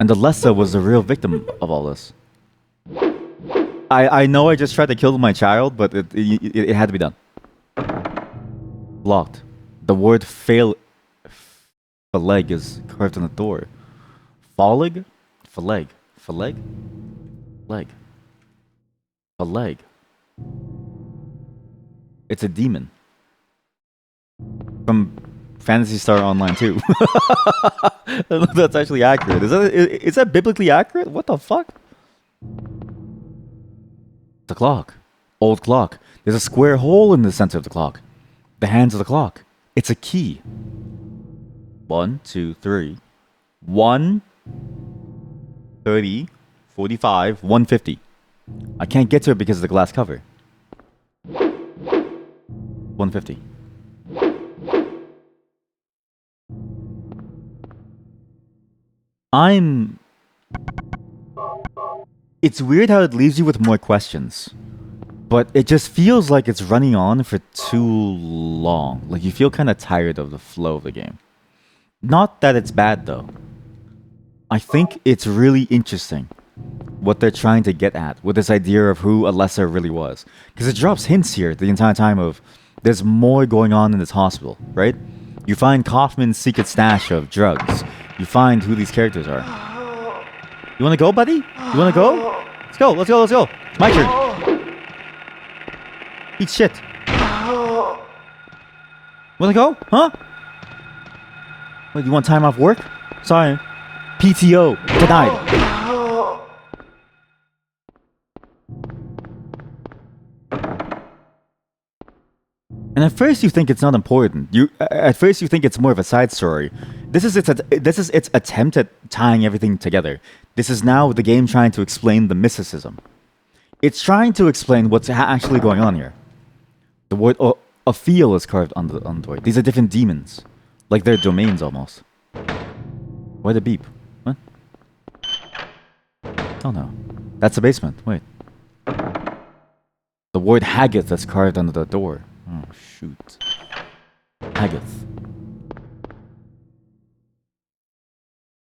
And Alessa was the real victim of all this. I know I just tried to kill my child, but it had to be done. Locked. The word fail... Phaleg is carved on the door. Phaleg? Phaleg. Phaleg? Leg. Phaleg. It's a demon. From Phantasy Star Online 2. I don't know if that's actually accurate. Is that biblically accurate? What the fuck? The clock. Old clock. There's a square hole in the center of the clock. The hands of the clock. It's a key. 1, 2, 3. 1, 30, 45, 150. I can't get to it because of the glass cover. 150. It's weird how it leaves you with more questions. But it just feels like it's running on for too long. Like you feel kind of tired of the flow of the game. Not that it's bad though. I think it's really interesting what they're trying to get at with this idea of who Alessa really was. Because it drops hints here the entire time of there's more going on in this hospital, right? You find Kaufman's secret stash of drugs. You find who these characters are. You wanna go, buddy? You wanna go? Let's go, let's go, let's go. It's my turn. Eat shit. Wanna go? Huh? Wait, you want time off work? Sorry. PTO. Denied. And at first you think it's not important. At first you think it's more of a side story. this is its attempt at tying everything together. This is now the game trying to explain the mysticism. It's trying to explain what's actually going on here. The word Ophiel is carved on the door. These are different demons, like they're domains almost. Why the beep? What? Oh no, that's the basement. Wait. The word Haggith is carved under the door. Oh shoot. Haggith.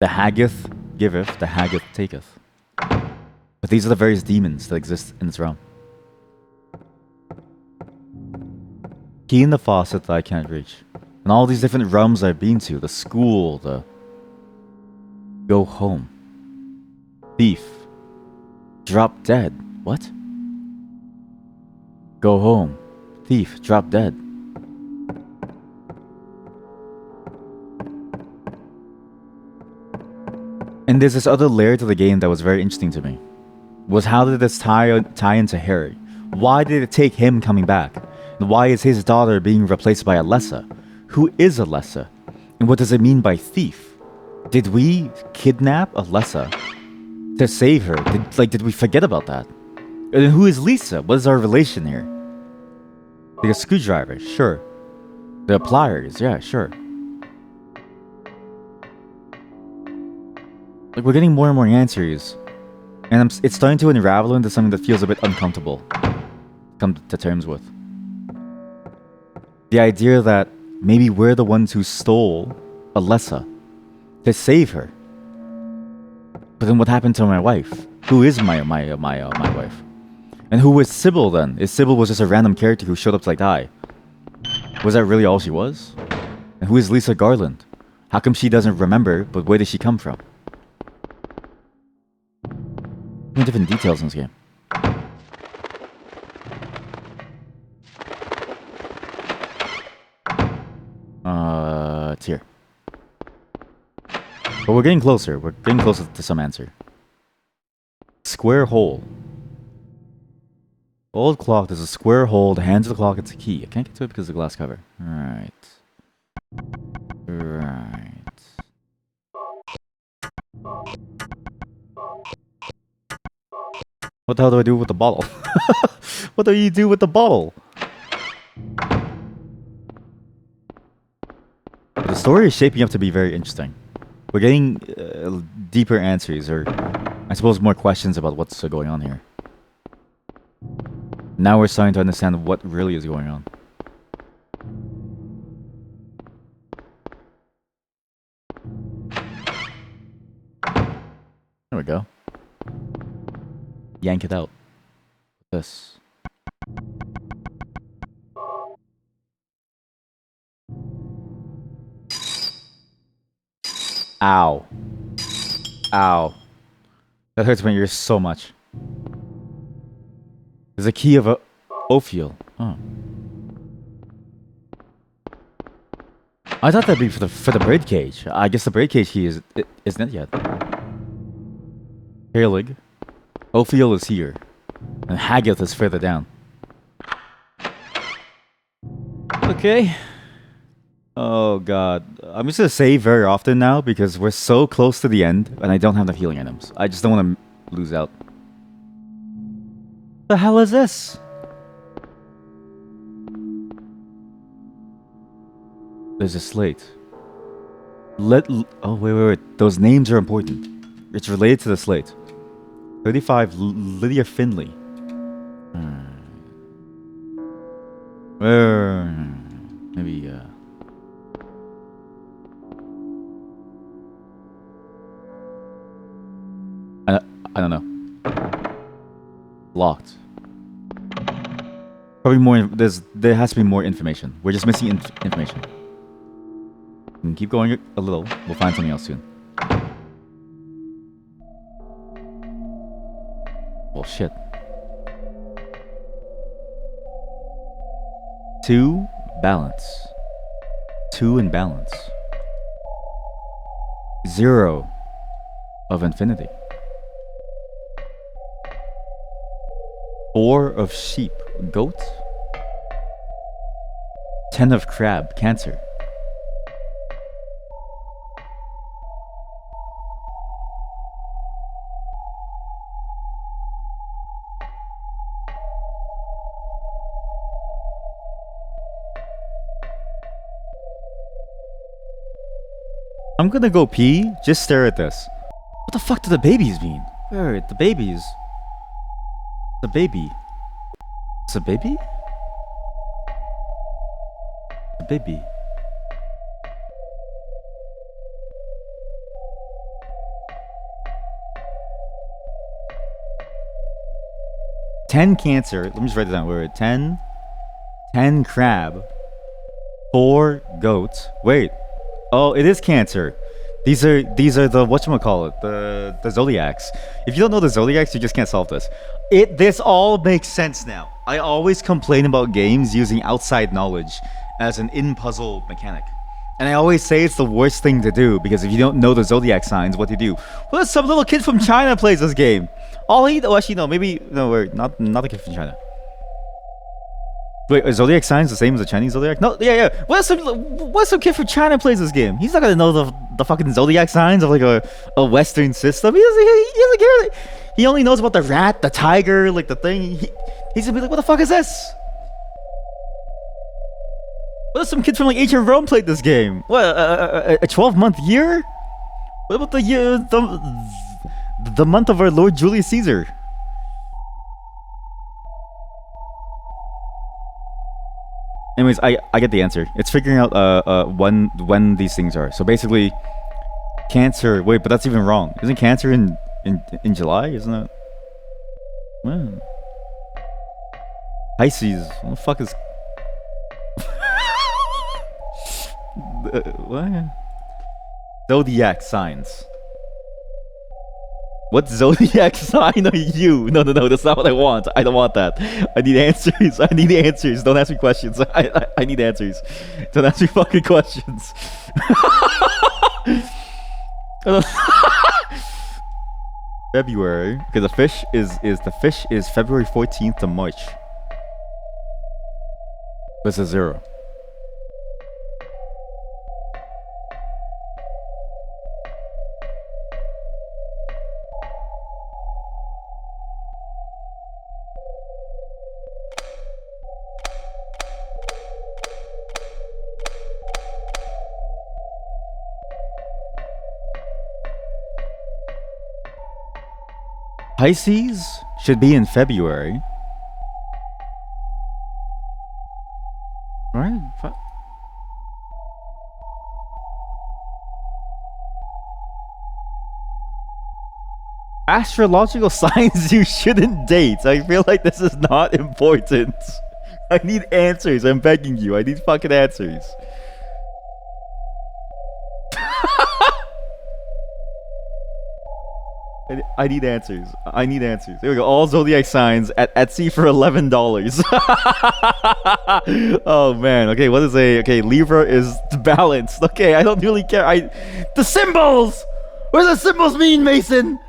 The Haggith giveth, the Haggith taketh. But these are the various demons that exist in this realm. Key in the faucet that I can't reach. And all these different realms I've been to. The school, the... Go home. Thief. Drop dead. What? Go home. Thief. Drop dead. And there's this other layer to the game that was very interesting to me. Was how did this tie into Harry? Why did it take him coming back? And why is his daughter being replaced by Alessa? Who is Alessa? And what does it mean by thief? Did we kidnap Alessa to save her? Did we forget about that? And who is Lisa? What is our relation here? Like a screwdriver, sure. The pliers, yeah, sure. Like we're getting more and more answers, and it's starting to unravel into something that feels a bit uncomfortable to come to terms with. The idea that maybe we're the ones who stole Alessa to save her. But then what happened to my wife? Who is my wife? And who was Sybil then? If Sybil was just a random character who showed up to like die, was that really all she was? And who is Lisa Garland? How come she doesn't remember, but where did she come from? Many different details in this game. It's here. But we're getting closer. We're getting closer to some answer. Square hole. Old clock. There's a square hole. The hands of the clock. It's a key. I can't get to it because of the glass cover. Right. What the hell do I do with the bottle? What do you do with the bottle? The story is shaping up to be very interesting. We're getting deeper answers, or I suppose more questions about what's going on here. Now we're starting to understand what really is going on. There we go. Yank it out. This. Ow. Ow. That hurts my ears so much. There's a key of a Ophiel. Oh. I thought that'd be for the birdcage. I guess the birdcage key isn't it yet. Herlig. Ophiel is here. And Haggith is further down. Okay. Oh god. I'm just gonna save very often now because we're so close to the end and I don't have enough healing items. I just don't want to lose out. The hell is this? There's a slate. Oh wait. Those names are important. It's related to the slate. 35 Lydia Finley. Maybe I don't know. Locked. Probably more. There has to be more information. We're just missing information. We can keep going a little. We'll find something else soon. Well, shit. 2 balance. 2 in balance. 0 of infinity. 4 of sheep, goat. 10 of crab, cancer. I'm gonna go pee. Just stare at this. What the fuck do the babies mean? Where the babies? The baby. It's a baby? The baby. Ten cancer. Let me just write it down. Where 10 crab, 4 goats. Wait. Oh, it is cancer. These are the whatchamacallit, the zodiacs. If you don't know the zodiacs, you just can't solve this. This all makes sense now. I always complain about games using outside knowledge as an in-puzzle mechanic. And I always say it's the worst thing to do, because if you don't know the zodiac signs, what do you do? Well, some little kid from China plays this game. Actually no, maybe no, wait, not the kid from China. Wait, are zodiac signs the same as the Chinese zodiac? No, yeah. What if some kid from China plays this game? He's not gonna know the fucking zodiac signs of like a Western system. He doesn't care. He only knows about the rat, the tiger, like the thing. He's gonna be like, what the fuck is this? What if some kid from like ancient Rome played this game? What, a 12-month year? What about the year, the month of our Lord Julius Caesar? Anyways, I get the answer. It's figuring out when these things are. So basically, Cancer. Wait, but that's even wrong. Isn't Cancer in July? Isn't it? When? Pisces. What the fuck is? What? Zodiac signs. What zodiac sign are you? No, that's not what I want. I don't want that. I need answers. I need answers. Don't ask me questions. I need answers. Don't ask me fucking questions. February. Because the fish is February 14th to March. But it's a 0. Pisces should be in February. Right? Astrological signs you shouldn't date. I feel like this is not important. I need answers. I'm begging you. I need fucking answers. I need answers. I need answers. There we go. All zodiac signs at Etsy for $11. Oh man. Okay, what is okay, Libra is balanced. Okay, I don't really care. The symbols! What do the symbols mean, Mason?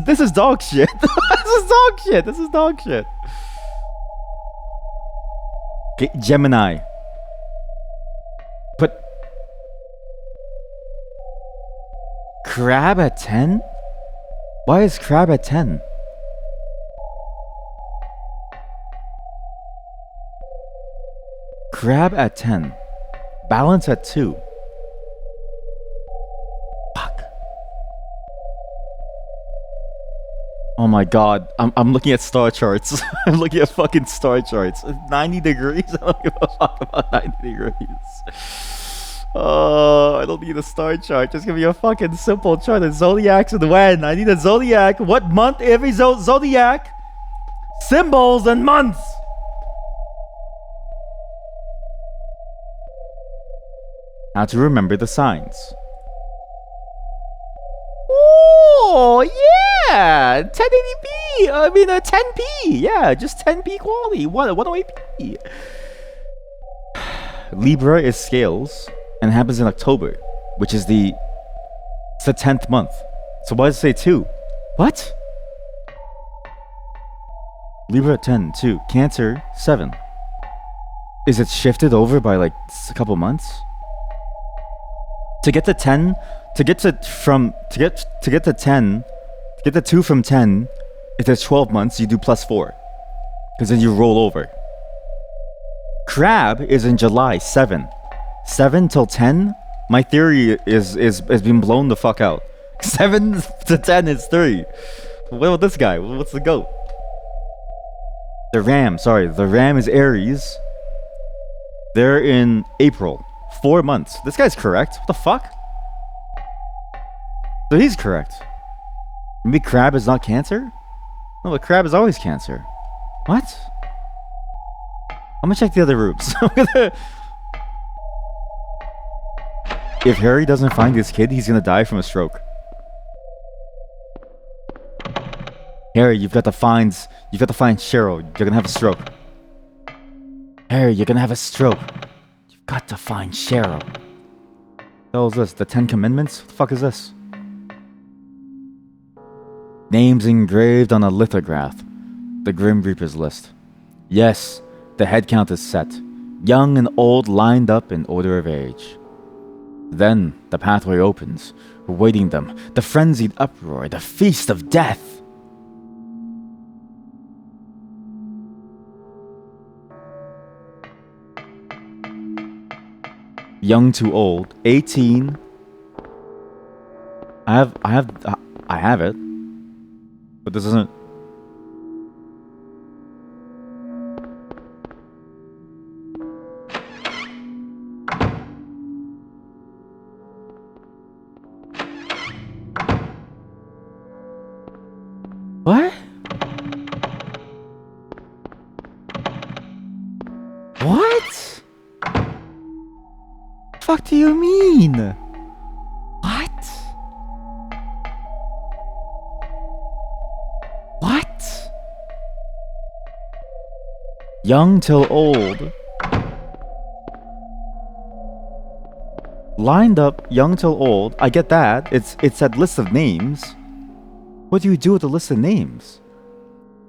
This is dog shit. This is dog shit. Okay, Gemini. But Crab at 10? Why is Crab at 10? Crab at 10. Balance at 2. Fuck. Oh my god. I'm looking at star charts. I'm looking at fucking star charts. 90 degrees? I don't give a fuck about 90 degrees. Oh, I don't need a star chart. Just give me a fucking simple chart of zodiacs and when. I need a zodiac. What month? Every zodiac. Symbols and months. How to remember the signs. Oh, yeah. 1080p. I mean, 10p. Yeah, just 10p quality. 108p. Libra is scales. And happens in October, which is it's the 10th month. So why does it say 2? What? Libra 10, 2. Cancer 7. Is it shifted over by like a couple months? To get to 10, to get to 2 from 10, if there's 12 months, you do +4. Because then you roll over. Crab is in July 7. 7 till 10? My theory is being blown the fuck out. 7 to 10 is 3. What about this guy? What's the goat? The ram, sorry. The ram is Aries. They're in April. 4 months. This guy's correct. What the fuck? So he's correct. Maybe crab is not Cancer? No, but crab is always Cancer. What? I'm gonna check the other rooms. If Harry doesn't find his kid, he's gonna die from a stroke. Harry, you've got to find Cheryl. You're gonna have a stroke. Harry, you're gonna have a stroke. You've got to find Cheryl. What the hell is this? The 10 Commandments? What the fuck is this? Names engraved on a lithograph. The Grim Reaper's list. Yes, the head count is set. Young and old lined up in order of age. Then the pathway opens, awaiting them, the frenzied uproar, the feast of death. Young to old, 18. I have it. But this isn't. What? What? Fuck do you mean? What? What? Young till old. Lined up, young till old. I get that. It's a list of names. What do you do with the list of names?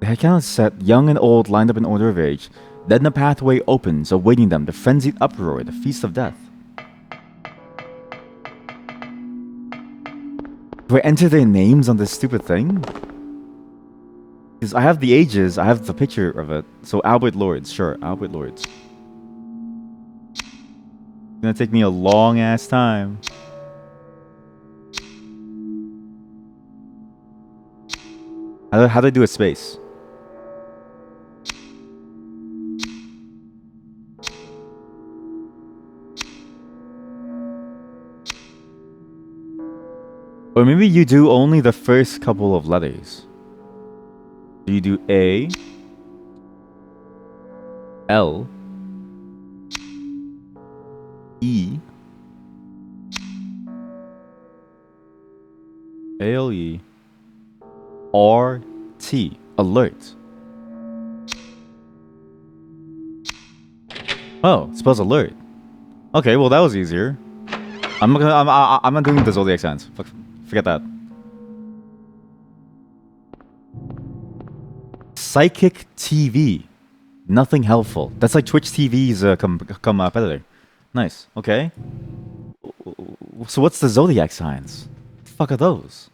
The head count is set, young and old lined up in order of age. Then the pathway opens, awaiting them, the frenzied uproar, the feast of death. Do I enter their names on this stupid thing? Because I have the ages, I have the picture of it. So Albert Lords, sure, Albert Lords. It's gonna take me a long ass time. How do I do a space? Or maybe you do only the first couple of letters. You do A, L, E, A-L-E, R-T, alert. Oh, it spells alert. Okay, well that was easier. I'm not doing the zodiac signs. Forget that. Psychic TV. Nothing helpful. That's like Twitch TV's competitor. Nice. Okay. So what's the zodiac signs? What the fuck are those?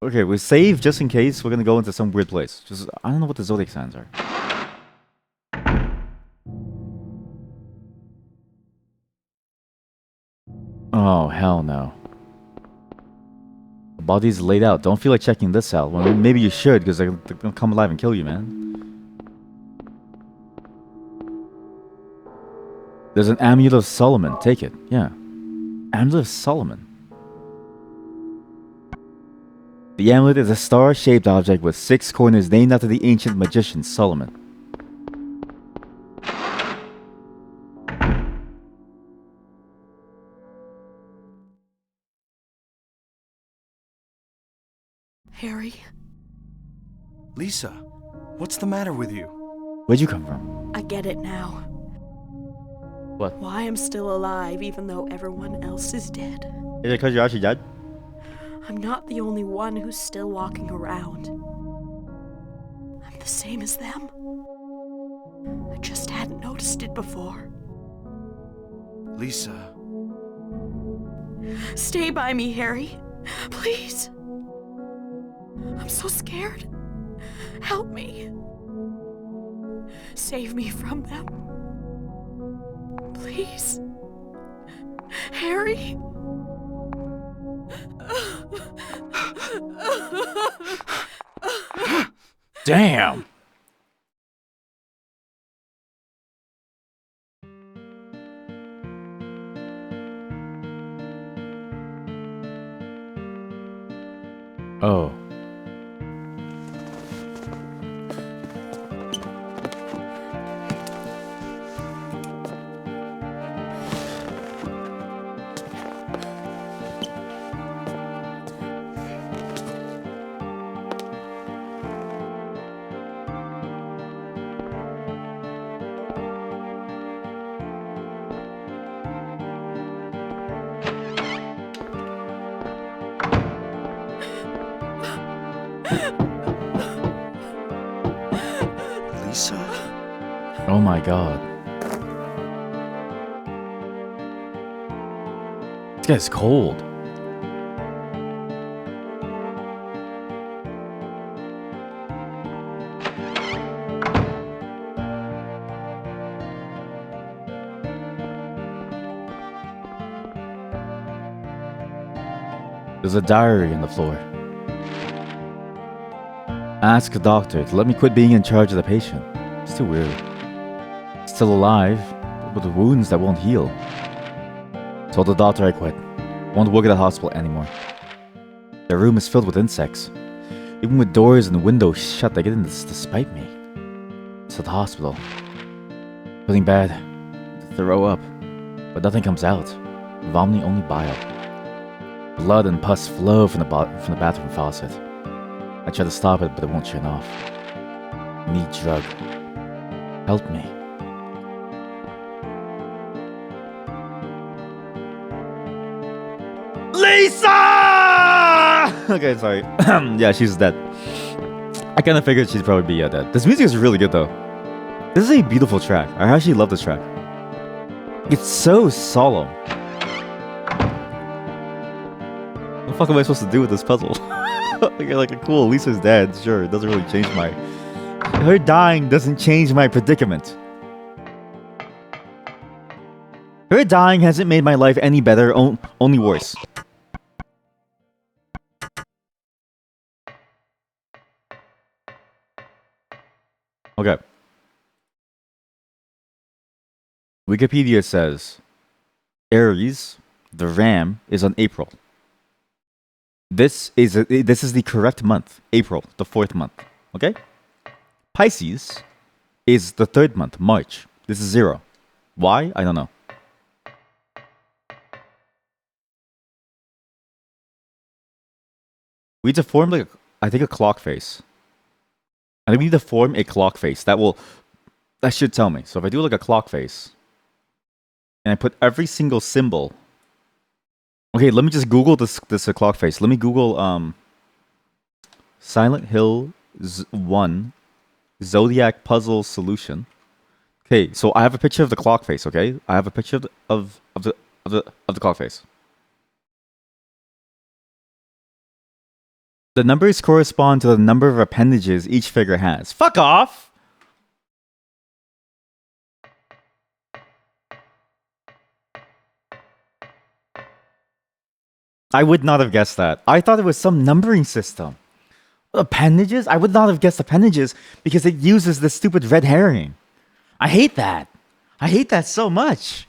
Okay, we save just in case we're gonna go into some weird place. Just I don't know what the zodiac signs are. Oh hell no. The body's laid out. Don't feel like checking this out. Well, maybe you should, because they're gonna come alive and kill you, man. There's an amulet of Solomon. Take it. Yeah. Amulet of Solomon. The amulet is a star-shaped object with 6 corners named after the ancient magician Solomon. Harry, Lisa, what's the matter with you? Where'd you come from? I get it now. What? Why I'm still alive even though everyone else is dead. Is it because you're actually dead? I'm not the only one who's still walking around. I'm the same as them. I just hadn't noticed it before. Lisa. Stay by me, Harry. Please. I'm so scared. Help me. Save me from them. Please. Harry? Damn. Oh. Lisa? Oh my god. This guy's cold. There's a diary on the floor. Ask a doctor to let me quit being in charge of the patient. It's too weird. Still alive, but with wounds that won't heal. Told the doctor I quit. Won't work at the hospital anymore. The room is filled with insects. Even with doors and windows shut, they get in to spite me. It's at the hospital. Feeling bad. Throw up. But nothing comes out. Vomiting only bile. Blood and pus flow from the bathroom faucet. I try to stop it, but it won't turn off. Need drug. Help me. Lisa! Okay, sorry. Yeah, she's dead. I kind of figured she'd probably be dead. This music is really good though. This is a beautiful track. I actually love this track. It's so solemn. What the fuck am I supposed to do with this puzzle? Okay, like, cool, Lisa's dead. Sure, it doesn't really change my... Her dying doesn't change my predicament. Her dying hasn't made my life any better, only worse. Okay. Wikipedia says Aries, the ram, is on April. This is the correct month, April, the 4th month. Okay? Pisces is the 3rd month, March. This is 0. Why? I don't know. We need to form like I think a clock face. I think we need to form a clock face. That should tell me. So if I do like a clock face and I put every single symbol. Okay, let me just Google this clock face. Let me Google Silent Hill 1 Zodiac puzzle solution. Okay, so I have a picture of the clock face, okay? I have a picture of the clock face. The numbers correspond to the number of appendages each figure has. Fuck off! I would not have guessed that. I thought it was some numbering system. Appendages? I would not have guessed appendages because it uses this stupid red herring. I hate that. I hate that so much.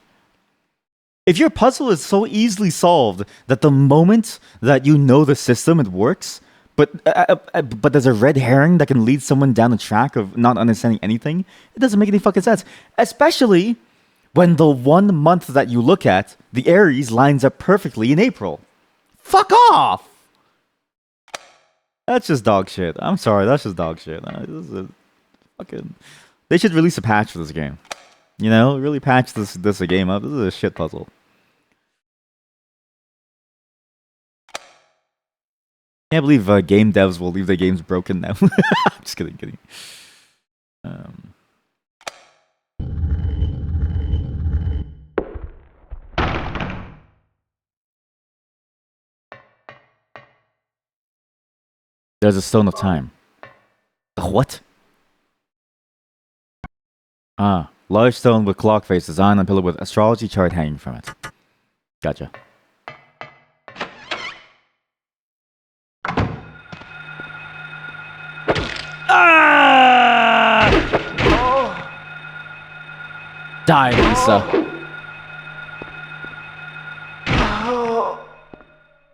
If your puzzle is so easily solved that the moment that you know the system, it works, but there's a red herring that can lead someone down the track of not understanding anything, it doesn't make any fucking sense. Especially when the 1 month that you look at, the Aries, lines up perfectly in April. Fuck off! That's just dog shit. I'm sorry, that's just dog shit. This is fucking... They should release a patch for this game. You know, really patch this game up. This is a shit puzzle. Can't believe game devs will leave their games broken now. I'm just kidding. There's a stone of time. What? Ah, large stone with clock face design on pillar with astrology chart hanging from it. Gotcha. Ah! Die, Lisa.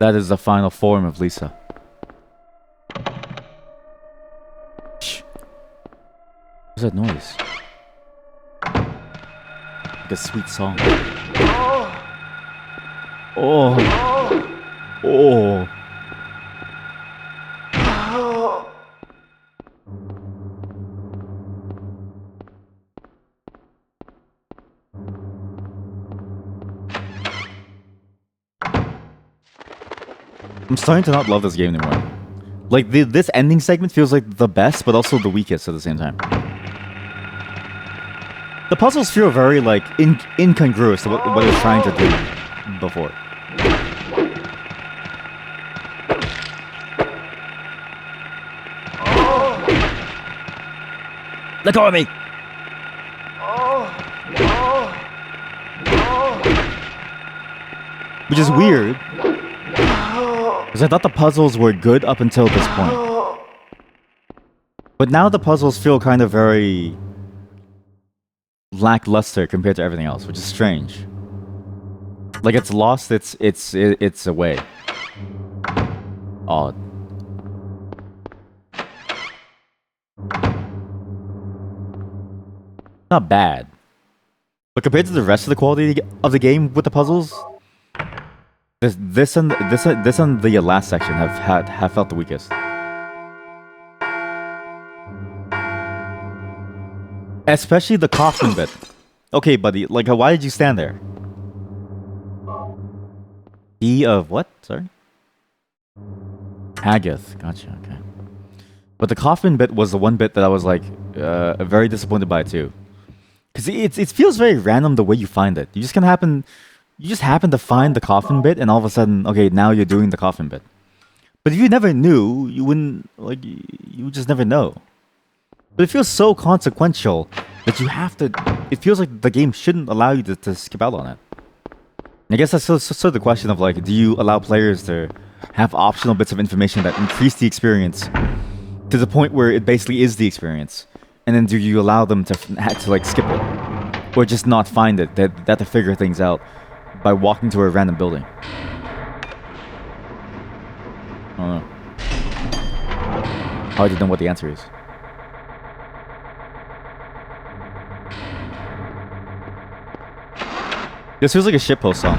That is the final form of Lisa. Shh. What's that noise? Like a sweet song. Oh. Oh. I'm starting to not love this game anymore. Like, this ending segment feels like the best, but also the weakest at the same time. The puzzles feel very, like, incongruous to what it's trying to do before. Let go of me! Which is weird. Because I thought the puzzles were good up until this point. But now the puzzles feel kind of very lackluster compared to everything else, which is strange. Like it's lost its away. Odd. Not bad. But compared to the rest of the quality of the game with the puzzles, this and the last section have felt the weakest. Especially the coffin bit. Okay, buddy, like why did you stand there? E of what? Sorry? Haggith. Gotcha, okay. But the coffin bit was the one bit that I was like very disappointed by too. Cause it feels very random the way you find it. You just happen to find the coffin bit, and all of a sudden, okay, now you're doing the coffin bit. But if you never knew, you wouldn't, like, you would just never know. But it feels so consequential that you have to. It feels like the game shouldn't allow you to skip out on it. And I guess that's sort of the question of like, do you allow players to have optional bits of information that increase the experience to the point where it basically is the experience? And then do you allow them to like skip it, or just not find it? That to figure things out by walking to a random building. I don't know. Hard to know what the answer is. This feels like a shitpost song.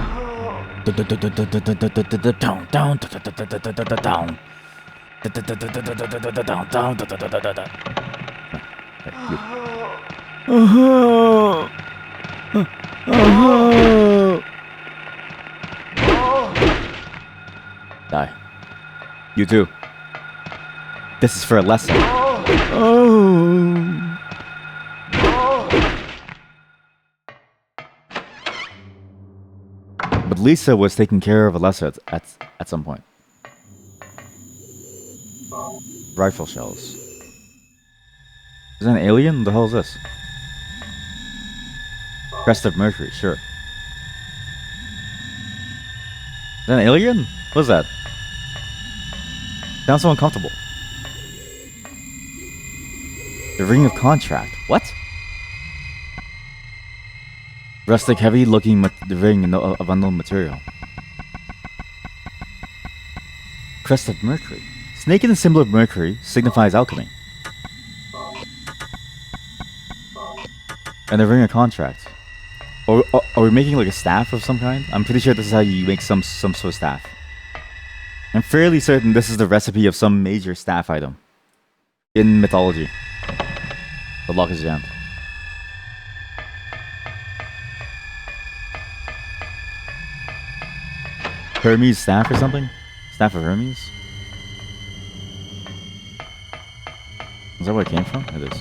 Die. You too. This is for a lesson. But Lisa was taking care of Alessa at some point. Rifle shells. Is that an alien? What the hell is this? Crest of Mercury, sure. Is that an alien? What is that? Sounds so uncomfortable. The Ring of Contract. What? Rustic, heavy-looking ring of unknown material. Crest of Mercury. Snake in the symbol of Mercury signifies alchemy. And the Ring of Contract. Are we making like a staff of some kind? I'm pretty sure this is how you make some sort of staff. I'm fairly certain this is the recipe of some major staff item in mythology. The lock is jammed. Hermes staff or something? Staff of Hermes? Is that where it came from? It is.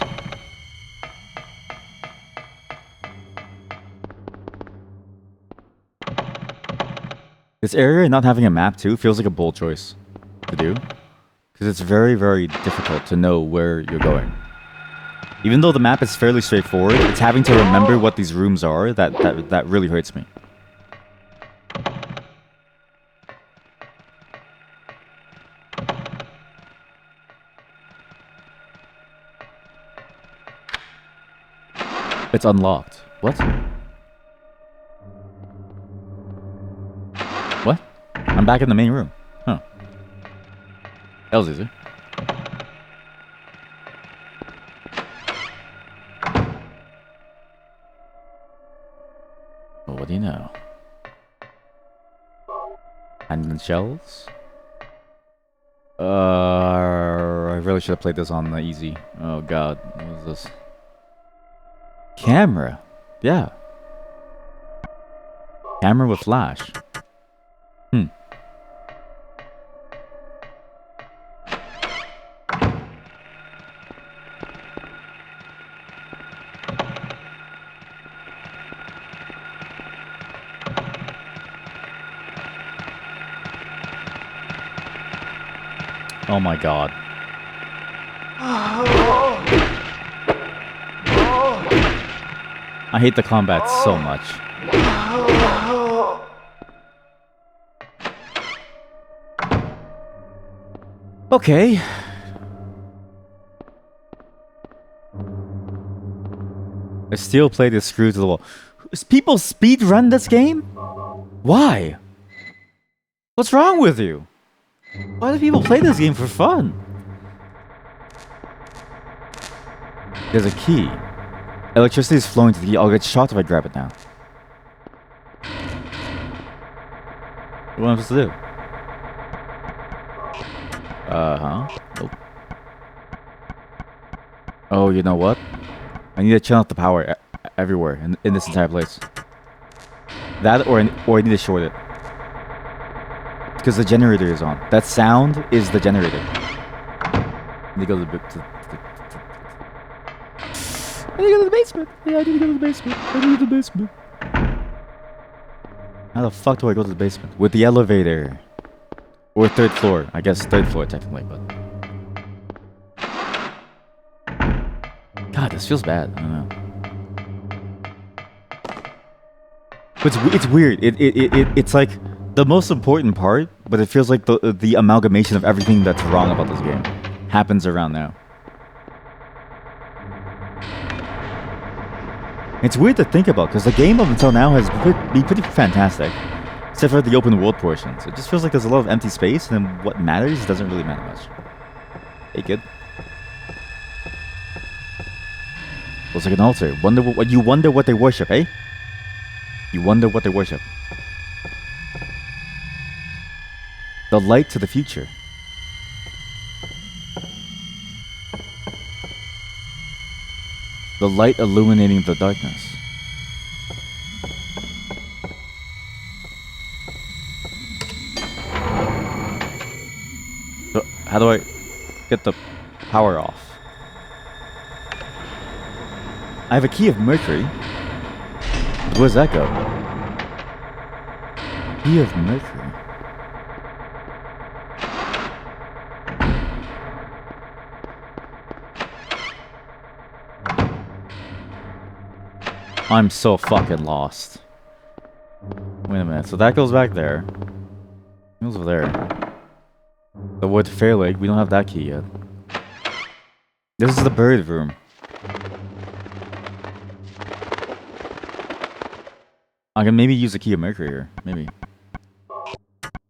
This area not having a map too feels like a bold choice to do. Because it's very, very difficult to know where you're going. Even though the map is fairly straightforward, it's having to remember what these rooms are that really hurts me. It's unlocked. What? What? I'm back in the main room. Huh. That was easy. Well, what do you know? Handling shells? I really should have played this on the easy. Oh god, what is this? Camera. Yeah. Camera with flash. Oh my god. I hate the combat so much. Okay. I still play this screw to the wall. People speed run this game? Why? What's wrong with you? Why do people play this game for fun? There's a key. Electricity is flowing to the key. I'll get shocked if I grab it now. What am I supposed to do? Nope. Oh, you know what? I need to turn off the power everywhere in this entire place. That or I need to short it. Because the generator is on. That sound is the generator. I need to go to the I need to go to the basement. Yeah, I need to go to the basement. I need to go to the basement. How the fuck do I go to the basement? With the elevator. Or third floor. I guess third floor technically, but... God, this feels bad. I don't know. It's weird. It's like the most important part, but it feels like the amalgamation of everything that's wrong about this game happens around now. It's weird to think about, because the game up until now has been pretty fantastic. Except for the open world portions. It just feels like there's a lot of empty space, and then what matters doesn't really matter much. Hey kid. Looks like an altar. You wonder what they worship, eh? You wonder what they worship. The light to the future. The light illuminating the darkness. So, how do I get the power off? I have a key of Mercury. Where does that go? Key of Mercury. I'm so fucking lost. Wait a minute. So that goes back there. It goes over there. The wood fair lake. We don't have that key yet. This is the bird room. I can maybe use the key of Mercury here. Maybe.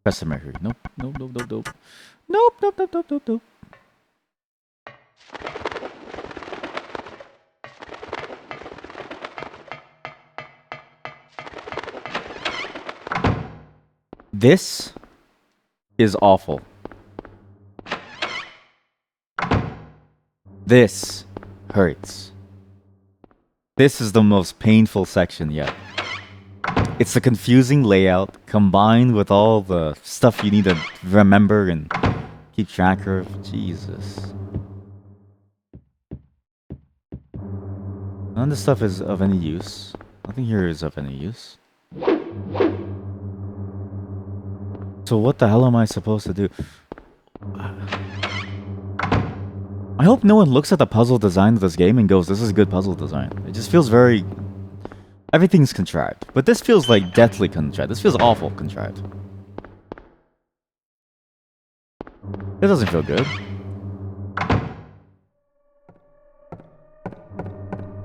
Press the Mercury. Nope. Nope. Nope. Nope. Nope. Nope. Nope. Nope. Nope. Nope. Nope. This is awful. This hurts. This is the most painful section yet. It's the confusing layout combined with all the stuff you need to remember and keep track of. Jesus. None of this stuff is of any use. Nothing here is of any use. So what the hell am I supposed to do? I hope no one looks at the puzzle design of this game and goes, this is good puzzle design. It just feels very... Everything's contrived. But this feels like deathly contrived. This feels awful contrived. It doesn't feel good.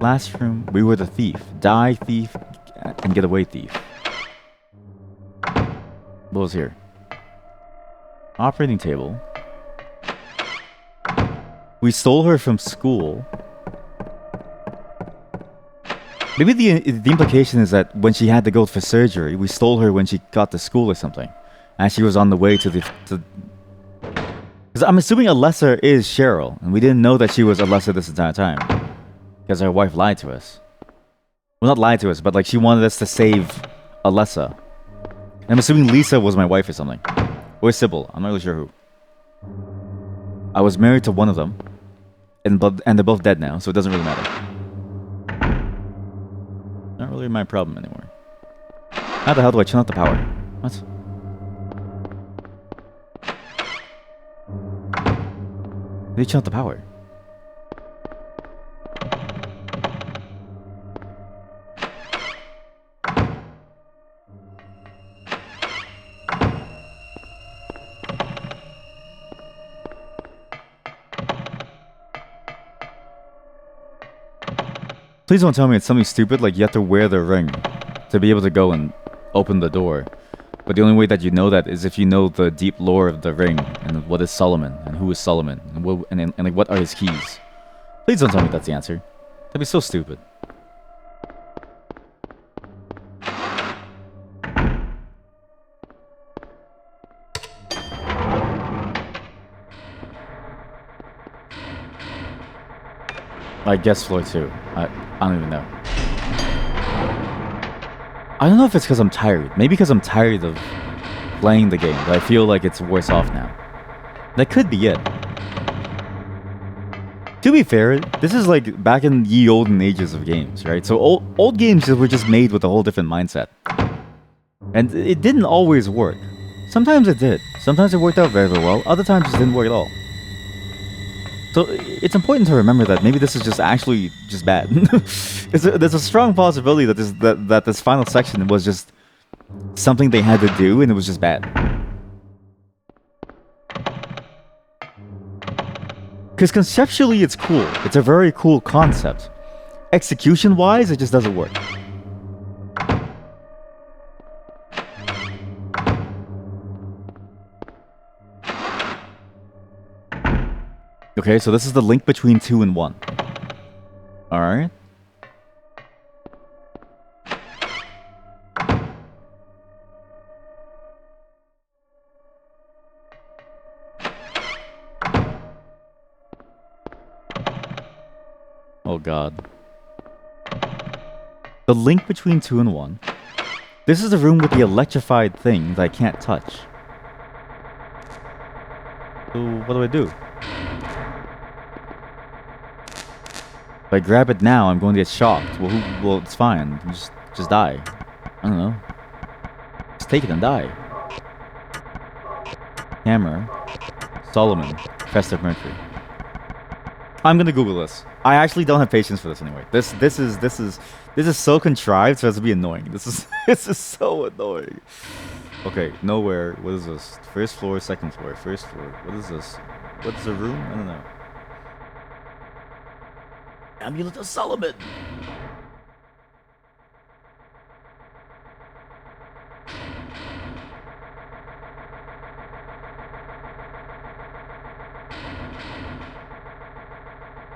Last room, we were the thief. Die, thief, and get away, thief. What was here? Operating table. We stole her from school. Maybe the implication is that when she had to go for surgery, we stole her when she got to school or something. And she was on the way to the... Because I'm assuming Alessa is Cheryl, and we didn't know that she was Alessa this entire time. Because our wife lied to us. Well, not lied to us, but like she wanted us to save Alessa. And I'm assuming Lisa was my wife or something. Or Sybil, I'm not really sure who. I was married to one of them. And they're both dead now, so it doesn't really matter. Not really my problem anymore. How the hell do I turn off the power? What? How do you turn off the power? Please don't tell me it's something stupid like you have to wear the ring to be able to go and open the door. But the only way that you know that is if you know the deep lore of the ring and what is Solomon and who is Solomon and like what are his keys. Please don't tell me that's the answer. That'd be so stupid. I guess floor 2. I don't even know. I don't know if it's because I'm tired. Maybe because I'm tired of playing the game, but I feel like it's worse off now. That could be it. To be fair, this is like back in ye olden ages of games, right? So old games were just made with a whole different mindset. And it didn't always work. Sometimes it did. Sometimes it worked out very, very well. Other times it didn't work at all. So it's important to remember that maybe this is just actually just bad. There's a strong possibility that this final section was just something they had to do and it was just bad. Because conceptually it's cool. It's a very cool concept. Execution-wise, it just doesn't work. Okay, so this is the link between 2 and 1. Alright. Oh god. The link between 2 and 1. This is the room with the electrified thing that I can't touch. So what do I do? If I grab it now, I'm going to get shocked. Well, it's fine. Just die. I don't know. Just take it and die. Hammer. Solomon. Festive Mercury. I'm gonna Google this. I actually don't have patience for this anyway. This is so contrived so as to be annoying. This is so annoying. Okay, nowhere. What is this? First floor, second floor, first floor. What is this? What's the room? I don't know. Amulet of Solomon.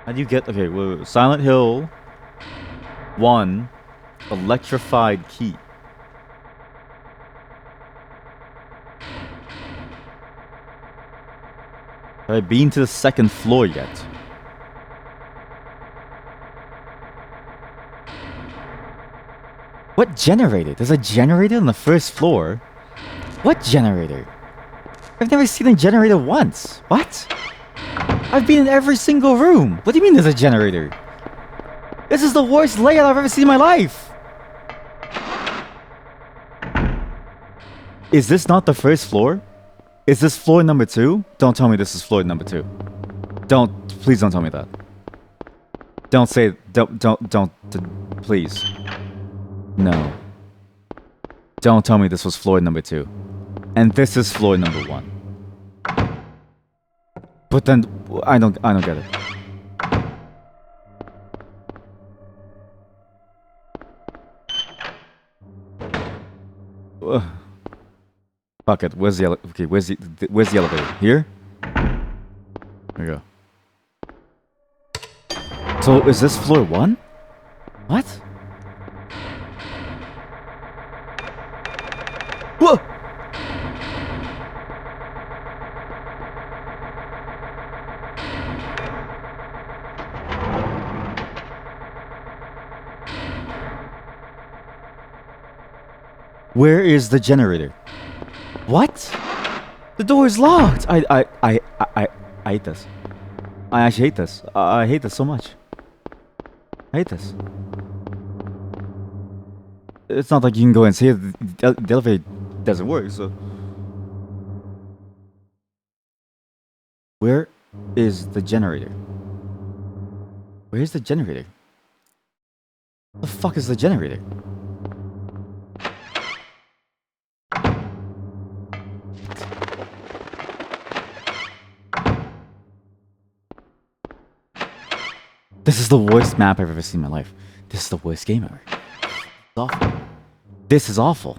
How do you get... Okay, wait. Silent Hill 1 electrified key. Have I been to the second floor yet? What generator? There's a generator on the first floor? What generator? I've never seen a generator once. What? I've been in every single room. What do you mean there's a generator? This is the worst layout I've ever seen in my life. Is this not the first floor? Is this floor number 2? Don't tell me this is floor number 2. Please don't tell me that. Don't say, please. No. Don't tell me this was floor number 2. And this is floor number 1. But then, I don't get it. Ugh. Fuck it. Where's the elevator? Here? There we go. So is this floor 1? What? Whoa! Where is the generator? What? The door is locked. I hate this. I actually hate this. I hate this so much. I hate this. It's not like you can go and see it. The elevator doesn't work, so. Where is the generator? Where is the generator? What the fuck is the generator? This is the worst map I've ever seen in my life. This is the worst game ever. It's awful. This is awful.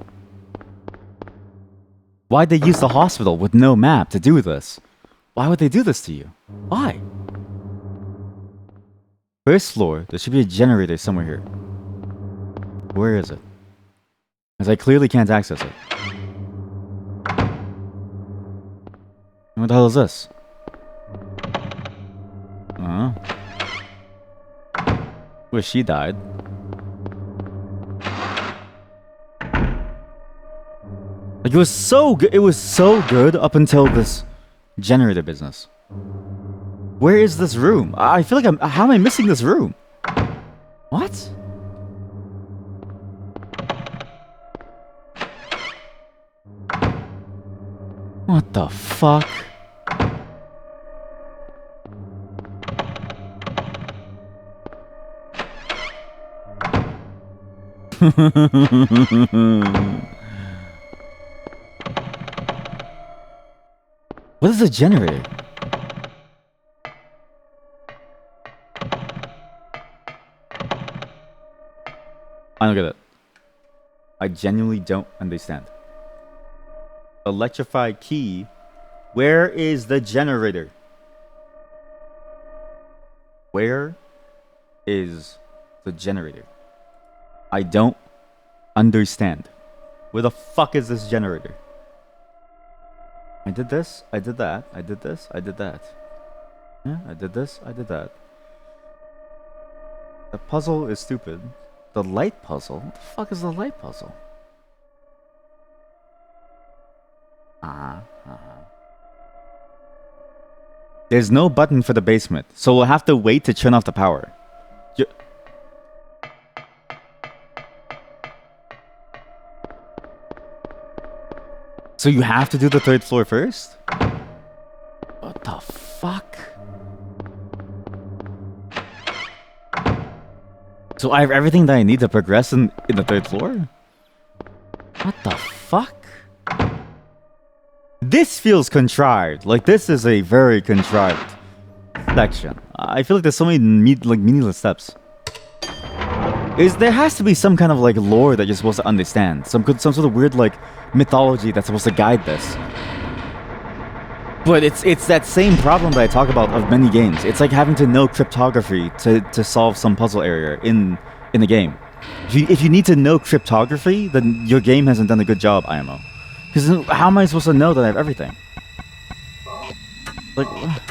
Why'd they use the hospital with no map to do this? Why would they do this to you? Why? First floor, there should be a generator somewhere here. Where is it? Because I clearly can't access it. What the hell is this? Where she died. Like, it was so good. It was so good up until this generator business. Where is this room? I feel like how am I missing this room? What? What the fuck? What is a generator? I don't get it. I genuinely don't understand. Electrified key. Where is the generator? Where is the generator? I don't understand. Where the fuck is this generator? I did this, I did that, I did this, I did that. Yeah, I did this, I did that. The puzzle is stupid. The light puzzle? What the fuck is the light puzzle? There's no button for the basement, so we'll have to wait to turn off the power. So you have to do the 3rd floor first? What the fuck? So I have everything that I need to progress in the 3rd floor? What the fuck? This feels contrived. Like, this is a very contrived section. I feel like there's so many meaningless steps. There has to be some kind of like lore that you're supposed to understand. Some sort of weird like mythology that's supposed to guide this. But it's that same problem that I talk about of many games. It's like having to know cryptography to solve some puzzle area in the game. If you need to know cryptography, then your game hasn't done a good job, IMO. Because how am I supposed to know that I have everything? Like, what?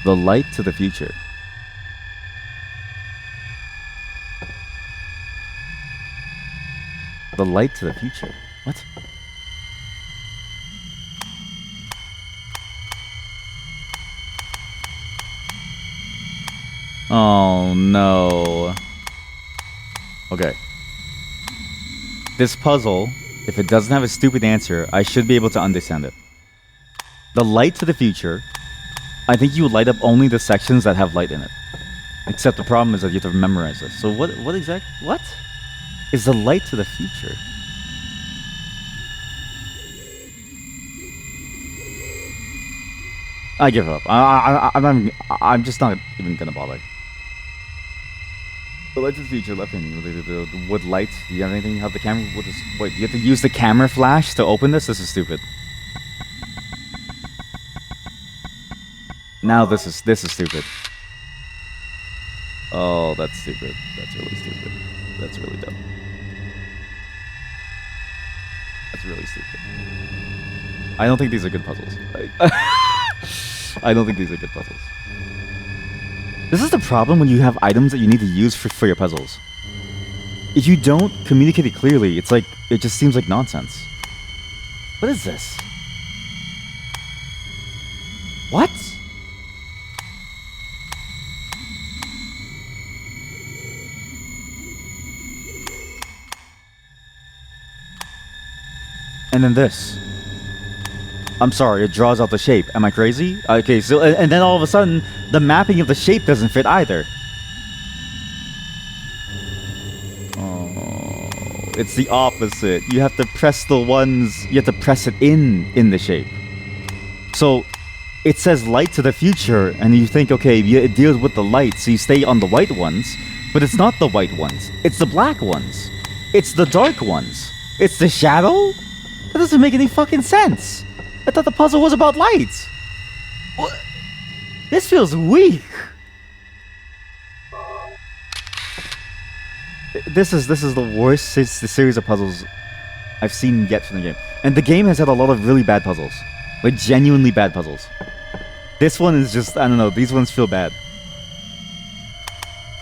The light to the future. The light to the future. What? Oh no. Okay. This puzzle, if it doesn't have a stupid answer, I should be able to understand it. The light to the future, I think you light up only the sections that have light in it. Except the problem is that you have to memorize this. So what is the light to the future? I give up. I'm just not even gonna bother. The light to the future left in the wood light. Do you have anything? Have the camera? Wait, you have to use the camera flash to open this? This is stupid. Now this is stupid. Oh, that's stupid. That's really stupid. That's really dumb. That's really stupid. I don't think these are good puzzles. I don't think these are good puzzles. This is the problem when you have items that you need to use for your puzzles. If you don't communicate it clearly, it's like, it just seems like nonsense. What is this? What? And then this. I'm sorry, it draws out the shape. Am I crazy? Okay, so, and then all of a sudden, the mapping of the shape doesn't fit either. Oh, it's the opposite. You have to press the ones, you have to press it in the shape. So, it says light to the future, and you think, okay, it deals with the light, so you stay on the white ones, but it's not the white ones. It's the black ones. It's the dark ones. It's the shadow? That doesn't make any fucking sense. I thought the puzzle was about lights. What? This feels weak. This is the worst series of puzzles I've seen yet from the game. And the game has had a lot of really bad puzzles. Like, genuinely bad puzzles. This one is just, I don't know, these ones feel bad.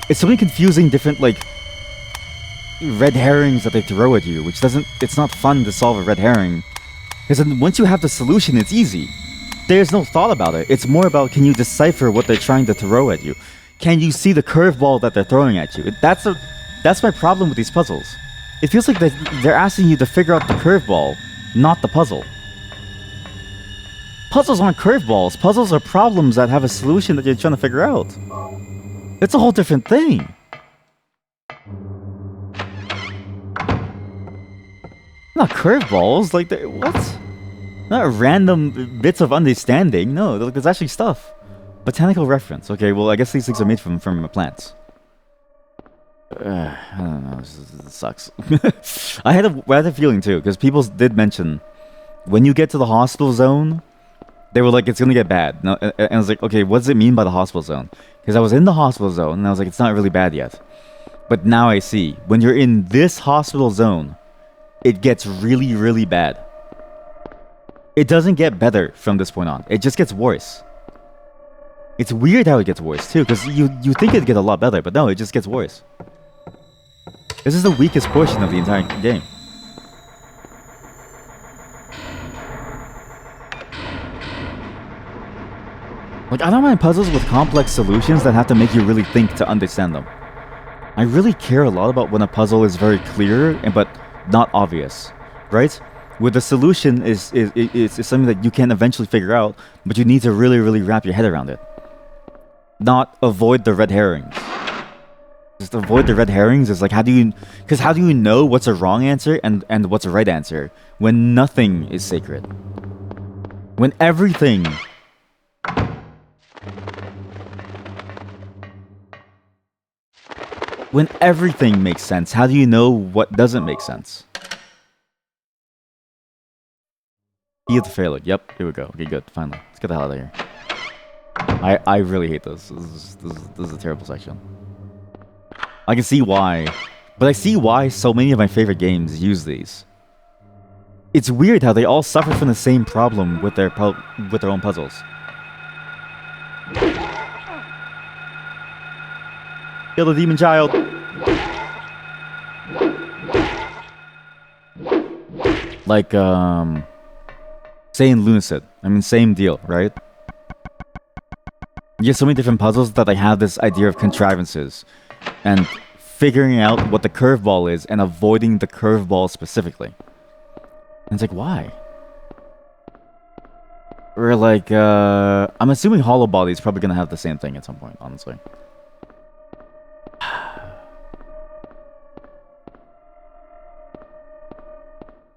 It's so many confusing different, like, red herrings that they throw at you, which doesn't, it's not fun to solve a red herring. Because once you have the solution, it's easy. There's no thought about it. It's more about, can you decipher what they're trying to throw at you? Can you see the curveball that they're throwing at you? That's my problem with these puzzles. It feels like they're asking you to figure out the curveball, not the puzzle. Puzzles aren't curveballs. Puzzles are problems that have a solution that you're trying to figure out. It's a whole different thing. Not curveballs, like, what? Not random bits of understanding, no, like, there's actually stuff. Botanical reference, okay, well, I guess these things are made from plants. I don't know, this sucks. I had a feeling too, because people did mention, when you get to the hospital zone, they were like, it's gonna get bad. No, and I was like, okay, what does it mean by the hospital zone? Because I was in the hospital zone, and I was like, it's not really bad yet. But now I see, when you're in this hospital zone, it gets really, really bad. It doesn't get better from this point on. It just gets worse. It's weird how it gets worse too, because you think it'd get a lot better, but no, it just gets worse. This is the weakest portion of the entire game. Like, I don't mind puzzles with complex solutions that have to make you really think to understand them. I really care a lot about when a puzzle is very clear, but not obvious, right? Where the solution is something that you can eventually figure out, but you need to really, really wrap your head around it. Not avoid the red herrings. Just avoid the red herrings is like, how do you know what's a wrong answer and what's a right answer when nothing is sacred? When everything makes sense, how do you know what doesn't make sense? Key of the failure. Yep, here we go. Okay, good. Finally. Let's get the hell out of here. I really hate this. This is a terrible section. I can see why. But I see why so many of my favorite games use these. It's weird how they all suffer from the same problem with their own puzzles. Kill the demon child. Like, saying Lunacid. I mean, same deal, right? You get so many different puzzles that they have this idea of contrivances and figuring out what the curveball is and avoiding the curveball specifically. And it's like, why? Or like, I'm assuming Hollow Body is probably gonna have the same thing at some point, honestly.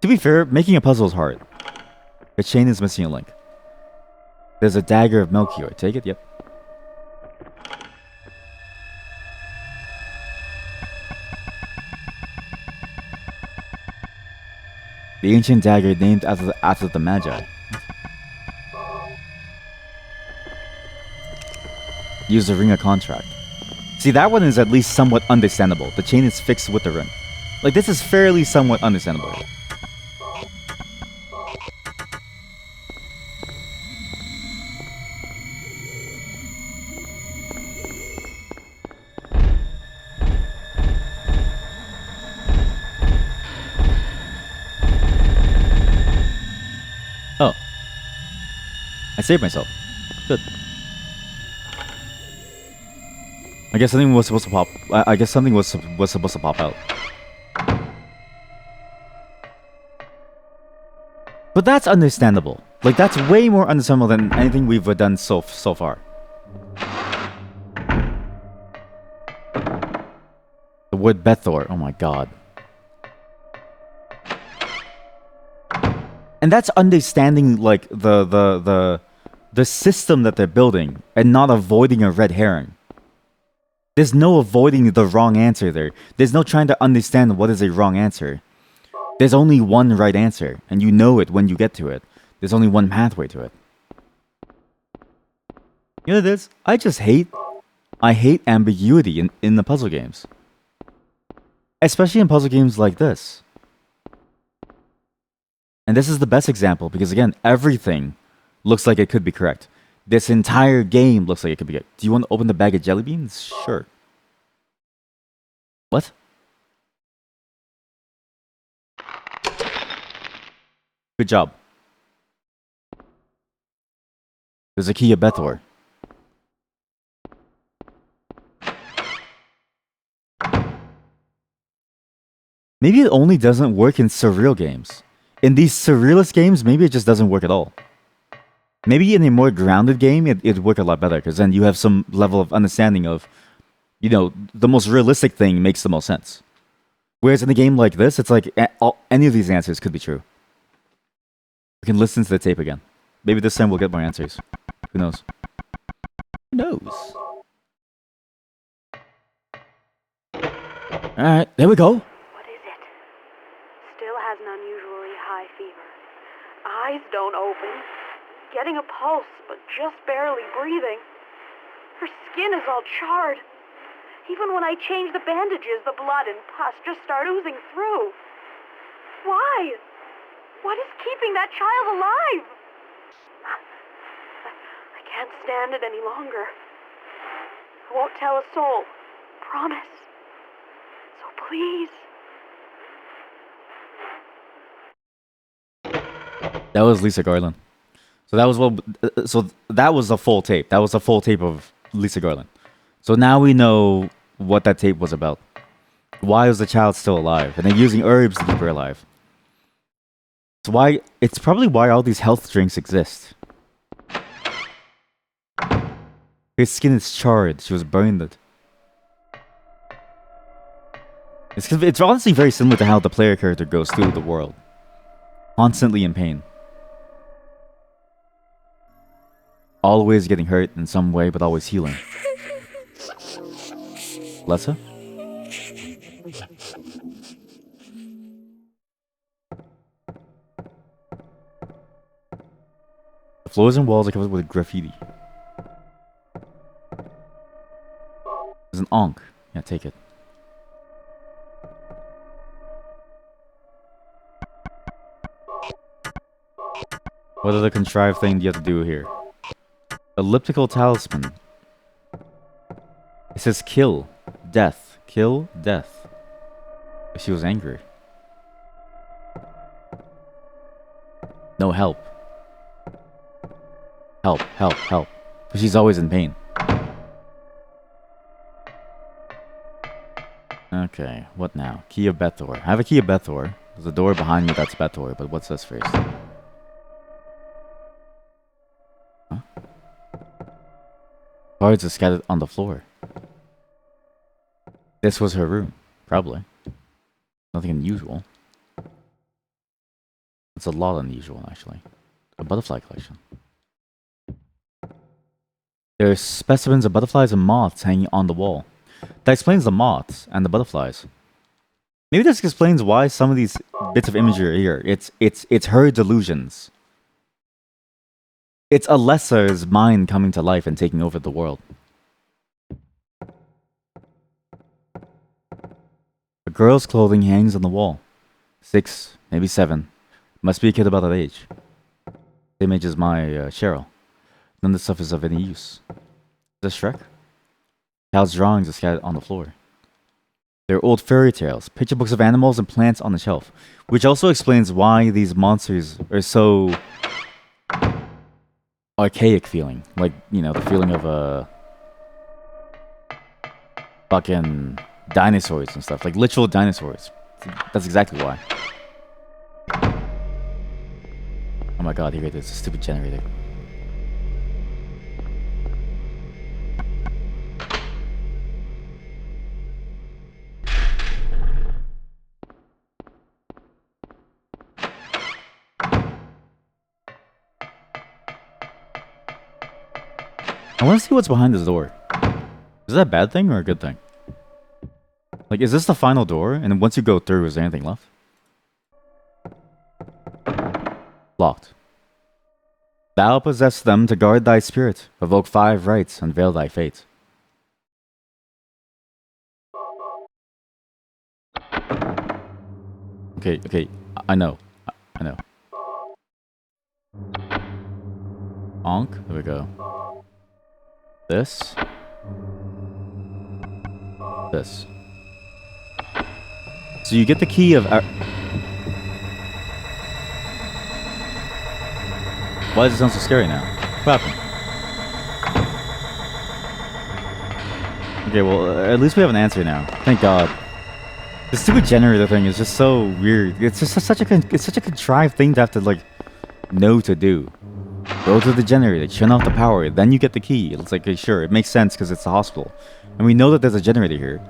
To be fair, making a puzzle is hard. The chain is missing a link. There's a dagger of Melchior. Take it? Yep. The ancient dagger named after the Magi. Use the ring of contract. See, that one is at least somewhat understandable. The chain is fixed with the ring. Like, this is fairly somewhat understandable. Oh. I saved myself. Good. I guess something was supposed to pop. I guess something was supposed to pop out. But that's understandable. Like, that's way more understandable than anything we've done so far. The word Bethor. Oh my god. And that's understanding, like, the system that they're building and not avoiding a red herring. There's no avoiding the wrong answer there. There's no trying to understand what is a wrong answer. There's only one right answer, and you know it when you get to it. There's only one pathway to it. You know what it is? I hate ambiguity in the puzzle games. Especially in puzzle games like this. And this is the best example, because again, everything looks like it could be correct. This entire game looks like it could be good. Do you want to open the bag of jelly beans? Sure. What? Good job. There's a key of Bethor. Maybe it only doesn't work in surreal games. In these surrealist games, maybe it just doesn't work at all. Maybe in a more grounded game, it'd work a lot better, because then you have some level of understanding of, you know, the most realistic thing makes the most sense. Whereas in a game like this, it's like any of these answers could be true. We can listen to the tape again. Maybe this time we'll get more answers. Who knows? Who knows? Alright, there we go. What is it? Still has an unusually high fever. Eyes don't open. Getting a pulse, but just barely breathing. Her skin is all charred. Even when I change the bandages, the blood and pus just start oozing through. Why? What is keeping that child alive? I can't stand it any longer. I won't tell a soul. Promise. So please. That was Lisa Garland. So that was that was a full tape. That was a full tape of Lisa Garland. So now we know what that tape was about. Why was the child still alive? And they're using herbs to keep her alive. It's probably why all these health drinks exist. Her skin is charred. She was burned. It's honestly very similar to how the player character goes through the world. Constantly in pain. Always getting hurt in some way, but always healing. Lessa? The floors and walls are covered with graffiti. There's an Ankh. Yeah, take it. What other contrived thing do you have to do here? Elliptical talisman. It says kill, death. Kill, death. She was angry. No, help. Help, help, help. But she's always in pain. Okay, what now? Key of Bethor. I have a key of Bethor. There's a door behind me that's Bethor, but what's this first? Huh? Cards are scattered on the floor. This was her room, probably. Nothing unusual. It's a lot unusual, actually. A butterfly collection. There's specimens of butterflies and moths hanging on the wall. That explains the moths and the butterflies. Maybe this explains why some of these bits of imagery are here. It's her delusions. It's Alessa's mind coming to life and taking over the world. A girl's clothing hangs on the wall. 6, maybe 7. Must be a kid about that age. Same age as my Cheryl. None of this stuff is of any use. Is this Shrek? Cal's drawings are scattered on the floor. There are old fairy tales, picture books of animals and plants on the shelf, which also explains why these monsters are so archaic feeling. Like, you know, the feeling of fucking dinosaurs and stuff. Like literal dinosaurs. That's exactly why. Oh my god, here it is, a stupid generator. I want to see what's behind this door. Is that a bad thing or a good thing? Like, is this the final door? And once you go through, is there anything left? Locked. Thou possess them to guard thy spirit, evoke 5 rites, unveil thy fate. Okay, I know. I know. Onk, there we go. This. This. So you get the key of... Why does it sound so scary now? What happened? Okay, well, at least we have an answer now. Thank God. The stupid generator thing is just so weird. It's just such a contrived thing to have to, like, know to do. Go to the generator, turn off the power, then you get the key. It's like, okay, sure, it makes sense because it's a hospital. And we know that there's a generator here.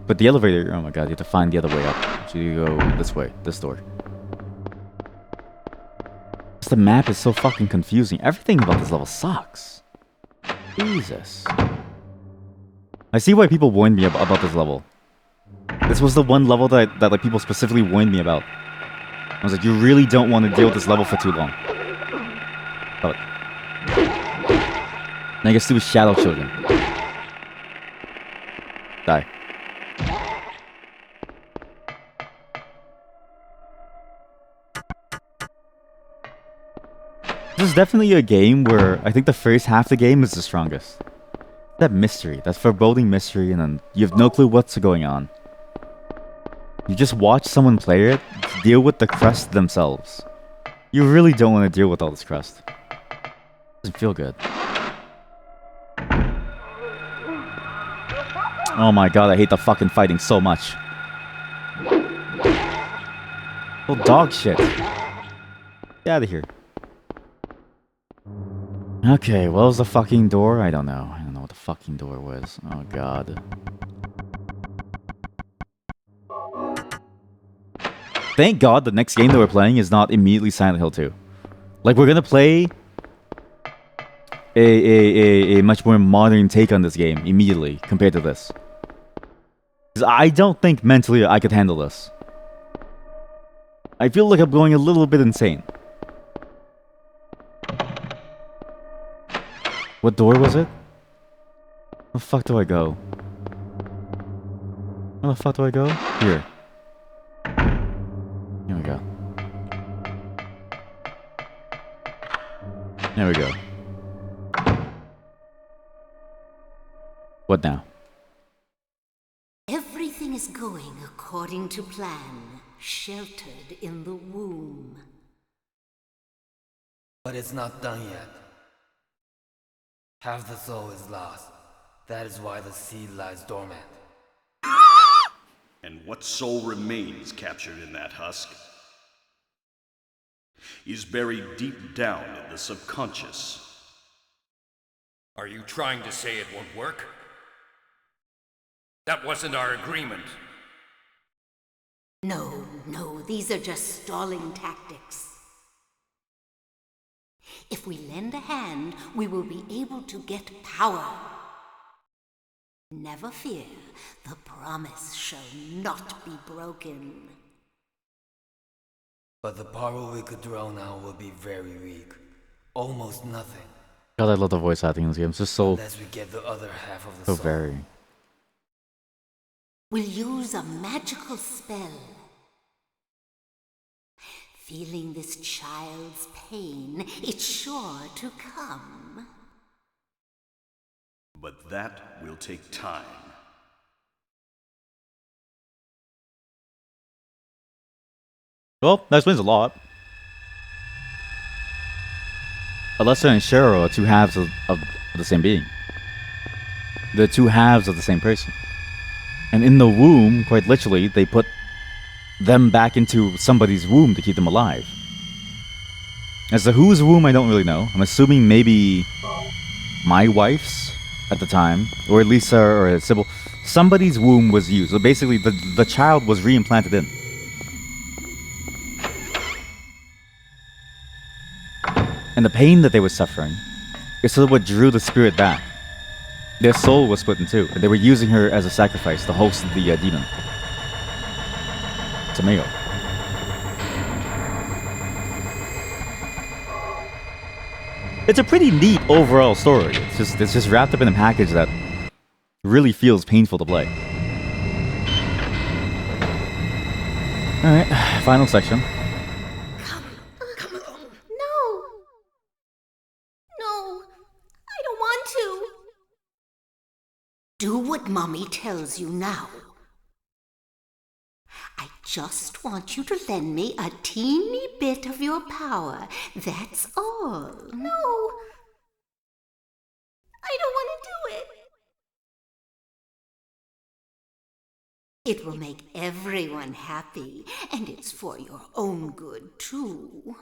But the elevator, oh my god, you have to find the other way up. So you go this way, this door. The map is so fucking confusing. Everything about this level sucks. Jesus. I see why people warned me about this level. This was the one level that like people specifically warned me about. I was like, you really don't want to deal with this level for too long. Oh. Now I guess do with Shadow Children. Die. This is definitely a game where I think the first half of the game is the strongest. That mystery, that foreboding mystery, and then you have no clue what's going on. You just watch someone play it, deal with the crust themselves. You really don't want to deal with all this crust. Doesn't feel good. Oh my god, I hate the fucking fighting so much. Oh, dog shit. Get out of here. Okay, what was the fucking door? I don't know. I don't know what the fucking door was. Oh god. Thank god the next game that we're playing is not immediately Silent Hill 2. Like, we're gonna play a much more modern take on this game immediately compared to this. Because I don't think mentally I could handle this. I feel like I'm going a little bit insane. What door was it? Where the fuck do I go? Where the fuck do I go? Here. Here we go. There we go. What now? Everything is going according to plan, sheltered in the womb. But it's not done yet. Half the soul is lost. That is why the seed lies dormant. And what soul remains captured in that husk is buried deep down in the subconscious. Are you trying to say it won't work? That wasn't our agreement. No, these are just stalling tactics. If we lend a hand, we will be able to get power. Never fear, the promise shall not be broken. But the power we could draw now will be very weak. Almost nothing. God, I love the voice acting in this game. It's just so Unless we get the other half of the soul. very. We'll use a magical spell. Feeling this child's pain, it's sure to come. But that will take time. Well, that explains a lot. Alessa and Cheryl are two halves of the same being. They're two halves of the same person. And in the womb, quite literally, they put them back into somebody's womb to keep them alive. As to whose womb, I don't really know. I'm assuming maybe my wife's at the time, or Lisa or Sybil. Somebody's womb was used. So basically, the child was reimplanted in. And the pain that they were suffering is sort of what drew the spirit back. Their soul was split in two, and they were using her as a sacrifice to host the demon. Tameo. It's a pretty neat overall story. It's just wrapped up in a package that really feels painful to play. Alright, final section. No, I don't want to. Do what Mommy tells you now. I just want you to lend me a teeny bit of your power. That's all. No. I don't want to do it. It will make everyone happy, and it's for your own good, too.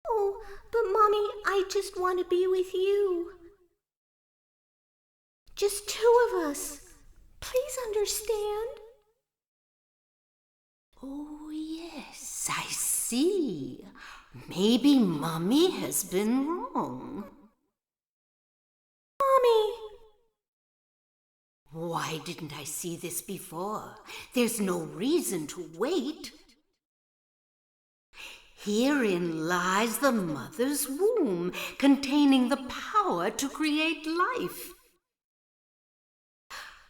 Oh, but Mommy, I just want to be with you. Just two of us. Please understand. Oh, yes, I see. Maybe Mommy has been wrong. Mommy! Why didn't I see this before? There's no reason to wait. Herein lies the mother's womb, containing the power to create life.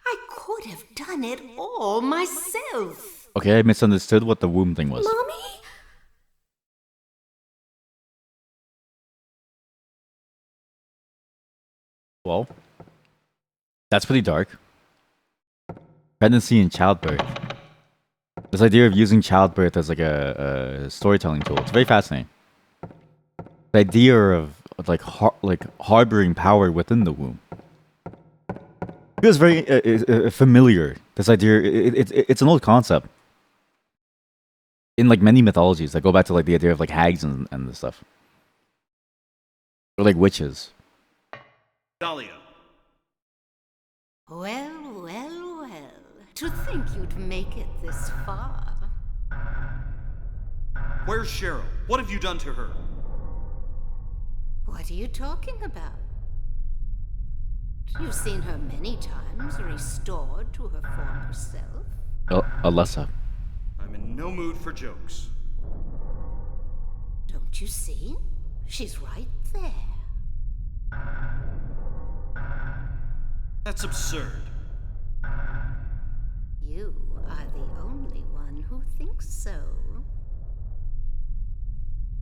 I could have done it all myself. Okay, I misunderstood what the womb thing was. Mommy? Well, that's pretty dark. Pregnancy and childbirth. This idea of using childbirth as like a storytelling tool. It's very fascinating. The idea of like harboring power within the womb. It feels very familiar. This idea, it's an old concept. In like many mythologies that go back to like the idea of like hags and this stuff. Or like witches. Dahlia. Well. To think you'd make it this far. Where's Cheryl? What have you done to her? What are you talking about? You've seen her many times, restored to her former self. Alessa. I'm in no mood for jokes. Don't you see? She's right there. That's absurd. You are the only one who thinks so.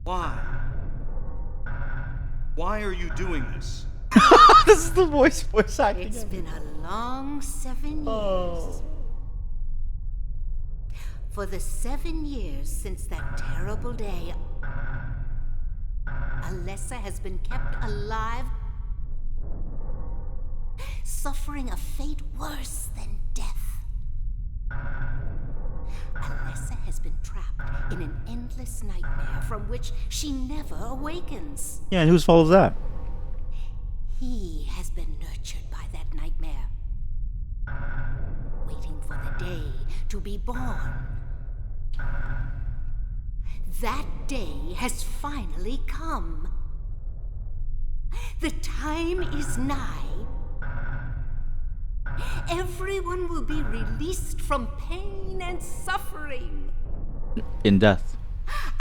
Why? Why are you doing this? This is the voice acting. It's been a long 7 years. For the 7 years since that terrible day, Alessa has been kept alive, suffering a fate worse than death. Alessa has been trapped in an endless nightmare from which she never awakens. Yeah, and whose fault is that? He has been nurtured by that nightmare, waiting for the day to be born. That day has finally come. The time is nigh. Everyone will be released from pain and suffering. In death.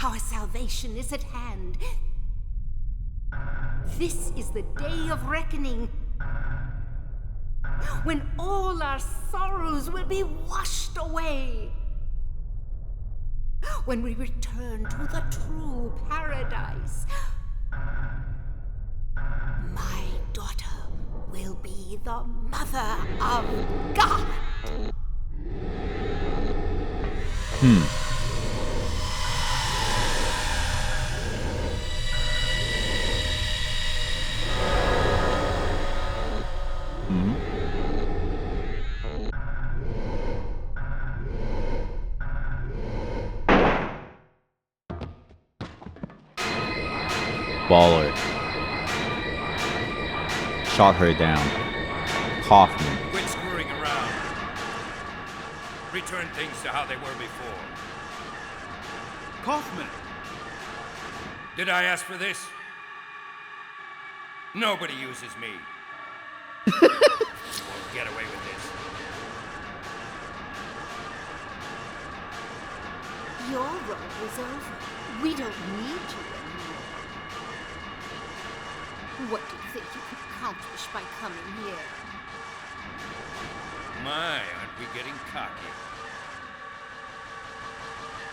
Our salvation is at hand. This is the day of reckoning, when all our sorrows will be washed away. When we return to the true paradise, my daughter will be the mother of God. Baller. Shot her down. Kaufman. Quit screwing around. Return things to how they were before. Kaufman! Did I ask for this? Nobody uses me. Won't get away with this. Your role is over. We don't need you anymore. What do you think you could accomplish by coming here? My, aren't we getting cocky?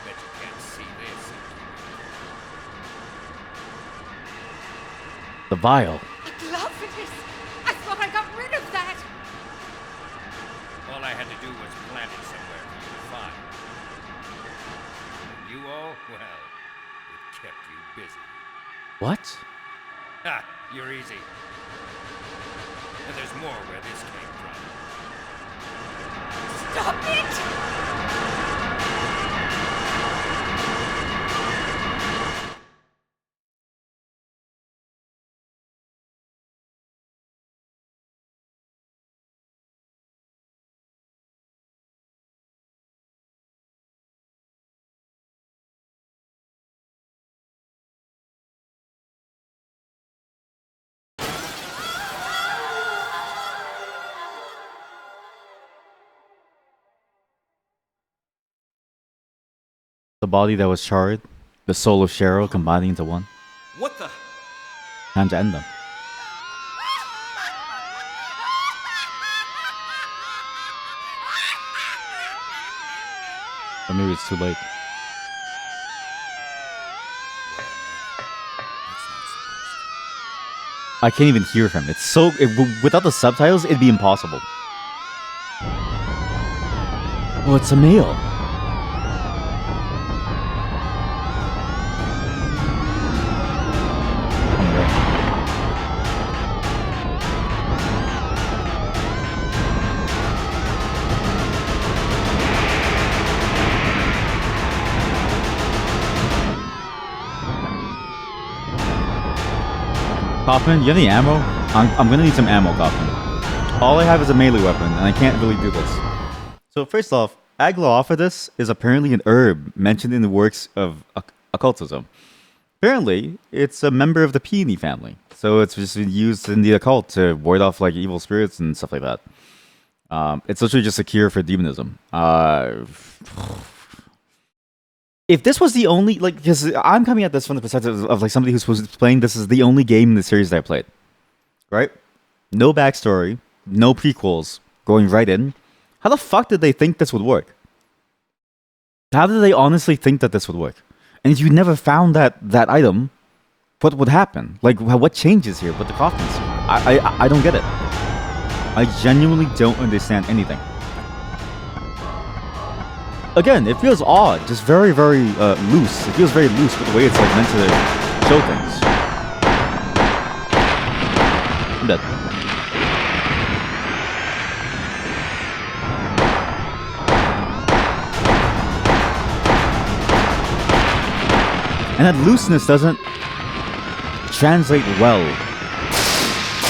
Bet you can't see this. The vial. Glophitis! I thought I got rid of that! All I had to do was plant it somewhere for you to find. You all, well, it kept you busy. What? Ha! You're easy. And there's more where this came from. Stop it! The body that was charred, the soul of Cheryl combining into one. What the? Time to end them. Or maybe it's too late. I can't even hear him. It's so... without the subtitles, it'd be impossible. Oh, it's a male. Kaufman, you have any ammo? I'm gonna need some ammo, Kaufman. All I have is a melee weapon, and I can't really do this. So first off, Aglaophatus is apparently an herb mentioned in the works of occultism. Apparently, it's a member of the Peony family, so it's just been used in the occult to ward off like evil spirits and stuff like that. It's literally just a cure for demonism. If this was the only, like, because I'm coming at this from the perspective of like somebody who's supposed to be playing this is the only game in the series that I played, right? No backstory, no prequels, going right in. How the fuck did they think this would work? How did they honestly think that this would work? And if you never found that item, what would happen? Like, what changes here with the coffins? I don't get it. I genuinely don't understand anything. Again, it feels odd, just very, very loose. It feels very loose with the way it's like meant to show things. I'm dead. And that looseness doesn't translate well,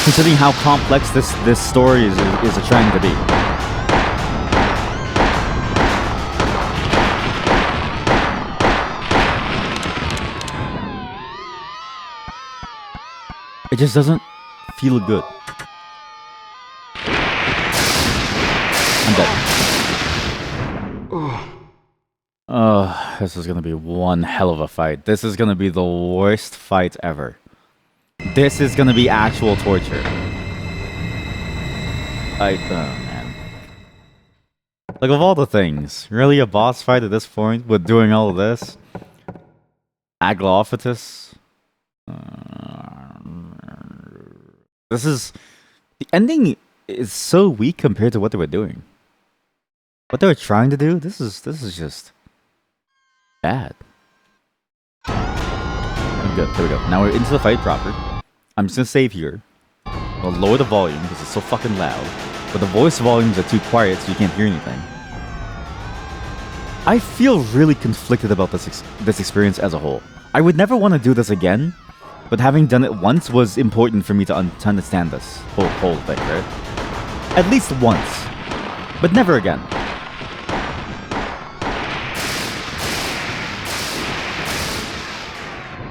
considering how complex this story is trying to be. It just doesn't feel good. I'm dead. This is gonna be one hell of a fight. This is gonna be the worst fight ever. This is gonna be actual torture. Oh man. Like, of all the things, really a boss fight at this point with doing all of this? Aglophatus? This is... The ending is so weak compared to what they were doing. What they were trying to do, this is just... bad. I'm good. There we go. Now we're into the fight proper. I'm just gonna save here. I'll lower the volume because it's so fucking loud. But the voice volumes are too quiet so you can't hear anything. I feel really conflicted about this experience as a whole. I would never want to do this again, but having done it once was important for me to understand this whole thing, right? At least once. But never again.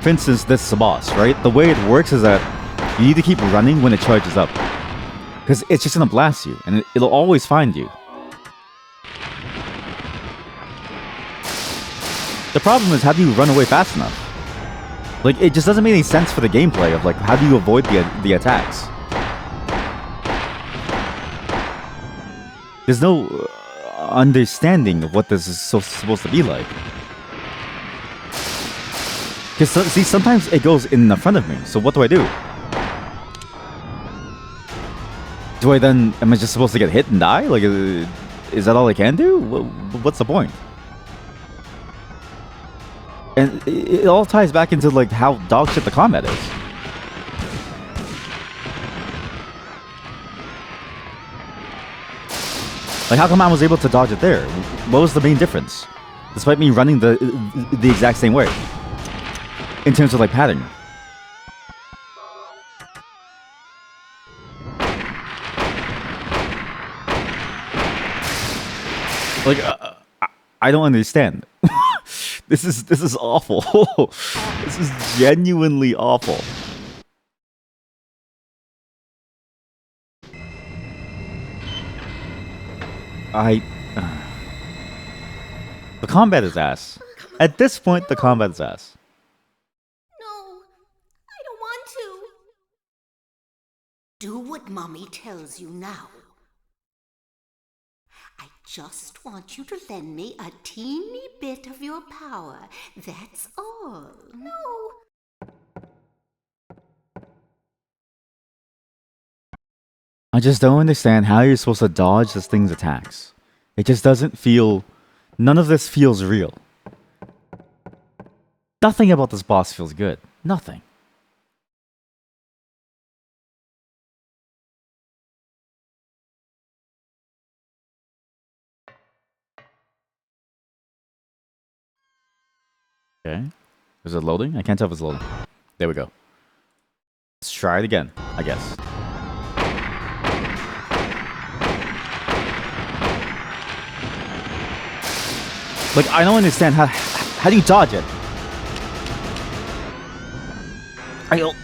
For instance, this boss, right? The way it works is that you need to keep running when it charges up. Because it's just gonna blast you, and it'll always find you. The problem is, how do you run away fast enough? Like, it just doesn't make any sense for the gameplay of, like, how do you avoid the attacks? There's no understanding of what this is supposed to be like. Because, see, sometimes it goes in the front of me, so what do? Do I then... Am I just supposed to get hit and die? Like, is that all I can do? What's the point? And it all ties back into, like, how dog shit the combat is. Like, how come I was able to dodge it there? What was the main difference? Despite me running the exact same way. In terms of, like, pattern. Like, I don't understand. This is awful. This is genuinely awful. The combat is ass. At this point, the combat is ass. No, I don't want to. Do what Mommy tells you now. I just want you to lend me a teeny bit of your power. That's all. No. I just don't understand how you're supposed to dodge this thing's attacks. It just doesn't feel... None of this feels real. Nothing about this boss feels good. Nothing. Okay. Is it loading? I can't tell if it's loading. There we go. Let's try it again, I guess. Like, I don't understand how do you dodge it? I don't...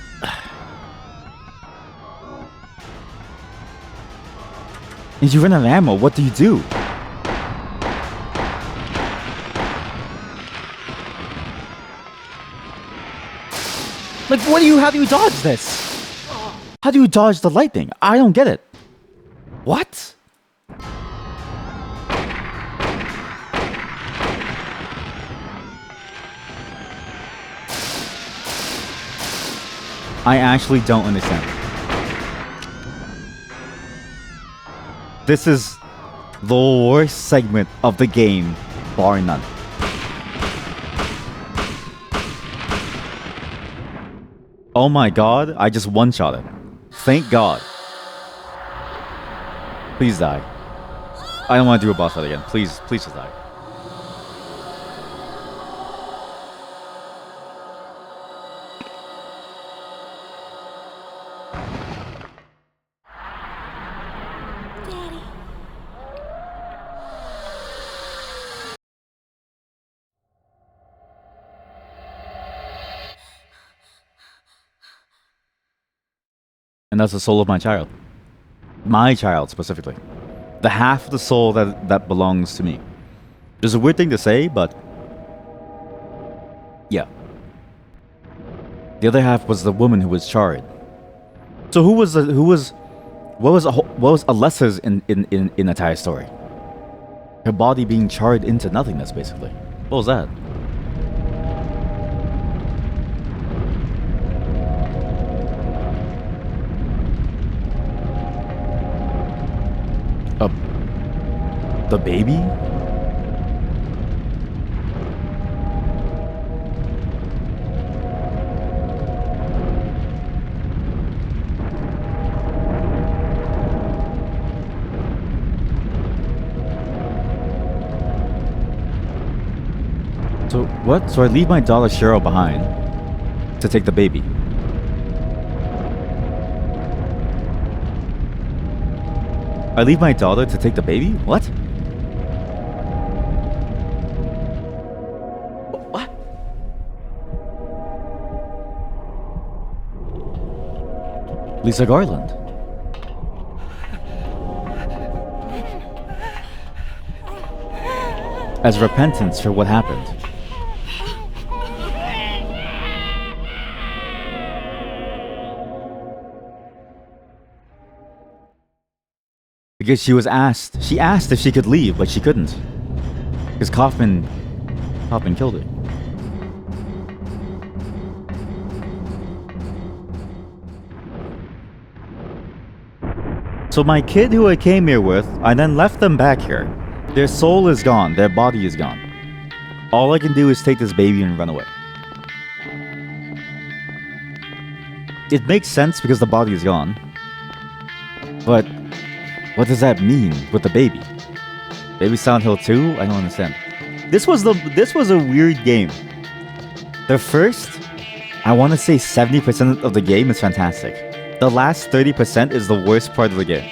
If you run out of ammo, what do you do? Like, how do you dodge this? How do you dodge the lightning? I don't get it. What? I actually don't understand. This is the worst segment of the game, bar none. Oh my god, I just one-shot it. Thank god. Please die. I don't want to do a boss fight again. Please just die. And that's the soul of my child. My child, specifically. The half of the soul that belongs to me. It's a weird thing to say, but... yeah. The other half was the woman who was charred. So what was Alessa's in the entire story? Her body being charred into nothingness, basically. What was that? The baby? So what? So I leave my daughter Cheryl behind to take the baby. I leave my daughter to take the baby? What? What? Lisa Garland. As repentance for what happened. Because she asked if she could leave, but she couldn't. Because Kaufman killed her. So my kid who I came here with, I then left them back here. Their soul is gone, their body is gone. All I can do is take this baby and run away. It makes sense because the body is gone. But what does that mean with the baby? Baby Silent Hill 2? I don't understand. This was a weird game. The first, I want to say 70% of the game is fantastic. The last 30% is the worst part of the game.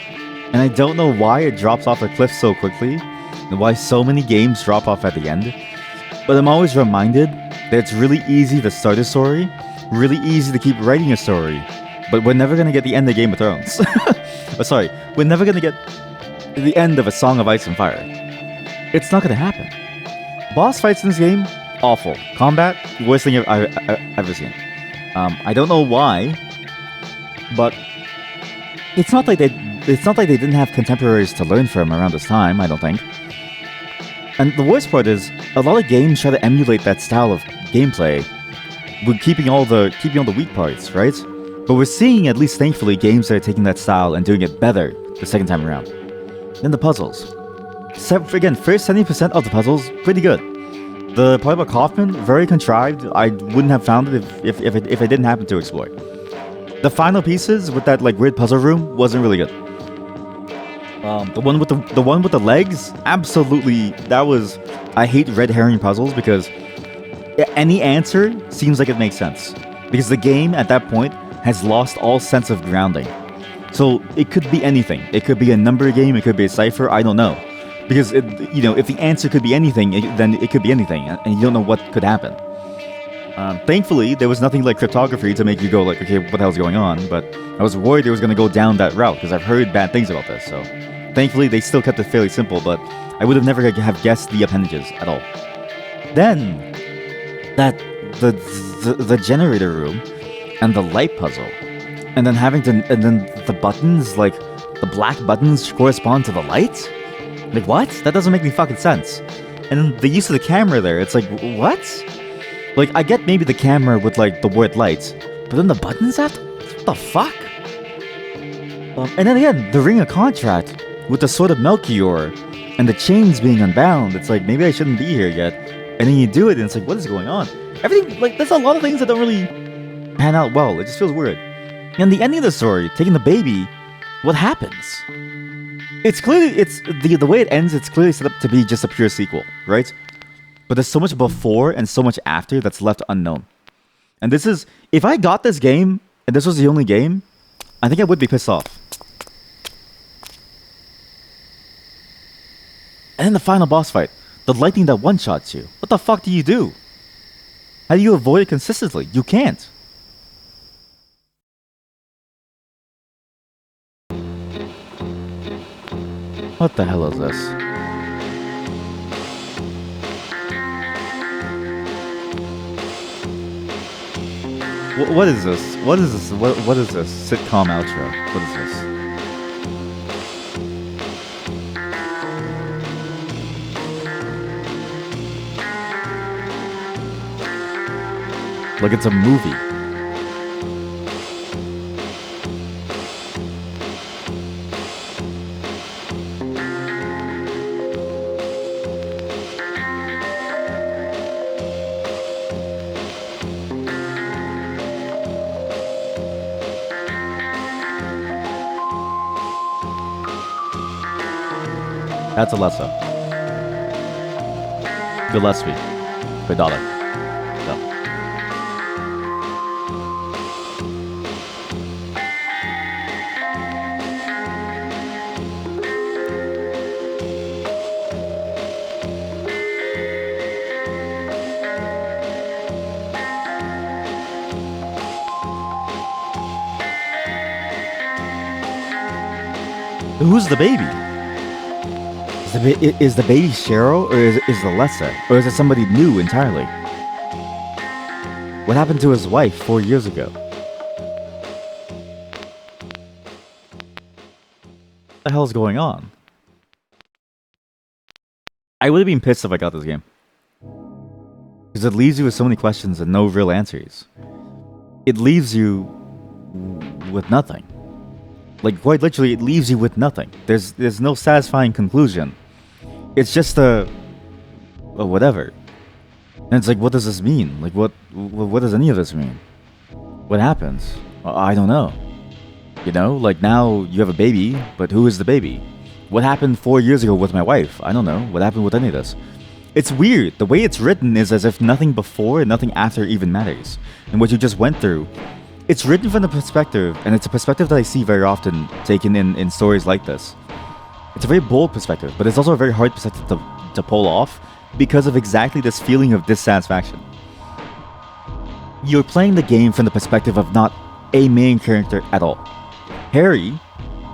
And I don't know why it drops off a cliff so quickly, and why so many games drop off at the end. But I'm always reminded that it's really easy to start a story, really easy to keep writing a story, but we're never gonna get the end of Game of Thrones. Sorry, we're never gonna get the end of A Song of Ice and Fire. It's not gonna happen. Boss fights in this game, awful. Combat, worst thing I've ever seen. I don't know why, but it's not like they didn't have contemporaries to learn from around this time, I don't think. And the worst part is, a lot of games try to emulate that style of gameplay with keeping all the weak parts, right? But we're seeing, at least thankfully, games that are taking that style and doing it better the second time around. Then the puzzles. Again, first 70% of the puzzles, pretty good. The part about Kaufman, very contrived. I wouldn't have found it if I didn't happen to explore. The final pieces with that like weird puzzle room wasn't really good. The one with the legs, absolutely. That was. I hate red herring puzzles because any answer seems like it makes sense because the game at that point has lost all sense of grounding. So it could be anything. It could be a number game. It could be a cipher. I don't know, because if the answer could be anything, then it could be anything, and you don't know what could happen. Thankfully, there was nothing like cryptography to make you go like, okay, what the hell's going on? But I was worried it was going to go down that route because I've heard bad things about this. So thankfully, they still kept it fairly simple, but I would have never have guessed the appendages at all. Then, the generator room and the light puzzle, and then the buttons, like the black buttons correspond to the lights. Like what? That doesn't make any fucking sense. And then the use of the camera there, it's like what? Like I get maybe the camera with like the word lights, but then the buttons after? What the fuck? And then again, the Ring of Contract with the Sword of Melchior and the chains being unbound. It's like maybe I shouldn't be here yet. And then you do it, and it's like, what is going on? Everything, like, there's a lot of things that don't really pan out well. It just feels weird. And the ending of the story, taking the baby, what happens? It's clearly, the way it ends, it's clearly set up to be just a pure sequel, right? But there's so much before and so much after that's left unknown. And this is, if I got this game, and this was the only game, I think I would be pissed off. And then the final boss fight. The lightning that one-shots you. What the fuck do you do? How do you avoid it consistently? You can't. What the hell is this? What is this? What is this? What is this? Sitcom outro. What is this? Like it's a movie. That's Alessa. Gillespie. Bedala. No. Who's the baby? Is the baby Cheryl, or is the Alessa? Or is it somebody new entirely? What happened to his wife 4 years ago? What the hell is going on? I would have been pissed if I got this game. Because it leaves you with so many questions and no real answers. It leaves you with nothing. Like, quite literally, it leaves you with nothing. There's no satisfying conclusion. It's just a whatever. And it's like, what does this mean? Like, what does any of this mean? What happens? I don't know. You know, like now you have a baby, but who is the baby? What happened 4 years ago with my wife? I don't know. What happened with any of this? It's weird. The way it's written is as if nothing before and nothing after even matters. And what you just went through, it's written from the perspective, and it's a perspective that I see very often taken in stories like this. It's a very bold perspective, but it's also a very hard perspective to pull off because of exactly this feeling of dissatisfaction. You're playing the game from the perspective of not a main character at all. Harry,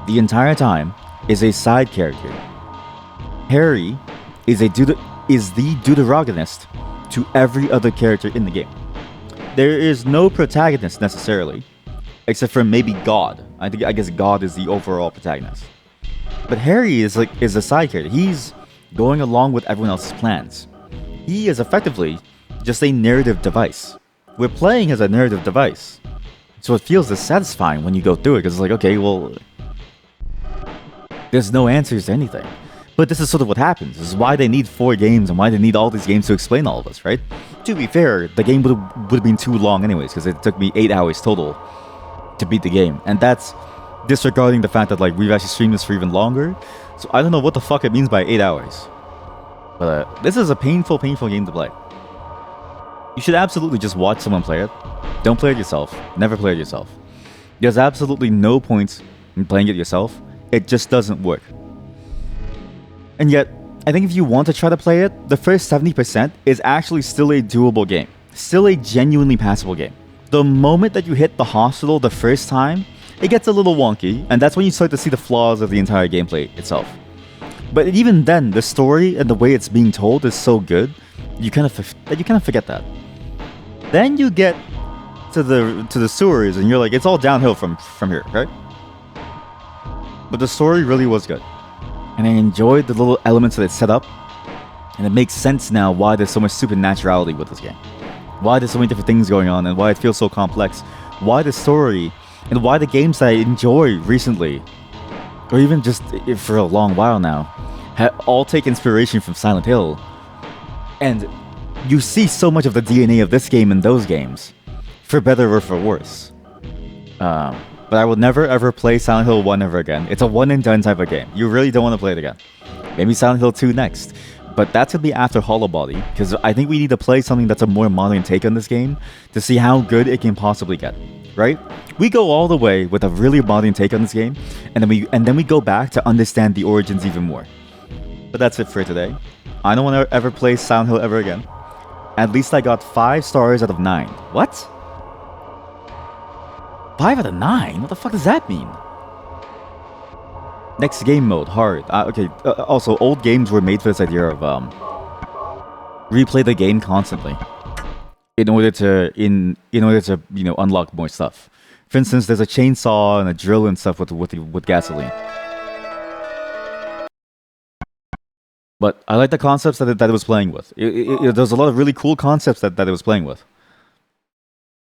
the entire time, is a side character. Harry is the deuteragonist to every other character in the game. There is no protagonist necessarily, except for maybe God. I guess God is the overall protagonist. But Harry is a side character. He's going along with everyone else's plans. He is effectively just a narrative device. We're playing as a narrative device. So it feels dissatisfying when you go through it, because it's like, okay, well, there's no answers to anything. But this is sort of what happens. This is why they need 4 games and why they need all these games to explain all of this, right? To be fair, the game would have been too long anyways, because it took me 8 hours total to beat the game. And that's disregarding the fact that like we've actually streamed this for even longer. So I don't know what the fuck it means by 8 hours. But this is a painful game to play. You should absolutely just watch someone play it. Don't play it yourself. Never play it yourself. There's absolutely no point in playing it yourself. It just doesn't work. And yet, I think if you want to try to play it, the first 70% is actually still a doable game. Still a genuinely passable game. The moment that you hit the hospital the first time, it gets a little wonky, and that's when you start to see the flaws of the entire gameplay itself. But even then, the story and the way it's being told is so good, you kind of forget that. Then you get to the sewers, and you're like, it's all downhill from here, right? But the story really was good. And I enjoyed the little elements that it set up. And it makes sense now why there's so much supernaturality with this game. Why there's so many different things going on and why it feels so complex. Why the story and why the games that I enjoy recently, or even just for a long while now, all take inspiration from Silent Hill. And you see so much of the DNA of this game in those games, for better or for worse. But I will never ever play Silent Hill 1 ever again. It's a one and done type of game. You really don't want to play it again. Maybe Silent Hill 2 next. But that's going to be after Hollow Body, because I think we need to play something that's a more modern take on this game to see how good it can possibly get, right? We go all the way with a really modern take on this game, and then we go back to understand the origins even more. But that's it for today. I don't want to ever play Silent Hill ever again. At least I got 5 stars out of 9. What? 5 out of 9? What the fuck does that mean? Next game mode, hard. Okay. Also, old games were made for this idea of replay the game constantly in order to unlock more stuff. For instance, there's a chainsaw and a drill and stuff with gasoline. But I like the concepts that it was playing with. There's a lot of really cool concepts that it was playing with.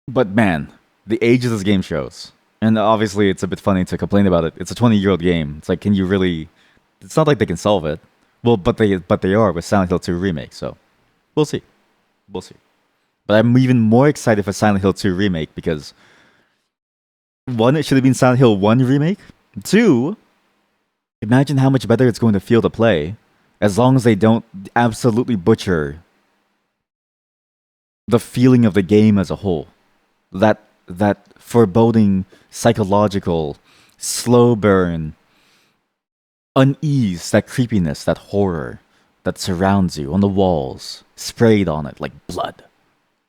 But man, the age of this game shows. And obviously, it's a bit funny to complain about it. It's a 20-year-old game. It's like, can you really? It's not like they can solve it. Well, but they are with Silent Hill 2 remake. So, we'll see. But I'm even more excited for Silent Hill 2 remake because 1, it should have been Silent Hill 1 remake. 2, imagine how much better it's going to feel to play, as long as they don't absolutely butcher the feeling of the game as a whole. That foreboding, psychological, slow burn, unease, that creepiness, that horror that surrounds you on the walls, sprayed on it like blood.